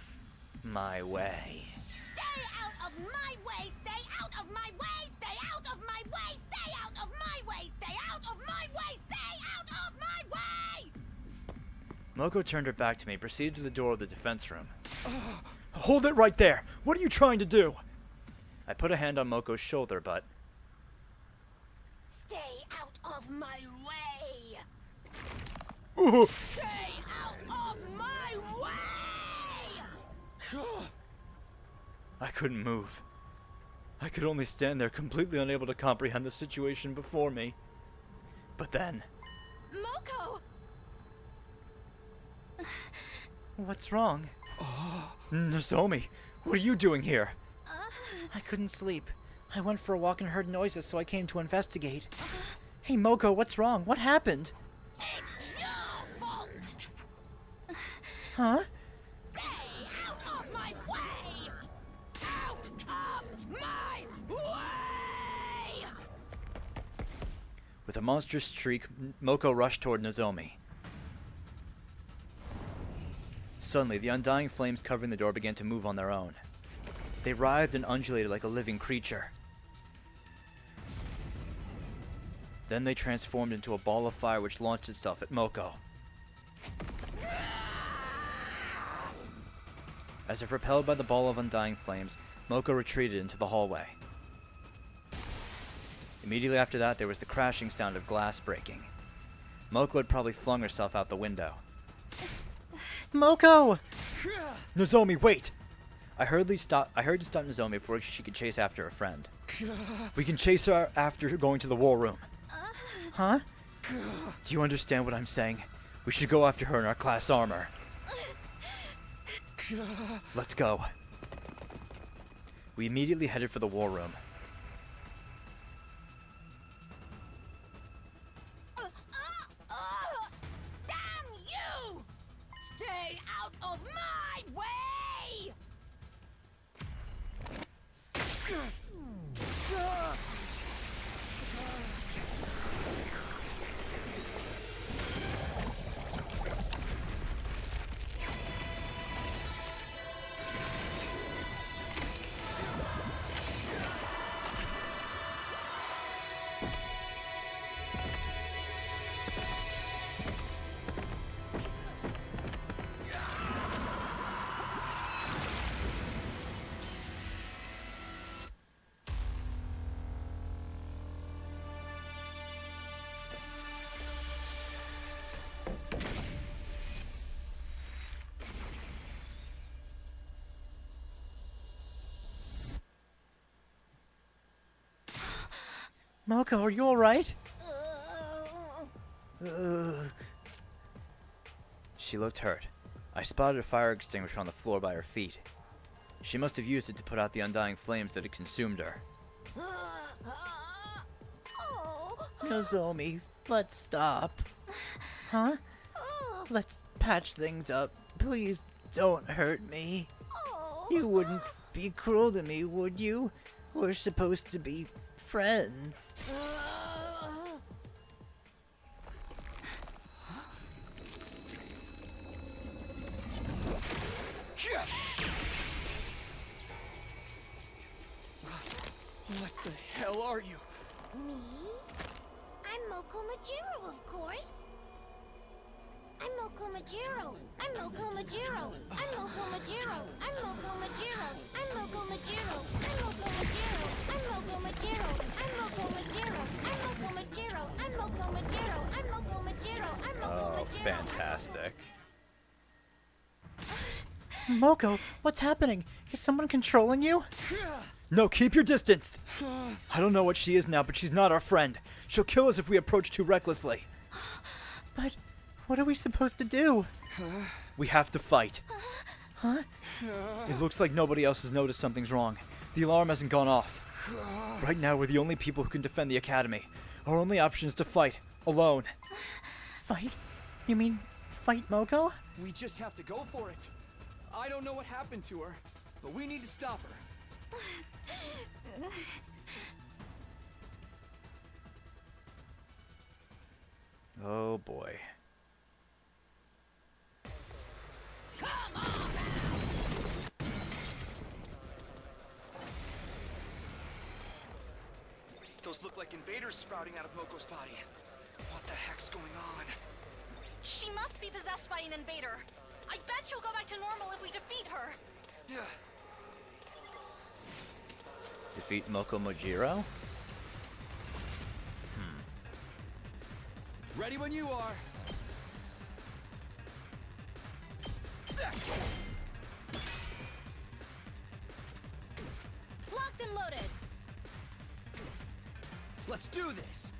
my way. Stay out of my way! Stay out of my way! Stay out of my way! Stay out of my way! Stay out of my way! Stay out of my way! Moko turned her back to me, proceeded to the door of the defense room. Hold it right there! What are you trying to do? I put a hand on Moko's shoulder, but... Stay out of my way! Ooh. Stay out of my way! I couldn't move. I could only stand there, completely unable to comprehend the situation before me. But then... Moko! What's wrong? Nozomi, what are you doing here? I couldn't sleep. I went for a walk and heard noises, so I came to investigate. Hey, Moko, what's wrong? What happened? It's your fault! Huh? Stay out of my way! Out of my way! With a monstrous shriek, Moko rushed toward Nozomi. Suddenly, the undying flames covering the door began to move on their own. They writhed and undulated like a living creature. Then they transformed into a ball of fire which launched itself at Moko. As if repelled by the ball of undying flames, Moko retreated into the hallway. Immediately after that, there was the crashing sound of glass breaking. Moko had probably flung herself out the window. Moko! Nozomi, wait! I hurriedly stopped Nozomi before she could chase after her friend. We can chase her after going to the war room. Huh? Do you understand what I'm saying? We should go after her in our class armor. Let's go. We immediately headed for the war room. Damn you! Stay out of my way! Moko, are you alright? She looked hurt. I spotted a fire extinguisher on the floor by her feet. She must have used it to put out the undying flames that had consumed her. Nozomi, let's stop. Huh? Let's patch things up. Please don't hurt me. You wouldn't be cruel to me, would you? We're supposed to be friends. What the hell are you? Me? I'm Moko Majiro, of course. I'm Moko Majiro. I'm Moko Majiro. I'm Moko Majiro. I'm Moko Majiro. I'm Moko Majiro. I'm Moko Majiro. I'm Moko Majiro. I'm Moko Majiro. I'm Moko Majiro. I'm Moko Majiro. I'm Moko Majiro. I'm Moko Oh, Majiro. fantastic. Moko, what's happening? Is someone controlling you? No, keep your distance! I don't know what she is now, but she's not our friend. She'll kill us if we approach too recklessly. But what are we supposed to do? We have to fight. Huh? It looks like nobody else has noticed something's wrong. The alarm hasn't gone off. Right now, we're the only people who can defend the academy. Our only option is to fight, alone. Fight? You mean fight Moko? We just have to go for it. I don't know what happened to her, but we need to stop her. Oh boy. Those look like invaders sprouting out of Moko's body. What the heck's going on? She must be possessed by an invader. I bet she'll go back to normal if we defeat her. Yeah. Defeat Moko Mojiro? Ready when you are. Locked and loaded. Let's do this.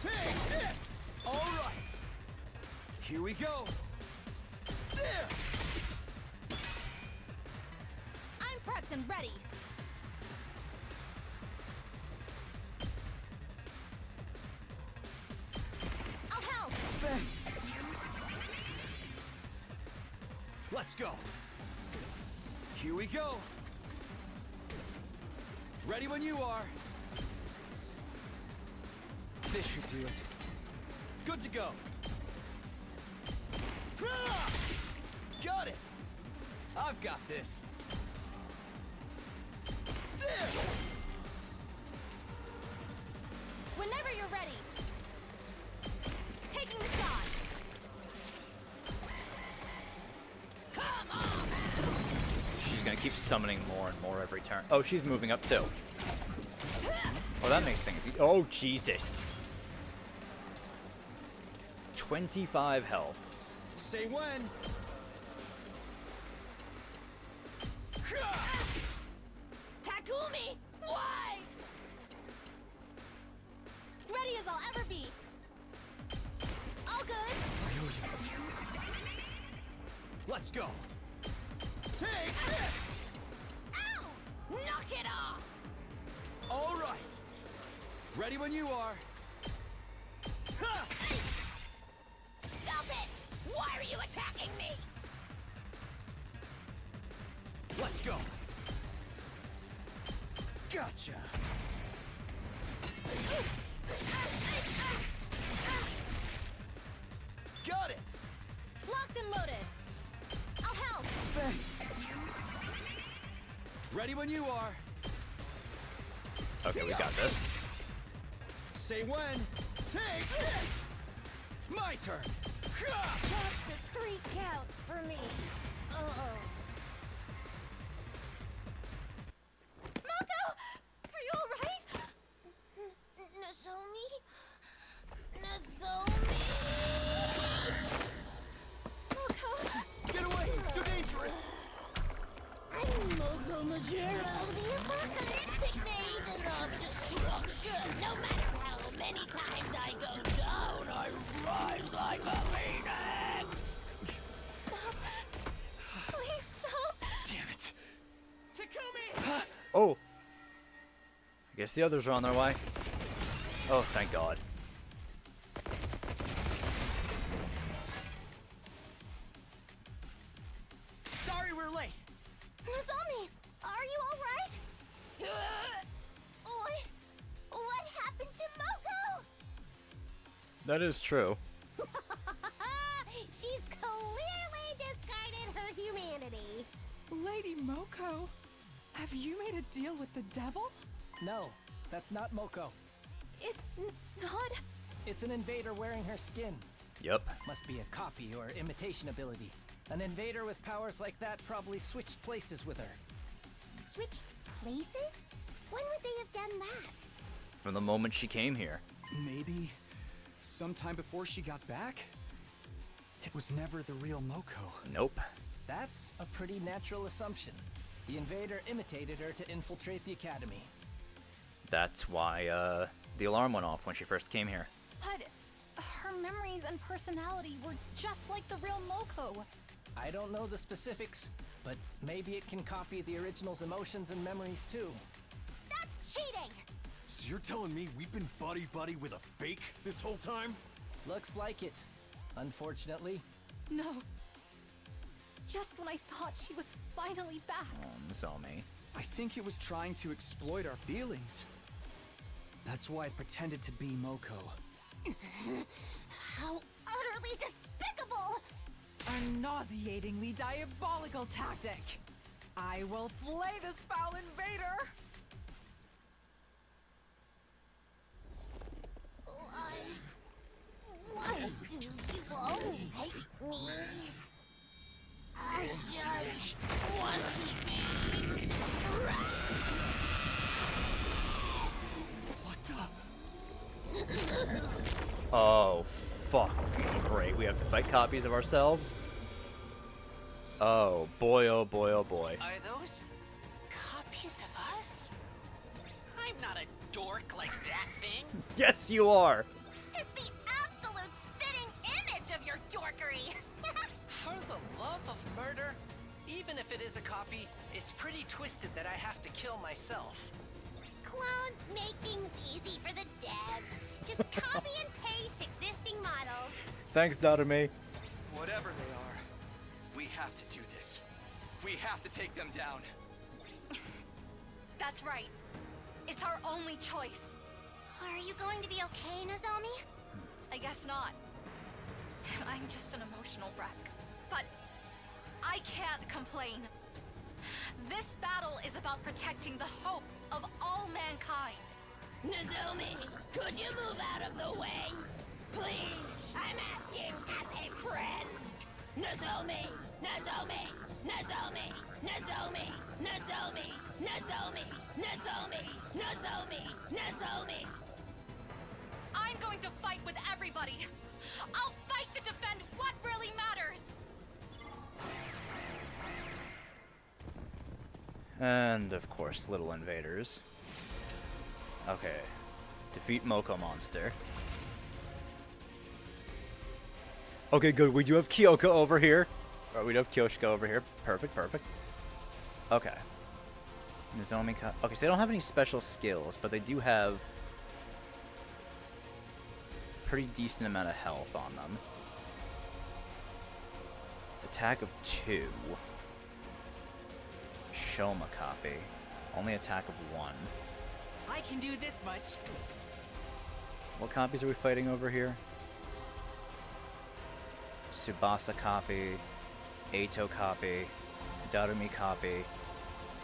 Take this! All right. Here we go. There! I'm prepped and ready. I'll help. Thanks. Let's go. Here we go. Ready when you are. This should do it. Good to go. Got it. I've got this. There. Whenever you're ready. Taking the shot. Come on! She's gonna keep summoning more and more every turn. Oh, she's moving up too. Oh, that makes things easy. Oh, Jesus. 25 health. Say when. Takumi! Why? Ready as I'll ever be. All good. Let's go. Take this. Ow! Knock it off! All right. Ready when you are. Stop it! Why are you attacking me? Let's go. Gotcha. Got it. Locked and loaded. I'll help. Thanks. Ready when you are. Okay, we got this. Say when. Take this. My turn. That's a 3 count for me. Moko! Are you alright? Nozomi? Nozomi! Moko! Get away! It's too dangerous! I'm Moko Mojiro, the apocalyptic mage of destruction. No matter how many times I go down, I rise like a phoenix! Stop! Please stop! Damn it! Takumi! Oh. I guess the others are on their way. Oh, thank God. Sorry we're late. Nozomi, are you alright? What happened to Moko? That is true. She's clearly discarded her humanity. Lady Moko, have you made a deal with the devil? No, that's not Moko. It's not... It's an invader wearing her skin. Yep. Must be a copy or imitation ability. An invader with powers like that probably switched places with her. Switched places? When would they have done that? From the moment she came here. Maybe sometime before she got back? It was never the real Moko. Nope. That's a pretty natural assumption. The invader imitated her to infiltrate the academy. That's why, the alarm went off when she first came here. But her her memories and personality were just like the real Moko. I don't know the specifics, but maybe it can copy the original's emotions and memories too. That's cheating! So you're telling me we've been buddy-buddy with a fake this whole time? Looks like it, unfortunately. No. Just when I thought she was finally back. Zomi. I think it was trying to exploit our feelings. That's why it pretended to be Moko. How utterly despicable! A nauseatingly diabolical tactic. I will slay this foul invader! Why do you all hate me? I just want to be Oh, fuck. Great. We have to fight copies of ourselves? Oh, boy, oh, boy, oh, boy. Are those copies of us? I'm not a dork like that thing. Yes, you are! It's the absolute spitting image of your dorkery! For the love of murder, even if it is a copy, it's pretty twisted that I have to kill myself. Clones make things easy for the devs. Just copy and paste existing models. Thanks, Darume. Whatever they are, we have to do this. We have to take them down. That's right. It's our only choice. Are you going to be okay, Nozomi? I guess not. I'm just an emotional wreck. But I can't complain. This battle is about protecting the hope of all mankind. Nozomi, could you move out of the way? Please, I'm asking as a friend. Nozomi, Nozomi, Nozomi, Nozomi, Nozomi, Nozomi, Nozomi, Nozomi, Nozomi. I'm going to fight with everybody. I'll fight to defend what really matters. And, of course, little invaders. Okay. Defeat Moko Monster. Okay, good. We do have Kyoka over here. Or we do have Kyoshika over here. Perfect, perfect. Okay. Nozomi okay, so they don't have any special skills, but they do have pretty decent amount of health on them. Attack of 2. Shoma copy. Only attack of 1. I can do this much. What copies are we fighting over here? Tsubasa copy, Eito copy, Darumi copy,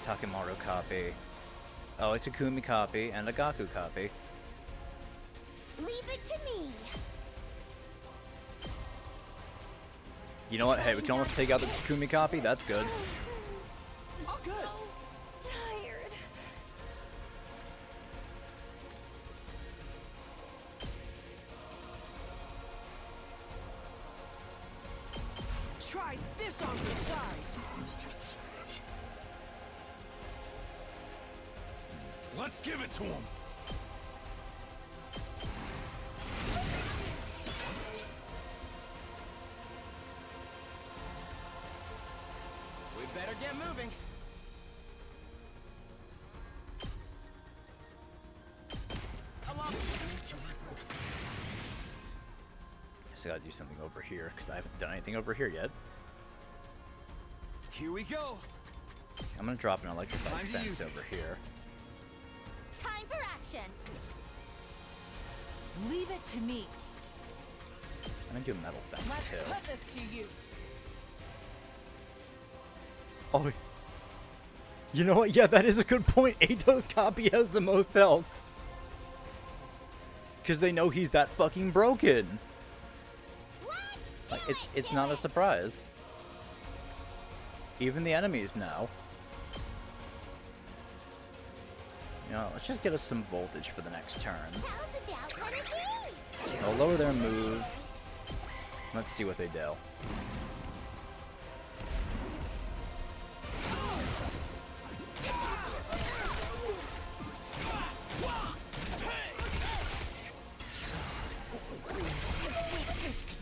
Takemaru copy, oh, it's a Kumi copy, and a Gaku copy. Leave it to me. You know what? Hey, we can almost take out the Takumi copy. That's good. Oh, good. So tired. Try this on the sides. Let's give it to him. We better get moving. Come on. Just gotta do something over here, because I haven't done anything over here yet. Here we go. I'm gonna drop an electrified Time to fence use it. over here. Time for action. Leave it to me. I'm gonna do a metal fence Let's too. put this to use. Oh, you know what? Yeah, that is a good point. Eito's copy has the most health. Because they know he's that fucking broken. Like, it's not a surprise. Even the enemies know. You know, let's just get us some voltage for the next turn. How's about one of these? They'll lower their move. Let's see what they do.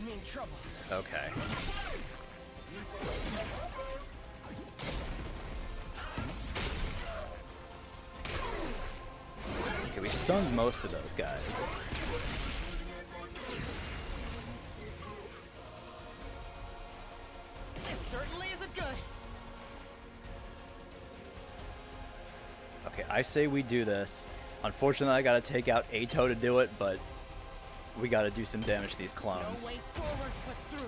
mean trouble. Okay. Okay, we stunned most of those guys. This certainly isn't good. Okay, I say we do this. Unfortunately, I gotta take out Ato to do it, but we gotta do some damage to these clones. No way forward but through.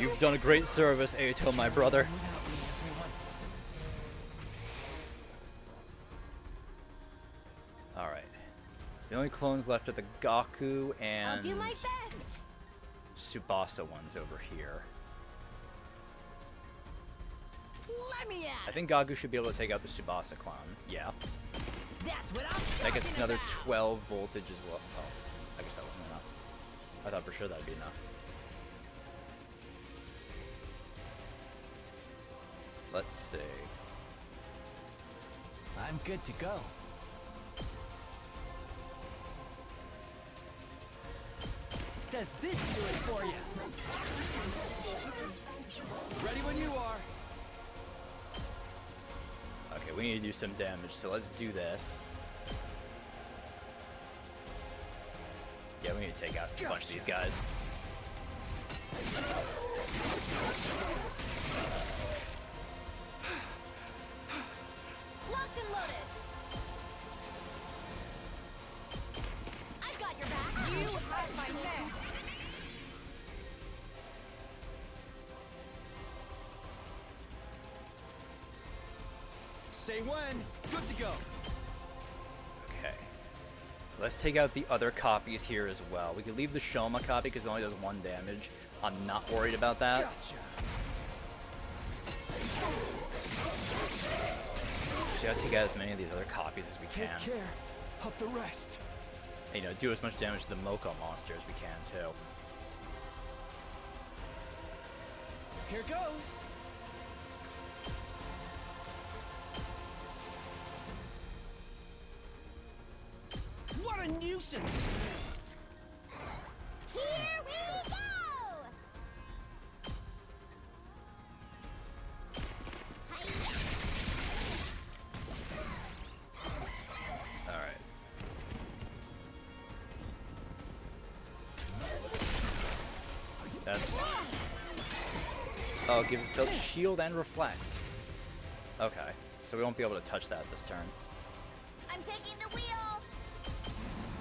You've done a great service, Ato, my brother. Alright. The only clones left are the Gaku and I'll do my best. Tsubasa ones over here. Let me I think Gaku should be able to take out the Tsubasa clone. Yeah. That's what I'm That gets talking another about. 12 voltage as well. Oh, I guess that wasn't enough. I thought for sure that'd be enough. Let's see. I'm good to go. Does this do it for you? Ready when you are. Okay, we need to do some damage, so let's do this. Yeah, we need to take out a bunch of these guys. Locked and loaded. I've got your back. You have my neck. Say when. Good to go. Okay. Let's take out the other copies here as well. We could leave the Shoma copy because it only does 1 damage. I'm not worried about that. Gotcha. Just gotta take out as many of these other copies as we Take can. care of the rest. And, you know, do as much damage to the Moko monster as we can too. Here goes. What a nuisance! Here we go. Alright. That's fine. Oh, it gives us shield and reflect. Okay, so we won't be able to touch that this turn. I'm taking the wheel.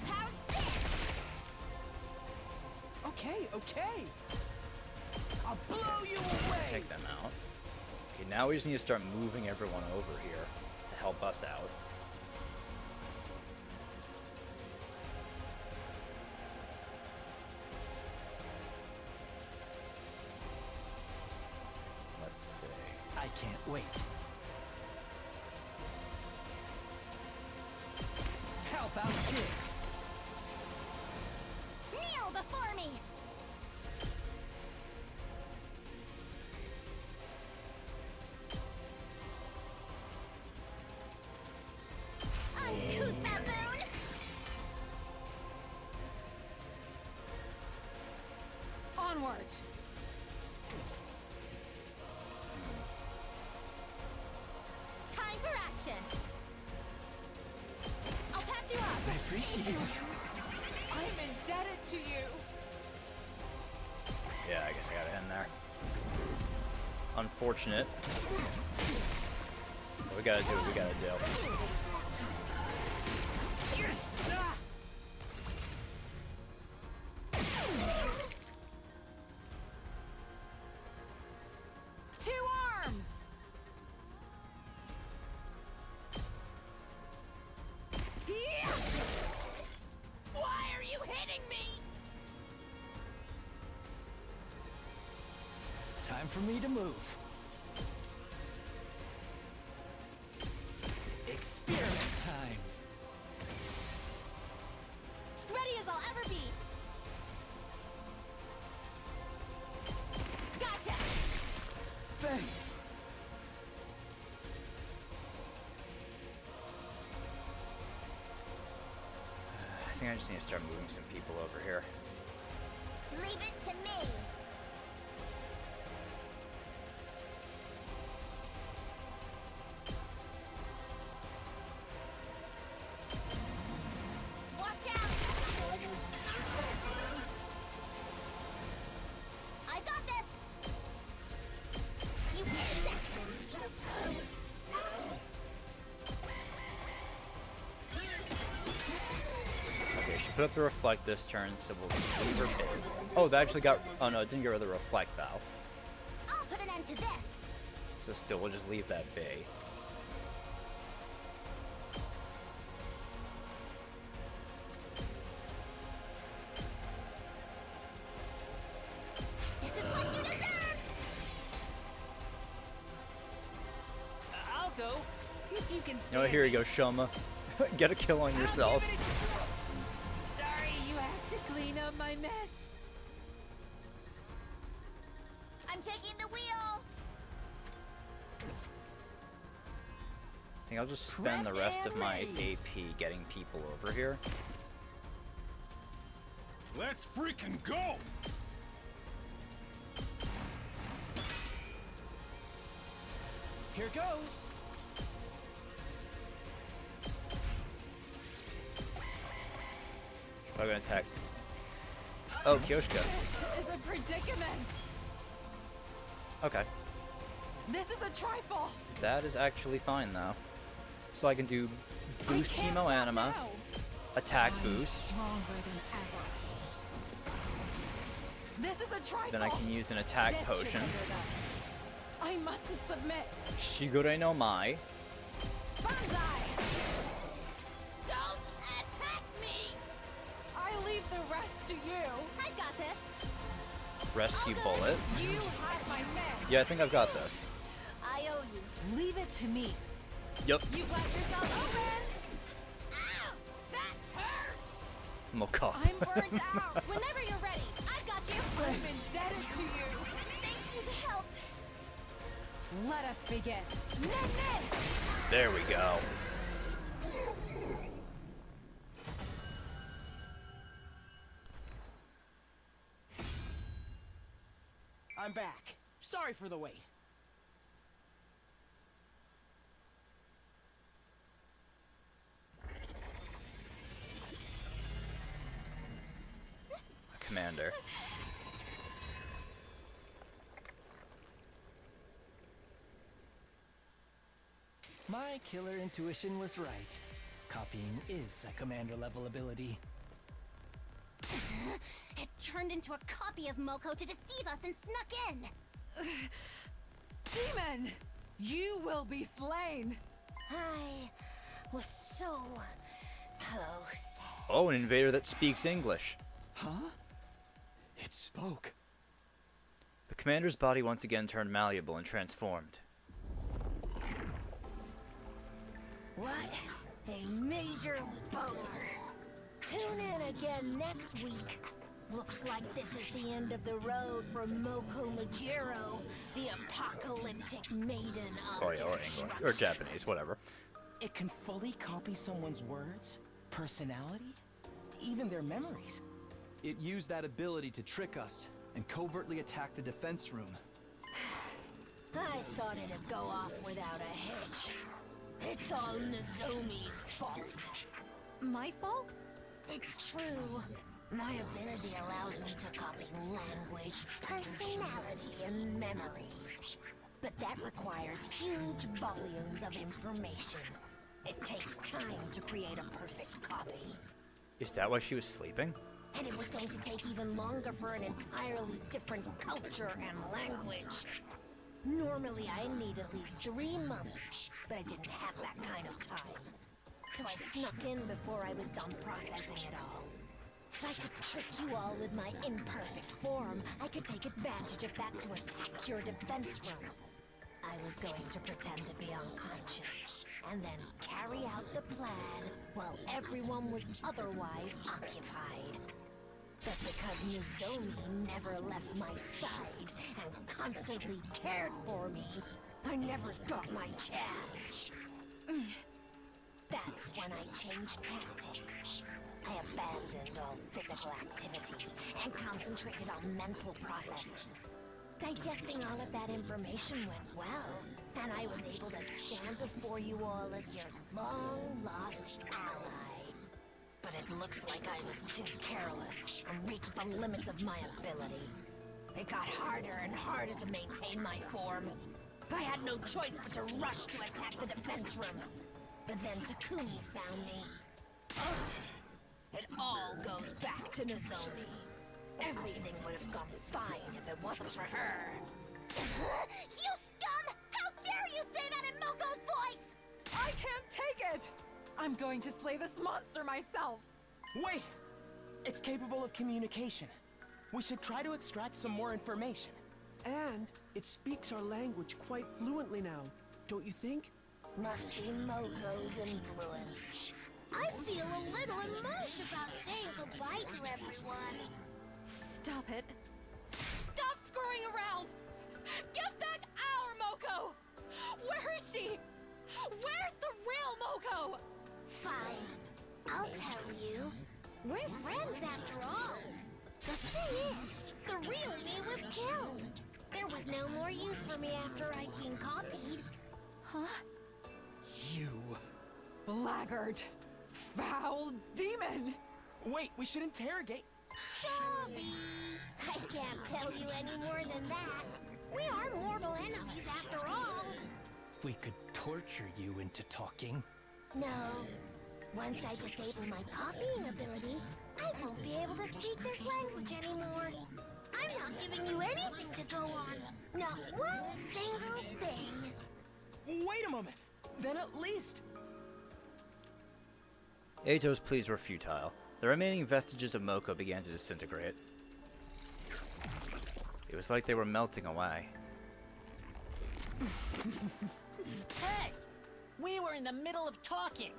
How's this? Okay, okay. I'll blow you away. Take them out. Okay, now we just need to start moving everyone over here to help us out. Let's see. I can't wait. How about this? Kneel before me. Uncouth baboon. Onward. Time for action. I'll patch you up. I appreciate it. I'm indebted to you. Yeah, I guess I gotta end there. Unfortunate. But we gotta do what we gotta do. Two arms. Yeah. Why are you hitting me? Time for me to move. Experiment time. Ready as I'll ever be. Gotcha. Thanks. I think I just need to start moving some people over here. Leave it to me. Watch out! I got this. You insect! Okay, she put up the reflect this turn, so we'll leave her big. Oh, that actually got. Oh no, it didn't get rid of the reflect though. I'll put an end to this. So still, we'll just leave that bay. This is what you deserve. I'll go if you can stay. No, here you go, Shoma. Get a kill on yourself. Sorry, you have to clean up my mess. I'm taking the wheel. I think I'll just spend the rest of my AP getting people over here. Let's freaking go! Here goes. I'm gonna attack. Oh, Kyoshka. This is a predicament. Okay. This is a trifle. That is actually fine though. So I can do boost Teemo Anima, attack boost, Stronger than ever. This is a trifle. then I can use an attack This should potion. hinder them. I mustn't submit. Shigure no Mai. Banzai! Don't attack me! I leave the rest to you. I got this. Rescue bullet. You had my man. Yeah, I think I've got this. I owe you. Leave it to me. Yep. You got yourself open. Ow! That hurts. Mokka. I'm burnt out. Whenever you're ready, I've got you. I'm indebted to you. Thanks for the help. Let us begin. There we go. I'm back. Sorry for the wait. Commander. My killer intuition was right. Copying is a commander level ability. It turned into a copy of Moko to deceive us and snuck in. Demon, you will be slain. I was so close. Oh, an invader that speaks English. Huh? It spoke. The commander's body once again turned malleable and transformed. What a major boner. Tune in again next week. Looks like this is the end of the road for Moko Majiro, the apocalyptic maiden of Or English. Or Japanese, whatever. It can fully copy someone's words, personality, even their memories. It used that ability to trick us and covertly attack the defense room. I thought it'd go off without a hitch. It's all Nozomi's fault. My fault? It's true. My ability allows me to copy language, personality, and memories. But that requires huge volumes of information. It takes time to create a perfect copy. Is that why she was sleeping? And it was going to take even longer for an entirely different culture and language. Normally, I need at least 3 months, but I didn't have that kind of time. So I snuck in before I was done processing it all. If I could trick you all with my imperfect form, I could take advantage of that to attack your defense room. I was going to pretend to be unconscious, and then carry out the plan while everyone was otherwise occupied. But because Nozomi never left my side and constantly cared for me, I never got my chance. That's when I changed tactics. I abandoned all physical activity and concentrated on mental processing. Digesting all of that information went well, and I was able to stand before you all as your long-lost ally. But it looks like I was too careless and reached the limits of my ability. It got harder and harder to maintain my form. I had no choice but to rush to attack the defense room. But then Takumi found me. Ugh. It all goes back to Nozomi. Everything would have gone fine if it wasn't for her. You scum! How dare you say that in Moko's voice! I can't take it! I'm going to slay this monster myself! Wait! It's capable of communication. We should try to extract some more information. And it speaks our language quite fluently now, don't you think? Must be Moko's influence. I feel a little emotion about saying goodbye to everyone. Stop it. Stop screwing around! Get back our Moko! Where is she? Where's the real Moko? Fine. I'll tell you. We're friends after all. The thing is, the real me was killed. There was no more use for me after I'd been copied. Huh? You... Blackguard! Foul demon! Wait, we should interrogate... Sorry! I can't tell you any more than that. We are mortal enemies after all. We could torture you into talking. No. Once I disable my copying ability, I won't be able to speak this language anymore. I'm not giving you anything to go on. Not one single thing. Wait a moment. Then at least... Ato's pleas were futile. The remaining vestiges of Moko began to disintegrate. It was like they were melting away. Hey! We were in the middle of talking.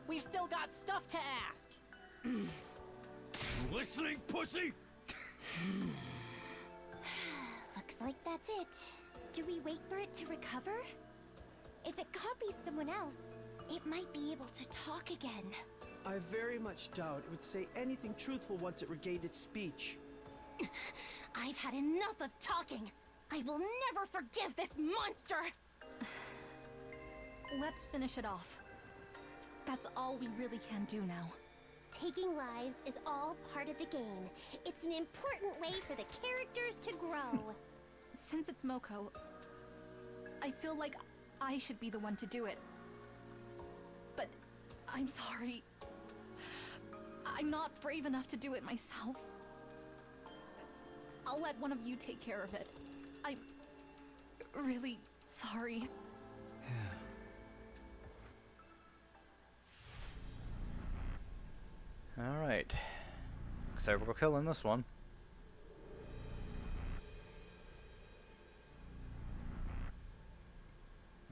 We've still got stuff to ask. Listening, pussy? Looks like that's it. Do we wait for it to recover? If it copies someone else, it might be able to talk again. I very much doubt it would say anything truthful once it regained its speech. I've had enough of talking. I will never forgive this monster! Let's finish it off. That's all we really can do now. Taking lives is all part of the game. It's an important way for the characters to grow. Since it's Moko, I feel like I should be the one to do it. But I'm sorry. I'm not brave enough to do it myself. I'll let one of you take care of it. I'm really sorry. Alright. Looks like we're killing this one.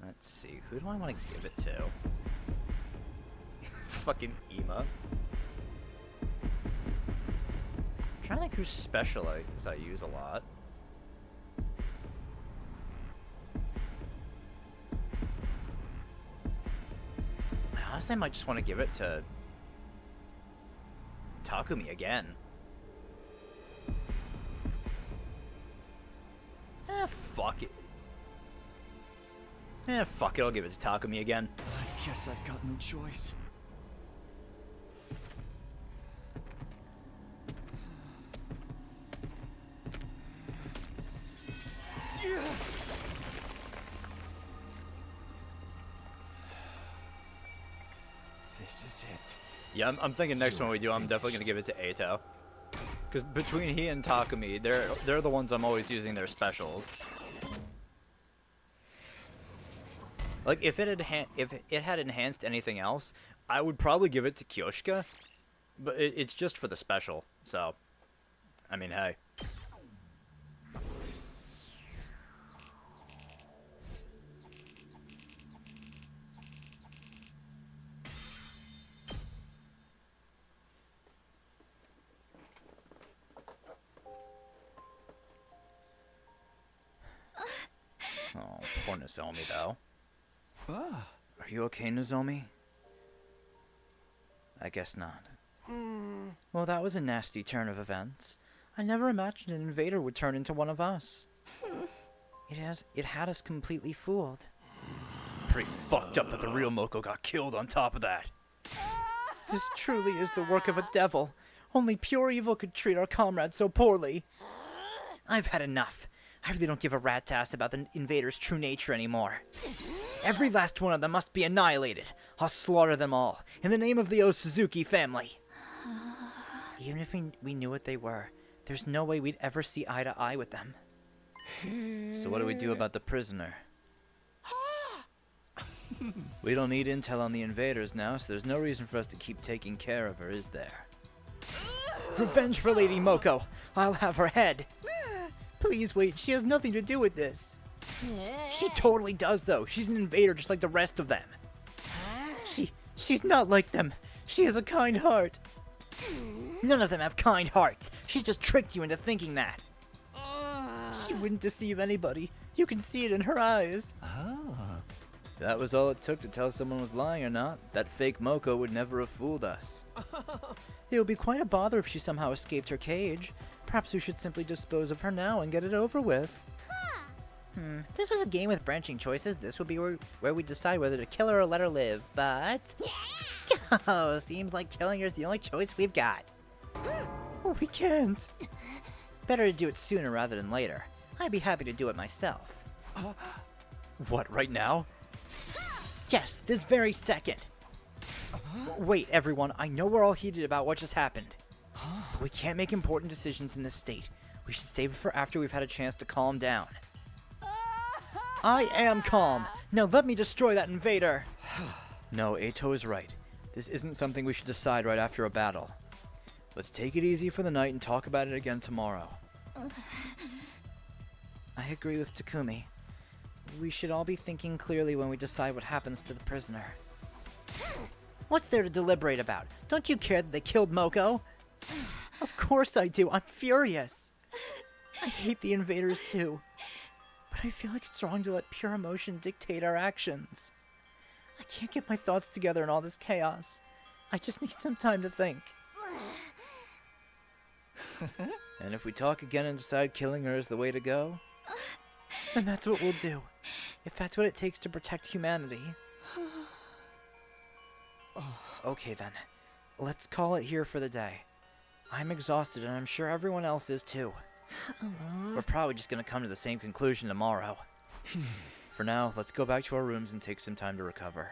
Let's see, who do I want to give it to? Fucking Ema. I'm trying to think whose special I use a lot. Honestly, I might just want to give it to Takumi again. Fuck it. Fuck it, I'll give it to Takumi again. I guess I've got no choice. This is it. Yeah, I'm thinking next one we do, I'm definitely gonna give it to Ato. Because between he and Takumi, they're the ones I'm always using their specials. Like if it had enhanced anything else, I would probably give it to Kyoshika, but it's just for the special. So, I mean, hey. Oh, poor Nozomi, though. Are you okay, Nozomi? I guess not. Well, that was a nasty turn of events. I never imagined an invader would turn into one of us. It had us completely fooled. Pretty fucked up that the real Moko got killed on top of that. This truly is the work of a devil. Only pure evil could treat our comrades so poorly. I've had enough. I really don't give a rat's ass about the invaders' true nature anymore. Every last one of them must be annihilated. I'll slaughter them all, in the name of the Osuzuki family. Even if we knew what they were, there's no way we'd ever see eye to eye with them. So what do we do about the prisoner? We don't need intel on the invaders now, so there's no reason for us to keep taking care of her, is there? Revenge for Lady Moko. I'll have her head. Please wait, she has nothing to do with this. She totally does, though. She's an invader just like the rest of them. She's not like them. She has a kind heart. None of them have kind hearts. She's just tricked you into thinking that. She wouldn't deceive anybody. You can see it in her eyes. If that was all it took to tell someone was lying or not, that fake Moko would never have fooled us. It would be quite a bother if she somehow escaped her cage. Perhaps we should simply dispose of her now and get it over with. If this was a game with branching choices, this would be where we decide whether to kill her or let her live, but... Oh, seems like killing her is the only choice we've got. We can't. Better to do it sooner rather than later. I'd be happy to do it myself. What, right now? Yes, this very second. Wait, everyone, I know we're all heated about what just happened. But we can't make important decisions in this state. We should save it for after we've had a chance to calm down. I am calm. Now let me destroy that invader. No, Eito is right. This isn't something we should decide right after a battle. Let's take it easy for the night and talk about it again tomorrow. I agree with Takumi. We should all be thinking clearly when we decide what happens to the prisoner. What's there to deliberate about? Don't you care that they killed Moko? Of course I do. I'm furious. I hate the invaders too. But I feel like it's wrong to let pure emotion dictate our actions. I can't get my thoughts together in all this chaos. I just need some time to think. And if we talk again and decide killing her is the way to go? Then that's what we'll do. If that's what it takes to protect humanity. Okay then. Let's call it here for the day. I'm exhausted and I'm sure everyone else is too. We're probably just gonna come to the same conclusion tomorrow. For now, let's go back to our rooms and take some time to recover.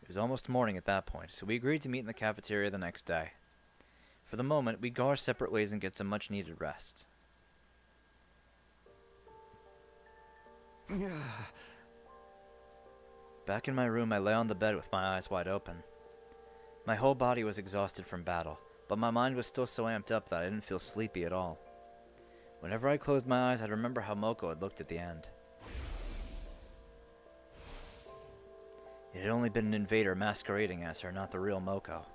It was almost morning at that point, so we agreed to meet in the cafeteria the next day. For the moment, we'd go our separate ways and get some much-needed rest. Back in my room, I lay on the bed with my eyes wide open. My whole body was exhausted from battle, but my mind was still so amped up that I didn't feel sleepy at all. Whenever I closed my eyes, I'd remember how Moko had looked at the end. It had only been an invader masquerading as her, not the real Moko.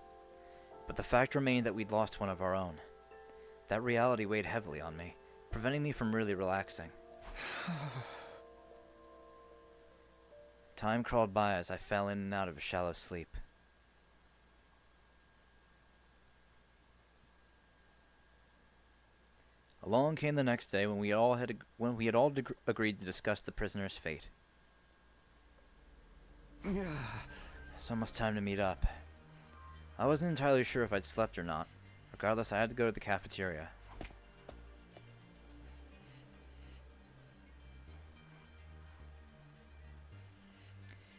But the fact remained that we'd lost one of our own. That reality weighed heavily on me, preventing me from really relaxing. Time crawled by as I fell in and out of a shallow sleep. Along came the next day when we had all agreed to discuss the prisoner's fate. It's almost time to meet up. I wasn't entirely sure if I'd slept or not. Regardless, I had to go to the cafeteria.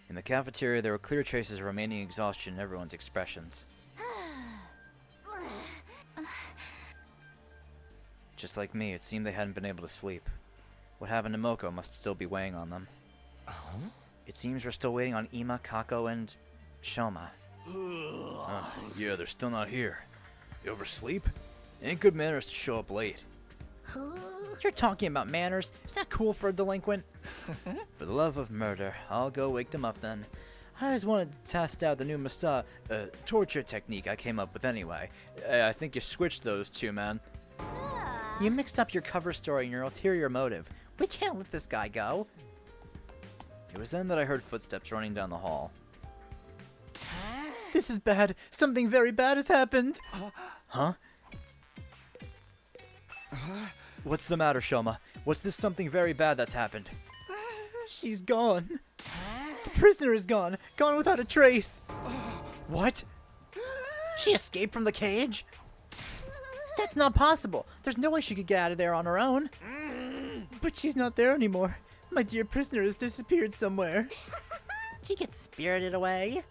In the cafeteria, there were clear traces of remaining exhaustion in everyone's expressions. Just like me, it seemed they hadn't been able to sleep. What happened to Moko must still be weighing on them. It seems we're still waiting on Ima, Kako, and Shoma. Yeah, they're still not here. You oversleep? It ain't good manners to show up late. You're talking about manners. Is that cool for a delinquent? For the love of murder, I'll go wake them up then. I just wanted to test out the new torture technique I came up with anyway. I think you switched those two, man. You mixed up your cover story and your ulterior motive. We can't let this guy go. It was then that I heard footsteps running down the hall. This is bad. Something very bad has happened. Huh? What's the matter, Shoma? What's this something very bad that's happened? She's gone. The prisoner is gone. Gone without a trace. What? She escaped from the cage? That's not possible. There's no way she could get out of there on her own. But she's not there anymore. My dear prisoner has disappeared somewhere. She gets spirited away.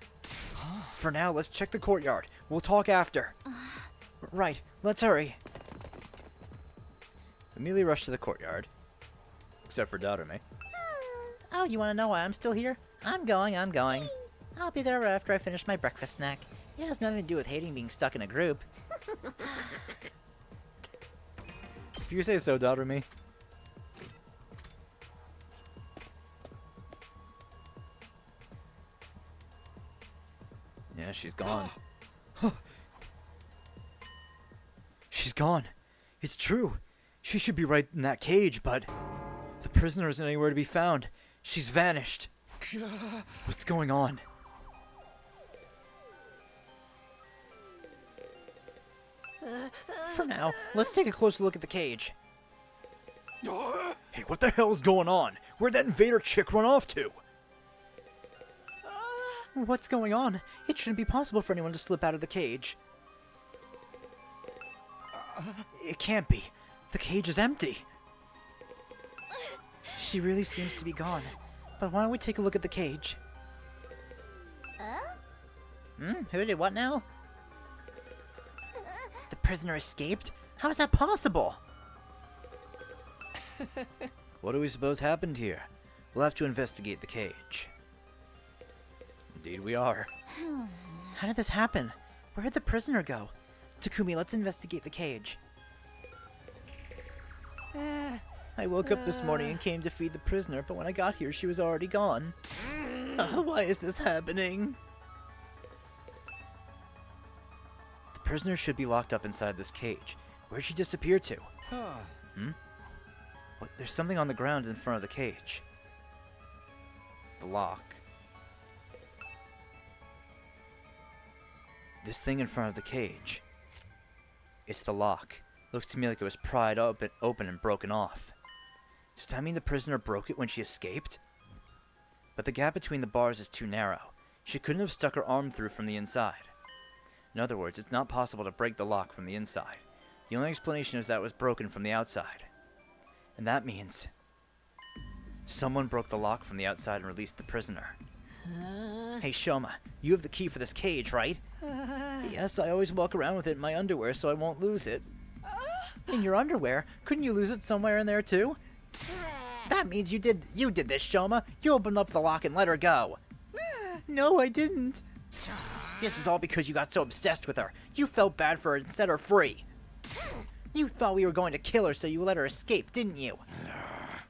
For now, let's check the courtyard. We'll talk after. Right, let's hurry. Immediately rush to the courtyard. Except for Darume. Oh, you want to know why I'm still here? I'm going. I'll be there after I finish my breakfast snack. It has nothing to do with hating being stuck in a group. If you say so, Darume. Yeah, she's gone. She's gone. It's true. She should be right in that cage, but the prisoner isn't anywhere to be found. She's vanished. What's going on? For now, let's take a closer look at the cage. Hey, what the hell's going on? Where'd that invader chick run off to? What's going on? It shouldn't be possible for anyone to slip out of the cage. It can't be. The cage is empty. She really seems to be gone. But why don't we take a look at the cage? Who did what now? The prisoner escaped? How is that possible? What do we suppose happened here? We'll have to investigate the cage. Indeed we are. How did this happen? Where did the prisoner go? Takumi, let's investigate the cage. I woke up this morning and came to feed the prisoner, but when I got here, she was already gone. Why is this happening? The prisoner should be locked up inside this cage. Where'd she disappear to? What? There's something on the ground in front of the cage. The lock. This thing in front of the cage. It's the lock. Looks to me like it was pried open and broken off. Does that mean the prisoner broke it when she escaped? But the gap between the bars is too narrow. She couldn't have stuck her arm through from the inside. In other words, it's not possible to break the lock from the inside. The only explanation is that it was broken from the outside. And that means someone broke the lock from the outside and released the prisoner. Hey, Shoma, you have the key for this cage, right? Yes, I always walk around with it in my underwear so I won't lose it. In your underwear? Couldn't you lose it somewhere in there too? That means you did this, Shoma. You opened up the lock and let her go. No, I didn't. This is all because you got so obsessed with her. You felt bad for her and set her free. You thought we were going to kill her, so you let her escape, didn't you?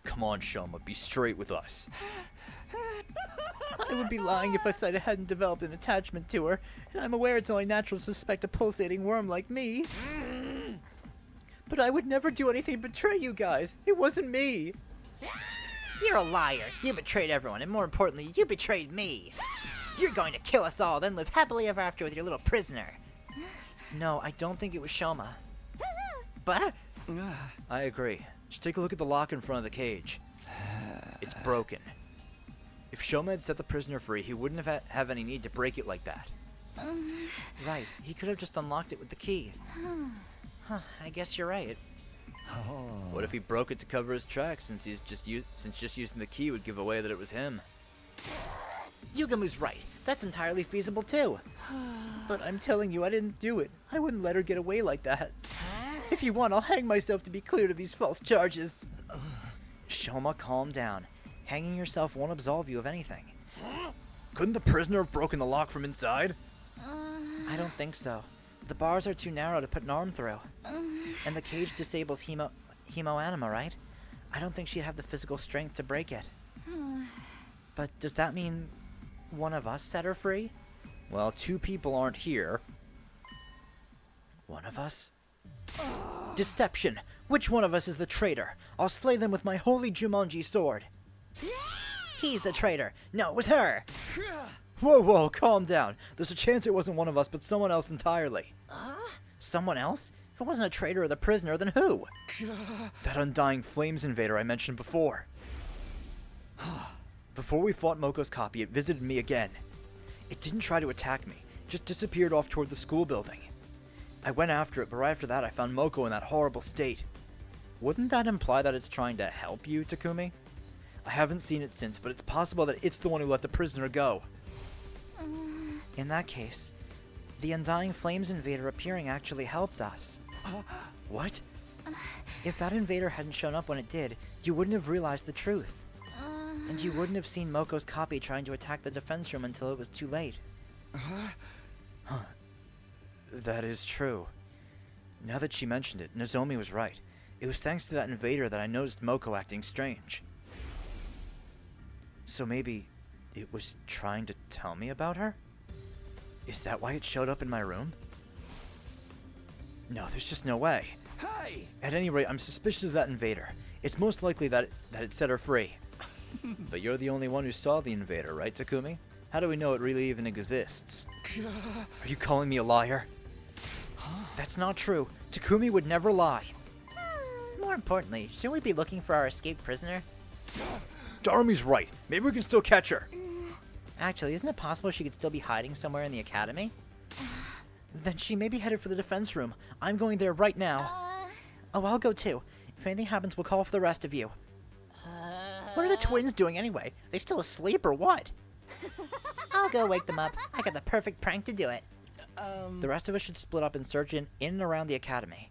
Come on, Shoma, be straight with us. I would be lying if I said I hadn't developed an attachment to her, and I'm aware it's only natural to suspect a pulsating worm like me. But I would never do anything to betray you guys. It wasn't me. You're a liar. You betrayed everyone, and more importantly, you betrayed me. You're going to kill us all, then live happily ever after with your little prisoner. No, I don't think it was Shoma. But I agree. Just take a look at the lock in front of the cage. It's broken. If Shoma had set the prisoner free, he wouldn't have any need to break it like that. Right, he could have just unlocked it with the key. Huh, I guess you're right. What if he broke it to cover his tracks, since just using the key would give away that it was him? Yugamu's right. That's entirely feasible too. But I'm telling you, I didn't do it. I wouldn't let her get away like that. If you want, I'll hang myself to be cleared of these false charges. Shoma, calm down. Hanging yourself won't absolve you of anything. Couldn't the prisoner have broken the lock from inside? I don't think so. The bars are too narrow to put an arm through. And the cage disables hemoanima, right? I don't think she'd have the physical strength to break it. But does that mean one of us set her free? Well, two people aren't here. One of us? Deception! Which one of us is the traitor? I'll slay them with my holy Jumanji sword. He's the traitor. No, it was her. Whoa, whoa, calm down. There's a chance it wasn't one of us, but someone else entirely. Someone else? If it wasn't a traitor or the prisoner, then who? That Undying Flames invader I mentioned before. Before we fought Moko's copy, it visited me again. It didn't try to attack me, just disappeared off toward the school building. I went after it, but right after that I found Moko in that horrible state. Wouldn't that imply that it's trying to help you, Takumi? I haven't seen it since, but it's possible that it's the one who let the prisoner go. In that case, the Undying Flames invader appearing actually helped us. What? If that invader hadn't shown up when it did, you wouldn't have realized the truth. And you wouldn't have seen Moko's copy trying to attack the defense room until it was too late. Huh. That is true. Now that she mentioned it, Nozomi was right. It was thanks to that invader that I noticed Moko acting strange. So maybe it was trying to tell me about her? Is that why it showed up in my room? No, there's just no way. Hey! At any rate, I'm suspicious of that invader. It's most likely that it set her free. But you're the only one who saw the invader, right, Takumi? How do we know it really even exists? Are you calling me a liar? That's not true. Takumi would never lie. More importantly, shouldn't we be looking for our escaped prisoner? Darumi's right. Maybe we can still catch her. Actually, isn't it possible she could still be hiding somewhere in the academy? Then she may be headed for the defense room. I'm going there right now. Oh, I'll go too. If anything happens, we'll call for the rest of you. What are the twins doing anyway? They still asleep or what? I'll go wake them up. I got the perfect prank to do it. The rest of us should split up and search in and around the academy.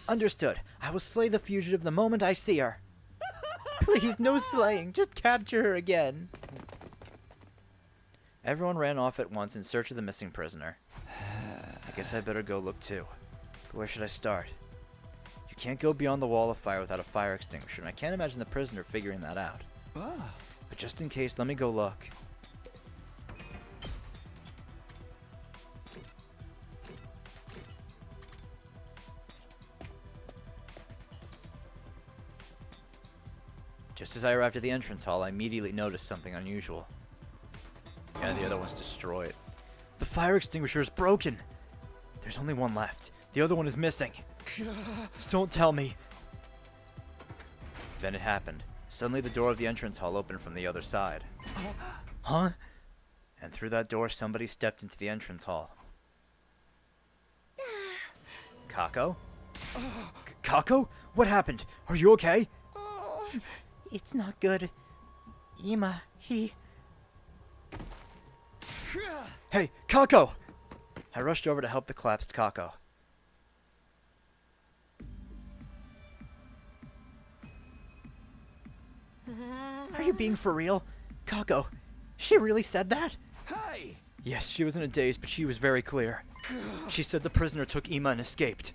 Understood. I will slay the fugitive the moment I see her. Please, no slaying. Just capture her again. Everyone ran off at once in search of the missing prisoner. I guess I better go look too. But where should I start? You can't go beyond the wall of fire without a fire extinguisher, and I can't imagine the prisoner figuring that out. But just in case, let me go look. Just as I arrived at the entrance hall, I immediately noticed something unusual. Yeah, the other one's destroyed. The fire extinguisher is broken! There's only one left. The other one is missing. Just don't tell me. Then it happened. Suddenly the door of the entrance hall opened from the other side. Huh? And through that door somebody stepped into the entrance hall. Kako? Kako? What happened? Are you okay? It's not good. Ima, he... Hey, Kako! I rushed over to help the collapsed Kako. Are you being for real? Kako, she really said that? Hey! Yes, she was in a daze, but she was very clear. She said the prisoner took Ima and escaped.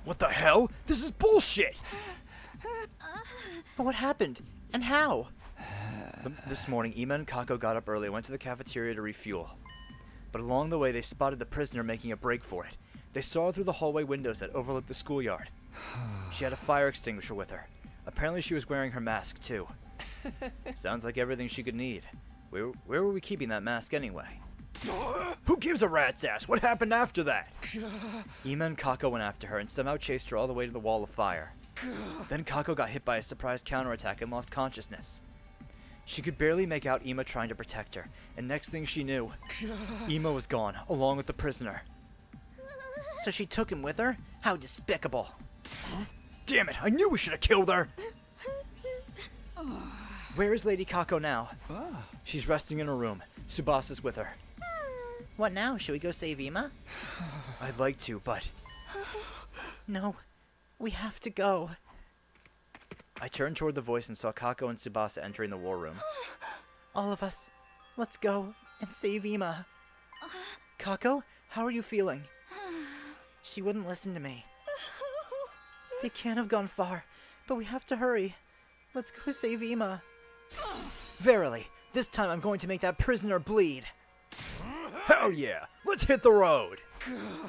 What the hell? This is bullshit! But what happened? And how? This morning, Ima and Kako got up early and went to the cafeteria to refuel. But along the way, they spotted the prisoner making a break for it. They saw her through the hallway windows that overlooked the schoolyard. She had a fire extinguisher with her. Apparently she was wearing her mask, too. Sounds like everything she could need. Where were we keeping that mask anyway? Who gives a rat's ass? What happened after that? Ima and Kako went after her and somehow chased her all the way to the wall of fire. Then Kako got hit by a surprise counterattack and lost consciousness. She could barely make out Ima trying to protect her, and next thing she knew, Ima was gone, along with the prisoner. So she took him with her? How despicable. Damn it, I knew we should have killed her! Where is Lady Kako now? She's resting in her room. Tsubasa's with her. What now? Should we go save Ima? I'd like to, but... No, we have to go. I turned toward the voice and saw Kako and Tsubasa entering the war room. All of us, let's go and save Ima. Kako, how are you feeling? She wouldn't listen to me. They can't have gone far, but we have to hurry. Let's go save Ima. Verily, this time I'm going to make that prisoner bleed. Hell yeah, let's hit the road.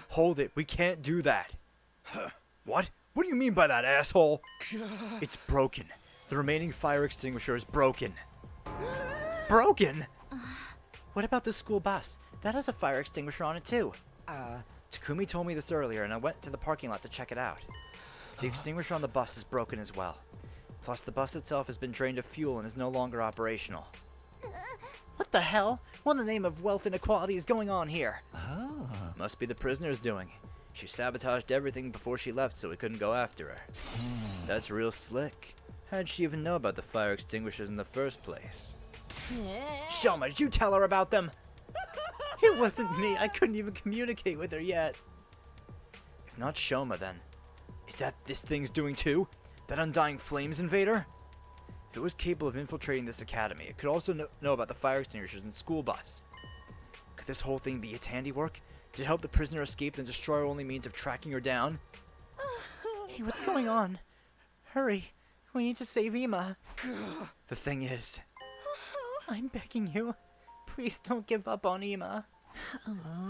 Hold it, we can't do that. What? What do you mean by that, asshole? It's broken. The remaining fire extinguisher is broken. Broken? What about the school bus? That has a fire extinguisher on it too. Takumi told me this earlier and I went to the parking lot to check it out. The extinguisher on the bus is broken as well. Plus the bus itself has been drained of fuel and is no longer operational. What the hell? What in the name of wealth inequality is going on here? Must be the prisoner's doing. She sabotaged everything before she left so we couldn't go after her. That's real slick. How'd she even know about the fire extinguishers in the first place? Shoma, did you tell her about them? It wasn't me. I couldn't even communicate with her yet. If not Shoma, then is that this thing's doing too? That Undying Flames invader? If it was capable of infiltrating this academy, it could also know about the fire extinguishers and school bus. Could this whole thing be its handiwork? Did it help the prisoner escape and destroy our only means of tracking her down? Hey, what's going on? Hurry. We need to save Ima. The thing is, I'm begging you. Please don't give up on Ima.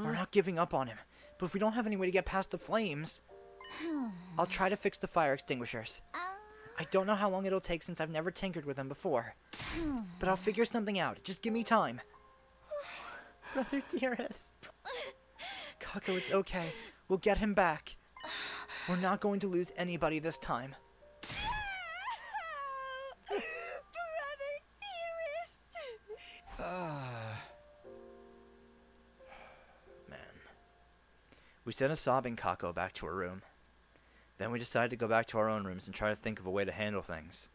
We're not giving up on him, but if we don't have any way to get past the flames, I'll try to fix the fire extinguishers. I don't know how long it'll take since I've never tinkered with them before, but I'll figure something out. Just give me time. Brother dearest. Kako, it's okay. We'll get him back. We're not going to lose anybody this time. Man. We sent a sobbing Kako back to her room. Then we decided to go back to our own rooms and try to think of a way to handle things.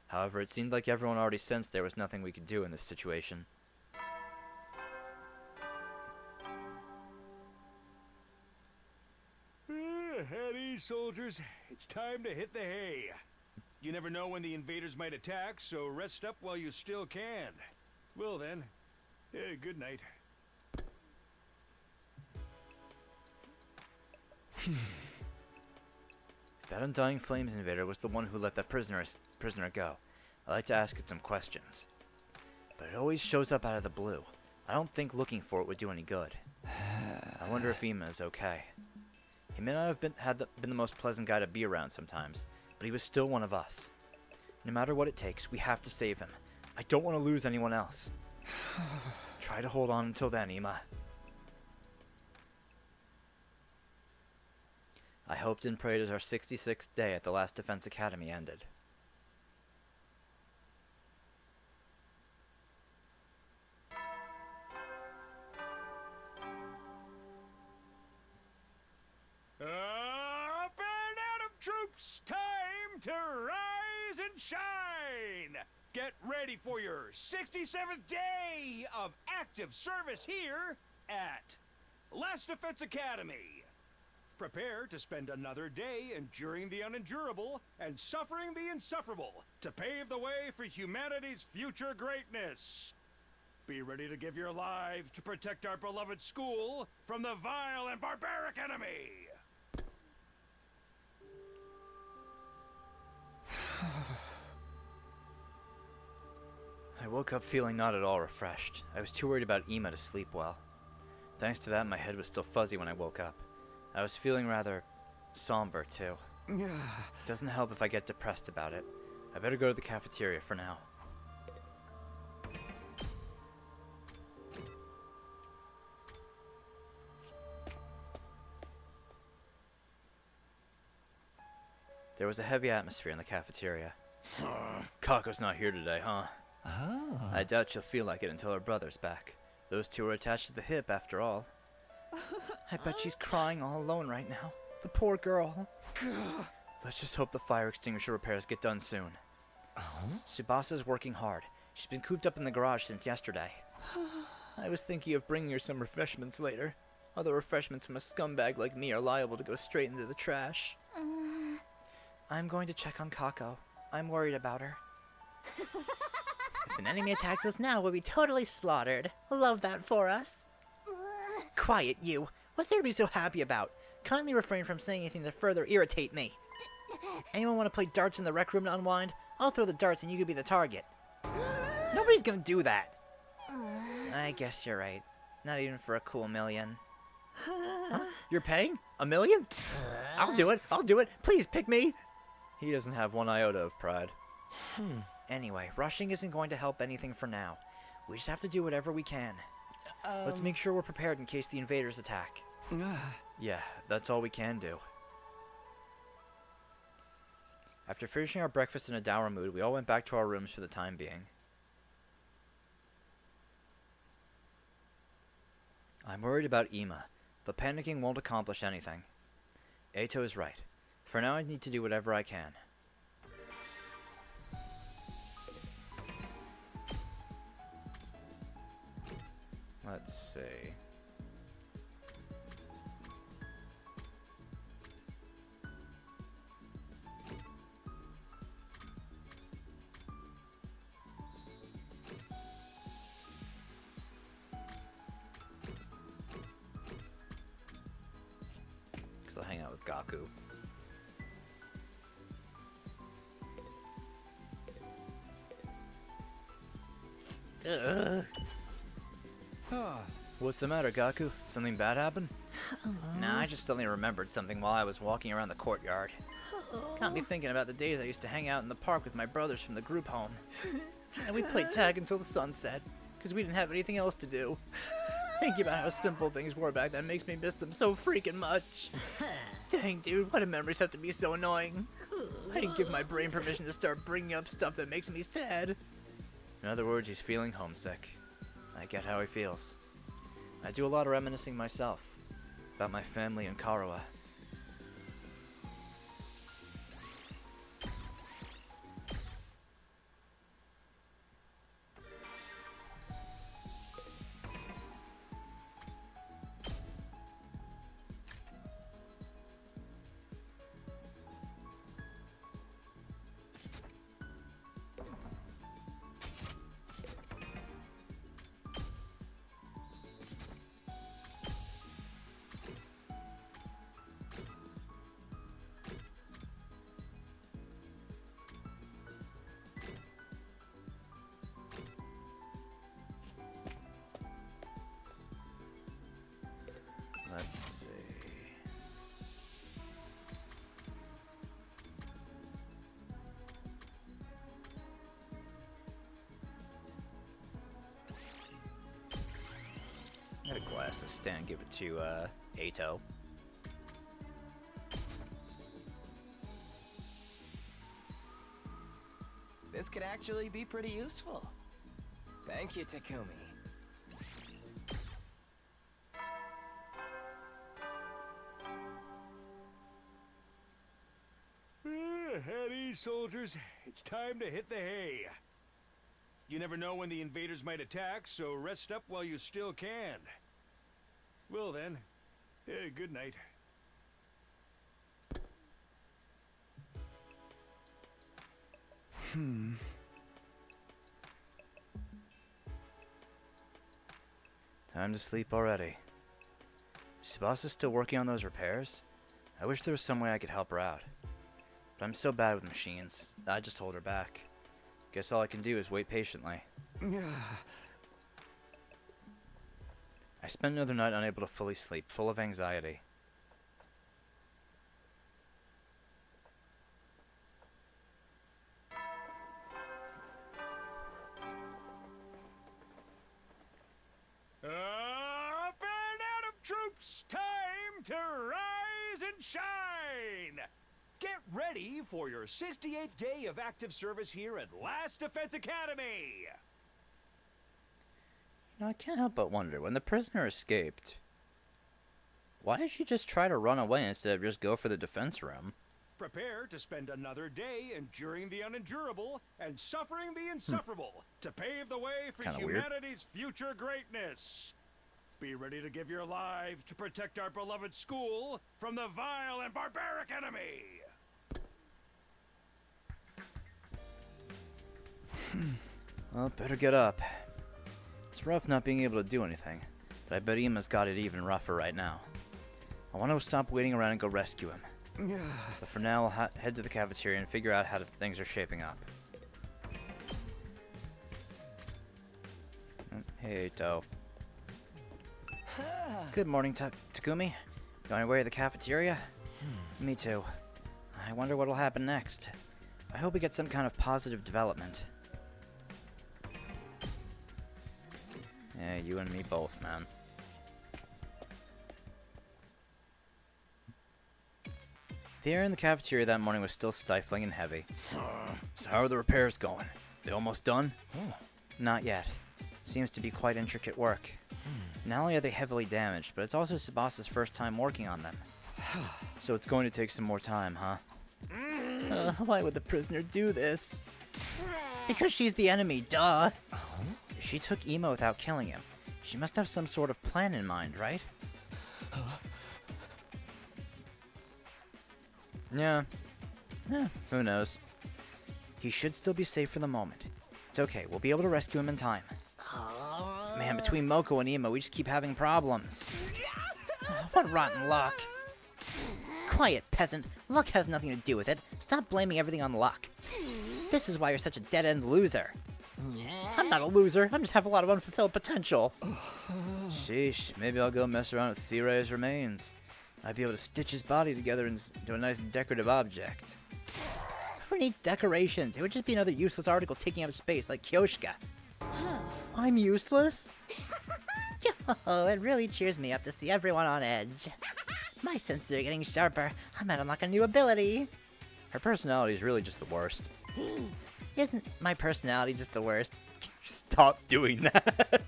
However, it seemed like everyone already sensed there was nothing we could do in this situation. At ease, soldiers. It's time to hit the hay. You never know when the invaders might attack, so rest up while you still can. Well then, good night. That Undying Flames invader was the one who let that prisoner go. I like to ask it some questions, but it always shows up out of the blue. I don't think looking for it would do any good. I wonder if Ima is okay. He may not have been the most pleasant guy to be around sometimes, but he was still one of us. No matter what it takes, we have to save him. I don't want to lose anyone else. Try to hold on until then, Ima. I hoped and prayed as our 66th day at the last Defense Academy ended. Up and out of troops! Time to rise and shine! Get ready for your 67th day of active service here at Last Defense Academy. Prepare to spend another day enduring the unendurable and suffering the insufferable to pave the way for humanity's future greatness. Be ready to give your lives to protect our beloved school from the vile and barbaric enemy. I woke up feeling not at all refreshed. I was too worried about Ima to sleep well. Thanks to that, my head was still fuzzy when I woke up. I was feeling rather somber, too. Doesn't help if I get depressed about it. I better go to the cafeteria for now. There was a heavy atmosphere in the cafeteria. Kako's not here today, huh? I doubt she'll feel like it until her brother's back. Those two are attached to the hip, after all. I bet she's crying all alone right now. The poor girl. Let's just hope the fire extinguisher repairs get done soon. Tsubasa's working hard. She's been cooped up in the garage since yesterday. I was thinking of bringing her some refreshments later. Although refreshments from a scumbag like me are liable to go straight into the trash. I'm going to check on Kako. I'm worried about her. If an enemy attacks us now, we'll be totally slaughtered. Love that for us. Quiet, you. What's there to be so happy about? Kindly refrain from saying anything to further irritate me. Anyone want to play darts in the rec room to unwind? I'll throw the darts and you can be the target. Nobody's gonna do that. I guess you're right. Not even for a cool million. Huh? You're paying? $1 million? I'll do it. I'll do it. Please pick me. He doesn't have one iota of pride. Anyway, rushing isn't going to help anything for now. We just have to do whatever we can. Let's make sure we're prepared in case the invaders attack. Yeah, that's all we can do. After finishing our breakfast in a dour mood, we all went back to our rooms for the time being. I'm worried about Ima, but panicking won't accomplish anything. Eito is right. For now, I need to do whatever I can. Let's see. Because I'll hang out with Gaku. What's the matter, Gaku? Something bad happened? Nah, I just suddenly remembered something while I was walking around the courtyard. Got me thinking about the days I used to hang out in the park with my brothers from the group home. And we played tag until the sun set, because we didn't have anything else to do. Thinking about how simple things were back then makes me miss them so freaking much. Dang, dude, why do memories have to be so annoying? I didn't give my brain permission to start bringing up stuff that makes me sad. In other words, he's feeling homesick. I get how he feels. I do a lot of reminiscing myself, about my family in Karawa. Let's see. I got a glass to stand, give it to Eito. This could actually be pretty useful. Thank you, Takumi. At ease, soldiers. It's time to hit the hay. You never know when the invaders might attack, so rest up while you still can. Well then, good night. Time to sleep already. Tsubasa still working on those repairs? I wish there was some way I could help her out. But I'm so bad with machines, I just hold her back. Guess all I can do is wait patiently. I spent another night unable to fully sleep, full of anxiety. Up and out of troops! Time to rise and shine! Get ready for your 68th day of active service here at Last Defense Academy! You know, I can't help but wonder, when the prisoner escaped, why did she just try to run away instead of just go for the defense room? Prepare to spend another day enduring the unendurable and suffering the insufferable to pave the way for Kinda weird. humanity's future greatness. Be ready to give your lives to protect our beloved school from the vile and barbaric enemy. Well, better get up. It's rough not being able to do anything, but I bet Ima's got it even rougher right now. I want to stop waiting around and go rescue him. But for now, I'll head to the cafeteria and figure out how things are shaping up. Hey, Eito. Good morning, Takumi. You on your way to the cafeteria? Me too. I wonder what'll happen next. I hope we get some kind of positive development. Yeah, you and me both, man. The air in the cafeteria that morning was still stifling and heavy. So how are the repairs going? They almost done? Not yet. Seems to be quite intricate work. Not only are they heavily damaged, but it's also Tsubas's first time working on them. So it's going to take some more time, huh? Why would the prisoner do this? Because she's the enemy, duh! She took Imo without killing him. She must have some sort of plan in mind, right? Yeah. Who knows? He should still be safe for the moment. It's okay, we'll be able to rescue him in time. Man, between Moko and Imo, we just keep having problems. What rotten luck! Quiet, peasant. Luck has nothing to do with it. Stop blaming everything on luck. This is why you're such a dead-end loser. I'm not a loser. I just have a lot of unfulfilled potential. Sheesh, maybe I'll go mess around with Sirai's remains. I'd be able to stitch his body together into a nice decorative object. Who needs decorations? It would just be another useless article taking up space like Kyoshka. I'm useless? Yo, it really cheers me up to see everyone on edge. My senses are getting sharper. I might unlock a new ability. Her personality is really just the worst. Isn't my personality just the worst? Stop doing that.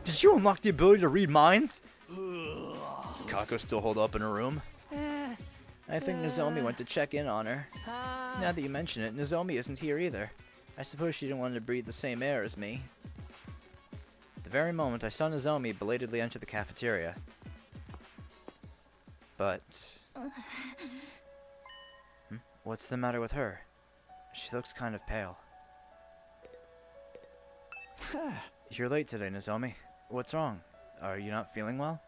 Did you unlock the ability to read minds? Does Kako still hold up in her room? I think Nozomi went to check in on her. Now that you mention it, Nozomi isn't here either. I suppose she didn't want to breathe the same air as me. At the very moment, I saw Nozomi belatedly enter the cafeteria. But... What's the matter with her? She looks kind of pale. You're late today, Nozomi. What's wrong? Are you not feeling well?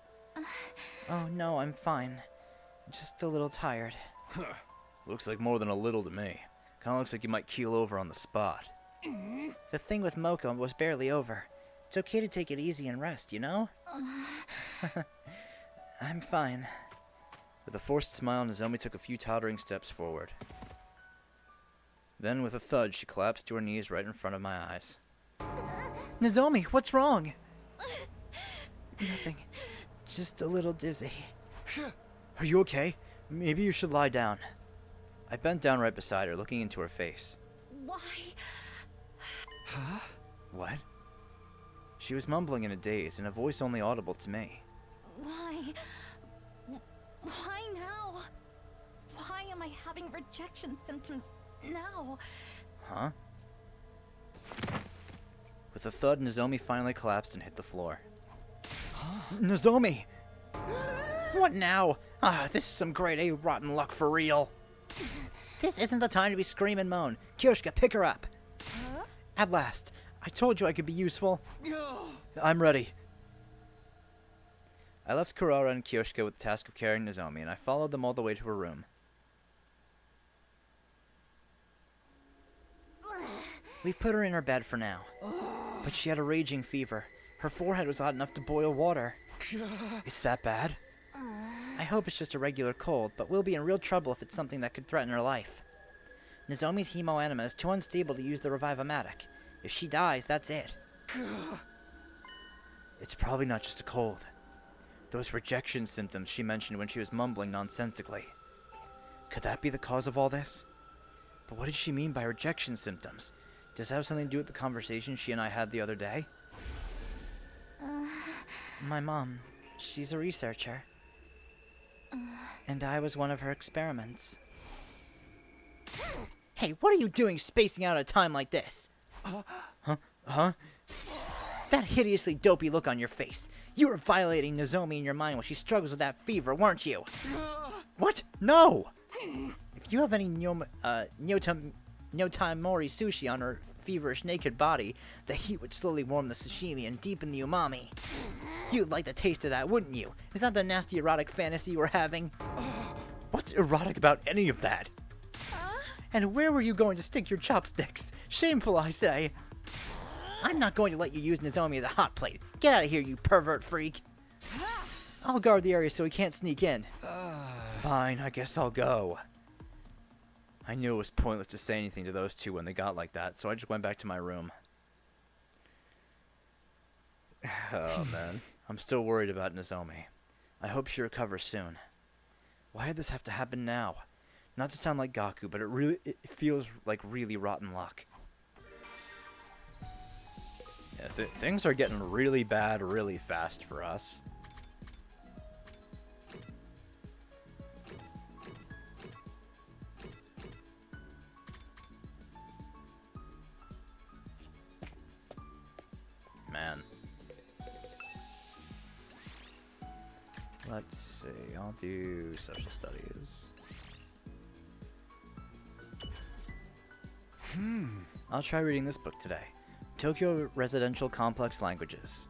Oh no, I'm fine. Just a little tired. Looks like more than a little to me. Kinda looks like you might keel over on the spot. The thing with Moko was barely over. It's okay to take it easy and rest, you know? I'm fine. With a forced smile, Nozomi took a few tottering steps forward. Then, with a thud, she collapsed to her knees right in front of my eyes. Nozomi, what's wrong? Nothing. Just a little dizzy. Are you okay? Maybe you should lie down. I bent down right beside her, looking into her face. Why? Huh? What? She was mumbling in a daze, in a voice only audible to me. Why? Why now? Why am I having rejection symptoms now? Huh? With a thud, Nozomi finally collapsed and hit the floor. Nozomi! What now? This is some grade A rotten luck for real. This isn't the time to be scream and moan. Kyoshka, pick her up. Huh? At last. I told you I could be useful. I'm ready. I left Kurara and Kyoshka with the task of carrying Nozomi, and I followed them all the way to her room. We've put her in her bed for now. But she had a raging fever. Her forehead was hot enough to boil water. It's that bad? I hope it's just a regular cold, but we'll be in real trouble if it's something that could threaten her life. Nozomi's hemoanima is too unstable to use the Revive-O-Matic. If she dies, that's it. It's probably not just a cold. Those rejection symptoms she mentioned when she was mumbling nonsensically. Could that be the cause of all this? But what did she mean by rejection symptoms? Does it have something to do with the conversation she and I had the other day? My mom, she's a researcher. And I was one of her experiments. Hey, what are you doing spacing out at a time like this? Huh? That hideously dopey look on your face. You were violating Nozomi in your mind while she struggles with that fever, weren't you? What? No! If you have any Nyotamori sushi on her feverish naked body, the heat would slowly warm the sashimi and deepen the umami. You'd like the taste of that, wouldn't you? Is that the nasty erotic fantasy you were having? What's erotic about any of that? And where were you going to stick your chopsticks? Shameful, I say. I'm not going to let you use Nozomi as a hot plate. Get out of here, you pervert freak. I'll guard the area so he can't sneak in. Fine, I guess I'll go. I knew it was pointless to say anything to those two when they got like that, so I just went back to my room. Oh, man. I'm still worried about Nozomi. I hope she recovers soon. Why did this have to happen now? Not to sound like Gaku, but it feels like really rotten luck. Yeah, things are getting really bad really fast for us. Man. Let's see, I'll do social studies. I'll try reading this book today. Tokyo Residential Complex Languages.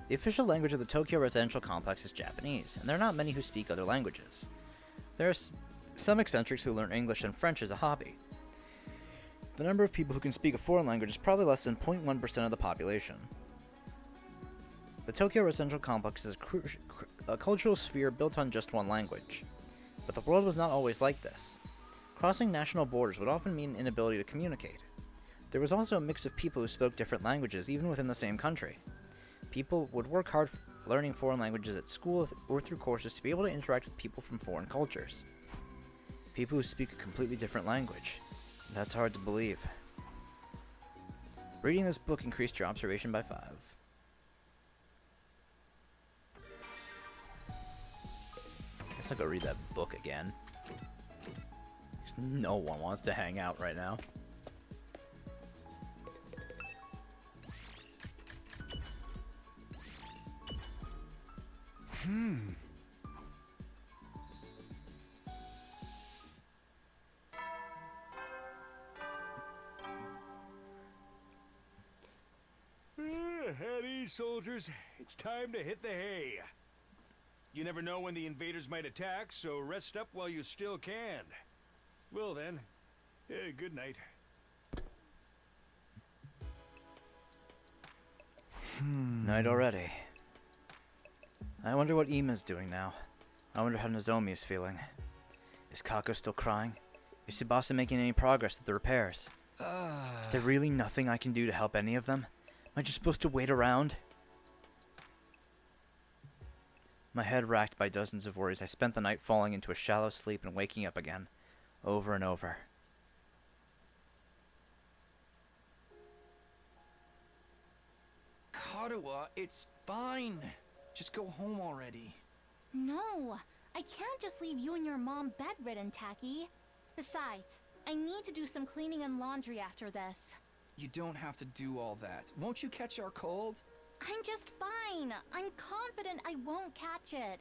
The official language of the Tokyo Residential Complex is Japanese, and there are not many who speak other languages. There are some eccentrics who learn English and French as a hobby. The number of people who can speak a foreign language is probably less than 0.1% of the population. The Tokyo Residential Complex is a cultural sphere built on just one language. But the world was not always like this. Crossing national borders would often mean an inability to communicate. There was also a mix of people who spoke different languages even within the same country. People would work hard learning foreign languages at school or through courses to be able to interact with people from foreign cultures. People who speak a completely different language. That's hard to believe. Reading this book increased your observation by 5. Guess I'll go read that book again. No one wants to hang out right now. At ease, soldiers. It's time to hit the hay. You never know when the invaders might attack, so rest up while you still can. Well then, good night. Night already. I wonder what Ima's doing now. I wonder how Nozomi is feeling. Is Kako still crying? Is Tsubasa making any progress with the repairs? Is there really nothing I can do to help any of them? Am I just supposed to wait around? My head racked by dozens of worries, I spent the night falling into a shallow sleep and waking up again, over and over. Katawa, it's fine. Just go home already. No, I can't just leave you and your mom bedridden, Taki. Besides, I need to do some cleaning and laundry after this. You don't have to do all that. Won't you catch our cold? I'm just fine. I'm confident I won't catch it.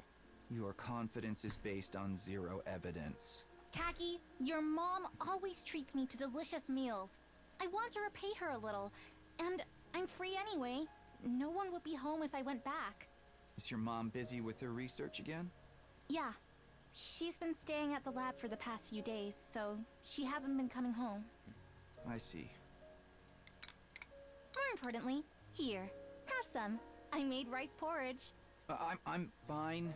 Your confidence is based on zero evidence. Taki, your mom always treats me to delicious meals. I want to repay her a little, and I'm free anyway. No one would be home if I went back. Is your mom busy with her research again? Yeah. She's been staying at the lab for the past few days, so she hasn't been coming home. I see. More importantly, here, have some. I made rice porridge. I'm fine.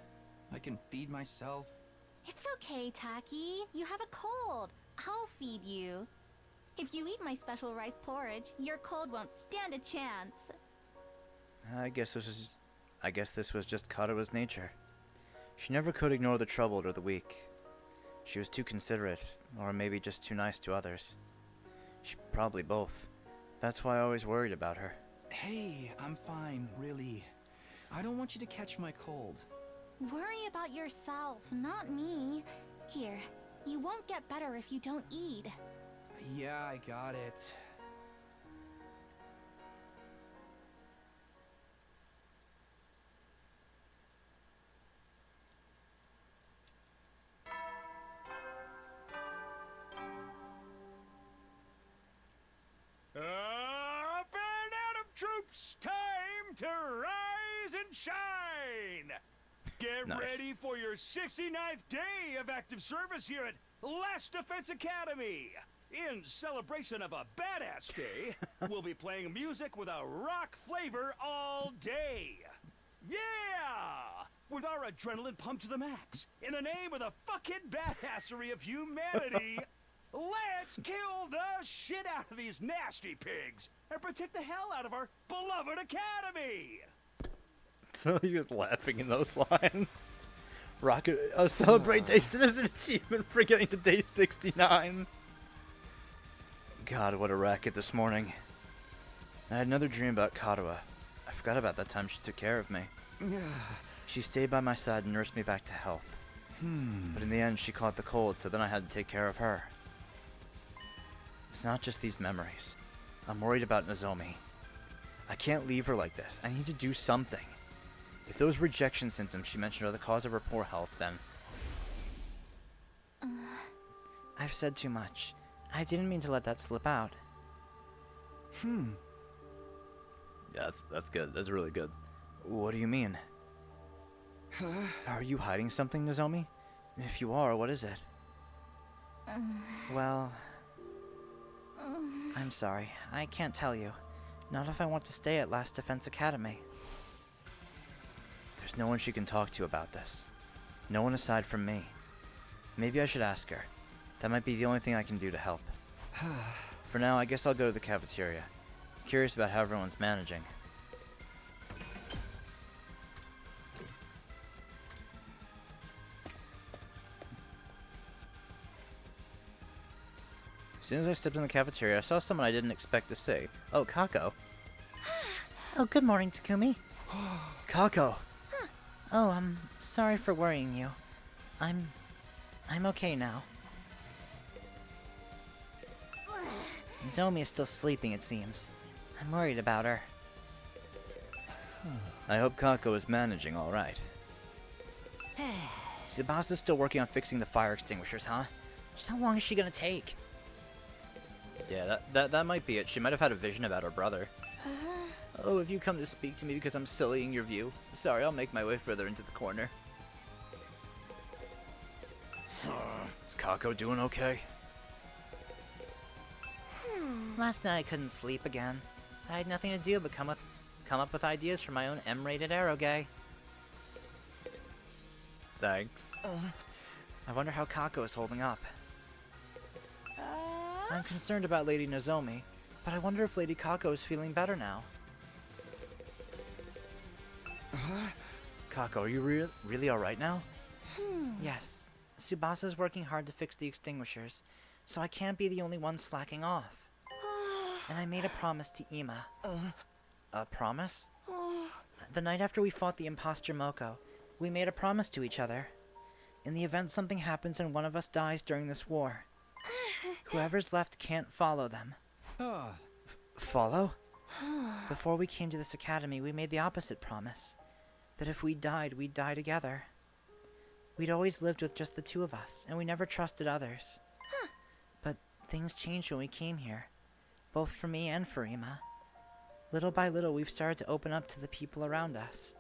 I can feed myself. It's okay, Taki. You have a cold. I'll feed you. If you eat my special rice porridge, your cold won't stand a chance. I guess this was just Katawa's nature. She never could ignore the troubled or the weak. She was too considerate, or maybe just too nice to others. Probably both. That's why I always worried about her. Hey, I'm fine, really. I don't want you to catch my cold. Worry about yourself, not me. Here, you won't get better if you don't eat. Yeah, I got it. Up and out of troops! Time to rise and shine! Get Nice. ready for your 69th day of active service here at Last Defense Academy! In celebration of a badass day, we'll be playing music with a rock flavor all day! Yeah! With our adrenaline pumped to the max, in the name of the fucking badassery of humanity, let's kill the shit out of these nasty pigs and protect the hell out of our beloved academy! So he was laughing in those lines. Rocket, celebrate Day There's an achievement for getting to day 69. God, what a racket this morning. I had another dream about Karuha. I forgot about that time she took care of me. She stayed by my side and nursed me back to health. But in the end, she caught the cold, so then I had to take care of her. It's not just these memories. I'm worried about Nozomi. I can't leave her like this. I need to do something. If those rejection symptoms she mentioned are the cause of her poor health, then... I've said too much. I didn't mean to let that slip out. Yeah, that's good. That's really good. What do you mean? Are you hiding something, Nozomi? If you are, what is it? Well... I'm sorry. I can't tell you. Not if I want to stay at Last Defense Academy. There's no one she can talk to about this. No one aside from me. Maybe I should ask her. That might be the only thing I can do to help. For now, I guess I'll go to the cafeteria. Curious about how everyone's managing. As soon as I stepped in the cafeteria, I saw someone I didn't expect to see. Oh, Kako. Oh, good morning, Takumi. Kako! Oh, I'm sorry for worrying you. I'm okay now. Nozomi is still sleeping, it seems. I'm worried about her. I hope Kako is managing all right. Tsubasa's still working on fixing the fire extinguishers, huh? Just how long is she gonna take? Yeah, that might be it. She might have had a vision about her brother. Oh, have you come to speak to me because I'm sullying your view? Sorry, I'll make my way further into the corner. Is Kako doing okay? Last night I couldn't sleep again. I had nothing to do but come up with ideas for my own M-rated eroge. Thanks. I wonder how Kako is holding up. I'm concerned about Lady Nozomi, but I wonder if Lady Kako is feeling better now. Kako, are you really alright now? Yes. Tsubasa's working hard to fix the extinguishers, so I can't be the only one slacking off. And I made a promise to Ima. A promise? The night after we fought the imposter Moko, we made a promise to each other. In the event something happens and one of us dies during this war, whoever's left can't follow them. Follow? Before we came to this academy, we made the opposite promise. That if we died, we'd die together. We'd always lived with just the two of us, and we never trusted others. But things changed when we came here, both for me and for Ima. Little by little, we've started to open up to the people around us.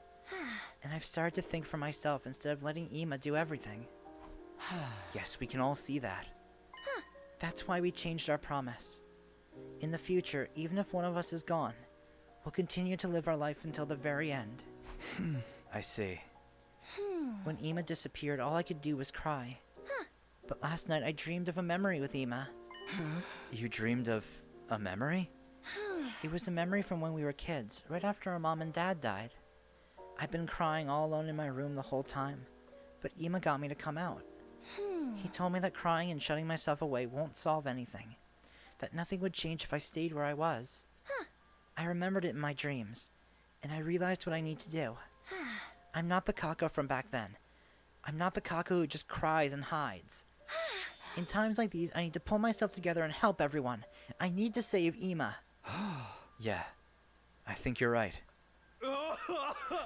And I've started to think for myself instead of letting Ima do everything. Yes, we can all see that. That's why we changed our promise. In the future, even if one of us is gone, we'll continue to live our life until the very end. I see. When Ima disappeared, all I could do was cry. But last night I dreamed of a memory with Ima. You dreamed of a memory? It was a memory from when we were kids, right after our mom and dad died. I'd been crying all alone in my room the whole time, but Ima got me to come out. He told me that crying and shutting myself away won't solve anything, that nothing would change if I stayed where I was. I remembered it in my dreams, and I realized what I need to do. I'm not the Kako from back then. I'm not the Kako who just cries and hides. In times like these, I need to pull myself together and help everyone. I need to save Ima. Yeah, I think you're right.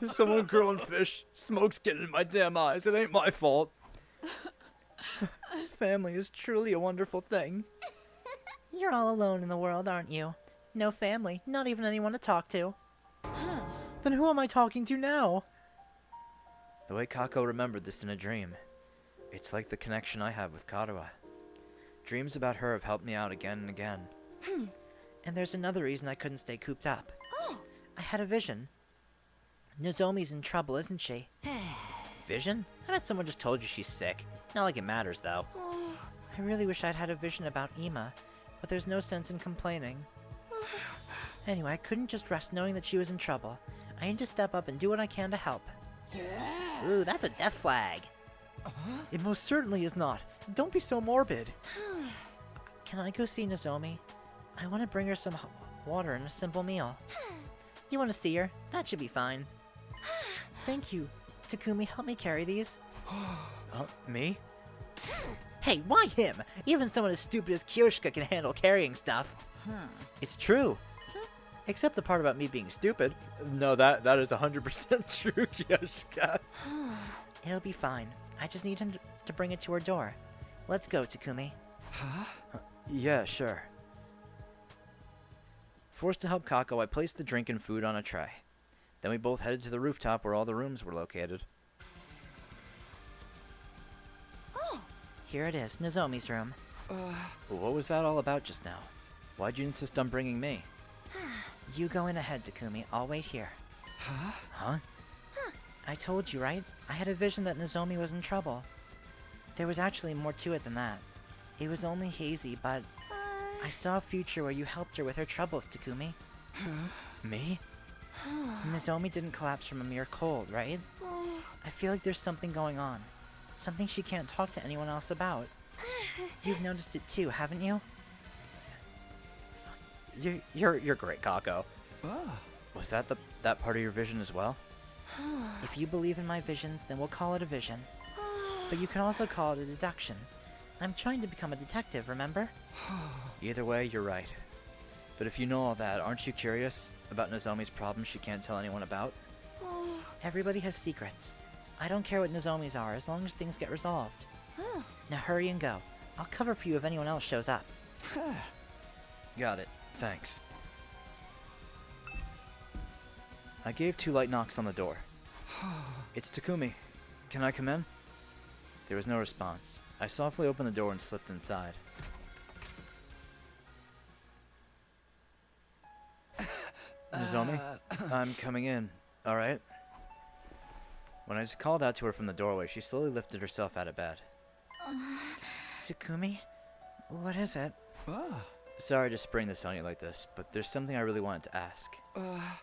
Someone grilling fish. Smoke's getting in my damn eyes. It ain't my fault. Family is truly a wonderful thing. You're all alone in the world, aren't you? No family, not even anyone to talk to. Then who am I talking to now? The way Kako remembered this in a dream. It's like the connection I have with Karuha. Dreams about her have helped me out again and again. And there's another reason I couldn't stay cooped up. I had a vision. Nozomi's in trouble, isn't she? Vision? I bet someone just told you she's sick. Not like it matters, though. I I really wish I'd had a vision about Ima, but there's no sense in complaining. Anyway, I couldn't just rest knowing that she was in trouble. I need to step up and do what I can to help. Ooh, that's a death flag! It most certainly is not. Don't be so morbid. Can I go see Nozomi? I want to bring her some water and a simple meal. You want to see her? That should be fine. Thank you. Takumi, help me carry these. Me? Hey, why him? Even someone as stupid as Kyoshika can handle carrying stuff. It's true. Except the part about me being stupid. No, that is 100% true, Kyoshika. It'll be fine. I just need him to bring it to her door. Let's go, Takumi. Yeah, sure. Forced to help Kako, I placed the drink and food on a tray. Then we both headed to the rooftop where all the rooms were located. Here it is, Nozomi's room. What was that all about just now? Why'd you insist on bringing me? You go in ahead, Takumi. I'll wait here. Huh? I told you, right? I had a vision that Nozomi was in trouble. There was actually more to it than that. It was only hazy, but I saw a future where you helped her with her troubles, Takumi. Me? Nozomi didn't collapse from a mere cold, right? I feel like there's something going on. Something she can't talk to anyone else about. You've noticed it too, haven't you? You're great, Kako. Was that that part of your vision as well? If you believe in my visions, then we'll call it a vision. But you can also call it a deduction. I'm trying to become a detective, remember? Either way, you're right. But if you know all that, aren't you curious about Nozomi's problems she can't tell anyone about? Everybody has secrets. I don't care what Nozomi's are, as long as things get resolved. Now hurry and go. I'll cover for you if anyone else shows up. Got it. Thanks. I gave 2 light knocks on the door. It's Takumi. Can I come in? There was no response. I softly opened the door and slipped inside. Nozomi, I'm coming in. Alright? When I just called out to her from the doorway, she slowly lifted herself out of bed. Takumi? What is it? Sorry to spring this on you like this, but there's something I really wanted to ask.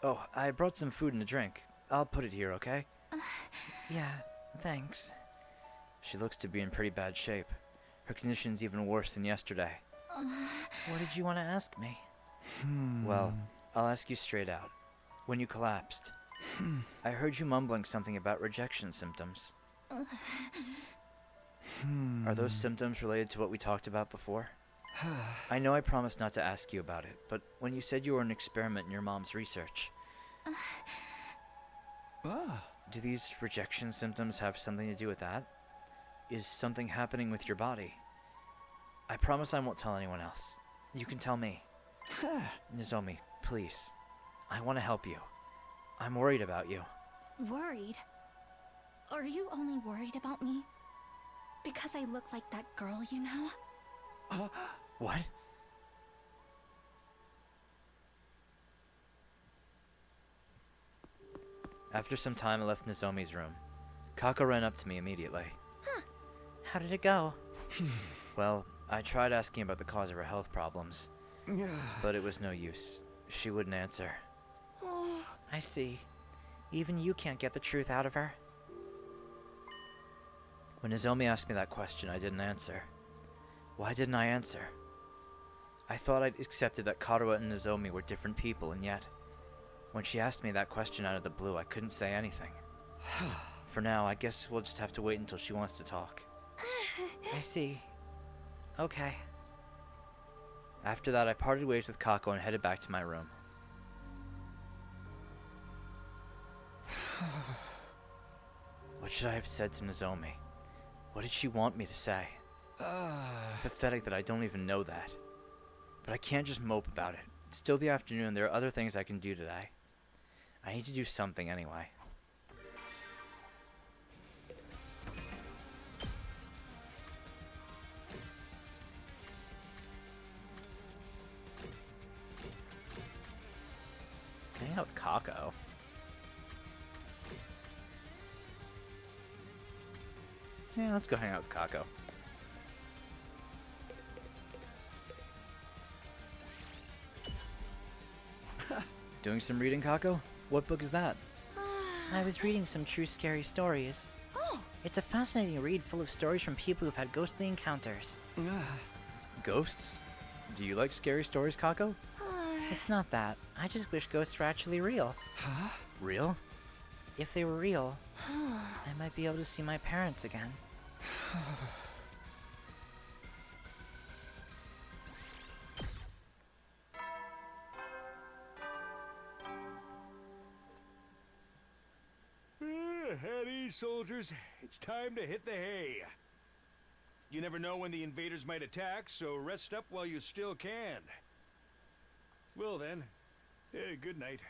Oh, I brought some food and a drink. I'll put it here, okay? Yeah, thanks. She looks to be in pretty bad shape. Her condition's even worse than yesterday. What did you want to ask me? Well, I'll ask you straight out. When you collapsed, I heard you mumbling something about rejection symptoms. Are those symptoms related to what we talked about before? I know I promised not to ask you about it, but when you said you were an experiment in your mom's research, do these rejection symptoms have something to do with that? Is something happening with your body? I promise I won't tell anyone else. You can tell me. Nozomi, please. I want to help you. I'm worried about you. Worried? Are you only worried about me? Because I look like that girl, you know? What? After some time, I left Nozomi's room. Kako ran up to me immediately. How did it go? Well, I tried asking about the cause of her health problems, but it was no use. She wouldn't answer. I see. Even you can't get the truth out of her. When Nozomi asked me that question, I didn't answer. Why didn't I answer? I thought I'd accepted that Karuha and Nozomi were different people, and yet, when she asked me that question out of the blue, I couldn't say anything. For now, I guess we'll just have to wait until she wants to talk. I see. Okay. After that, I parted ways with Kako and headed back to my room. What should I have said to Nozomi? What did she want me to say? Pathetic that I don't even know that. But I can't just mope about it. It's still the afternoon. There are other things I can do today. I need to do something anyway. Hang out with Kako. Yeah, let's go hang out with Kako. Doing some reading, Kako? What book is that? I was reading some true scary stories. Oh! It's a fascinating read full of stories from people who've had ghostly encounters. Ghosts? Do you like scary stories, Kako? It's not that. I just wish ghosts were actually real. Huh? Real? If they were real, I might be able to see my parents again. At ease, soldiers. It's time to hit the hay. You never know when the invaders might attack, so rest up while you still can. Well then, good night.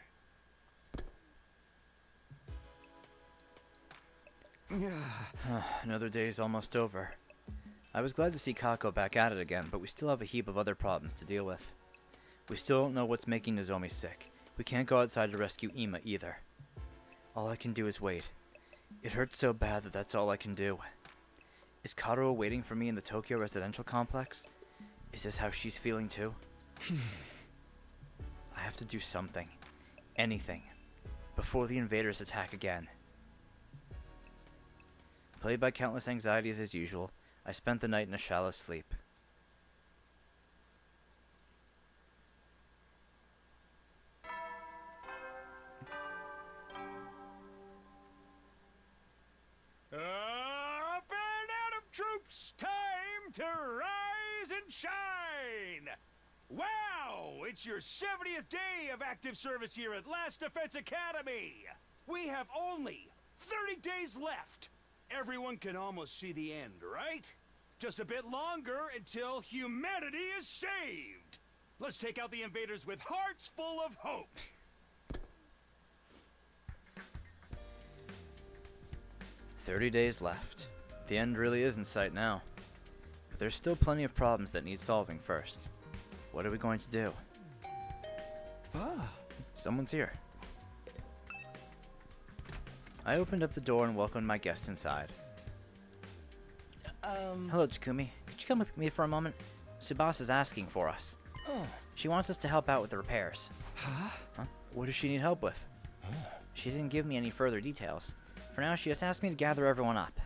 Another day's almost over. I was glad to see Kako back at it again, but we still have a heap of other problems to deal with. We still don't know what's making Nozomi sick. We can't go outside to rescue Ima either. All I can do is wait. It hurts so bad that that's all I can do. Is Karo waiting for me in the Tokyo residential complex? Is this how she's feeling too? I have to do something. Anything. Before the invaders attack again. Plagued by countless anxieties as usual, I spent the night in a shallow sleep. Up and out of troops! Time to rise and shine! Wow! It's your 70th day of active service here at Last Defense Academy! We have only 30 days left! Everyone can almost see the end, right? Just a bit longer until humanity is saved! Let's take out the invaders with hearts full of hope! "30 days left. The end really is in sight now. But there's still plenty of problems that need solving first. What are we going to do?" Someone's here. I opened up the door and welcomed my guest inside. Hello, Takumi. Could you come with me for a moment? Tsubasa's asking for us. She wants us to help out with the repairs. Huh? What does she need help with? She didn't give me any further details. For now, she just asked me to gather everyone up.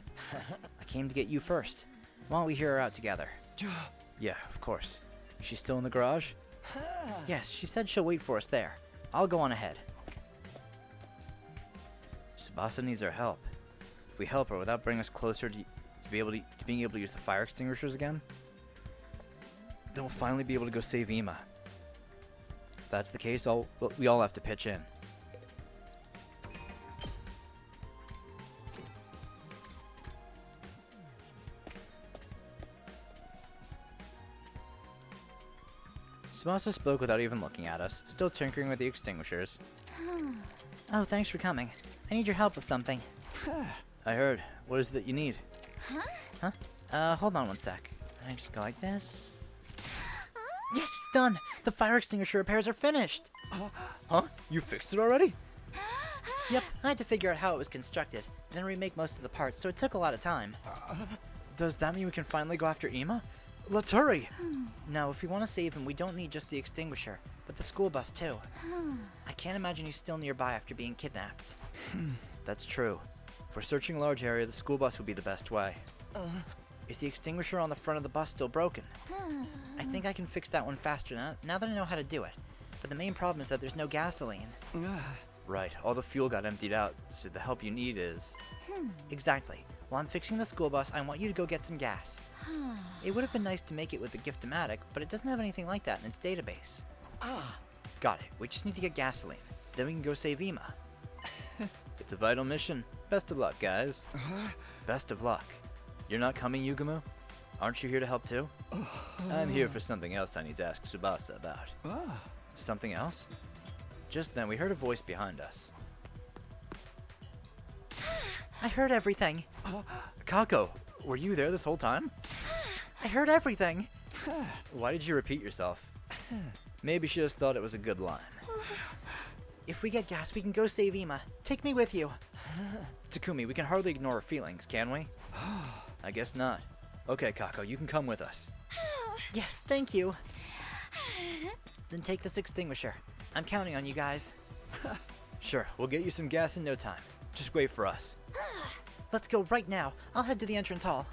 I came to get you first. Why don't we hear her out together? Yeah, of course. She's still in the garage? Yes, she said she'll wait for us there. I'll go on ahead. Tsubasa needs our help. If we help her, will that bring us closer to being able to use the fire extinguishers again? Then we'll finally be able to go save Ima. If that's the case, we all have to pitch in. Tsubasa spoke without even looking at us, still tinkering with the extinguishers. Oh, thanks for coming. I need your help with something. I heard. What is it that you need? Huh? Hold on one sec. I just go like this. Yes, it's done! The fire extinguisher repairs are finished! Huh? You fixed it already? Yep, I had to figure out how it was constructed, then remake most of the parts, so it took a lot of time. Does that mean we can finally go after Ima? Let's hurry! No, if we want to save him, we don't need just the extinguisher, but the school bus too. I can't imagine he's still nearby after being kidnapped. That's true. If we're searching a large area, the school bus would be the best way. Is the extinguisher on the front of the bus still broken? I think I can fix that one faster now that I know how to do it. But the main problem is that there's no gasoline. Right, all the fuel got emptied out, so the help you need is... Exactly. While I'm fixing the school bus, I want you to go get some gas. It would have been nice to make it with the Gift-O-Matic, but it doesn't have anything like that in its database. Got it. We just need to get gasoline. Then we can go save Ima. It's a vital mission. Best of luck, guys. Best of luck. You're not coming, Yugumu? Aren't you here to help too? I'm here for something else I need to ask Tsubasa about. Something else? Just then we heard a voice behind us. I heard everything. Kako, were you there this whole time? I heard everything. Why did you repeat yourself? Maybe she just thought it was a good line. If we get gas, we can go save Ima. Take me with you. Takumi, we can hardly ignore her feelings, can we? I guess not. Okay, Kako, you can come with us. Yes, thank you. Then take this extinguisher. I'm counting on you guys. Sure, we'll get you some gas in no time. Just wait for us. Let's go right now. I'll head to the entrance hall.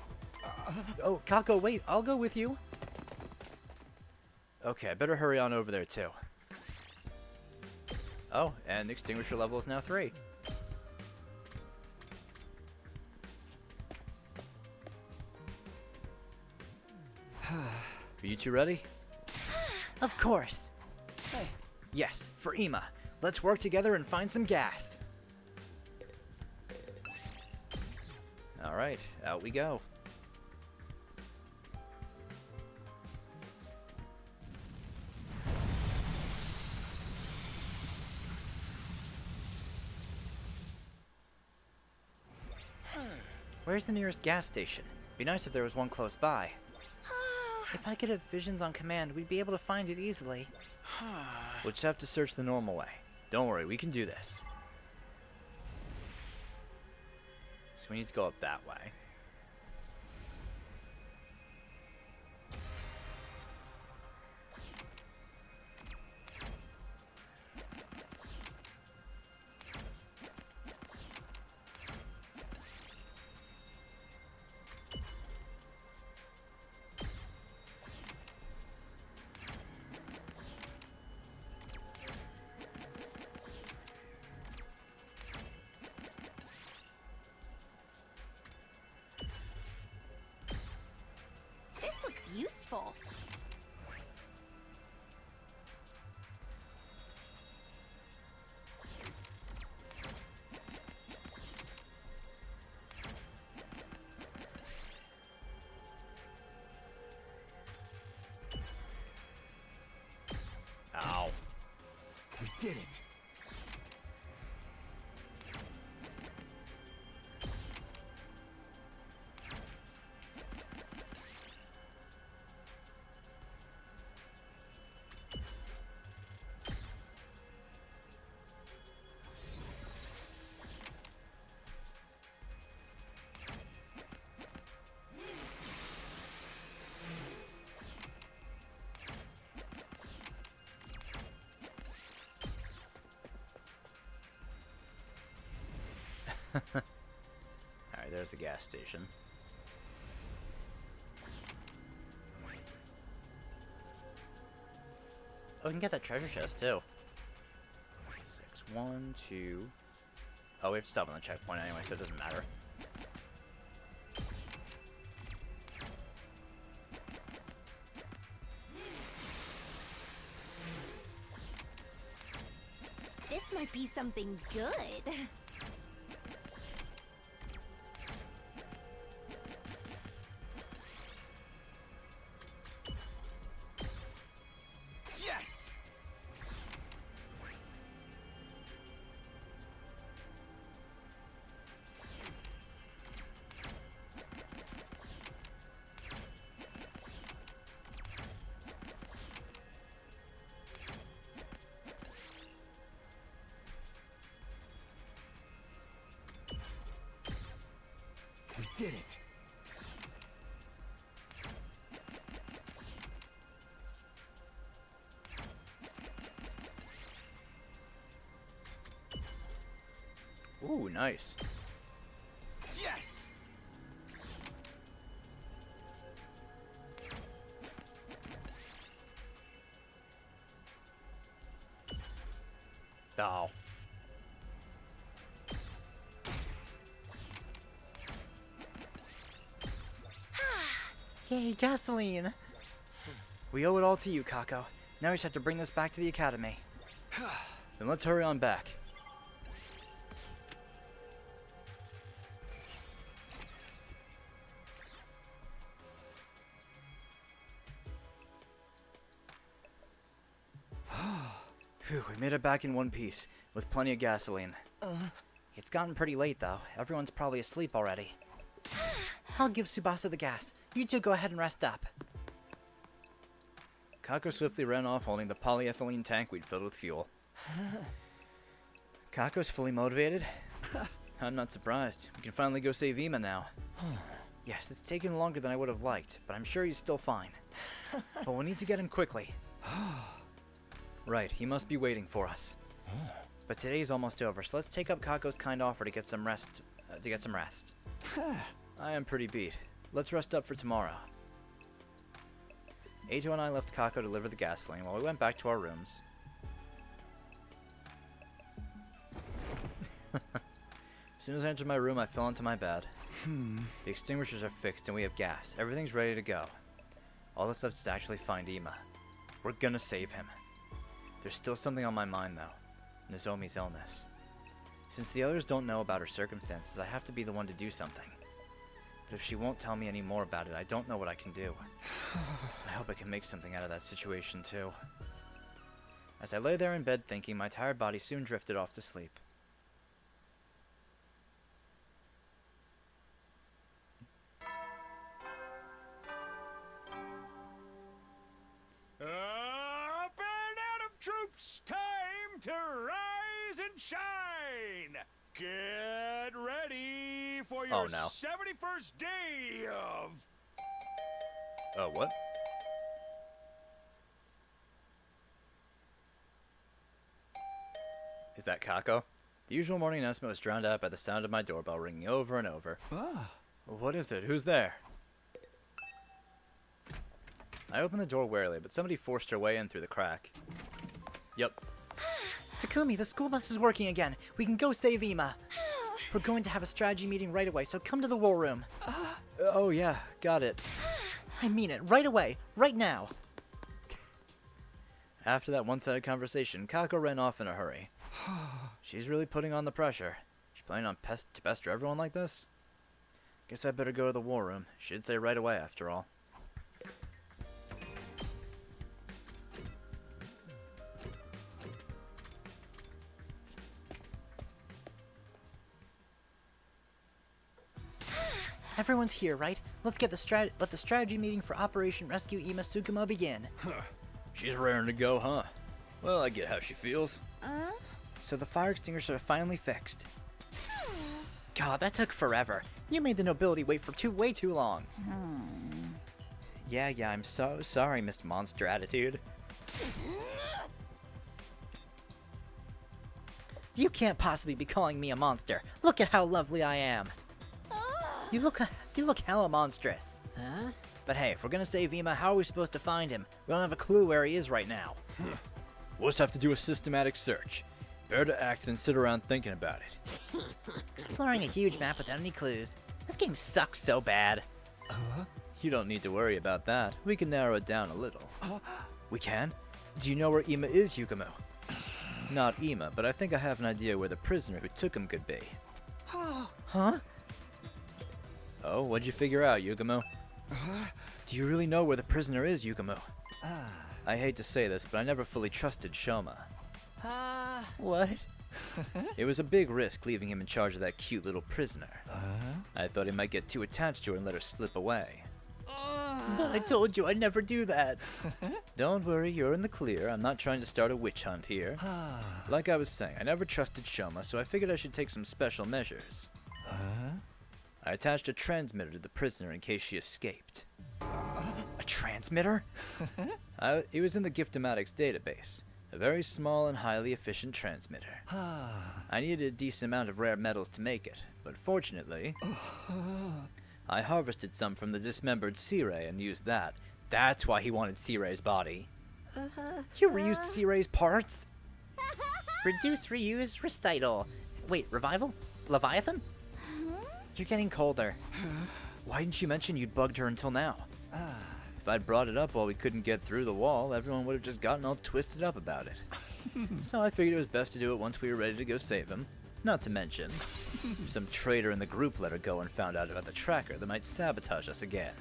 Oh, Kako, wait. I'll go with you. Okay, I better hurry on over there too. Oh, and extinguisher level is now 3. Are you two ready? Of course. Hey. Yes, for Ema. Let's work together and find some gas. Alright, out we go. Where's the nearest gas station? Be nice if there was one close by. If I could have visions on command, we'd be able to find it easily. We'll just have to search the normal way. Don't worry, we can do this. So we need to go up that way. This looks useful. Ow. We did it. Alright, there's the gas station. Oh, we can get that treasure chest too. 6, 1, 2. Oh, we have to stop on the checkpoint anyway, so it doesn't matter. This might be something good. Yes! We did it. Ooh, nice. Yes! Oh. Yay, gasoline! We owe it all to you, Kako. Now we just have to bring this back to the academy. Then let's hurry on back. Phew, we made it back in one piece, with plenty of gasoline. It's gotten pretty late though. Everyone's probably asleep already. I'll give Tsubasa the gas. You two go ahead and rest up. Kako swiftly ran off holding the polyethylene tank we'd filled with fuel. Kako's fully motivated. I'm not surprised. We can finally go save Ema now. Yes, it's taken longer than I would have liked, but I'm sure he's still fine. But we need to get him quickly. Right, he must be waiting for us. But today's almost over, so let's take up Kako's kind offer to get some rest. I am pretty beat. Let's rest up for tomorrow. Eito and I left Kako to deliver the gasoline while we went back to our rooms. As soon as I entered my room, I fell into my bed. The extinguishers are fixed and we have gas. Everything's ready to go. All that's left is to actually find Ima. We're gonna save him. There's still something on my mind though. Nozomi's illness. Since the others don't know about her circumstances, I have to be the one to do something. But if she won't tell me any more about it, I don't know what I can do. I hope I can make something out of that situation too. As I lay there in bed thinking, my tired body soon drifted off to sleep. Up and out of troops! Time to rise and shine! Get ready for your 71st day of... What? Is that Kako? The usual morning announcement was drowned out by the sound of my doorbell ringing over and over. What is it? Who's there? I opened the door warily, but somebody forced her way in through the crack. Yep. Takumi, the school bus is working again. We can go save Ima. We're going to have a strategy meeting right away, so come to the war room. Oh yeah, got it. I mean it, right away, right now. After that one-sided conversation, Kako ran off in a hurry. She's really putting on the pressure. She's planning on to pester everyone like this? Guess I better go to the war room. She'd say right away, after all. Everyone's here, right? Let's get let the strategy meeting for Operation Rescue Ima Tsukumo begin. She's raring to go, huh? Well, I get how she feels. So the fire extinguishers are finally fixed. God, that took forever. You made the nobility wait for way too long. Yeah, I'm so sorry, Mr. Monster Attitude. You can't possibly be calling me a monster. Look at how lovely I am. You look hella monstrous. Huh? But hey, if we're gonna save Ima, how are we supposed to find him? We don't have a clue where he is right now. We'll just have to do a systematic search. Better to act than sit around thinking about it. Exploring a huge map without any clues. This game sucks so bad. You don't need to worry about that. We can narrow it down a little. We can? Do you know where Ima is, Yukumo? Not Ima, but I think I have an idea where the prisoner who took him could be. Huh? Oh, what'd you figure out, Yukumo? Do you really know where the prisoner is, Yukumo? I hate to say this, but I never fully trusted Shoma. What? It was a big risk leaving him in charge of that cute little prisoner. I thought he might get too attached to her and let her slip away. I told you I'd never do that. Don't worry, you're in the clear. I'm not trying to start a witch hunt here. Like I was saying, I never trusted Shoma, so I figured I should take some special measures. I attached a transmitter to the prisoner in case she escaped. A transmitter? It was in the Giftomatics database. A very small and highly efficient transmitter. I needed a decent amount of rare metals to make it, but fortunately, I harvested some from the dismembered Sirei and used that. That's why he wanted Sirei's body. You reused Sirei's parts? Reduce, reuse, recital. Wait, revival? Leviathan? You're getting colder. Why didn't you mention you'd bugged her until now? If I'd brought it up while we couldn't get through the wall, everyone would have just gotten all twisted up about it. So I figured it was best to do it once we were ready to go save him. Not to mention, if some traitor in the group let her go and found out about the tracker, that might sabotage us again.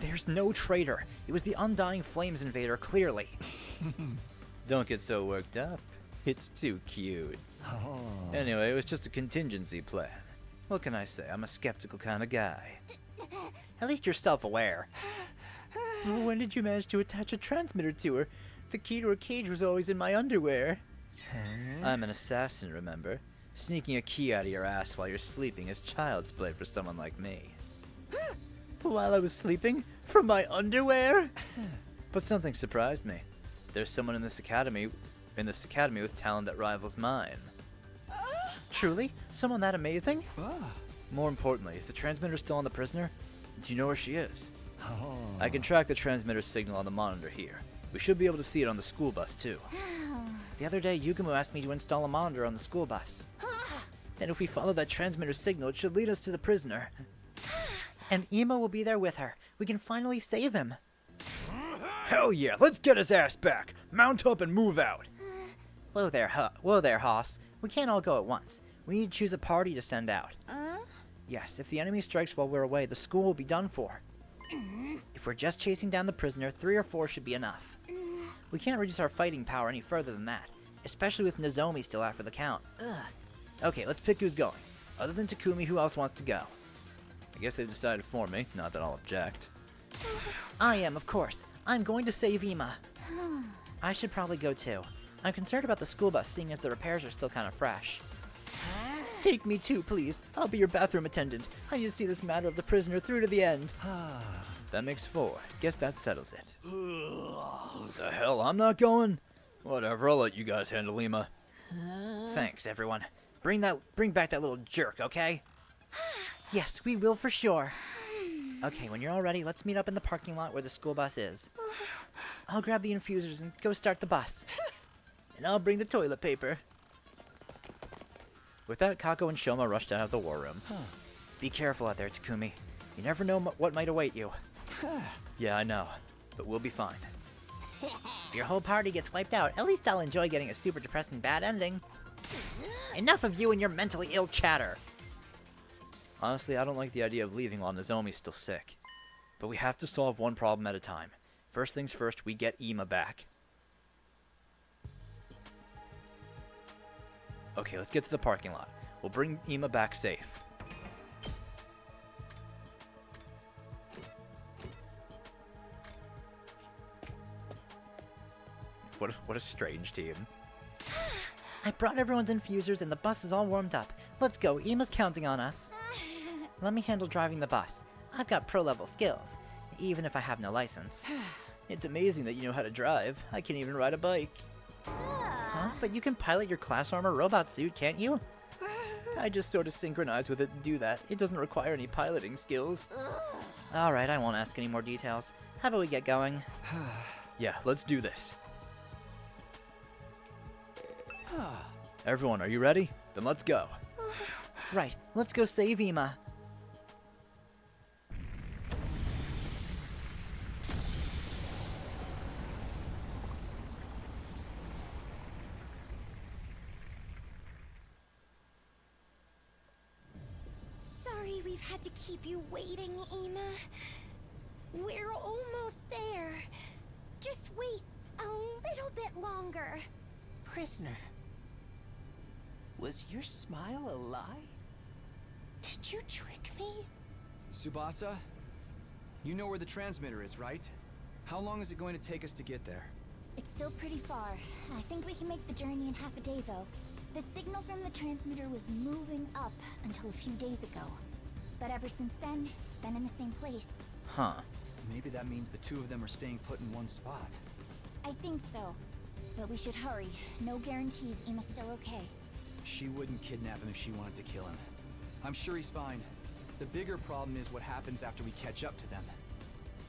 There's no traitor. It was the Undying Flames invader, clearly. Don't get so worked up. It's too cute. Anyway, it was just a contingency plan. What can I say? I'm a skeptical kind of guy. At least you're self-aware. When did you manage to attach a transmitter to her? The key to her cage was always in my underwear. I'm an assassin, remember? Sneaking a key out of your ass while you're sleeping is child's play for someone like me. While I was sleeping? From my underwear? But something surprised me. There's someone in this academy in this academy with talent that rivals mine. Truly? Someone that amazing? More importantly, is the transmitter still on the prisoner? Do you know where she is? Oh. I can track the transmitter signal on the monitor here. We should be able to see it on the school bus, too. The other day, Yugumo asked me to install a monitor on the school bus. And if we follow that transmitter signal, it should lead us to the prisoner. And Ima will be there with her. We can finally save him. Hell yeah, let's get his ass back! Mount up and move out! Whoa there, Haas. We can't all go at once. We need to choose a party to send out. Yes, if the enemy strikes while we're away, the school will be done for. If we're just chasing down the prisoner, 3 or 4 should be enough. We can't reduce our fighting power any further than that, especially with Nozomi still after the count. Okay, let's pick who's going. Other than Takumi, who else wants to go? I guess they've decided for me, not that I'll object. I am, of course. I'm going to save Ima. I should probably go too. I'm concerned about the school bus, seeing as the repairs are still kind of fresh. Take me too, please. I'll be your bathroom attendant. I need to see this matter of the prisoner through to the end. That makes 4. Guess that settles it. The hell, I'm not going? Whatever, I'll let you guys handle Ima. Thanks, everyone. Bring back that little jerk, okay? Yes, we will for sure. Okay, when you're all ready, let's meet up in the parking lot where the school bus is. I'll grab the infusers and go start the bus. And I'll bring the toilet paper. With that, Kako and Shoma rushed out of the war room. Be careful out there, Takumi. You never know what might await you. Yeah, I know. But we'll be fine. If your whole party gets wiped out, at least I'll enjoy getting a super depressing bad ending. Enough of you and your mentally ill chatter. Honestly, I don't like the idea of leaving while Nozomi's still sick. But we have to solve one problem at a time. First things first, we get Ima back. Okay, let's get to the parking lot. We'll bring Ima back safe. What a strange team. I brought everyone's infusers and the bus is all warmed up. Let's go, Ima's counting on us. Let me handle driving the bus. I've got pro-level skills, even if I have no license. It's amazing that you know how to drive. I can't even ride a bike. Huh? But you can pilot your class armor robot suit, can't you? I just sort of synchronize with it and do that. It doesn't require any piloting skills. Alright, I won't ask any more details. How about we get going? Yeah, let's do this. Everyone, are you ready? Then let's go. Right, let's go save Ima. Sorry we've had to keep you waiting, Ima. We're almost there. Just wait a little bit longer. Prisoner, was your smile a lie? Did you trick me? Tsubasa, you know where the transmitter is, right? How long is it going to take us to get there? It's still pretty far. I think we can make the journey in half a day, though. The signal from the transmitter was moving up until a few days ago. But ever since then, it's been in the same place. Huh. Maybe that means the two of them are staying put in one spot. I think so. But we should hurry. No guarantees Ima's still okay. She wouldn't kidnap him if she wanted to kill him. I'm sure he's fine. The bigger problem is what happens after we catch up to them.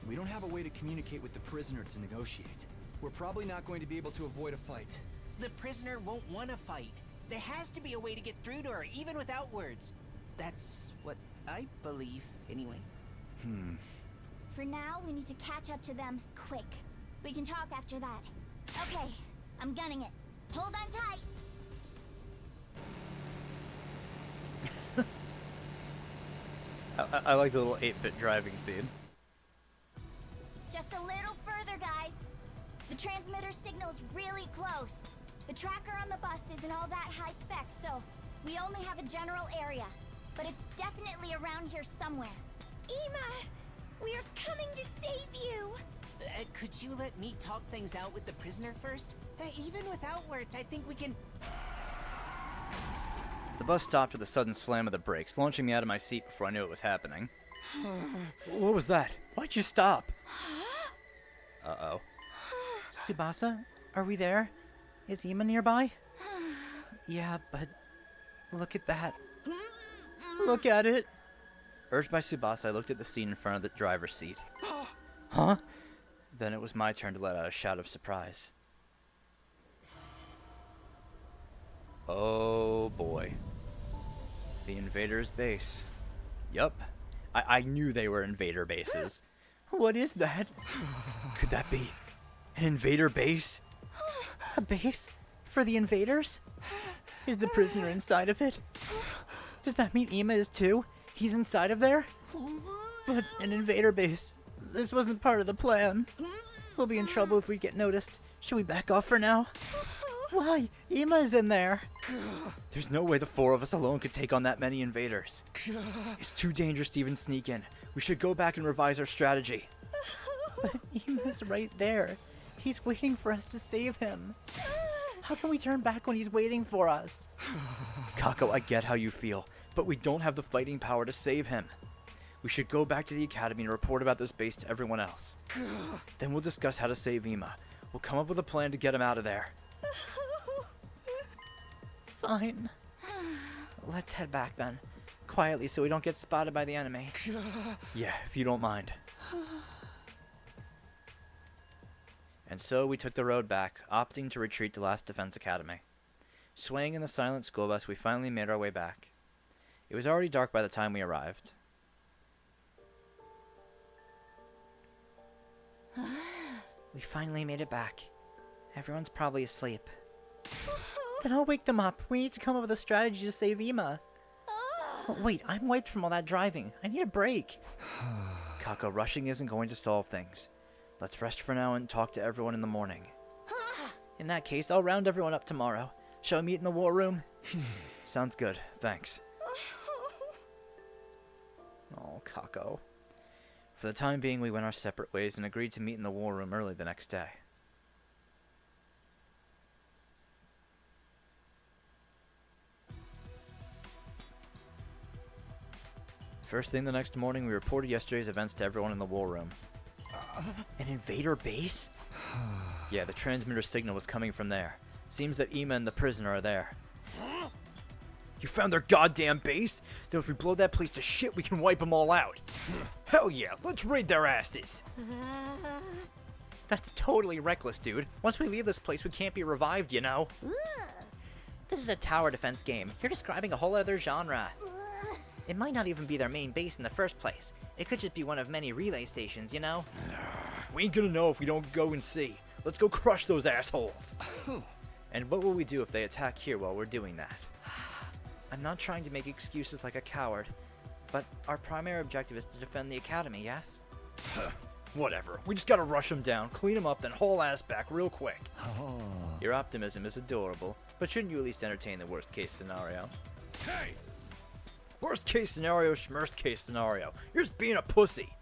We don't have a way to communicate with the prisoner to negotiate. We're probably not going to be able to avoid a fight. The prisoner won't want to fight. There has to be a way to get through to her, even without words. That's what I believe, anyway. For now, we need to catch up to them quick. We can talk after that. Okay, I'm gunning it. Hold on tight! I like the little 8-bit driving scene. Just a little further, guys. The transmitter signal's really close. The tracker on the bus isn't all that high spec, so we only have a general area. But it's definitely around here somewhere. Ima! We're coming to save you! Could you let me talk things out with the prisoner first? Even without words, I think we can... The bus stopped with a sudden slam of the brakes, launching me out of my seat before I knew it was happening. What was that? Why'd you stop? Uh-oh. Tsubasa, are we there? Is Ima nearby? Yeah, but look at that. Look at it. Urged by Tsubasa, I looked at the scene in front of the driver's seat. Huh? Then it was my turn to let out a shout of surprise. Oh boy. The invaders' base. Yup. I knew they were invader bases. What is that? Could that be an invader base? A base? For the invaders? Is the prisoner inside of it? Does that mean Ima is too? He's inside of there? But an invader base. This wasn't part of the plan. We'll be in trouble if we get noticed. Should we back off for now? Why? Ima is in there. There's no way the four of us alone could take on that many invaders. It's too dangerous to even sneak in. We should go back and revise our strategy. But Ima's right there. He's waiting for us to save him. How can we turn back when he's waiting for us? Kako, I get how you feel, but we don't have the fighting power to save him. We should go back to the academy and report about this base to everyone else. Then we'll discuss how to save Ima. We'll come up with a plan to get him out of there. Fine. Let's head back then. Quietly so we don't get spotted by the enemy. Yeah, if you don't mind. And so we took the road back, opting to retreat to Last Defense Academy. Swaying in the silent school bus, we finally made our way back. It was already dark by the time we arrived. We finally made it back. Everyone's probably asleep. Then I'll wake them up. We need to come up with a strategy to save Ima. Oh, wait, I'm wiped from all that driving. I need a break. Kako, rushing isn't going to solve things. Let's rest for now and talk to everyone in the morning. In that case, I'll round everyone up tomorrow. Shall we meet in the war room? Sounds good, thanks. Oh, Kako. For the time being, we went our separate ways and agreed to meet in the war room early the next day. First thing the next morning, we reported yesterday's events to everyone in the war room. An invader base? Yeah, the transmitter signal was coming from there. Seems that Ima and the prisoner are there. You found their goddamn base? Then if we blow that place to shit, we can wipe them all out. Hell yeah, let's raid their asses. That's totally reckless, dude. Once we leave this place, we can't be revived, you know? This is a tower defense game. You're describing a whole other genre. It might not even be their main base in the first place. It could just be one of many relay stations, you know? We ain't gonna know if we don't go and see. Let's go crush those assholes. And what will we do if they attack here while we're doing that? I'm not trying to make excuses like a coward, but our primary objective is to defend the academy, yes? Whatever. We just gotta rush them down, clean them up, then haul ass back real quick. Your optimism is adorable, but shouldn't you at least entertain the worst case scenario? Hey! Worst case scenario, schmerst case scenario. You're just being a pussy.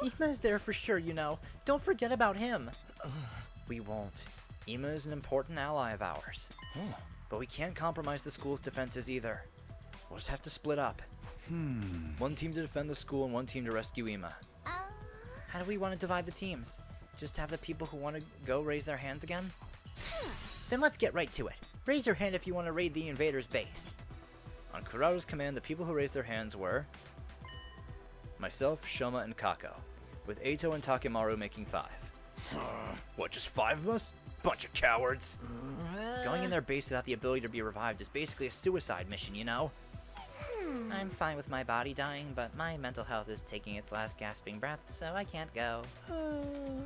Ima's there for sure, you know. Don't forget about him. We won't. Ima is an important ally of ours. But we can't compromise the school's defenses either. We'll just have to split up. One team to defend the school and one team to rescue Ima. How do we want to divide the teams? Just have the people who want to go raise their hands again? Then let's get right to it. Raise your hand if you want to raid the invader's base. On Kuraru's command, the people who raised their hands were myself, Shoma, and Kako, with Eito and Takemaru making 5. What, just 5 of us? Bunch of cowards. Going in their base without the ability to be revived is basically a suicide mission, you know? I'm fine with my body dying, but my mental health is taking its last gasping breath, so I can't go.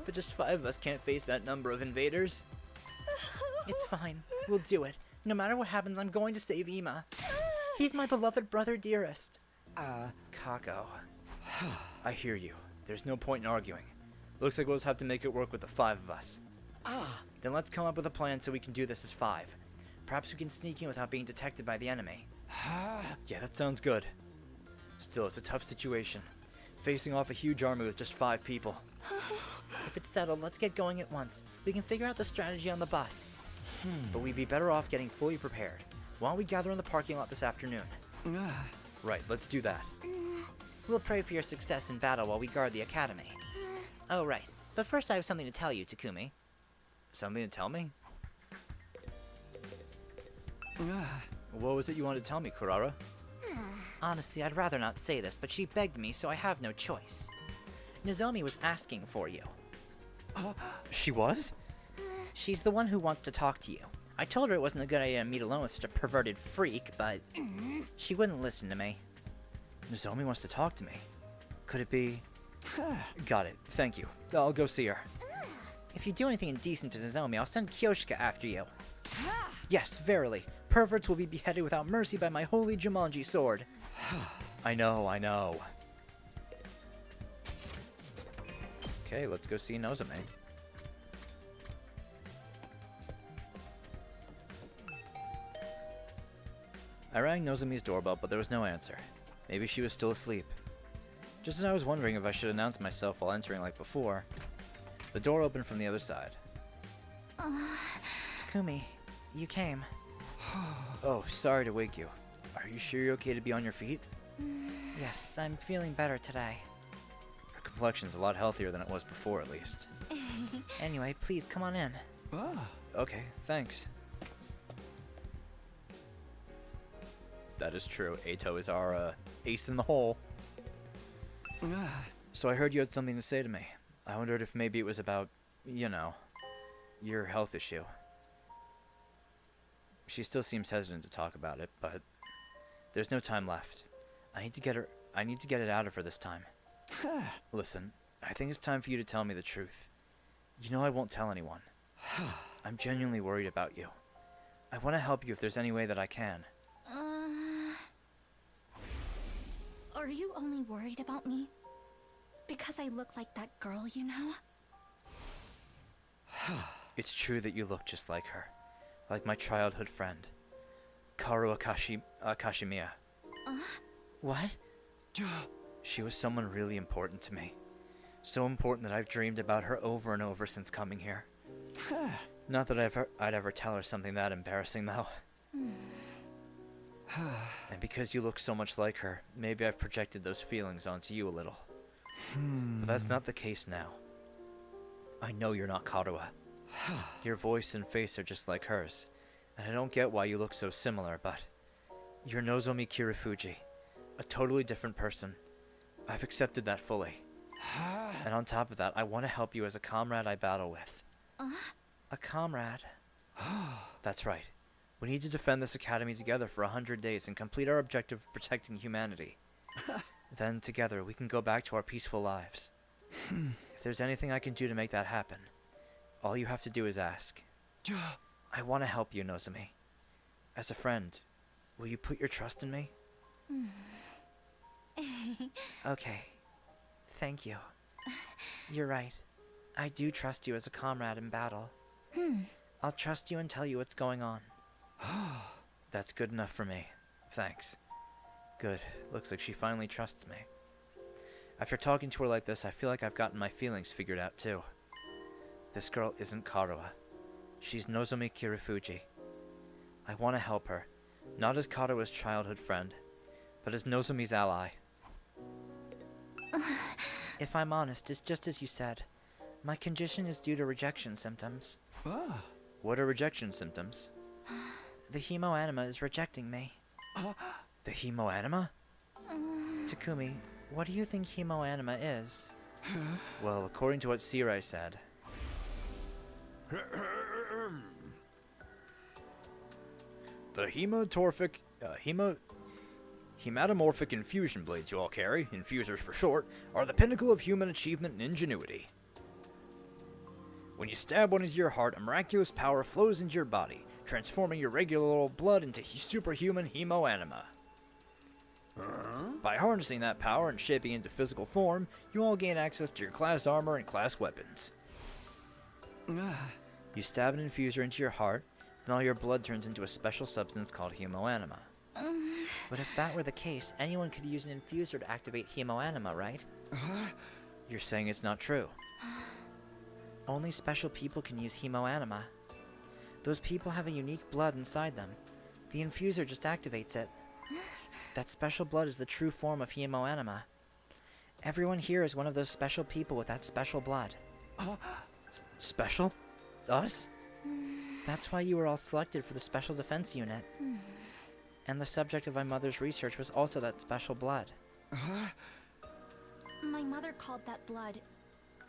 But just 5 of us can't face that number of invaders. It's fine. We'll do it. No matter what happens, I'm going to save Ima. He's my beloved brother dearest. Kako. I hear you. There's no point in arguing. Looks like we'll just have to make it work with the 5 of us. Then let's come up with a plan so we can do this as 5. Perhaps we can sneak in without being detected by the enemy. Yeah, that sounds good. Still, it's a tough situation. Facing off a huge army with just 5 people. If it's settled, let's get going at once. We can figure out the strategy on the bus. But we'd be better off getting fully prepared. Why don't we gather in the parking lot this afternoon? Right, let's do that. We'll pray for your success in battle while we guard the academy. Oh, right. But first I have something to tell you, Takumi. Something to tell me? What was it you wanted to tell me, Kurara? Honestly, I'd rather not say this, but she begged me, so I have no choice. Nozomi was asking for you. She was? She's the one who wants to talk to you. I told her it wasn't a good idea to meet alone with such a perverted freak, but she wouldn't listen to me. Nozomi wants to talk to me. Could it be... Got it. Thank you. I'll go see her. If you do anything indecent to Nozomi, I'll send Kyoshika after you. Yes, verily. Perverts will be beheaded without mercy by my holy Jumanji sword. I know. Okay, let's go see Nozomi. I rang Nozomi's doorbell, but there was no answer. Maybe she was still asleep. Just as I was wondering if I should announce myself while entering like before, the door opened from the other side. Takumi, you came. Oh, sorry to wake you. Are you sure you're okay to be on your feet? Yes, I'm feeling better today. Her complexion's a lot healthier than it was before, at least. Anyway, please come on in. Okay, thanks. That is true. Eito is our ace in the hole. So I heard you had something to say to me. I wondered if maybe it was about, you know, your health issue. She still seems hesitant to talk about it, but there's no time left. I need to get it out of her this time. Listen, I think it's time for you to tell me the truth. You know I won't tell anyone. I'm genuinely worried about you. I want to help you if there's any way that I can. Are you only worried about me? Because I look like that girl, you know? It's true that you look just like her. Like my childhood friend. Karu Kashimiya. What? She was someone really important to me. So important that I've dreamed about her over and over since coming here. Not that I'd ever tell her something that embarrassing, though. And because you look so much like her, maybe I've projected those feelings onto you a little. But that's not the case now. I know you're not Karuha. Your voice and face are just like hers, and I don't get why you look so similar, but you're Nozomi Kirifuji, a totally different person. I've accepted that fully. And on top of that, I want to help you as a comrade I battle with. A comrade? That's right. We need to defend this academy together for 100 days and complete our objective of protecting humanity. Then, together, we can go back to our peaceful lives. If there's anything I can do to make that happen, all you have to do is ask. I want to help you, Nozomi. As a friend, will you put your trust in me? Okay. Thank you. You're right. I do trust you as a comrade in battle. I'll trust you and tell you what's going on. That's good enough for me. Thanks. Good. Looks like she finally trusts me. After talking to her like this, I feel like I've gotten my feelings figured out too. This girl isn't Karuha. She's Nozomi Kirifuji. I want to help her, not as Karuha's childhood friend, but as Nozomi's ally. If I'm honest, it's just as you said. My condition is due to rejection symptoms. What are rejection symptoms? The Hemoanima is rejecting me. The Hemoanima? Takumi, what do you think Hemoanima is? Well, according to what Sirai said... The hematomorphic infusion blades you all carry, infusers for short, are the pinnacle of human achievement and ingenuity. When you stab one into your heart, a miraculous power flows into your body, transforming your regular old blood into superhuman hemoanima. By harnessing that power and shaping it into physical form, you all gain access to your class armor and class weapons. You stab an infuser into your heart, and all your blood turns into a special substance called hemoanima. But if that were the case, anyone could use an infuser to activate Hemoanima, right? You're saying it's not true. Only special people can use Hemoanima. Those people have a unique blood inside them. The infuser just activates it. That special blood is the true form of Hemoanima. Everyone here is one of those special people with that special blood. Special? Us? That's why you were all selected for the Special Defense Unit. And the subject of my mother's research was also that special blood. My mother called that blood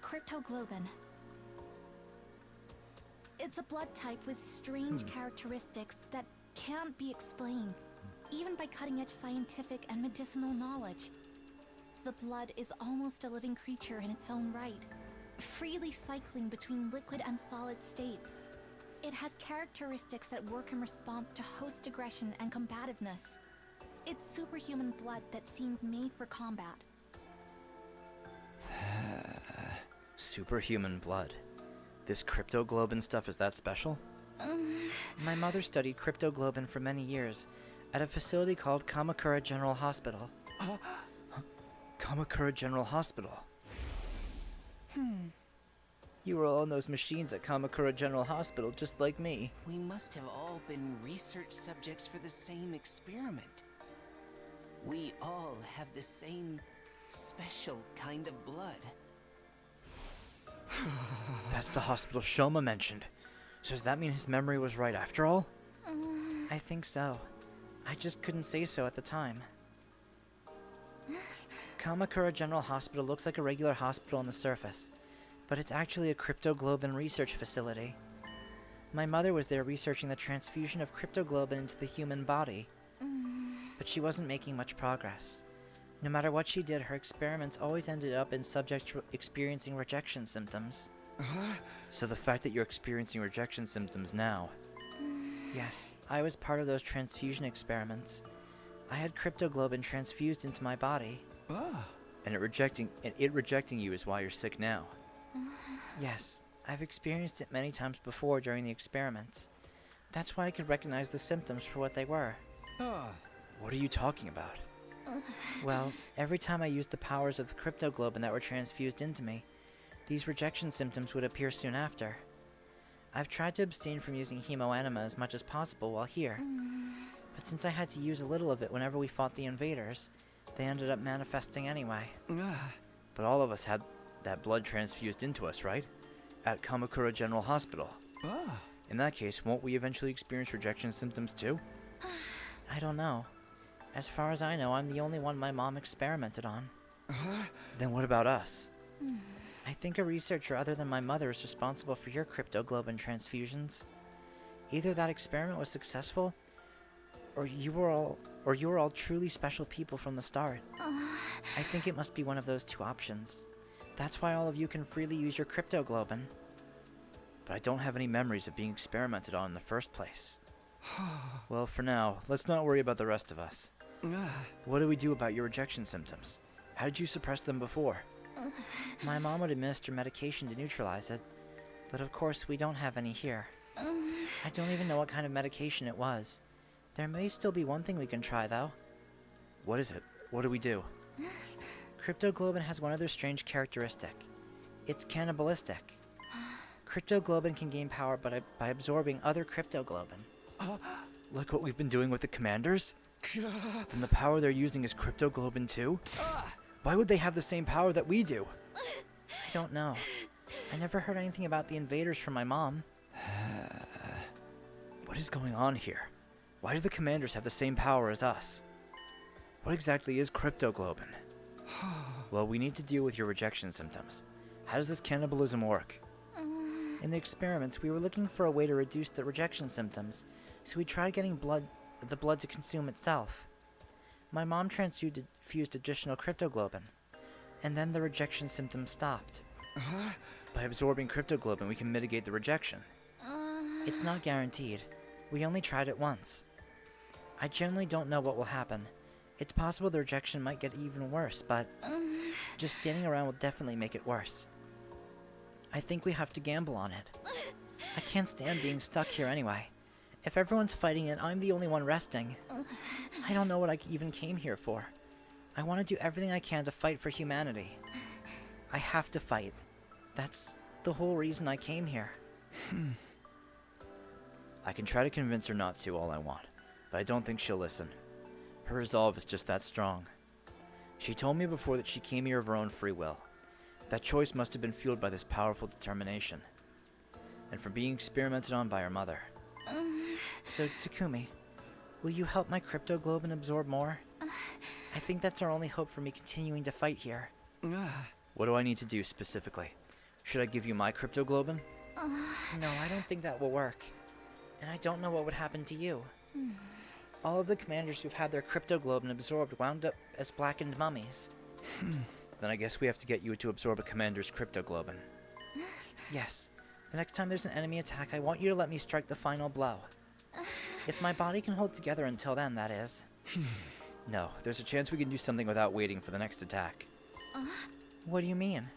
cryptoglobin. It's a blood type with strange characteristics that can't be explained, even by cutting-edge scientific and medicinal knowledge. The blood is almost a living creature in its own right, freely cycling between liquid and solid states. It has characteristics that work in response to host aggression and combativeness. It's superhuman blood that seems made for combat. Superhuman blood. This cryptoglobin stuff is that special? My mother studied cryptoglobin for many years at a facility called Kamakura General Hospital. Kamakura General Hospital? You were all on those machines at Kamakura General Hospital, just like me. We must have all been research subjects for the same experiment. We all have the same special kind of blood. That's the hospital Shoma mentioned. So does that mean his memory was right after all? I think so. I just couldn't say so at the time. Kamakura General Hospital looks like a regular hospital on the surface, but it's actually a cryptoglobin research facility. My mother was there researching the transfusion of cryptoglobin into the human body, but she wasn't making much progress. No matter what she did, her experiments always ended up in subjects experiencing rejection symptoms. So the fact that you're experiencing rejection symptoms now... Yes, I was part of those transfusion experiments. I had cryptoglobin transfused into my body. And it rejecting you is why you're sick now. Yes, I've experienced it many times before during the experiments. That's why I could recognize the symptoms for what they were. What are you talking about? Well, every time I used the powers of the cryptoglobin that were transfused into me, these rejection symptoms would appear soon after. I've tried to abstain from using hemoanima as much as possible while here, but since I had to use a little of it whenever we fought the invaders, they ended up manifesting anyway. But all of us had that blood transfused into us, right? At Kamakura General Hospital. In that case, won't we eventually experience rejection symptoms too? I don't know. As far as I know, I'm the only one my mom experimented on. Then what about us? I think a researcher other than my mother is responsible for your cryptoglobin transfusions. Either that experiment was successful, or you were all truly special people from the start. I think it must be one of those two options. That's why all of you can freely use your cryptoglobin. But I don't have any memories of being experimented on in the first place. Well, for now, let's not worry about the rest of us. What do we do about your rejection symptoms? How did you suppress them before? My mom would administer medication to neutralize it, but of course we don't have any here. I don't even know what kind of medication it was. There may still be one thing we can try, though. What is it? What do we do? Cryptoglobin has one other strange characteristic. It's cannibalistic. Cryptoglobin can gain power by absorbing other cryptoglobin. Like what we've been doing with the commanders? Then the power they're using is cryptoglobin too? Why would they have the same power that we do? I don't know. I never heard anything about the invaders from my mom. What is going on here? Why do the commanders have the same power as us? What exactly is cryptoglobin? Well, we need to deal with your rejection symptoms. How does this cannibalism work? In the experiments, we were looking for a way to reduce the rejection symptoms, so we tried getting the blood to consume itself. My mom transfused additional cryptoglobin, and then the rejection symptoms stopped. By absorbing cryptoglobin, we can mitigate the rejection. It's not guaranteed. We only tried it once. I generally don't know what will happen. It's possible the rejection might get even worse, but just standing around will definitely make it worse. I think we have to gamble on it. I can't stand being stuck here anyway. If everyone's fighting it, I'm the only one resting. I don't know what I even came here for. I want to do everything I can to fight for humanity. I have to fight. That's the whole reason I came here. I can try to convince her not to all I want, but I don't think she'll listen. Her resolve is just that strong. She told me before that she came here of her own free will. That choice must have been fueled by this powerful determination. and from being experimented on by her mother. So, Takumi, will you help my cryptoglobin absorb more? I think that's our only hope for me continuing to fight here. What do I need to do specifically? Should I give you my cryptoglobin? No, I don't think that will work. And I don't know what would happen to you. All of the commanders who've had their cryptoglobin absorbed wound up as blackened mummies. Then I guess we have to get you to absorb a commander's cryptoglobin. Yes. The next time there's an enemy attack, I want you to let me strike the final blow. If my body can hold together until then, that is. No, there's a chance we can do something without waiting for the next attack. What do you mean?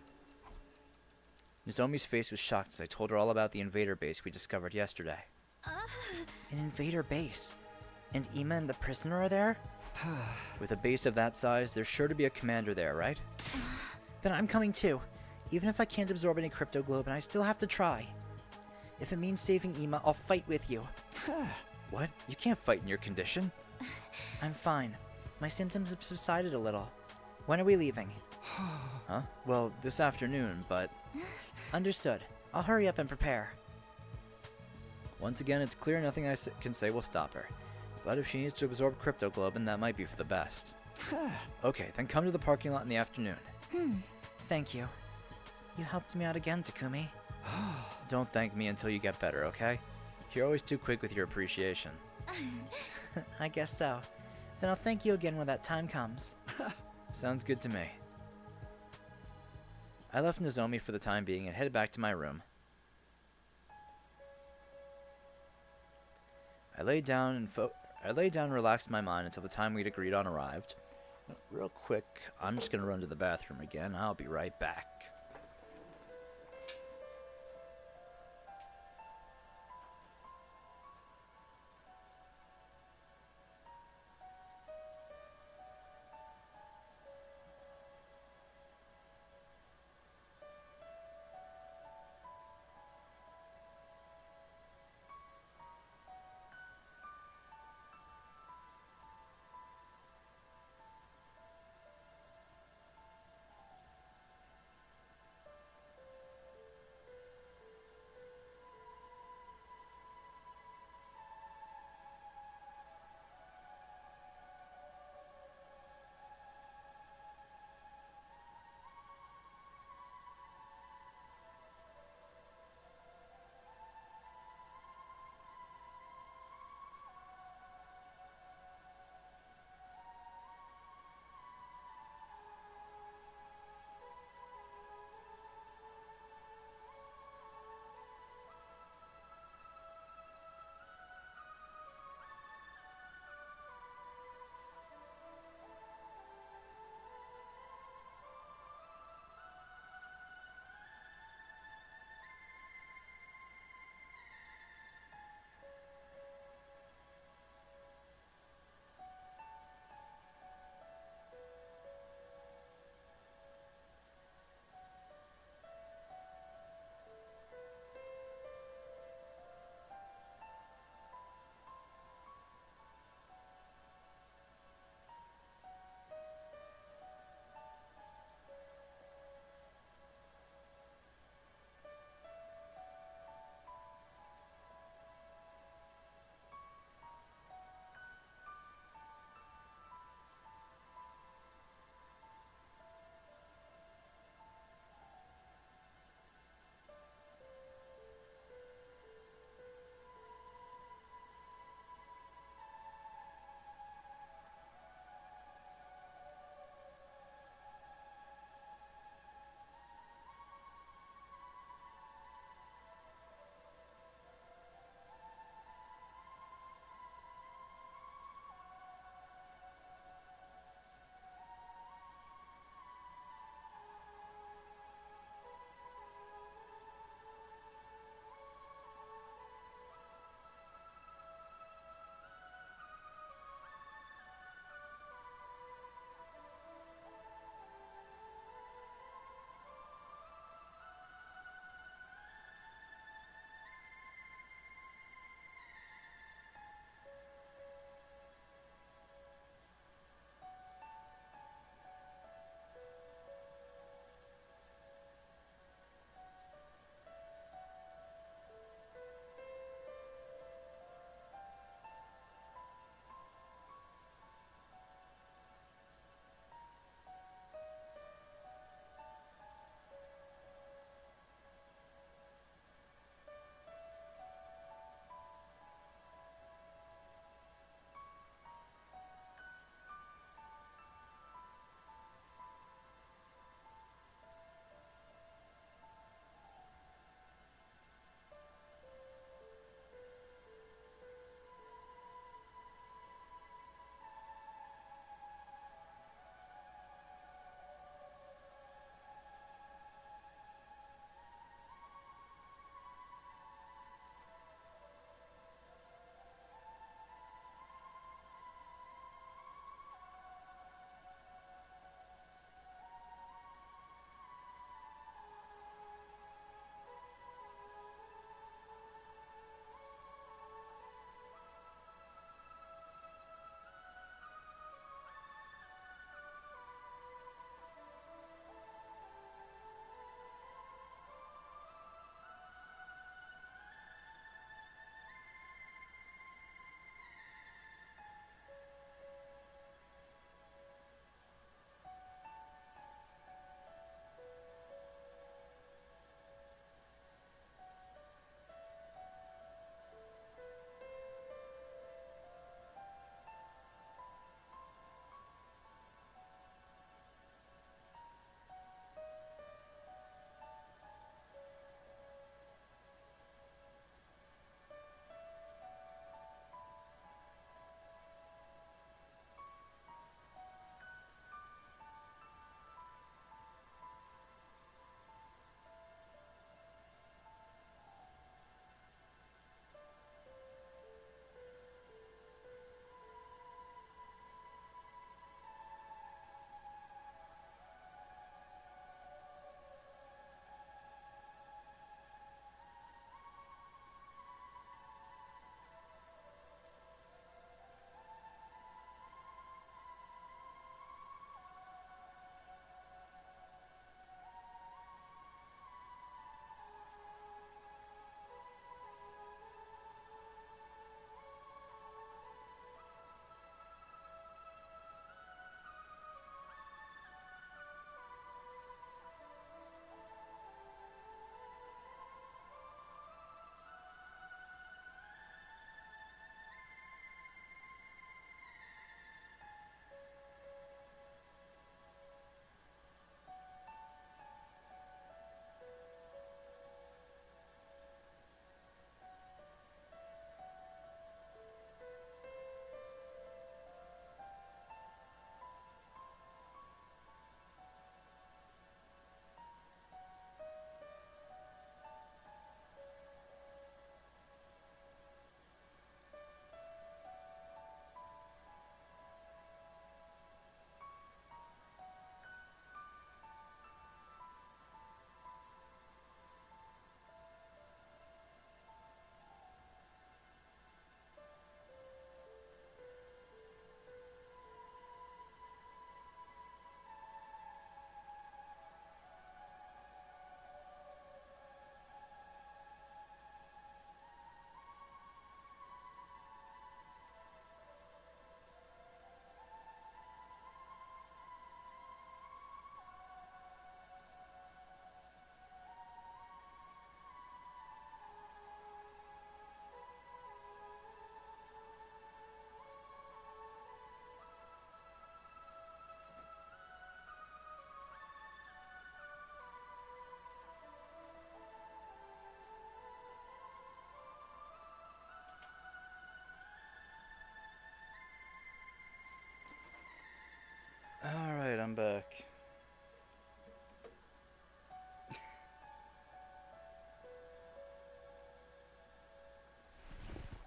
Nozomi's face was shocked as I told her all about the invader base we discovered yesterday. An invader base? And Ima and the prisoner are there? With a base of that size, there's sure to be a commander there, right? Then I'm coming too. Even if I can't absorb any cryptoglobin, I still have to try. If it means saving Ima, I'll fight with you. What? You can't fight in your condition. I'm fine. My symptoms have subsided a little. When are we leaving? Huh? Well, this afternoon, but... Understood. I'll hurry up and prepare. Once again, it's clear nothing I can say will stop her. But if she needs to absorb cryptoglobin, that might be for the best. Okay, then come to the parking lot in the afternoon. Thank you. You helped me out again, Takumi. Don't thank me until you get better, okay? You're always too quick with your appreciation. I guess so. Then I'll thank you again when that time comes. Sounds good to me. I left Nozomi for the time being and headed back to my room. I lay down and relaxed my mind until the time we'd agreed on arrived. Real quick, I'm just gonna run to the bathroom again. I'll be right back.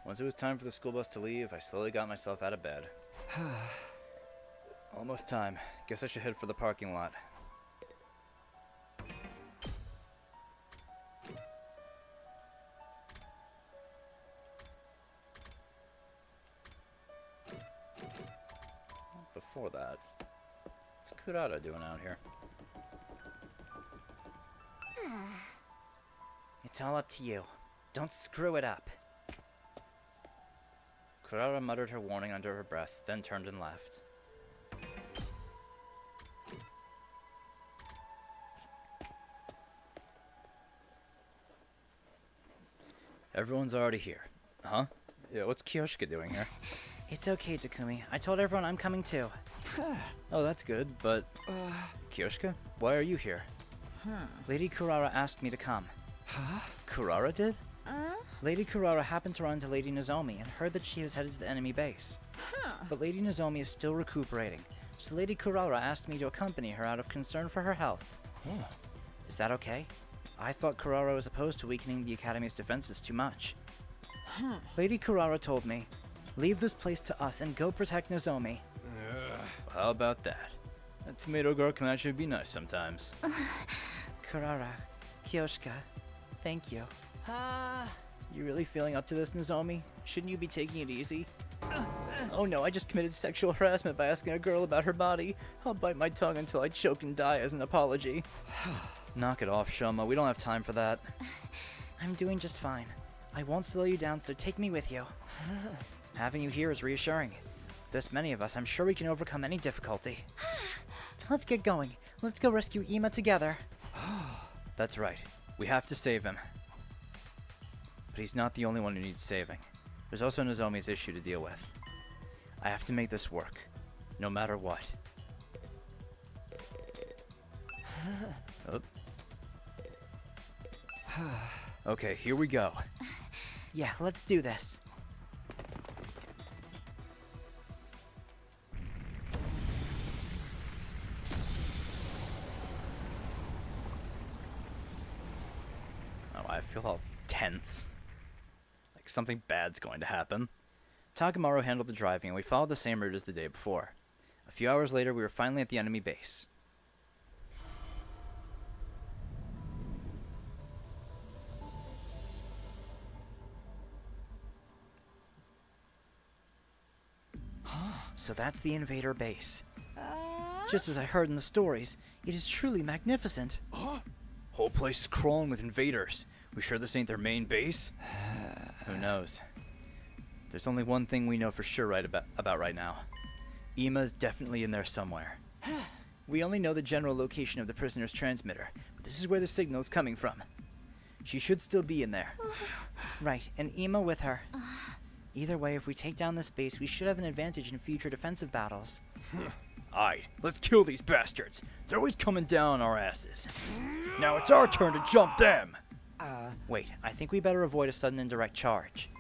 Once it was time for the school bus to leave, I slowly got myself out of bed. Almost time. Guess I should head for the parking lot. Before that, what's Kurara doing out here? It's all up to you. Don't screw it up. Kurara muttered her warning under her breath, then turned and left. Everyone's already here. Huh? Yeah, what's Kyoshika doing here? It's okay, Takumi. I told everyone I'm coming too. Oh, that's good, but... Kyoshika? Why are you here? Lady Kurara asked me to come. Huh? Kurara did? Lady Kurara happened to run to Lady Nozomi and heard that she was headed to the enemy base. But Lady Nozomi is still recuperating, so Lady Kurara asked me to accompany her out of concern for her health. Is that okay? I thought Kurara was opposed to weakening the Academy's defenses too much. Lady Kurara told me, leave this place to us and go protect Nozomi. How about that? A tomato girl can actually be nice sometimes. Kurara, Kyoshika, thank you. You really feeling up to this, Nozomi? Shouldn't you be taking it easy? Oh no, I just committed sexual harassment by asking a girl about her body. I'll bite my tongue until I choke and die as an apology. Knock it off, Shoma. We don't have time for that. I'm doing just fine. I won't slow you down, so take me with you. Having you here is reassuring. With this many of us, I'm sure we can overcome any difficulty. Let's get going. Let's go rescue Ima together. That's right. We have to save him. But he's not the only one who needs saving. There's also Nozomi's issue to deal with. I have to make this work, no matter what. Okay, here we go. Yeah, let's do this. Oh, I feel all tense. Like something bad's going to happen. Takamaru handled the driving, and we followed the same route as the day before. A few hours later, we were finally at the enemy base. So that's the invader base. Just as I heard in the stories, it is truly magnificent. Whole place is crawling with invaders. We sure this ain't their main base? Who knows? There's only one thing we know for sure about right now. Ima's definitely in there somewhere. We only know the general location of the prisoner's transmitter, but this is where the signal is coming from. She should still be in there. Right, and Ima with her. Either way, if we take down this base, we should have an advantage in future defensive battles. Aight, let's kill these bastards. They're always coming down on our asses. Now it's our turn to jump them! Wait, I think we better avoid a sudden and direct charge.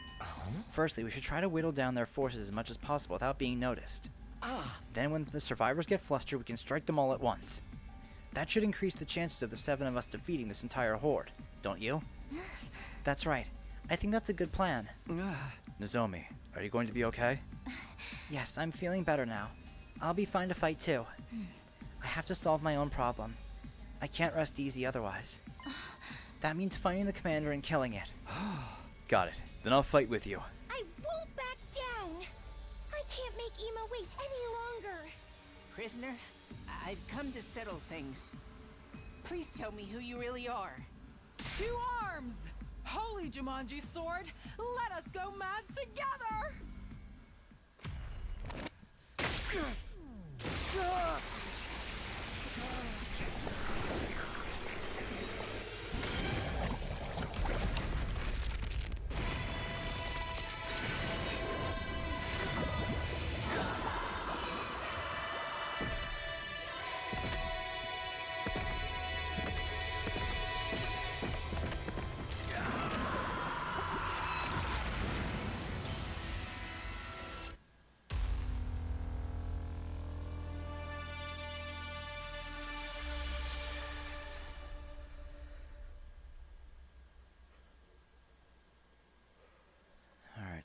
Firstly, we should try to whittle down their forces as much as possible without being noticed. Then when the survivors get flustered, we can strike them all at once. That should increase the chances of the 7 of us defeating this entire horde, don't you? That's right. I think that's a good plan. Nozomi, are you going to be okay? Yes, I'm feeling better now. I'll be fine to fight too. I have to solve my own problem. I can't rest easy otherwise. That means finding the commander and killing it. Got it. Then I'll fight with you. I won't back down! I can't make Ima wait any longer! Prisoner, I've come to settle things. Please tell me who you really are. To arms! Holy Jumanji sword, let us go mad together!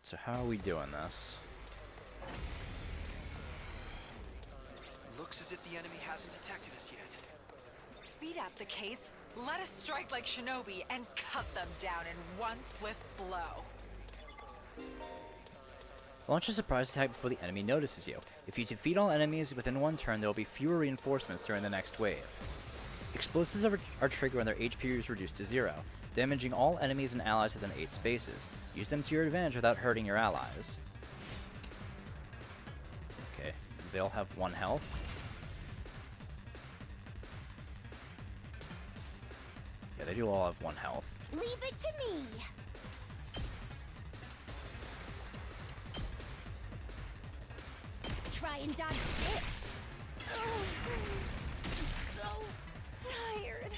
So how are we doing this? Looks as if the enemy hasn't detected us yet. Beat out the case, let us strike like shinobi, and cut them down in one swift blow. Launch a surprise attack before the enemy notices you. If you defeat all enemies within one turn, there will be fewer reinforcements during the next wave. Explosives are triggered when their HP is reduced to 0, damaging all enemies and allies within 8 spaces. Use them to your advantage without hurting your allies. Okay, they all have 1 health. Yeah, they do all have 1 health. Leave it to me. Try and dodge this. Oh, so tired.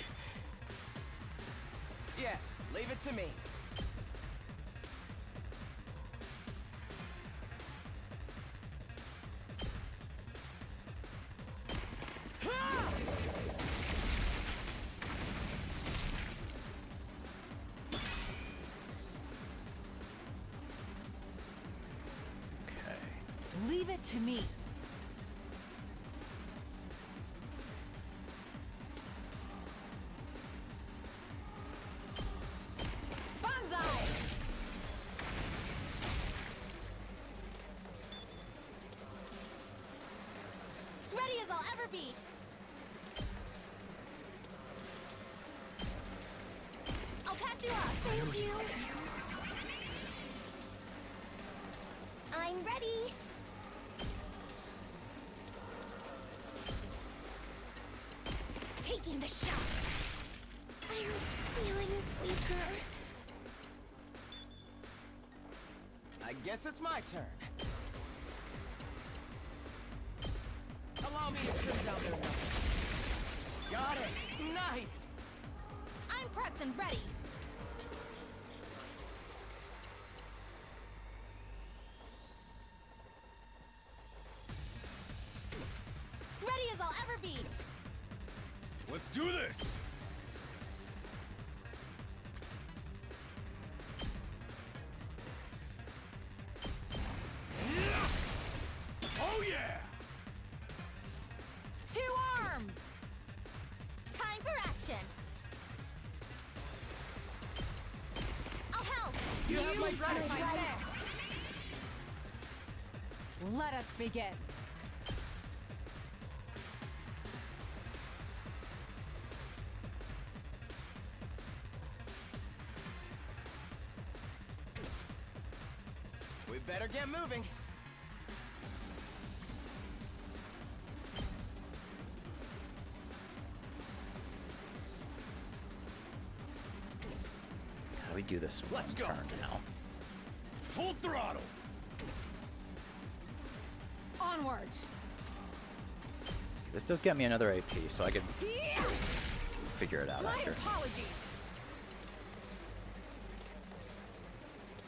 Yes, leave it to me. Leave it to me. Banzai! Ready as I'll ever be. I'll patch you up. Thank you. I'm ready. Taking the shot. I'm feeling weaker. I guess it's my turn. Allow me to trim down their numbers. Got it. Nice. I'm prepped and ready. Ready as I'll ever be. Let's do this! Oh yeah! 2 arms. Time for action. I'll help. You have my gratitude. Let us begin. We better get moving. How do we do this? Let's go now. Full throttle! Onward! This does get me another AP, so I can figure it out My after. apologies.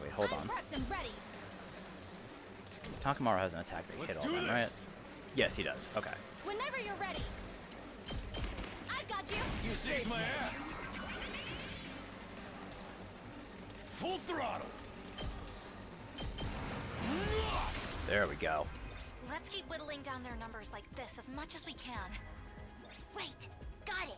Wait, hold I'm on. prepped and ready. Takamaru has an attack that Let's hit all do them, right? this. Yes, he does. Okay. Whenever you're ready. I've got you. You saved my ass! Full throttle! There we go. Let's keep whittling down their numbers like this as much as we can. Right. Got it.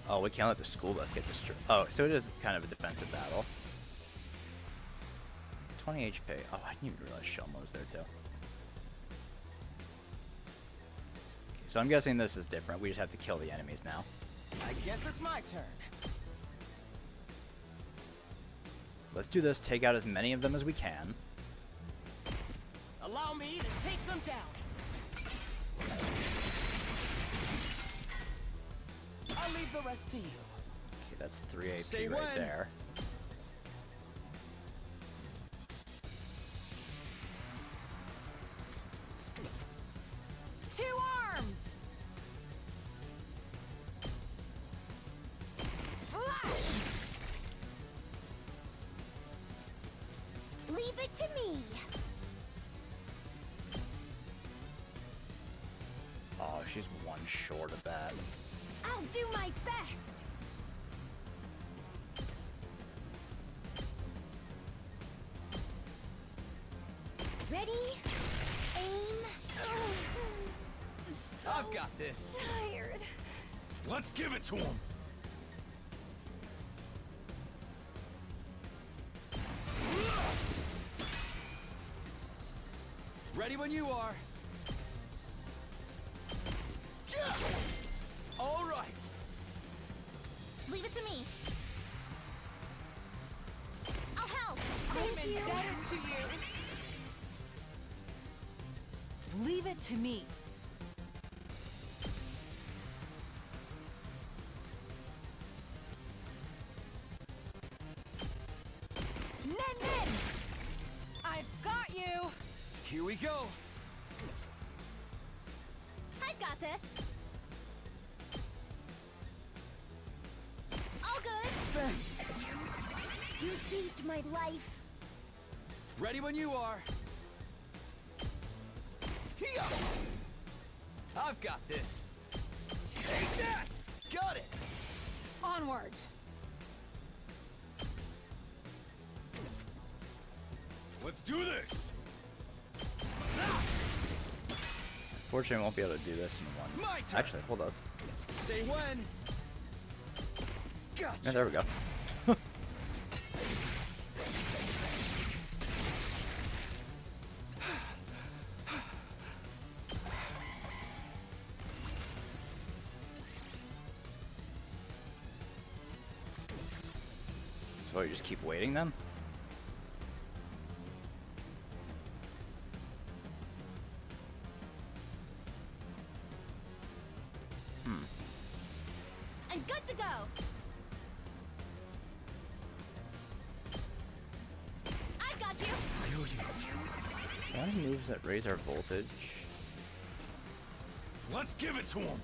Oh, we can't let the school bus get destroyed. Oh, so it is kind of a defensive battle. 20 HP. Oh, I didn't even realize Shelmo was there too. Okay, so I'm guessing this is different. We just have to kill the enemies now. I guess it's my turn. Let's do this. Take out as many of them as we can. Allow me to take them down. I'll leave the rest to you. Okay, that's 3 AP Say right when. there. Two arms. Flash. Leave it to me. she's one short of that. I'll do my best. Ready? Aim. So I've got this. tired. Let's give it to him. Ready when you are. All right. Leave it to me. I'll help. I'm indebted to you. Leave it to me. Nen Nen! I've got you! Here we go. I've got this. All good. Thanks. You saved my life. Ready when you are. Here. I've got this. Take that. Got it. Onward! Let's do this. Unfortunately, I won't be able to do this in one. My turn. Actually, hold up. Say when. Gotcha. Yeah, there we go. So you just keep waiting then? I'm good to go. I've got you. Any moves that raise our voltage? Let's give it to him.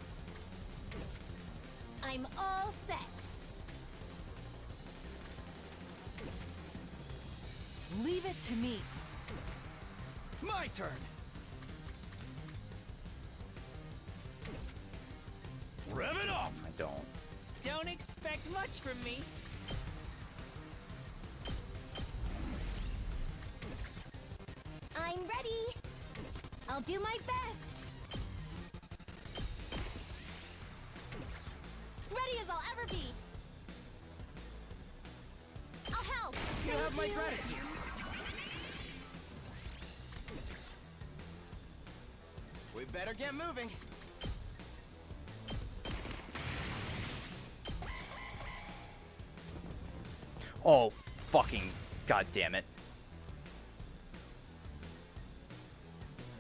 I'm all set. Leave it to me. My turn. Rev it up. I don't. Don't expect much from me. I'm ready. I'll do my best. Ready as I'll ever be. I'll help. You have my gratitude. We better get moving. Oh, fucking god damn it.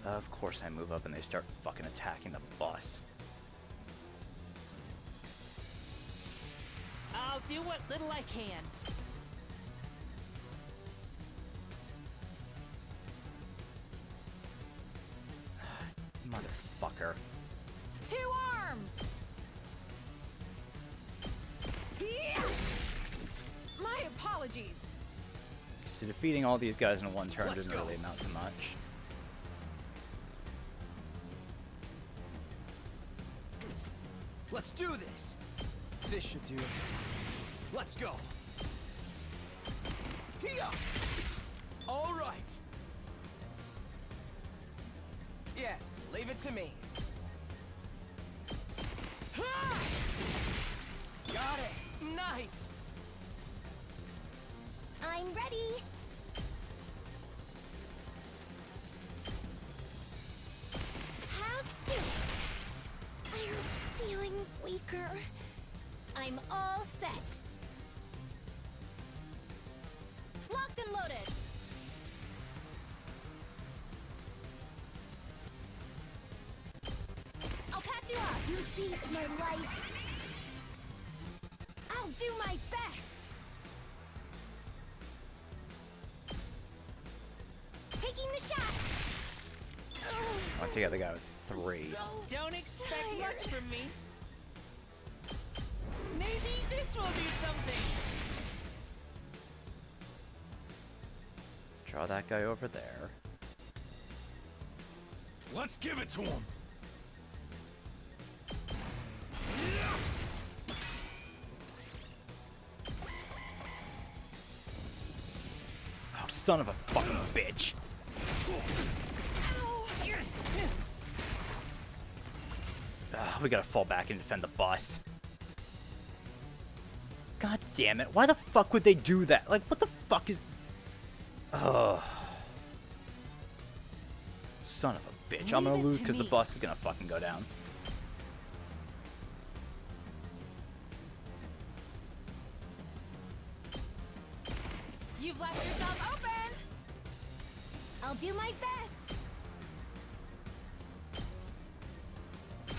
Of course I move up and they start fucking attacking the bus. I'll do what little I can. Motherfucker. 2 arms! Yeah! My apologies. So defeating all these guys in one turn Let's didn't go. really amount to much. Let's do this. This should do it. Let's go. Here. All right. Yes, leave it to me. Got it. Nice. I'm ready. How's this? I'm feeling weaker. I'm all set. Locked and loaded. I'll patch you up. You saved my life. I'll do my best. Taking the shot. I'll take out the guy with 3. Don't expect tired. much from me. Maybe this will do something. Draw that guy over there. Let's give it to him. son of a fucking bitch. We gotta fall back and defend the bus. God damn it. Why the fuck would they do that? Like, what the fuck is... Ugh. Son of a bitch. I'm gonna lose because the bus is gonna fucking go down. You've left yourself open! I'll do my best.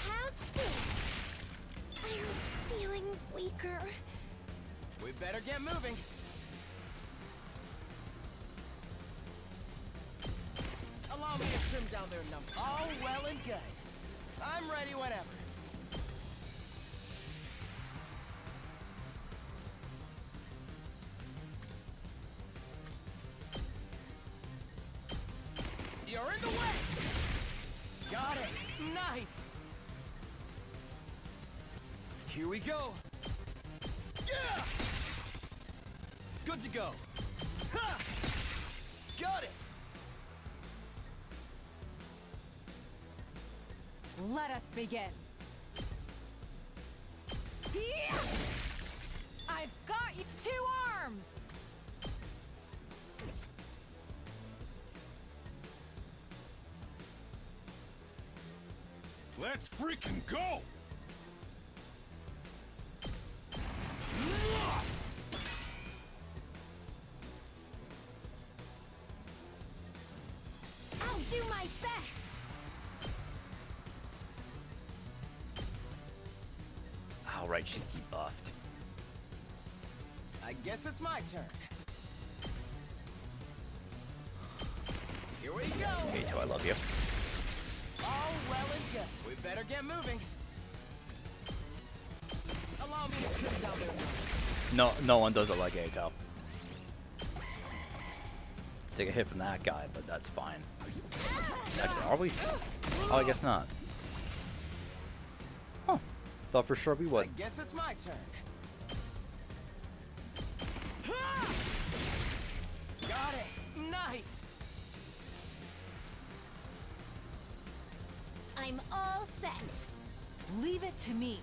How's this? I'm feeling weaker. We better get moving. Allow me to trim down their numbers. All well and good. I'm ready whenever. You're in the way! Got it! Nice! Here we go! Yeah! Good to go! Ha! Got it! Let us begin. Yeah! I've got you 2 arms! Let's freaking go! I'll do my best. Oh, right, she's debuffed. I guess it's my turn. Here we go! Kaito, I love you. All well and good. We better get moving. Allow me to trim down their numbers. No one does it like Kaito. Take a hit from that guy, but that's fine. Actually, are we? Oh, I guess not. Huh. Thought for sure we would. I guess it's my turn. Got it! Nice! I'm all set. Leave it to me.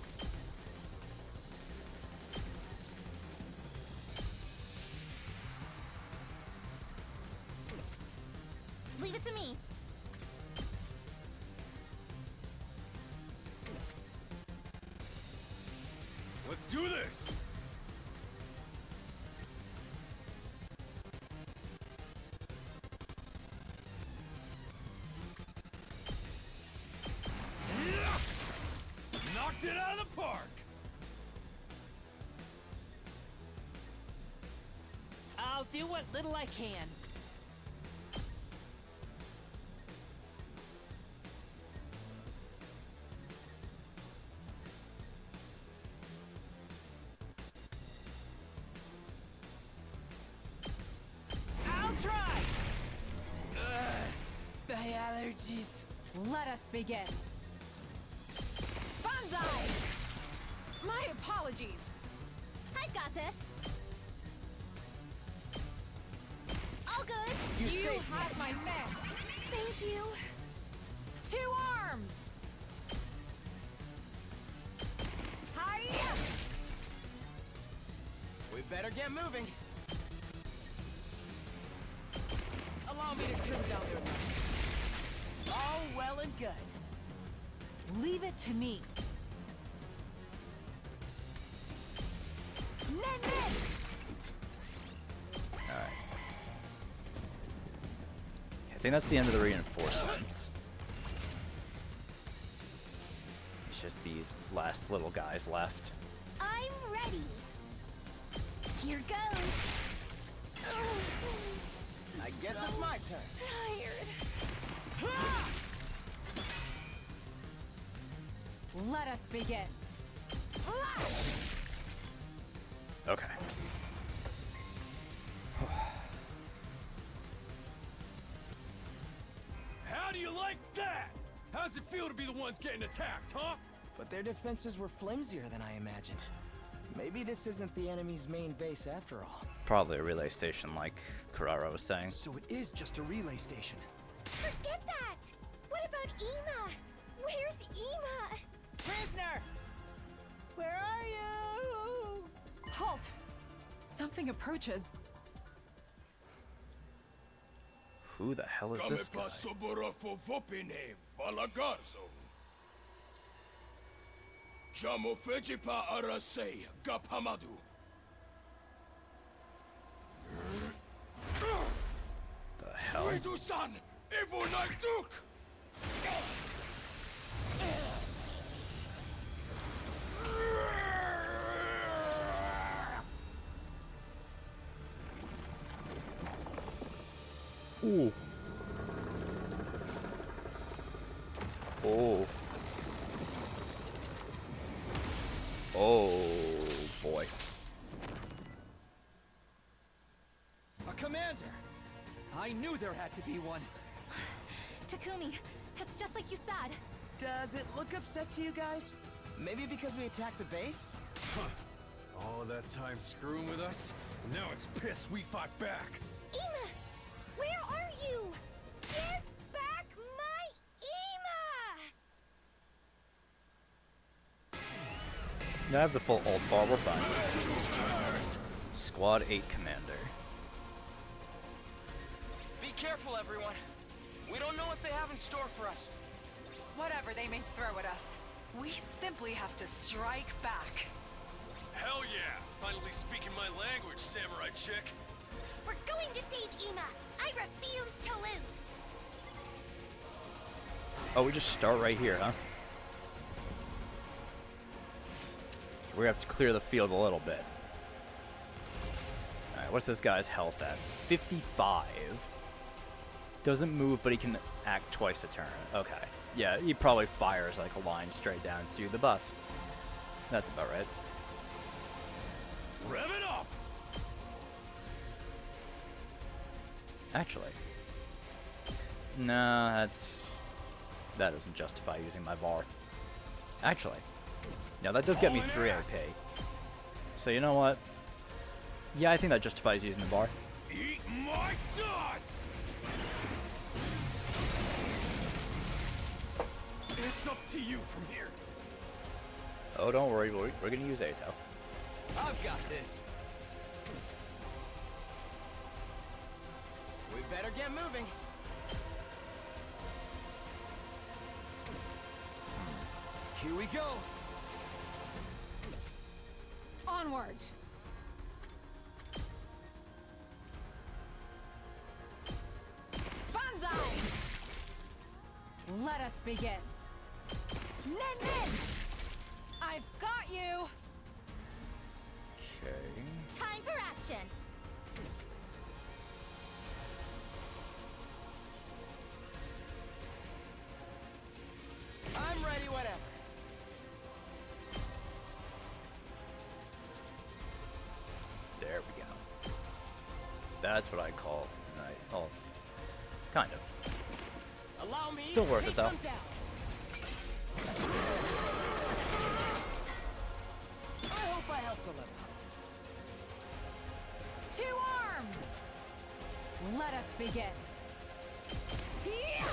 Leave it to me. Let's do this! Knocked it out of the park! I'll do what little I can. I'll try! The allergies. Let us begin. Banzai! My apologies. I've got this. All good. You have my thanks. Thank you. 2 arms! Hiya! We better get moving. Allow me to trim down their numbers. All well and good. Leave it to me. Nen! Alright. I think that's the end of the reinforcements. It's just these last little guys left. I'm ready. Here goes. I guess it's my turn. Tired. Let us begin. Okay. How do you like that? How's it feel to be the ones getting attacked, huh? But their defenses were flimsier than I imagined. Maybe this isn't the enemy's main base after all. Probably a relay station, like Kurara was saying. So it is just a relay station. Forget that! What about Ema? Where's Ema? Prisoner! Where are you? Halt! Something approaches. Who the hell is this guy? Jamo Fejipa Arasei Gapamadu. The hell? Sweetu-san, Evo Nagduk! Ooh. Oh. Oh boy. A commander! I knew there had to be one. Takumi, it's just like you said. Does it look upset to you guys? Maybe because we attacked the base? Huh. All that time screwing with us, now it's pissed we fought back. Ema! Where are you? Give back my Ema! Now I have the full ult bar, we're fine. Squad 8 commander. Be careful, everyone. We don't know what they have in store for us. Whatever they may throw at us, we simply have to strike back. Hell yeah! Finally speaking my language, samurai chick. We're going to save Ema! I refuse to lose! Oh, we just start right here, huh? We have to clear the field a little bit. Alright, what's this guy's health at? 55. Doesn't move, but he can act twice a turn. Okay. Yeah, he probably fires like a line straight down to the bus. That's about right. Rev it up! Actually. No, that doesn't justify using my bar. Actually. Now that does get me 3 AP. So you know what? Yeah, I think that justifies using the bar. Eat my dust! It's up to you from here. Oh, don't worry, we're gonna use Ato. I've got this. We better get moving. Here we go. Onward! Banzai! Let us begin. Nen Nen! I've got you! Okay. Time for action! I'm ready, whatever. There we go. That's what I call right. Oh, kind of. Allow me Still to worth take it though. them down. I hope I helped a little. 2 arms! Let us begin. Yeah!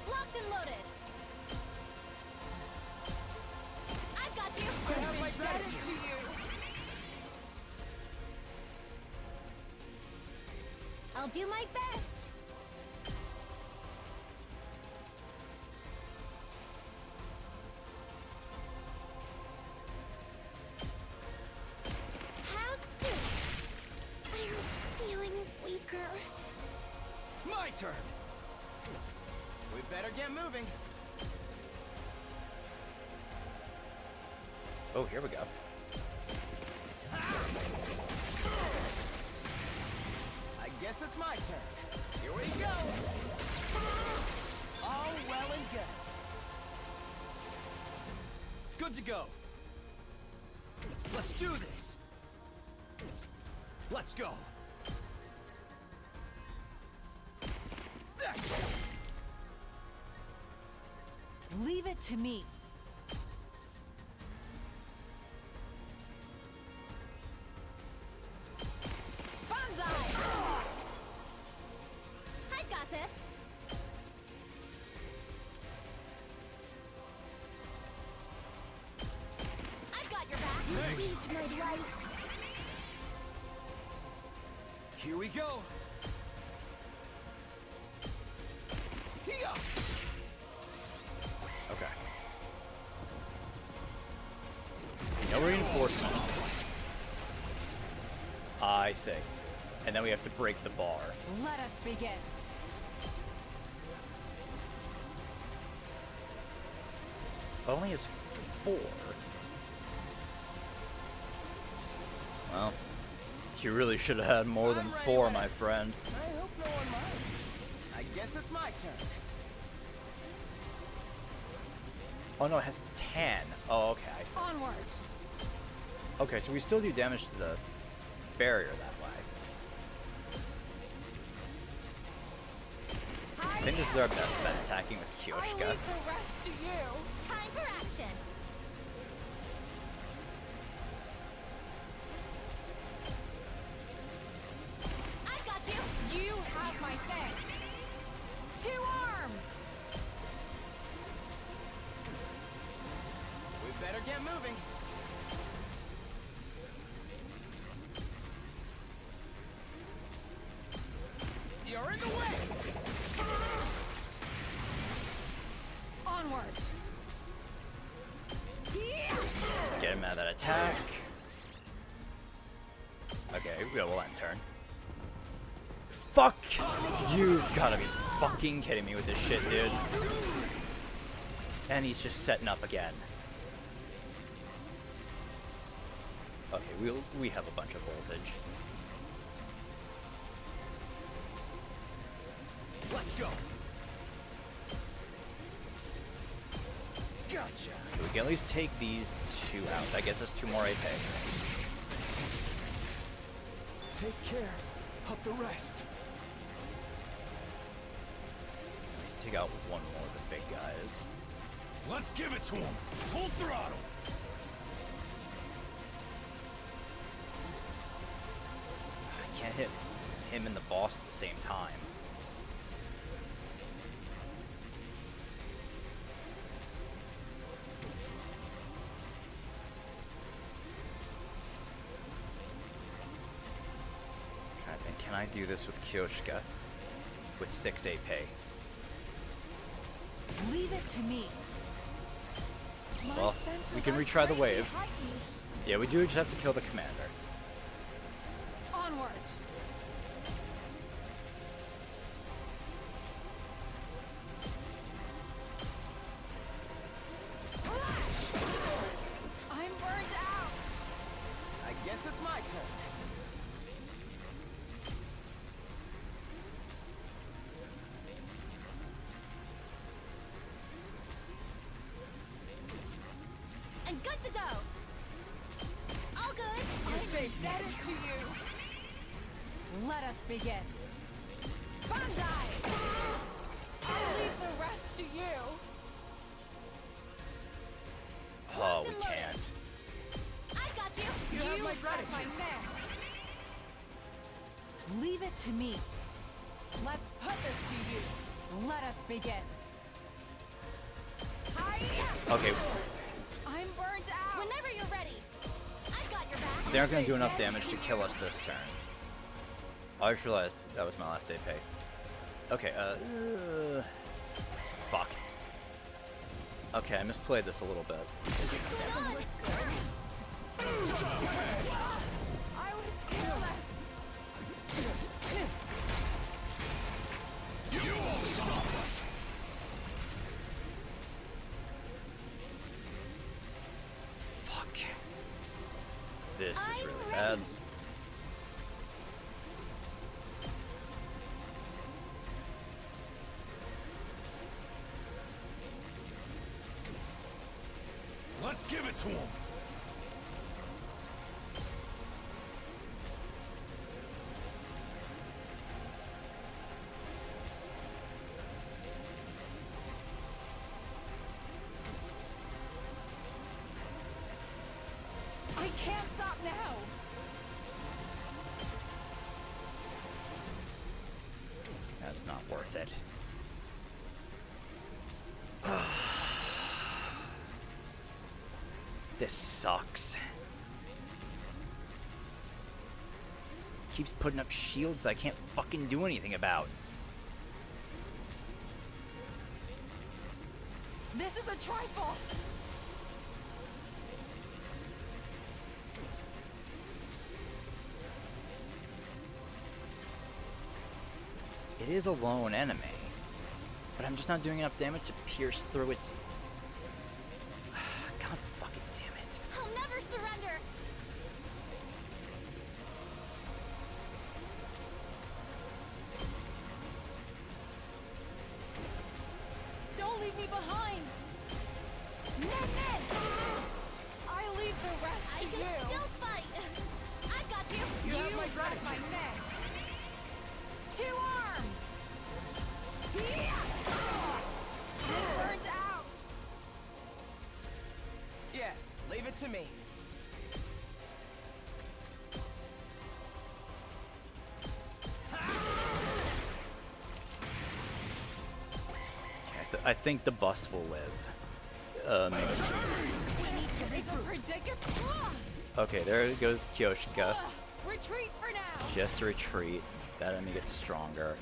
Locked and loaded! I've got you! I have my Send it gratitude. to you! I'll do my best! How's this? I'm feeling weaker. My turn. We better get moving. Oh, here we go. I guess it's my turn. Here we go. All well and good. Good to go. Let's do this. Let's go. That's it. Leave it to me. I've got this. I've got your back. You saved my life. Here we go. Okay. No reinforcements. I see. And then we have to break the bar. Let us begin. Only is 4. Well, you really should have had more than 4, my friend. I hope no one minds. I guess it's my turn. Oh no, it has 10. Oh, okay, I see. Onward. Okay, so we still do damage to the barrier that way. I think this is our best bet, attacking with I Kyoshka. leave the rest to you. Time for action. I've got you. You have my thanks. 2 arms. We better get moving. You're in the way. Onward. Get him out of that attack. Okay, we'll end turn. Fuck! You've gotta be fucking kidding me with this shit, dude. And he's just setting up again. Okay, we have a bunch of voltage. Let's go. Gotcha. We can at least take these 2 out. I guess that's 2 more AP. Take care of the rest. Let's take out 1 more of the big guys. Let's give it to him. Full throttle. I can't hit him and the boss at the same time. Can I do this with Kyoshka with 6 AP? Leave it to me. Well, we can retry the wave. Yeah, we do just have to kill the commander. Onward. I'm burned out. I guess it's my turn. And good to go. All good. I'm indebted to you. Let us begin. Bandai! I'll leave the rest to you. Oh, we can't. I've got you. You have my have gratitude. my thanks. Leave it to me. Let's put this to use. Let us begin. Hiya! Okay, I'm burnt out. Whenever you're ready. I've got your back. they aren't going to do enough damage to kill us this turn. I just realized that was my last AP. Okay, fuck. Okay, I misplayed this a little bit. This doesn't look good. I was careless. Fuck. This is really bad. Let's give it to him. can't stop now! That's not worth it. This sucks. Keeps putting up shields that I can't fucking do anything about. This is a trifle! It is a lone enemy, but I'm just not doing enough damage to pierce through its... God fucking damn it. I'll never surrender! Don't leave me behind! Nen! I leave the rest I to can you! still fight! I got you! You have my gratitude! Two arms! It burnt out! Yes, leave it to me. I think the bus will live. Maybe. It's a predicament! Okay, there goes Kyoshika. Retreat for now! Just to retreat. That enemy gets stronger.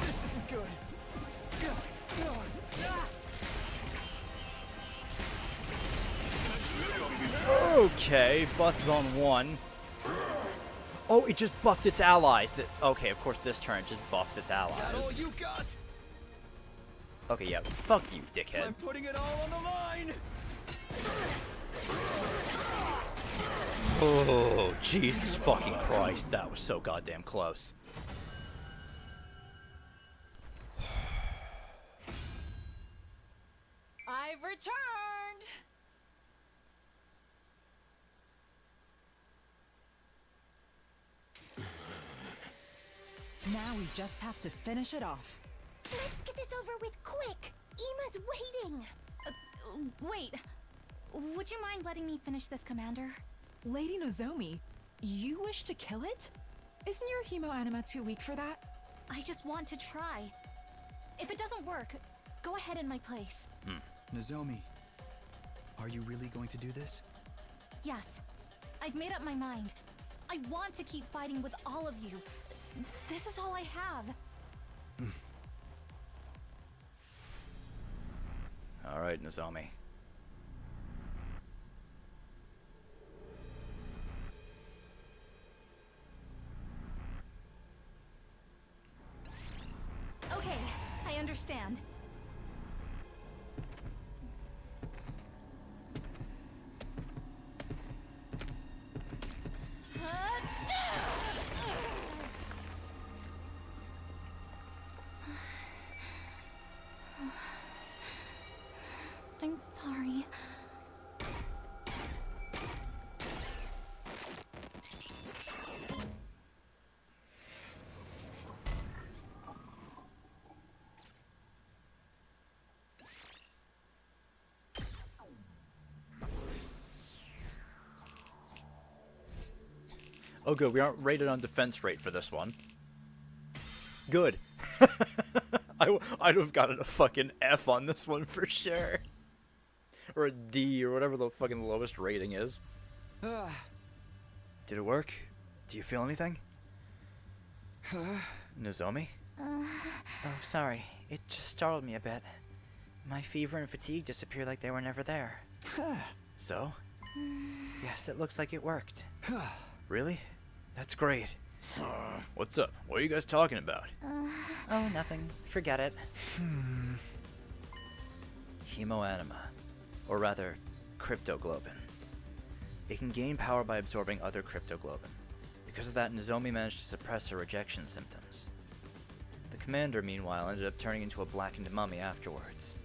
This isn't good. Okay, bus is on one. Oh, it just buffed its allies. Okay, of course this turn just buffs its allies. All you got. Okay, yeah, fuck you, dickhead. I'm putting it all on the line. Oh, Jesus fucking Christ. That was so goddamn close. I've returned! Now we just have to finish it off. Let's get this over with quick! Ima's waiting! Wait. Would you mind letting me finish this, Commander? Lady Nozomi, you wish to kill it? Isn't your hemo anima too weak for that? I just want to try. If it doesn't work, go ahead in my place. Nozomi, are you really going to do this? Yes. I've made up my mind. I want to keep fighting with all of you. This is all I have. Alright, Nozomi. Okay, I understand. I'm sorry. Oh good, we aren't rated on defense rate for this one. Good. I'd have gotten a fucking F on this one for sure. Or a D, or whatever the fucking lowest rating is. Did it work? Do you feel anything? Nozomi? Oh, sorry. It just startled me a bit. My fever and fatigue disappeared like they were never there. So? Yes, it looks like it worked. Really? That's great. What's up? What are you guys talking about? Oh, nothing. Forget it. Hemoanima. Or rather, cryptoglobin. It can gain power by absorbing other cryptoglobin. Because of that, Nozomi managed to suppress her rejection symptoms. The commander, meanwhile, ended up turning into a blackened mummy afterwards.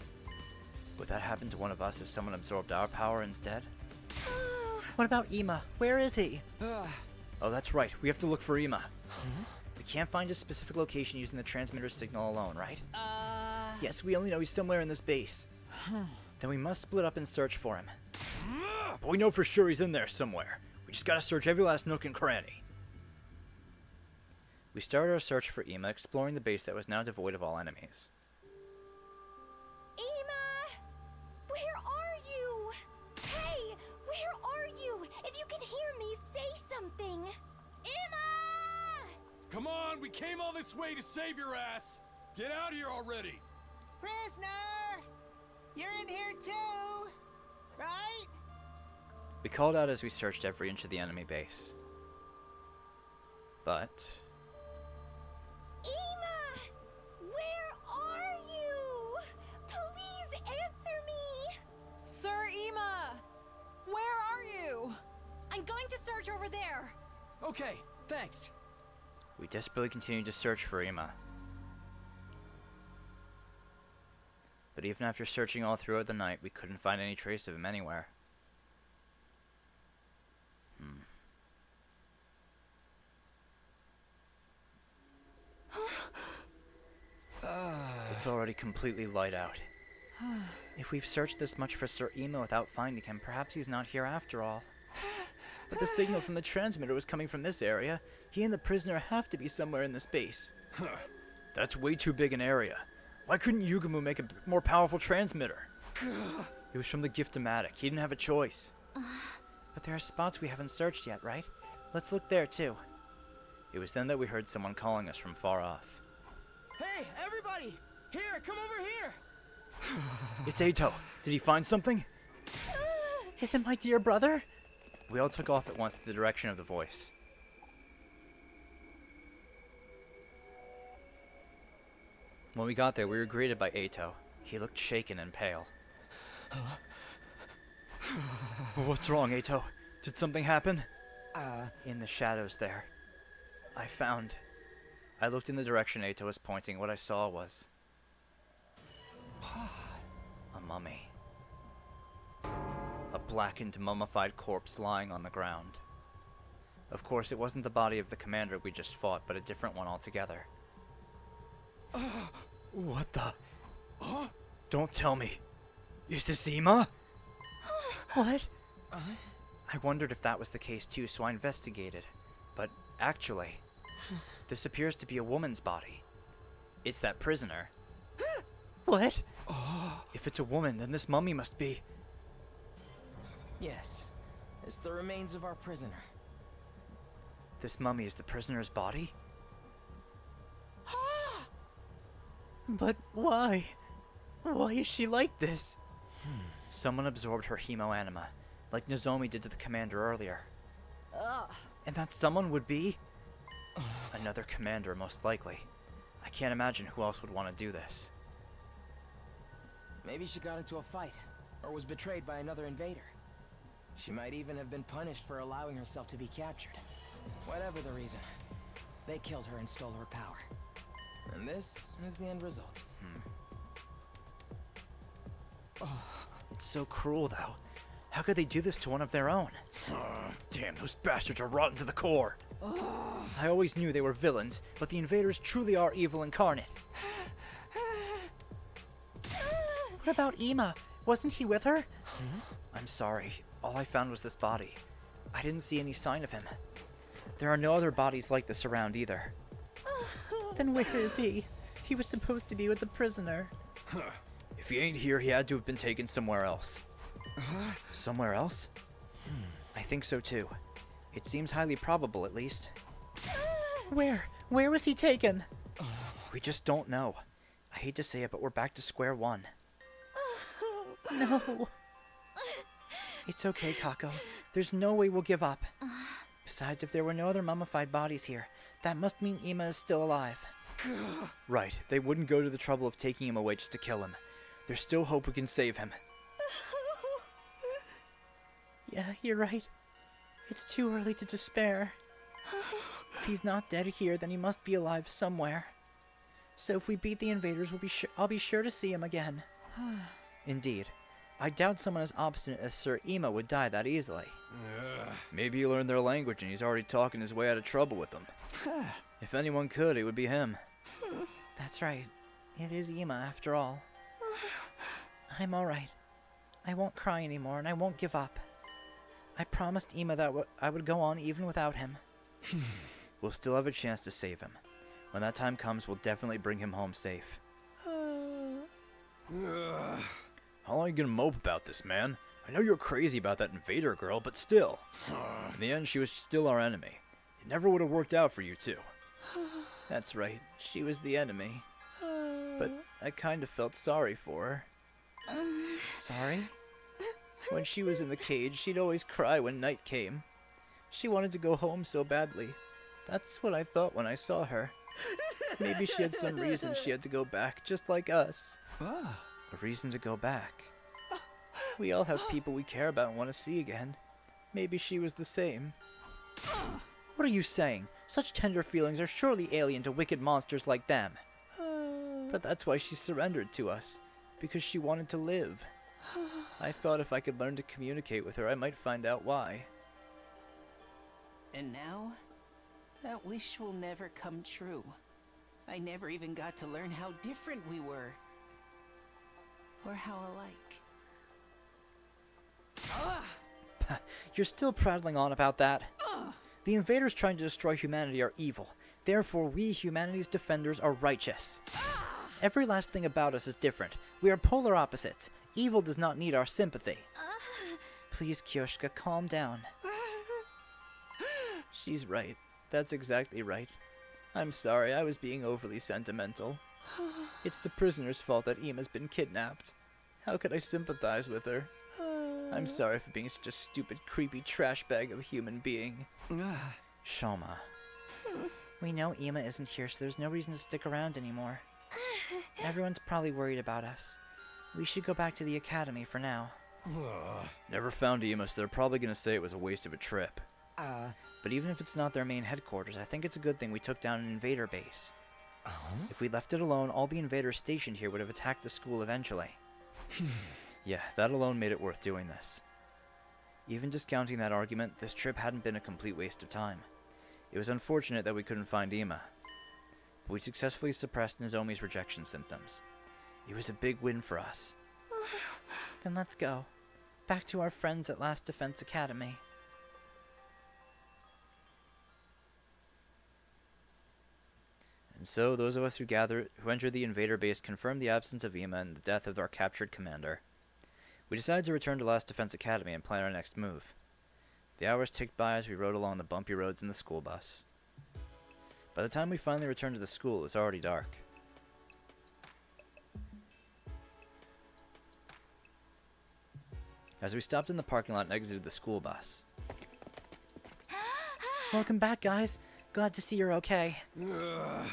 Would that happen to one of us if someone absorbed our power instead? What about Ima? Where is he? Oh, that's right. We have to look for Ima. We can't find a specific location using the transmitter signal alone, right? Yes, we only know he's somewhere in this base. Then we must split up and search for him. but we know for sure he's in there somewhere. We just gotta search every last nook and cranny. We started our search for Ima, exploring the base that was now devoid of all enemies. Ima! Where are you? Hey, where are you? If you can hear me, say something. Ima! Come on, we came all this way to save your ass. Get out of here already. Prisoner! You're in here too, right? We called out as we searched every inch of the enemy base. But... Ima! Where are you? Please answer me! Sir Ima! Where are you? I'm going to search over there. Okay, thanks. we desperately continued to search for Ima. But even after searching all throughout the night, we couldn't find any trace of him anywhere. It's already completely light out. If we've searched this much for Sir Ima without finding him, perhaps he's not here after all. But the signal from the transmitter was coming from this area. He and the prisoner have to be somewhere in this base. That's way too big an area. Why couldn't Yugumu make a more powerful transmitter? It was from the Gift-O-Matic. He didn't have a choice. But there are spots we haven't searched yet, right? Let's look there, too. It was then that we heard someone calling us from far off. Hey, everybody! Here, come over here! It's Eito. Did he find something? Is it my dear brother? We all took off at once to the direction of the voice. When we got there, we were greeted by Eito. He looked shaken and pale. What's wrong, Eito? Did something happen? In the shadows there. I looked in the direction Eito was pointing. What I saw was... a mummy. A blackened, mummified corpse lying on the ground. Of course, it wasn't the body of the commander we just fought, but a different one altogether. What the... Don't tell me. Is this Ima? What? I wondered if that was the case too, so I investigated. But actually, this appears to be a woman's body. It's that prisoner. What? If it's a woman, then this mummy must be... Yes, it's the remains of our prisoner. This mummy is the prisoner's body? But why? Why is she like this? Someone absorbed her hemoanima, like Nozomi did to the commander earlier. And that someone would be... another commander, most likely. I can't imagine who else would want to do this. Maybe she got into a fight, or was betrayed by another invader. She might even have been punished for allowing herself to be captured. Whatever the reason, they killed her and stole her power. And this is the end result. It's so cruel, though. How could they do this to one of their own? Damn, those bastards are rotten to the core. I always knew they were villains, but the invaders truly are evil incarnate. What about Ima? Wasn't he with her? I'm sorry. All I found was this body. I didn't see any sign of him. There are no other bodies like this around either. Then where is he? He was supposed to be with the prisoner. If he ain't here, he had to have been taken somewhere else. Somewhere else? I think so too. It seems highly probable, at least. Where? Where was he taken? We just don't know. I hate to say it, but we're back to square one. No. It's okay, Kako. There's no way we'll give up. Besides, if there were no other mummified bodies here, that must mean Ima is still alive. Right. They wouldn't go to the trouble of taking him away just to kill him. There's still hope we can save him. Yeah, you're right. It's too early to despair. If he's not dead here, then he must be alive somewhere. So if we beat the invaders, I'll be sure to see him again. Indeed. I doubt someone as obstinate as Sir Ima would die that easily. Maybe he learned their language and he's already talking his way out of trouble with them. If anyone could, it would be him. That's right. It is Ima, after all. I'm alright. I won't cry anymore, and I won't give up. I promised Ima that I would go on even without him. We'll still have a chance to save him. When that time comes, we'll definitely bring him home safe. How long are you gonna mope about this, man? I know you're crazy about that invader girl, but still. In the end, she was still our enemy. It never would have worked out for you two. That's right, she was the enemy. But I kind of felt sorry for her. Sorry? When she was in the cage, she'd always cry when night came. She wanted to go home so badly. That's what I thought when I saw her. Maybe she had some reason she had to go back, just like us. A reason to go back. We all have people we care about and want to see again. Maybe she was the same. What are you saying? Such tender feelings are surely alien to wicked monsters like them. But that's why she surrendered to us, because she wanted to live. I thought if I could learn to communicate with her, I might find out why. And now, that wish will never come true. I never even got to learn how different we were. Or how alike. You're still prattling on about that. The invaders trying to destroy humanity are evil. Therefore, we, humanity's defenders, are righteous. Every last thing about us is different. We are polar opposites. Evil does not need our sympathy. Please, Kyoshka, calm down. She's right. That's exactly right. I'm sorry, I was being overly sentimental. It's the prisoner's fault that Ima's been kidnapped. How could I sympathize with her? I'm sorry for being such a stupid, creepy trash bag of a human being. Shoma. We know Ima isn't here, so there's no reason to stick around anymore. Everyone's probably worried about us. We should go back to the academy for now. Never found Ima, so they're probably gonna say it was a waste of a trip. But even if it's not their main headquarters, I think it's a good thing we took down an invader base. If we left it alone, all the invaders stationed here would have attacked the school eventually. Yeah, that alone made it worth doing this. Even discounting that argument, this trip hadn't been a complete waste of time. It was unfortunate that we couldn't find Ima, but we successfully suppressed Nozomi's rejection symptoms. It was a big win for us. Then let's go. Back to our friends at Last Defense Academy. And so, those of us who entered the invader base confirmed the absence of Ima and the death of our captured commander. We decided to return to Last Defense Academy and plan our next move. The hours ticked by as we rode along the bumpy roads in the school bus. By the time we finally returned to the school, it was already dark. As we stopped in the parking lot and exited the school bus. Welcome back, guys. Glad to see you're okay.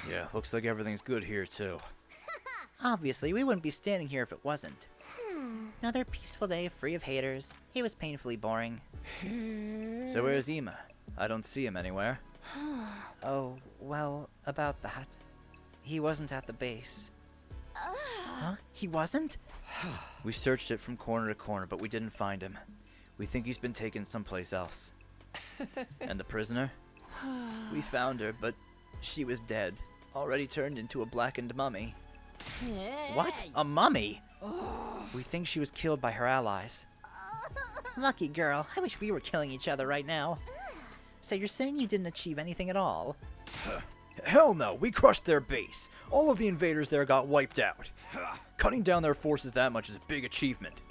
Yeah, looks like everything's good here, too. Obviously, we wouldn't be standing here if it wasn't. Another peaceful day free of haters. It was painfully boring. So where's Ima? I don't see him anywhere. Oh, well, about that. He wasn't at the base. Huh? He wasn't? We searched it from corner to corner, but we didn't find him. We think he's been taken someplace else. And the prisoner? We found her, but she was dead. Already turned into a blackened mummy. What? A mummy? We think she was killed by her allies. Lucky girl. I wish we were killing each other right now. So you're saying you didn't achieve anything at all? Hell no, we crushed their base. All of the invaders there got wiped out. Cutting down their forces that much is a big achievement.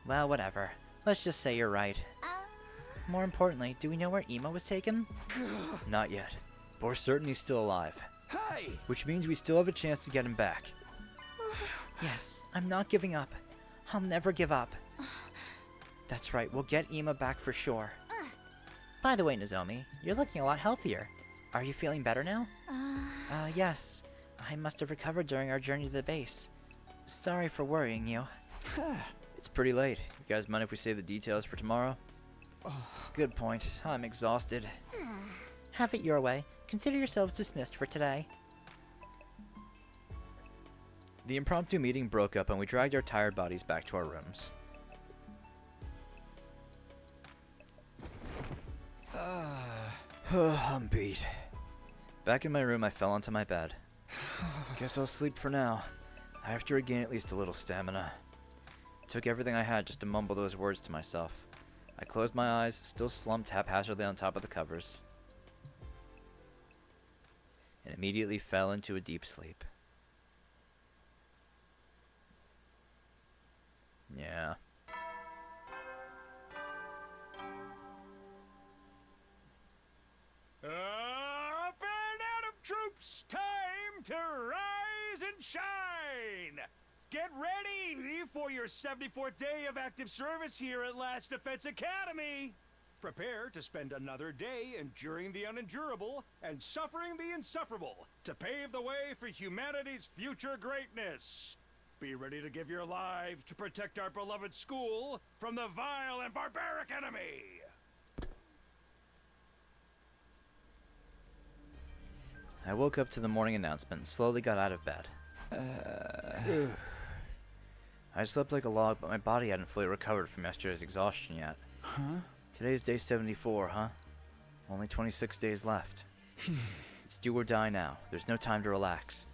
Well, whatever. Let's just say you're right. More importantly, do we know where Ima was taken? Not yet, but we're certain he's still alive. Hey! Which means we still have a chance to get him back. Yes, I'm not giving up. I'll never give up. That's right, we'll get Ima back for sure. By the way, Nozomi, you're looking a lot healthier. Are you feeling better now? Yes. I must have recovered during our journey to the base. Sorry for worrying you. It's pretty late. You guys mind if we save the details for tomorrow? Good point. I'm exhausted. Have it your way. Consider yourselves dismissed for today. The impromptu meeting broke up and we dragged our tired bodies back to our rooms. I'm beat. Back in my room, I fell onto my bed. Guess I'll sleep for now. I have to regain at least a little stamina. It took everything I had just to mumble those words to myself. I closed my eyes, still slumped haphazardly on top of the covers, and immediately fell into a deep sleep. Yeah. Up and Atom troops, time to rise and shine! Get ready for your 74th day of active service here at Last Defense Academy! Prepare to spend another day enduring the unendurable and suffering the insufferable to pave the way for humanity's future greatness. Be ready to give your lives to protect our beloved school from the vile and barbaric enemy! I woke up to the morning announcement and slowly got out of bed. I slept like a log, but my body hadn't fully recovered from yesterday's exhaustion yet. Huh? Today's day 74, huh? Only 26 days left. It's do or die now. There's no time to relax.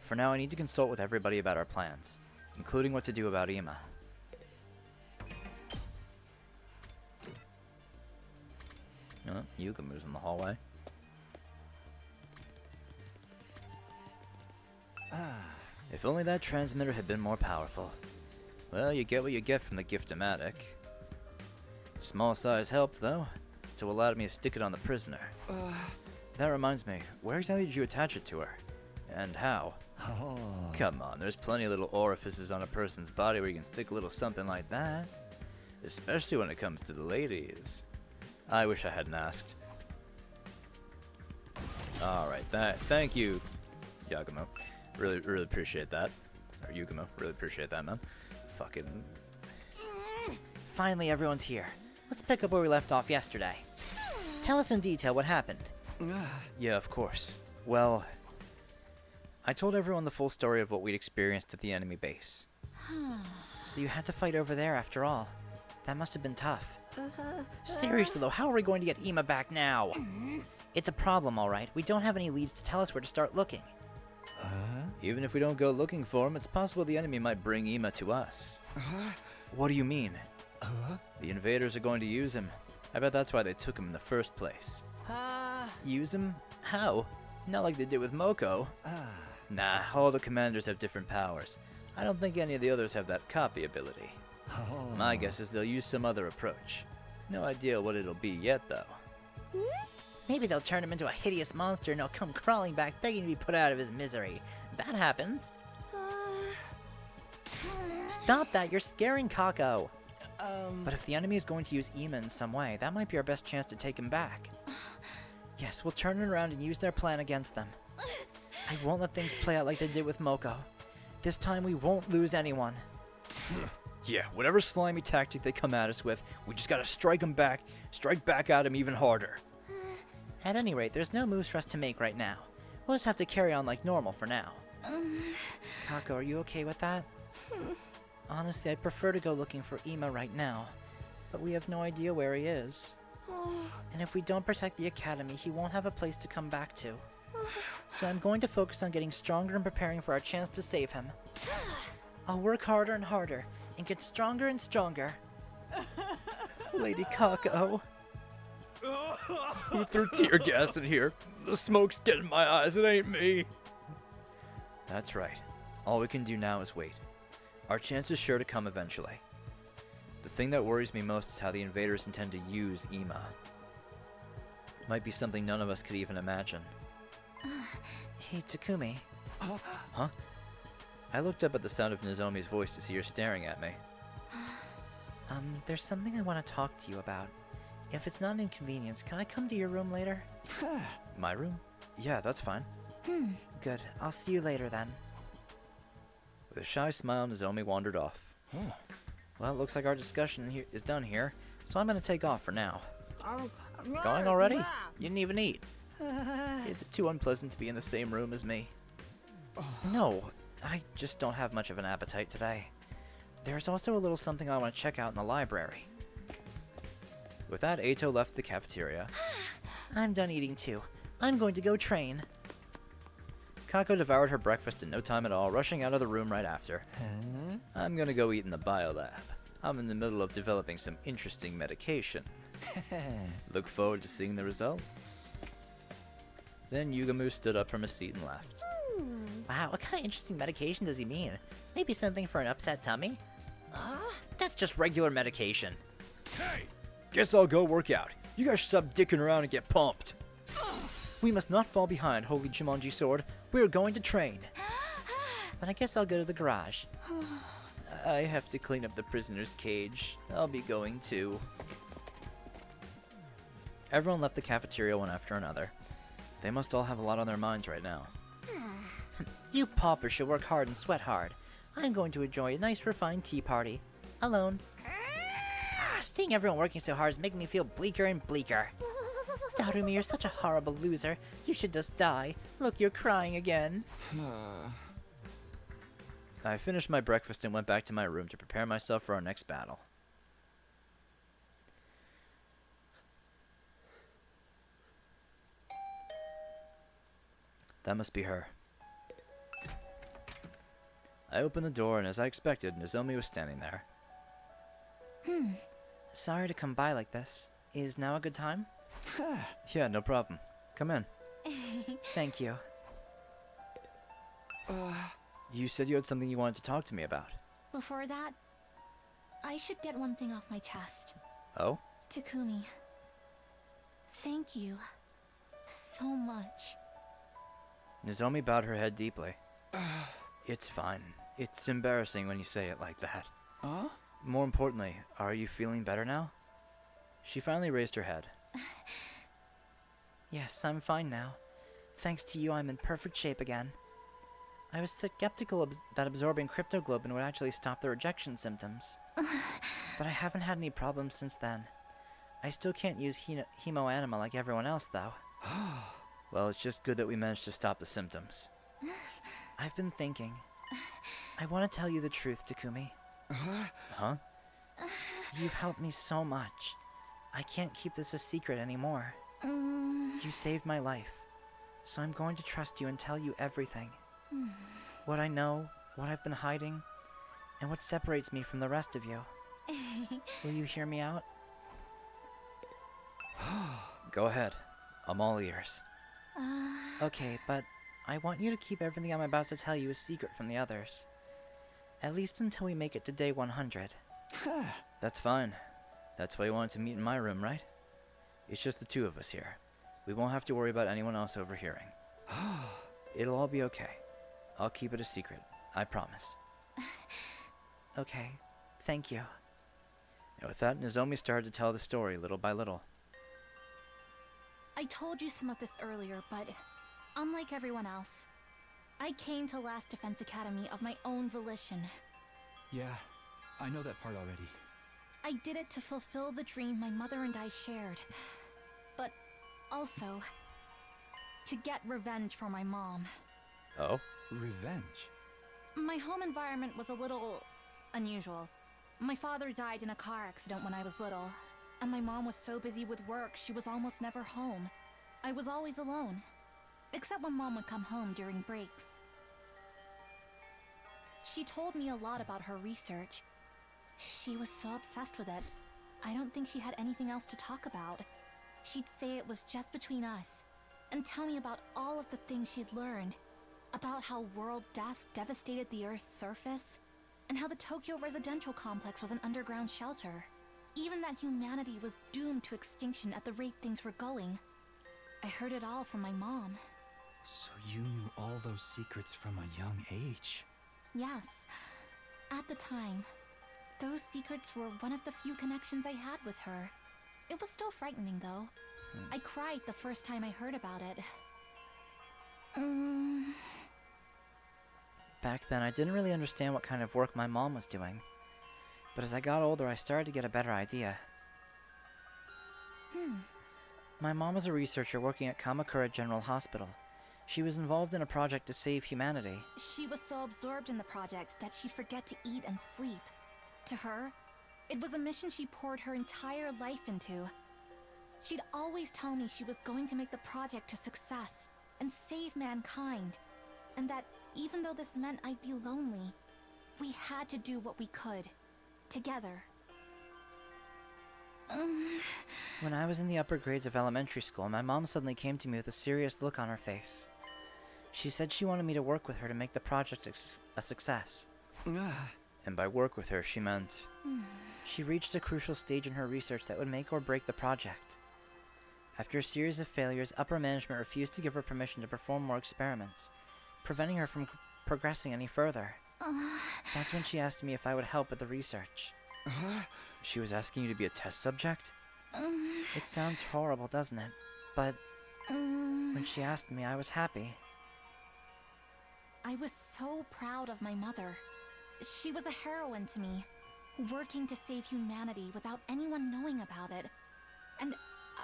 For now, I need to consult with everybody about our plans, including what to do about Ima. Yugamu's in the hallway. If only that transmitter had been more powerful. Well, you get what you get from the Gift-O-Matic. Small size helped, though, to allow me to stick it on the prisoner. That reminds me, where exactly did you attach it to her? And how? Oh. Come on, there's plenty of little orifices on a person's body where you can stick a little something like that. Especially when it comes to the ladies. I wish I hadn't asked. Alright, thank you, Yagumo. Really appreciate that. Or Yugumo, really appreciate that, man. Fucking... Finally, everyone's here. Let's pick up where we left off yesterday. Tell us in detail what happened. Yeah, of course. Well, I told everyone the full story of what we'd experienced at the enemy base. So you had to fight over there after all. That must have been tough. Seriously though, how are we going to get Ima back now? It's a problem, alright. We don't have any leads to tell us where to start looking. Even if we don't go looking for him, it's possible the enemy might bring Ima to us. What do you mean? The invaders are going to use him. I bet that's why they took him in the first place. Use him? How? Not like they did with Moko. Nah, all the commanders have different powers. I don't think any of the others have that copy ability. My guess is they'll use some other approach. No idea what it'll be yet, though. Maybe they'll turn him into a hideous monster and he'll come crawling back begging to be put out of his misery. That happens. Stop that, you're scaring Kako. But if the enemy is going to use Ima in some way, that might be our best chance to take him back. Yes, we'll turn it around and use their plan against them. I won't let things play out like they did with Moko. This time we won't lose anyone. Yeah, whatever slimy tactic they come at us with, we just gotta strike back at them even harder. At any rate, there's no moves for us to make right now. We'll just have to carry on like normal for now. Kako, are you okay with that? Honestly, I'd prefer to go looking for Ima right now, but we have no idea where he is. And if we don't protect the academy, he won't have a place to come back to. So I'm going to focus on getting stronger and preparing for our chance to save him. I'll work harder and harder, and get stronger and stronger. Lady Kako. Who threw tear gas in here? The smoke's getting my eyes, it ain't me. That's right. All we can do now is wait. Our chance is sure to come eventually. The thing that worries me most is how the invaders intend to use Ima. It might be something none of us could even imagine. Hey, Takumi. Huh? I looked up at the sound of Nozomi's voice to see her staring at me. There's something I want to talk to you about. If it's not an inconvenience, can I come to your room later? My room? Yeah, that's fine. Good. I'll see you later then. With a shy smile, Nozomi wandered off. Well, it looks like our discussion here is done here, so I'm going to take off for now. Going already? You didn't even eat. Is it too unpleasant to be in the same room as me? No, I just don't have much of an appetite today. There's also a little something I want to check out in the library. With that, Eito left the cafeteria. I'm done eating too. I'm going to go train. Kako devoured her breakfast in no time at all, rushing out of the room right after. I'm gonna go eat in the biolab. I'm in the middle of developing some interesting medication. Look forward to seeing the results. Then Yugamu stood up from his seat and left. Wow, what kind of interesting medication does he mean? Maybe something for an upset tummy? That's just regular medication. Hey! Guess I'll go work out. You guys should stop dicking around and get pumped. We must not fall behind, Holy Jumanji Sword. We're going to train. But I guess I'll go to the garage. I have to clean up the prisoner's cage. I'll be going too. Everyone left the cafeteria one after another. They must all have a lot on their minds right now. You paupers should work hard and sweat hard. I'm going to enjoy a nice refined tea party. Alone. Seeing everyone working so hard is making me feel bleaker and bleaker. Darumi, you're such a horrible loser. You should just die. Look, you're crying again. I finished my breakfast and went back to my room to prepare myself for our next battle. That must be her. I opened the door, and as I expected, Nozomi was standing there. Sorry to come by like this. Is now a good time? Yeah, no problem. Come in. Thank you. You said you had something you wanted to talk to me about. Before that, I should get one thing off my chest. Oh? Takumi, thank you so much. Nozomi bowed her head deeply. It's fine. It's embarrassing when you say it like that. More importantly, are you feeling better now? She finally raised her head. Yes, I'm fine now. Thanks to you, I'm in perfect shape again. I was skeptical that absorbing cryptoglobin would actually stop the rejection symptoms. But I haven't had any problems since then. I still can't use hemoanima like everyone else, though. Well, it's just good that we managed to stop the symptoms. I've been thinking. I want to tell you the truth, Takumi. Huh? You've helped me so much. I can't keep this a secret anymore. You saved my life. So I'm going to trust you and tell you everything. What I know, what I've been hiding, and what separates me from the rest of you. Will you hear me out? Go ahead. I'm all ears. Okay, but I want you to keep everything I'm about to tell you a secret from the others. At least until we make it to day 100. That's fine. That's why you wanted to meet in my room, right? It's just the two of us here. We won't have to worry about anyone else overhearing. It'll all be okay. I'll keep it a secret. I promise. Okay. Thank you. And with that, Nozomi started to tell the story little by little. I told you some of this earlier, but unlike everyone else, I came to Last Defense Academy of my own volition. Yeah, I know that part already. I did it to fulfill the dream my mother and I shared, but also to get revenge for my mom. Oh? Revenge? My home environment was a little unusual. My father died in a car accident when I was little, and my mom was so busy with work she was almost never home. I was always alone, except when Mom would come home during breaks. She told me a lot about her research. She was so obsessed with it, I don't think she had anything else to talk about. She'd say it was just between us, and tell me about all of the things she'd learned. About how world death devastated the Earth's surface, and how the Tokyo residential complex was an underground shelter. Even that humanity was doomed to extinction at the rate things were going. I heard it all from my mom. So you knew all those secrets from a young age? Yes. At the time, those secrets were one of the few connections I had with her. It was still frightening, though. I cried the first time I heard about it. Back then, I didn't really understand what kind of work my mom was doing. But as I got older, I started to get a better idea. My mom was a researcher working at Kamakura General Hospital. She was involved in a project to save humanity. She was so absorbed in the project that she'd forget to eat and sleep. To her, it was a mission she poured her entire life into. She'd always tell me she was going to make the project a success and save mankind, and that even though this meant I'd be lonely, we had to do what we could, together. When I was in the upper grades of elementary school, my mom suddenly came to me with a serious look on her face. She said she wanted me to work with her to make the project a success. And by work with her, she meant... She reached a crucial stage in her research that would make or break the project. After a series of failures, upper management refused to give her permission to perform more experiments, preventing her from progressing any further. That's when she asked me if I would help with the research. She was asking you to be a test subject? It sounds horrible, doesn't it? But when she asked me, I was happy. I was so proud of my mother. She was a heroine to me, working to save humanity without anyone knowing about it. And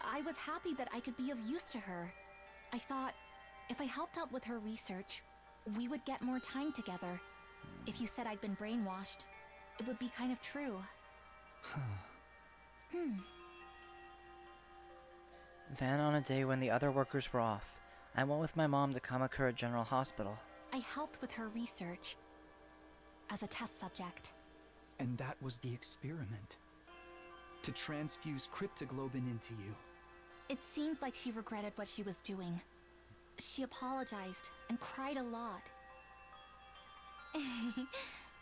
I was happy that I could be of use to her. I thought, if I helped out with her research, we would get more time together. If you said I'd been brainwashed, it would be kind of true. Then, on a day when the other workers were off, I went with my mom to Kamakura General Hospital. I helped with her research as a test subject. And that was the experiment. To transfuse cryptoglobin into you. It seems like she regretted what she was doing. She apologized and cried a lot.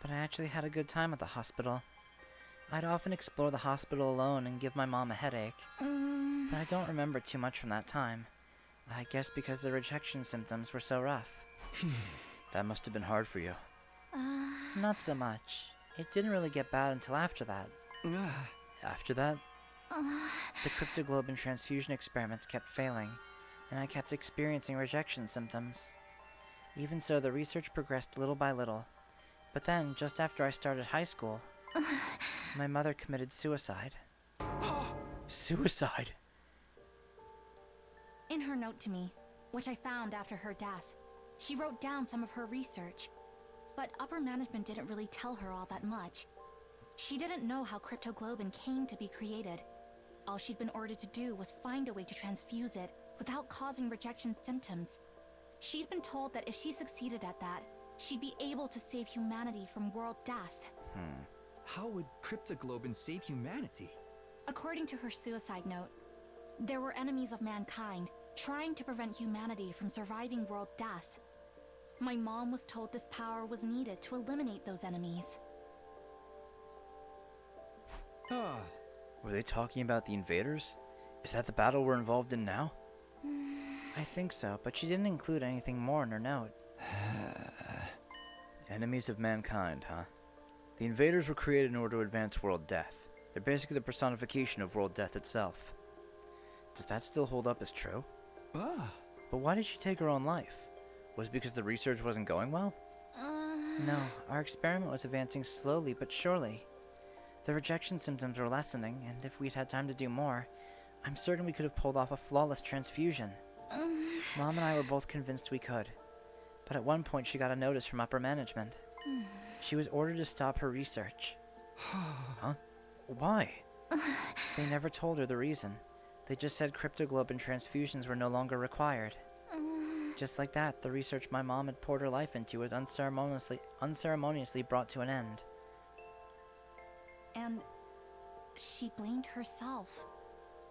But I actually had a good time at the hospital. I'd often explore the hospital alone and give my mom a headache. But I don't remember too much from that time. I guess because the rejection symptoms were so rough. That must have been hard for you. Not so much. It didn't really get bad until after that. After that? The cryptoglobin transfusion experiments kept failing, and I kept experiencing rejection symptoms. Even so, the research progressed little by little. But then, just after I started high school, my mother committed suicide. Suicide? In her note to me, which I found after her death, she wrote down some of her research. But upper management didn't really tell her all that much. She didn't know how cryptoglobin came to be created. All she'd been ordered to do was find a way to transfuse it without causing rejection symptoms. She'd been told that if she succeeded at that, she'd be able to save humanity from world death. How would cryptoglobin save humanity? According to her suicide note, there were enemies of mankind trying to prevent humanity from surviving world death. My mom was told this power was needed to eliminate those enemies. Were they talking about the invaders? Is that the battle we're involved in now? I think so, but she didn't include anything more in her note. Enemies of mankind, huh? The invaders were created in order to advance world death. They're basically the personification of world death itself. Does that still hold up as true? But why did she take her own life? Was it because the research wasn't going well? No, our experiment was advancing slowly but surely. The rejection symptoms were lessening, and if we'd had time to do more, I'm certain we could have pulled off a flawless transfusion. Mom and I were both convinced we could. But at one point she got a notice from upper management. She was ordered to stop her research. Huh? Why? They never told her the reason. They just said cryptoglobin transfusions were no longer required. Just like that, the research my mom had poured her life into was unceremoniously brought to an end. And she blamed herself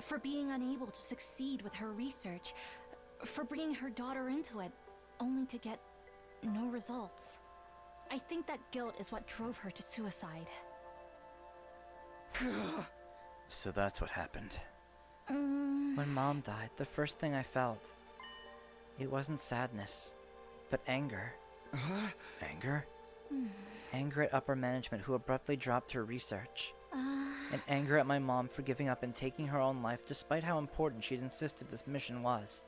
for being unable to succeed with her research, for bringing her daughter into it, only to get no results. I think that guilt is what drove her to suicide. So that's what happened. When Mom died, the first thing I felt, it wasn't sadness, but anger. Anger? Anger at upper management who abruptly dropped her research. And anger at my mom for giving up and taking her own life despite how important she'd insisted this mission was.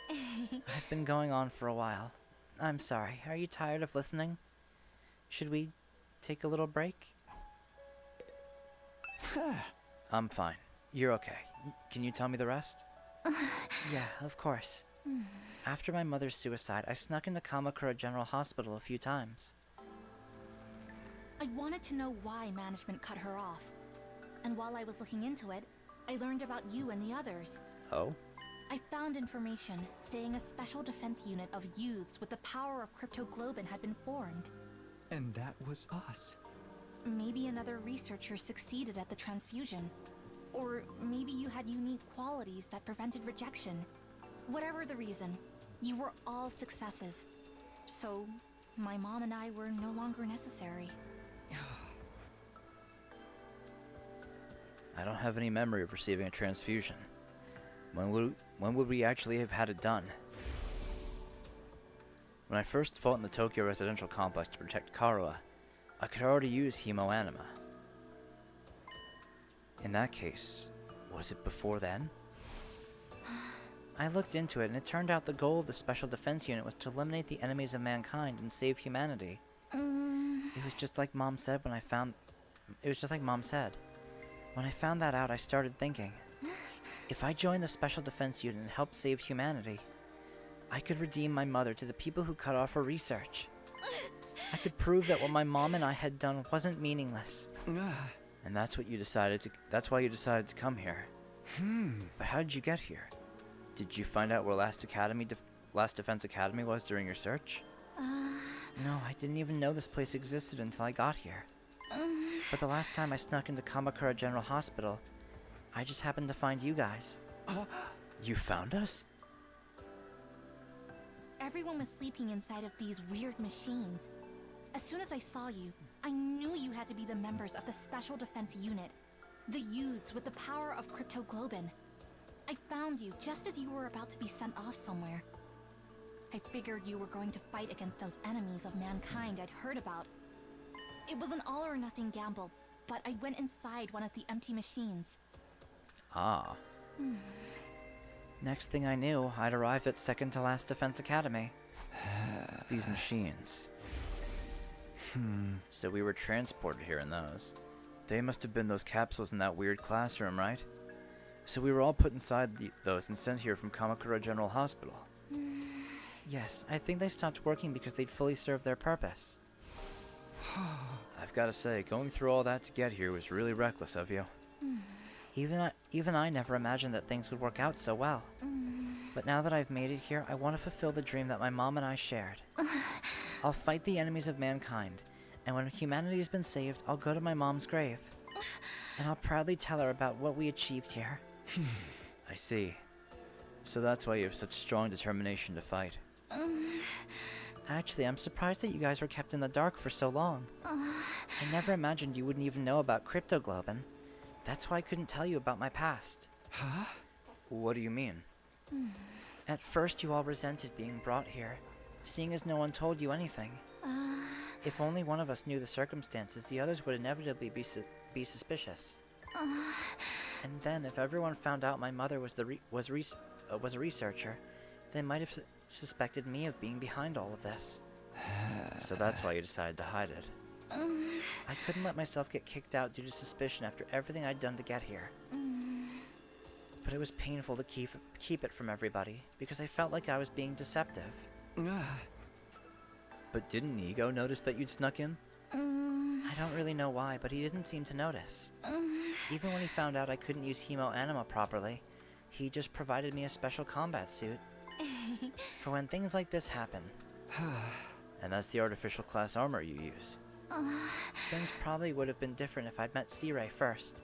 I've been going on for a while. I'm sorry, are you tired of listening? Should we take a little break? I'm fine. You're okay. Can you tell me the rest? Yeah, of course. After my mother's suicide, I snuck into Kamakura General Hospital a few times. I wanted to know why management cut her off. And while I was looking into it, I learned about you and the others. Oh? I found information saying a special defense unit of youths with the power of cryptoglobin had been formed. And that was us. maybe another researcher succeeded at the transfusion. Or maybe you had unique qualities that prevented rejection. Whatever the reason, you were all successes. So, my mom and I were no longer necessary. I don't have any memory of receiving a transfusion. When would we actually have had it done? When I first fought in the Tokyo residential complex to protect Karua, I could already use hemoanima. In that case, was it before then? I looked into it, and it turned out the goal of the Special Defense Unit was to eliminate the enemies of mankind and save humanity. It was just like Mom said when I found... It was just like Mom said. When I found that out, I started thinking, if I joined the Special Defense Unit and helped save humanity, I could redeem my mother to the people who cut off her research. I could prove that what my mom and I had done wasn't meaningless. And that's what you decided to... That's why you decided to come here. But how did you get here? Did you find out where Last Defense Academy was during your search? No, I didn't even know this place existed until I got here. But the last time I snuck into Kamakura General Hospital, I just happened to find you guys. You found us? Everyone was sleeping inside of these weird machines. As soon as I saw you, I knew you had to be the members of the Special Defense Unit. The youths with the power of Cryptoglobin. I found you just as you were about to be sent off somewhere. I figured you were going to fight against those enemies of mankind I'd heard about. It was an all-or-nothing gamble, but I went inside one of the empty machines. Ah. Next thing I knew, I'd arrived at second to last Defense Academy. These machines. So we were transported here in those. They must have been those capsules in that weird classroom, right? So we were all put inside those and sent here from Kamakura General Hospital. Yes, I think they stopped working because they'd fully served their purpose. I've got to say, going through all that to get here was really reckless of you. Even I never imagined that things would work out so well. But now that I've made it here, I want to fulfill the dream that my mom and I shared. I'll fight the enemies of mankind, and when humanity has been saved, I'll go to my mom's grave. And I'll proudly tell her about what we achieved here. I see. So that's why you have such strong determination to fight. Actually, I'm surprised that you guys were kept in the dark for so long. I never imagined you wouldn't even know about Cryptoglobin. That's why I couldn't tell you about my past. Huh? What do you mean? At first, you all resented being brought here, seeing as no one told you anything. If only one of us knew the circumstances, the others would inevitably be suspicious. And then, if everyone found out my mother was a researcher, they might have suspected me of being behind all of this. So that's why you decided to hide it. I couldn't let myself get kicked out due to suspicion after everything I'd done to get here. But it was painful to keep it from everybody, because I felt like I was being deceptive. But didn't Nigo notice that you'd snuck in? I don't really know why, but he didn't seem to notice. Even when he found out I couldn't use hemoanima properly, he just provided me a special combat suit. For when things like this happen. And that's the artificial class armor you use. Things probably would have been different if I'd met C-Ray first,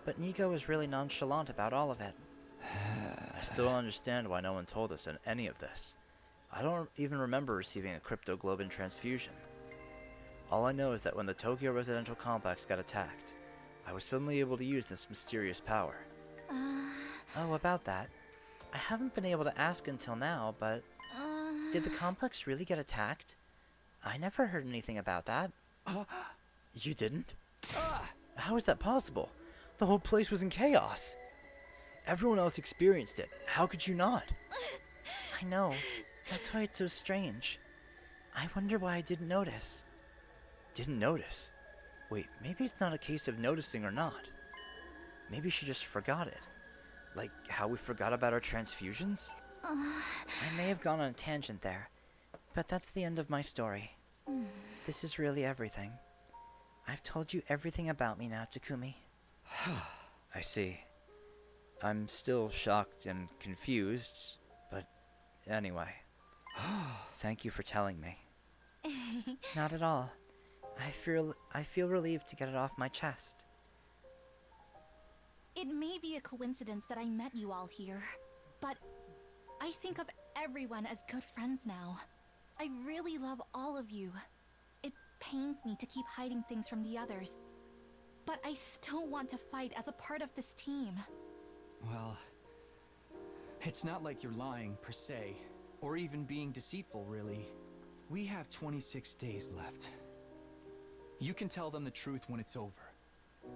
but Nigo was really nonchalant about all of it. I still don't understand why no one told us any of this. I don't even remember receiving a Cryptoglobin transfusion. All I know is that when the Tokyo residential complex got attacked, I was suddenly able to use this mysterious power. Oh, about that. I haven't been able to ask until now, but... Did the complex really get attacked? I never heard anything about that. You didn't? How is that possible? The whole place was in chaos. Everyone else experienced it. How could you not? I know. That's why it's so strange. I wonder why I didn't notice. Didn't notice? Wait, maybe it's not a case of noticing or not. Maybe she just forgot it. Like how we forgot about our transfusions? I may have gone on a tangent there, but that's the end of my story. This is really everything. I've told you everything about me now, Takumi. I see. I'm still shocked and confused, but anyway. Thank you for telling me. Not at all. I feel relieved to get it off my chest. It may be a coincidence that I met you all here, but I think of everyone as good friends now. I really love all of you. It pains me to keep hiding things from the others, but I still want to fight as a part of this team. Well, it's not like you're lying, per se, or even being deceitful, really. We have 26 days left. You can tell them the truth when it's over.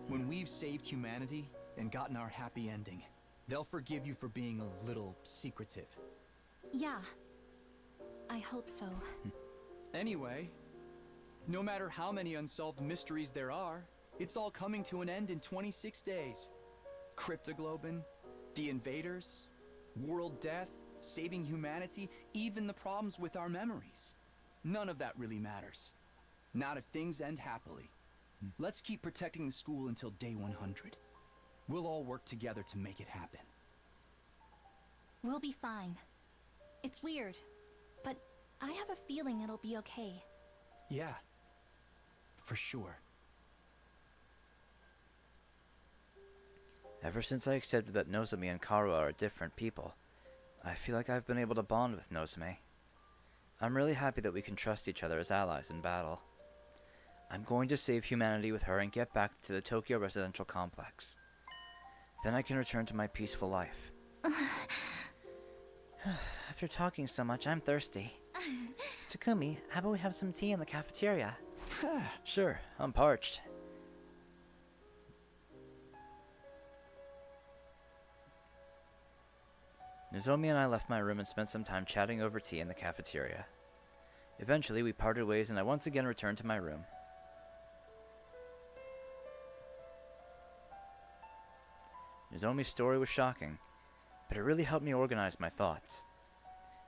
When we've saved humanity and gotten our happy ending, they'll forgive you for being a little secretive. Yeah, I hope so. Anyway, no matter how many unsolved mysteries there are, it's all coming to an end in 26 days. Cryptoglobin, the invaders, world death, saving humanity, even the problems with our memories. None of that really matters. Not if things end happily. Let's keep protecting the school until day 100. We'll all work together to make it happen. We'll be fine. It's weird, but I have a feeling it'll be okay. Yeah, for sure. Ever since I accepted that Nozomi and Karu are different people, I feel like I've been able to bond with Nozomi. I'm really happy that we can trust each other as allies in battle. I'm going to save humanity with her and get back to the Tokyo residential complex. Then I can return to my peaceful life. After talking so much, I'm thirsty. Takumi, how about we have some tea in the cafeteria? Sure, I'm parched. Nozomi and I left my room and spent some time chatting over tea in the cafeteria. Eventually, we parted ways and I once again returned to my room. Nozomi's story was shocking, but it really helped me organize my thoughts.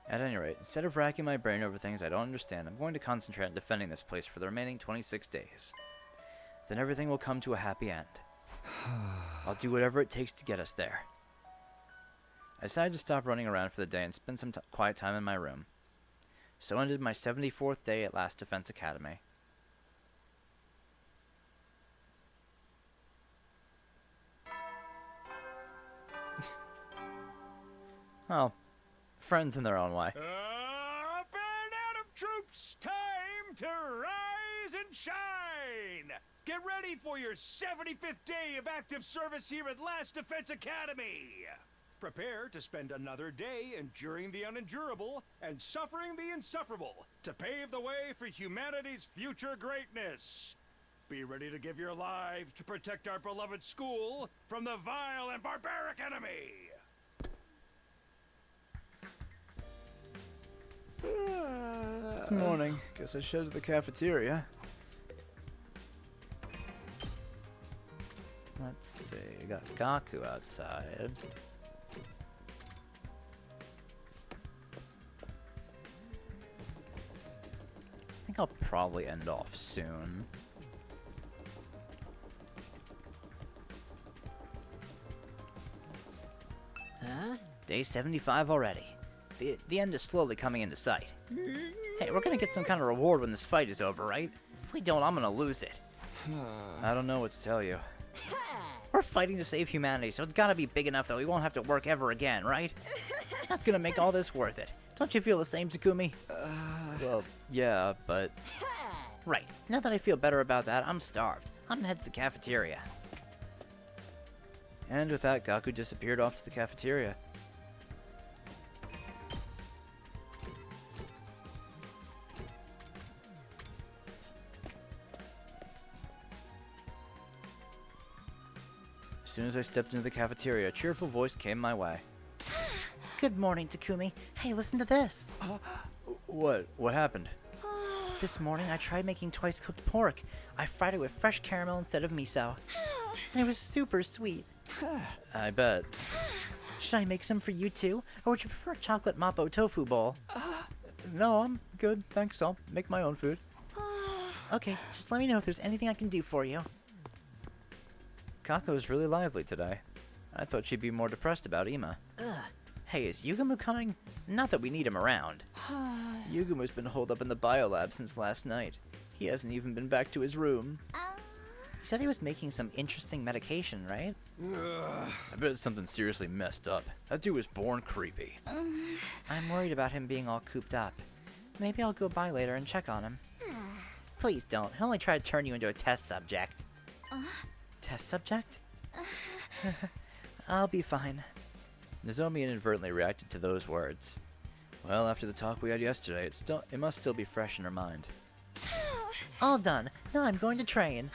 At any rate, instead of racking my brain over things I don't understand, I'm going to concentrate on defending this place for the remaining 26 days. Then everything will come to a happy end. I'll do whatever it takes to get us there. I decided to stop running around for the day and spend some quiet time in my room. So ended my 74th day at Last Defense Academy. Well, friends in their own way. Up and out of troops! Time to rise and shine! Get ready for your 75th day of active service here at Last Defense Academy! Prepare to spend another day enduring the unendurable and suffering the insufferable to pave the way for humanity's future greatness. Be ready to give your lives to protect our beloved school from the vile and barbaric enemy! It's morning. Guess I should head to the cafeteria. Let's see. We got Gaku outside. I think I'll probably end off soon. Huh? Day 75 already. The end is slowly coming into sight. Hey, we're gonna get some kind of reward when this fight is over, right? If we don't, I'm gonna lose it. I don't know what to tell you. We're fighting to save humanity, so it's gotta be big enough that we won't have to work ever again, right? That's gonna make all this worth it. Don't you feel the same, Takumi? Well, yeah, but... Right. Now that I feel better about that, I'm starved. I'm gonna head to the cafeteria. And with that, Gaku disappeared off to the cafeteria. As soon as I stepped into the cafeteria, a cheerful voice came my way. Good morning, Takumi. Hey, listen to this. What? What happened? This morning, I tried making twice-cooked pork. I fried it with fresh caramel instead of miso. And it was super sweet. I bet. Should I make some for you too? Or would you prefer a chocolate mapo tofu bowl? No, I'm good. Thanks. I'll make my own food. Okay, just let me know if there's anything I can do for you. Kako's really lively today. I thought she'd be more depressed about Ima. Hey, is Yugumu coming? Not that we need him around. Yugumu's been holed up in the biolab since last night. He hasn't even been back to his room. He said he was making some interesting medication, right? I bet it's something seriously messed up. That dude was born creepy. I'm worried about him being all cooped up. Maybe I'll go by later and check on him. Please don't. He'll only try to turn you into a test subject. Test subject? I'll be fine. Nozomi inadvertently reacted to those words. Well, after the talk we had yesterday, it must still be fresh in her mind. All done. Now I'm going to train.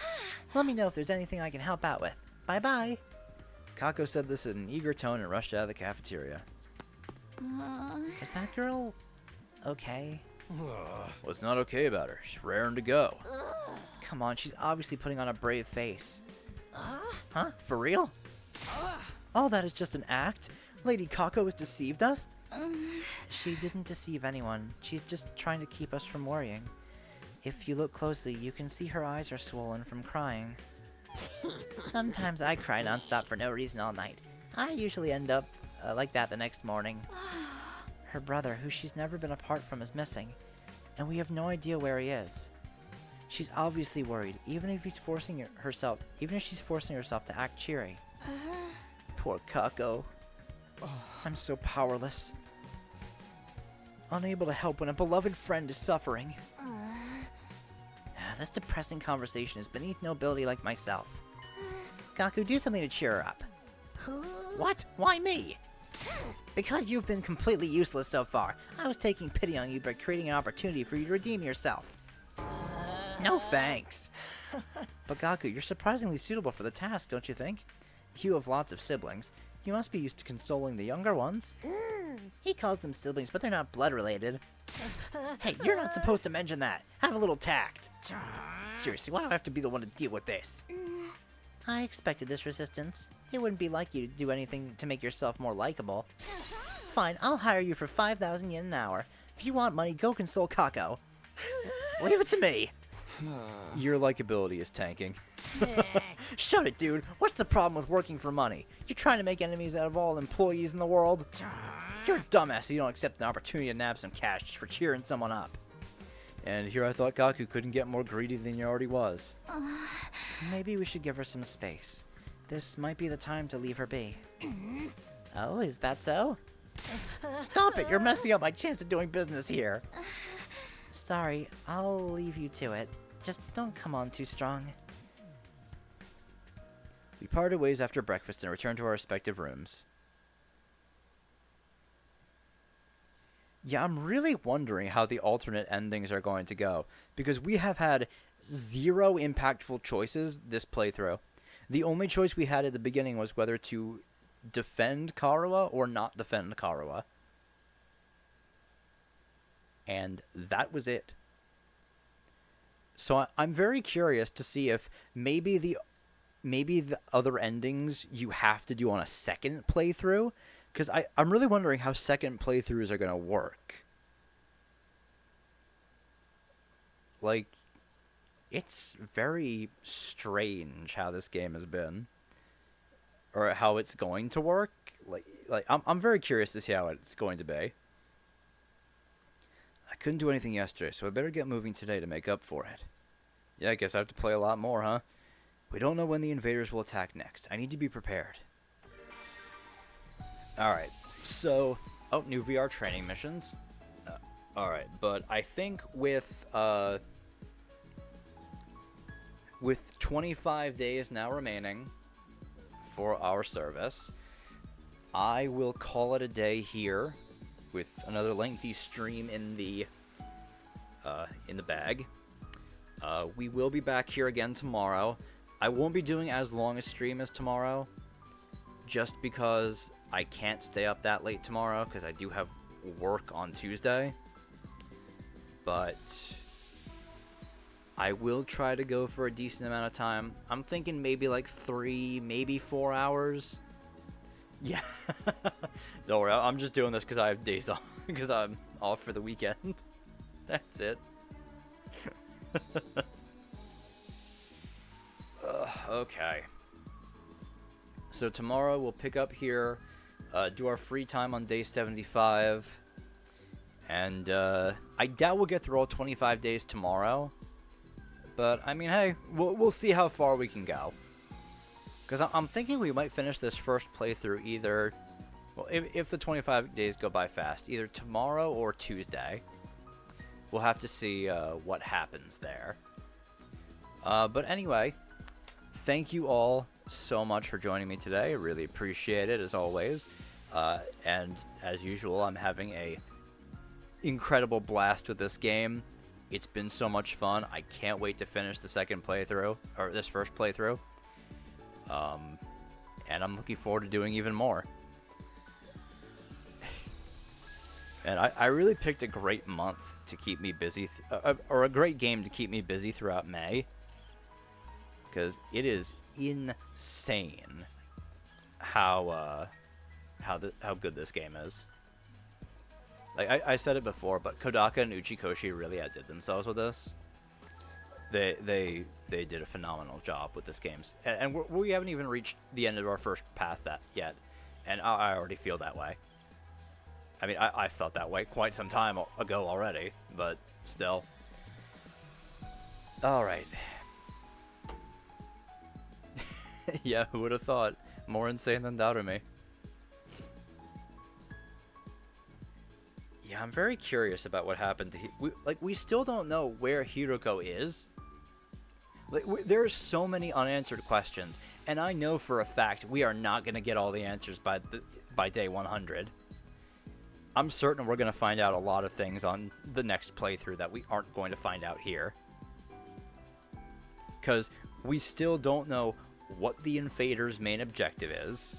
Let me know if there's anything I can help out with. Bye-bye. Kako said this in an eager tone and rushed out of the cafeteria. Is that girl okay? What's not okay about her? She's raring to go. Come on, she's obviously putting on a brave face. Huh? For real? All that is just an act? Lady Kako has deceived us? She didn't deceive anyone. She's just trying to keep us from worrying. If you look closely, you can see her eyes are swollen from crying. Sometimes I cry nonstop for no reason all night. I usually end up like that the next morning. Her brother, who she's never been apart from, is missing, and we have no idea where he is. She's obviously worried, even if she's forcing herself to act cheery. Poor Kako. I'm so powerless. Unable to help when a beloved friend is suffering. This depressing conversation is beneath nobility like myself. Gaku, do something to cheer her up. What? Why me? Because you've been completely useless so far. I was taking pity on you by creating an opportunity for you to redeem yourself. No thanks. But Gaku, you're surprisingly suitable for the task, don't you think? You have lots of siblings. You must be used to consoling the younger ones. He calls them siblings, but they're not blood related. Hey, you're not supposed to mention that. Have a little tact. Seriously, why do I have to be the one to deal with this? I expected this resistance. It wouldn't be like you to do anything to make yourself more likable. Fine, I'll hire you for 5,000 yen an hour. If you want money, go console Kako. Leave it to me. Your likability is tanking. Shut it, dude. What's the problem with working for money? You're trying to make enemies out of all employees in the world? You're a dumbass if you don't accept an opportunity to nab some cash just for cheering someone up. And here I thought Gaku couldn't get more greedy than he already was. Maybe we should give her some space. This might be the time to leave her be. Oh, is that so? Stop it! You're messing up my chance of doing business here. Sorry, I'll leave you to it. Just don't come on too strong. We parted ways after breakfast and returned to our respective rooms. Yeah, I'm really wondering how the alternate endings are going to go, because we have had 0 impactful choices this playthrough. The only choice we had at the beginning was whether to defend Karuha or not defend Karuha. And that was it. So I'm very curious to see if maybe the other endings you have to do on a second playthrough, because I'm really wondering how second playthroughs are going to work. Like, it's very strange how this game has been, or how it's going to work. Like I'm very curious to see how it's going to be. I couldn't do anything yesterday, so I better get moving today to make up for it. Yeah, I guess I have to play a lot more, huh? We don't know when the invaders will attack next. I need to be prepared. Alright, so... Oh, new VR training missions. Alright, but I think with 25 days now remaining for our service, I will call it a day here with another lengthy stream in the bag. We will be back here again tomorrow. I won't be doing as long a stream as tomorrow, just because I can't stay up that late tomorrow, because I do have work on Tuesday. But I will try to go for a decent amount of time. I'm thinking maybe like 3, maybe 4 hours. Yeah. Don't worry, I'm just doing this because I have days off, because I'm off for the weekend. That's it. Okay. So tomorrow we'll pick up here, do our free time on day 75, and I doubt we'll get through all 25 days tomorrow, But, I mean, hey, we'll see how far we can go. Because I'm thinking we might finish this first playthrough either... Well, if the 25 days go by fast, either tomorrow or Tuesday. We'll have to see what happens there. But anyway, thank you all so much for joining me today. I really appreciate it, as always. And as usual, I'm having a incredible blast with this game. It's been so much fun. I can't wait to finish the second playthrough, or this first playthrough. And I'm looking forward to doing even more. And I really picked a great month to keep me busy, or a great game to keep me busy throughout May. Because it is insane how good this game is. Like I said it before, but Kodaka and Uchikoshi really outdid themselves with this. They did a phenomenal job with this game, and we haven't even reached the end of our first path yet, and I already feel that way. I mean, I felt that way quite some time ago already, but still. All right. Yeah, who would have thought? More insane than Darumi. Yeah, I'm very curious about what happened to we still don't know where Hiroko is. Like, there's so many unanswered questions, and I know for a fact we are not going to get all the answers by day 100. I'm certain we're going to find out a lot of things on the next playthrough that we aren't going to find out here. Because we still don't know what the Invaders' main objective is.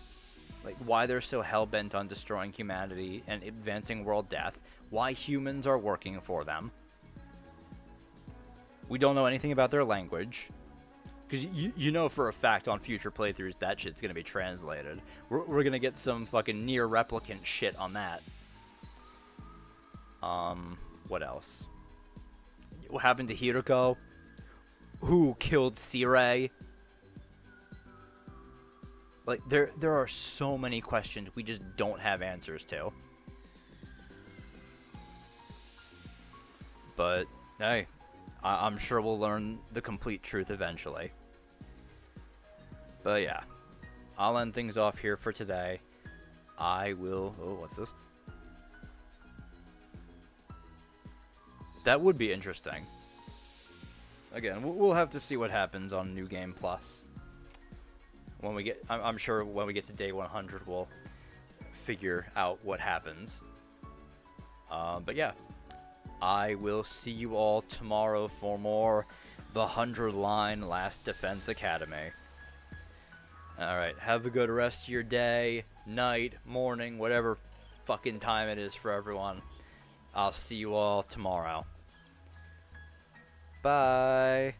Like, why they're so hell-bent on destroying humanity and advancing world death. Why humans are working for them. We don't know anything about their language. Because you know for a fact on future playthroughs that shit's going to be translated. We're going to get some fucking near replicant shit on that. What else? What happened to Hiroko? Who killed Sirei? Like, there are so many questions we just don't have answers to. But, hey, I'm sure we'll learn the complete truth eventually. But yeah, I'll end things off here for today. I will... Oh, what's this? That would be interesting. Again, we'll have to see what happens on New Game Plus. When we get, I'm sure when we get to day 100, we'll figure out what happens. But yeah, I will see you all tomorrow for more The 100 Line Last Defense Academy. Alright, have a good rest of your day, night, morning, whatever fucking time it is for everyone. I'll see you all tomorrow. Bye.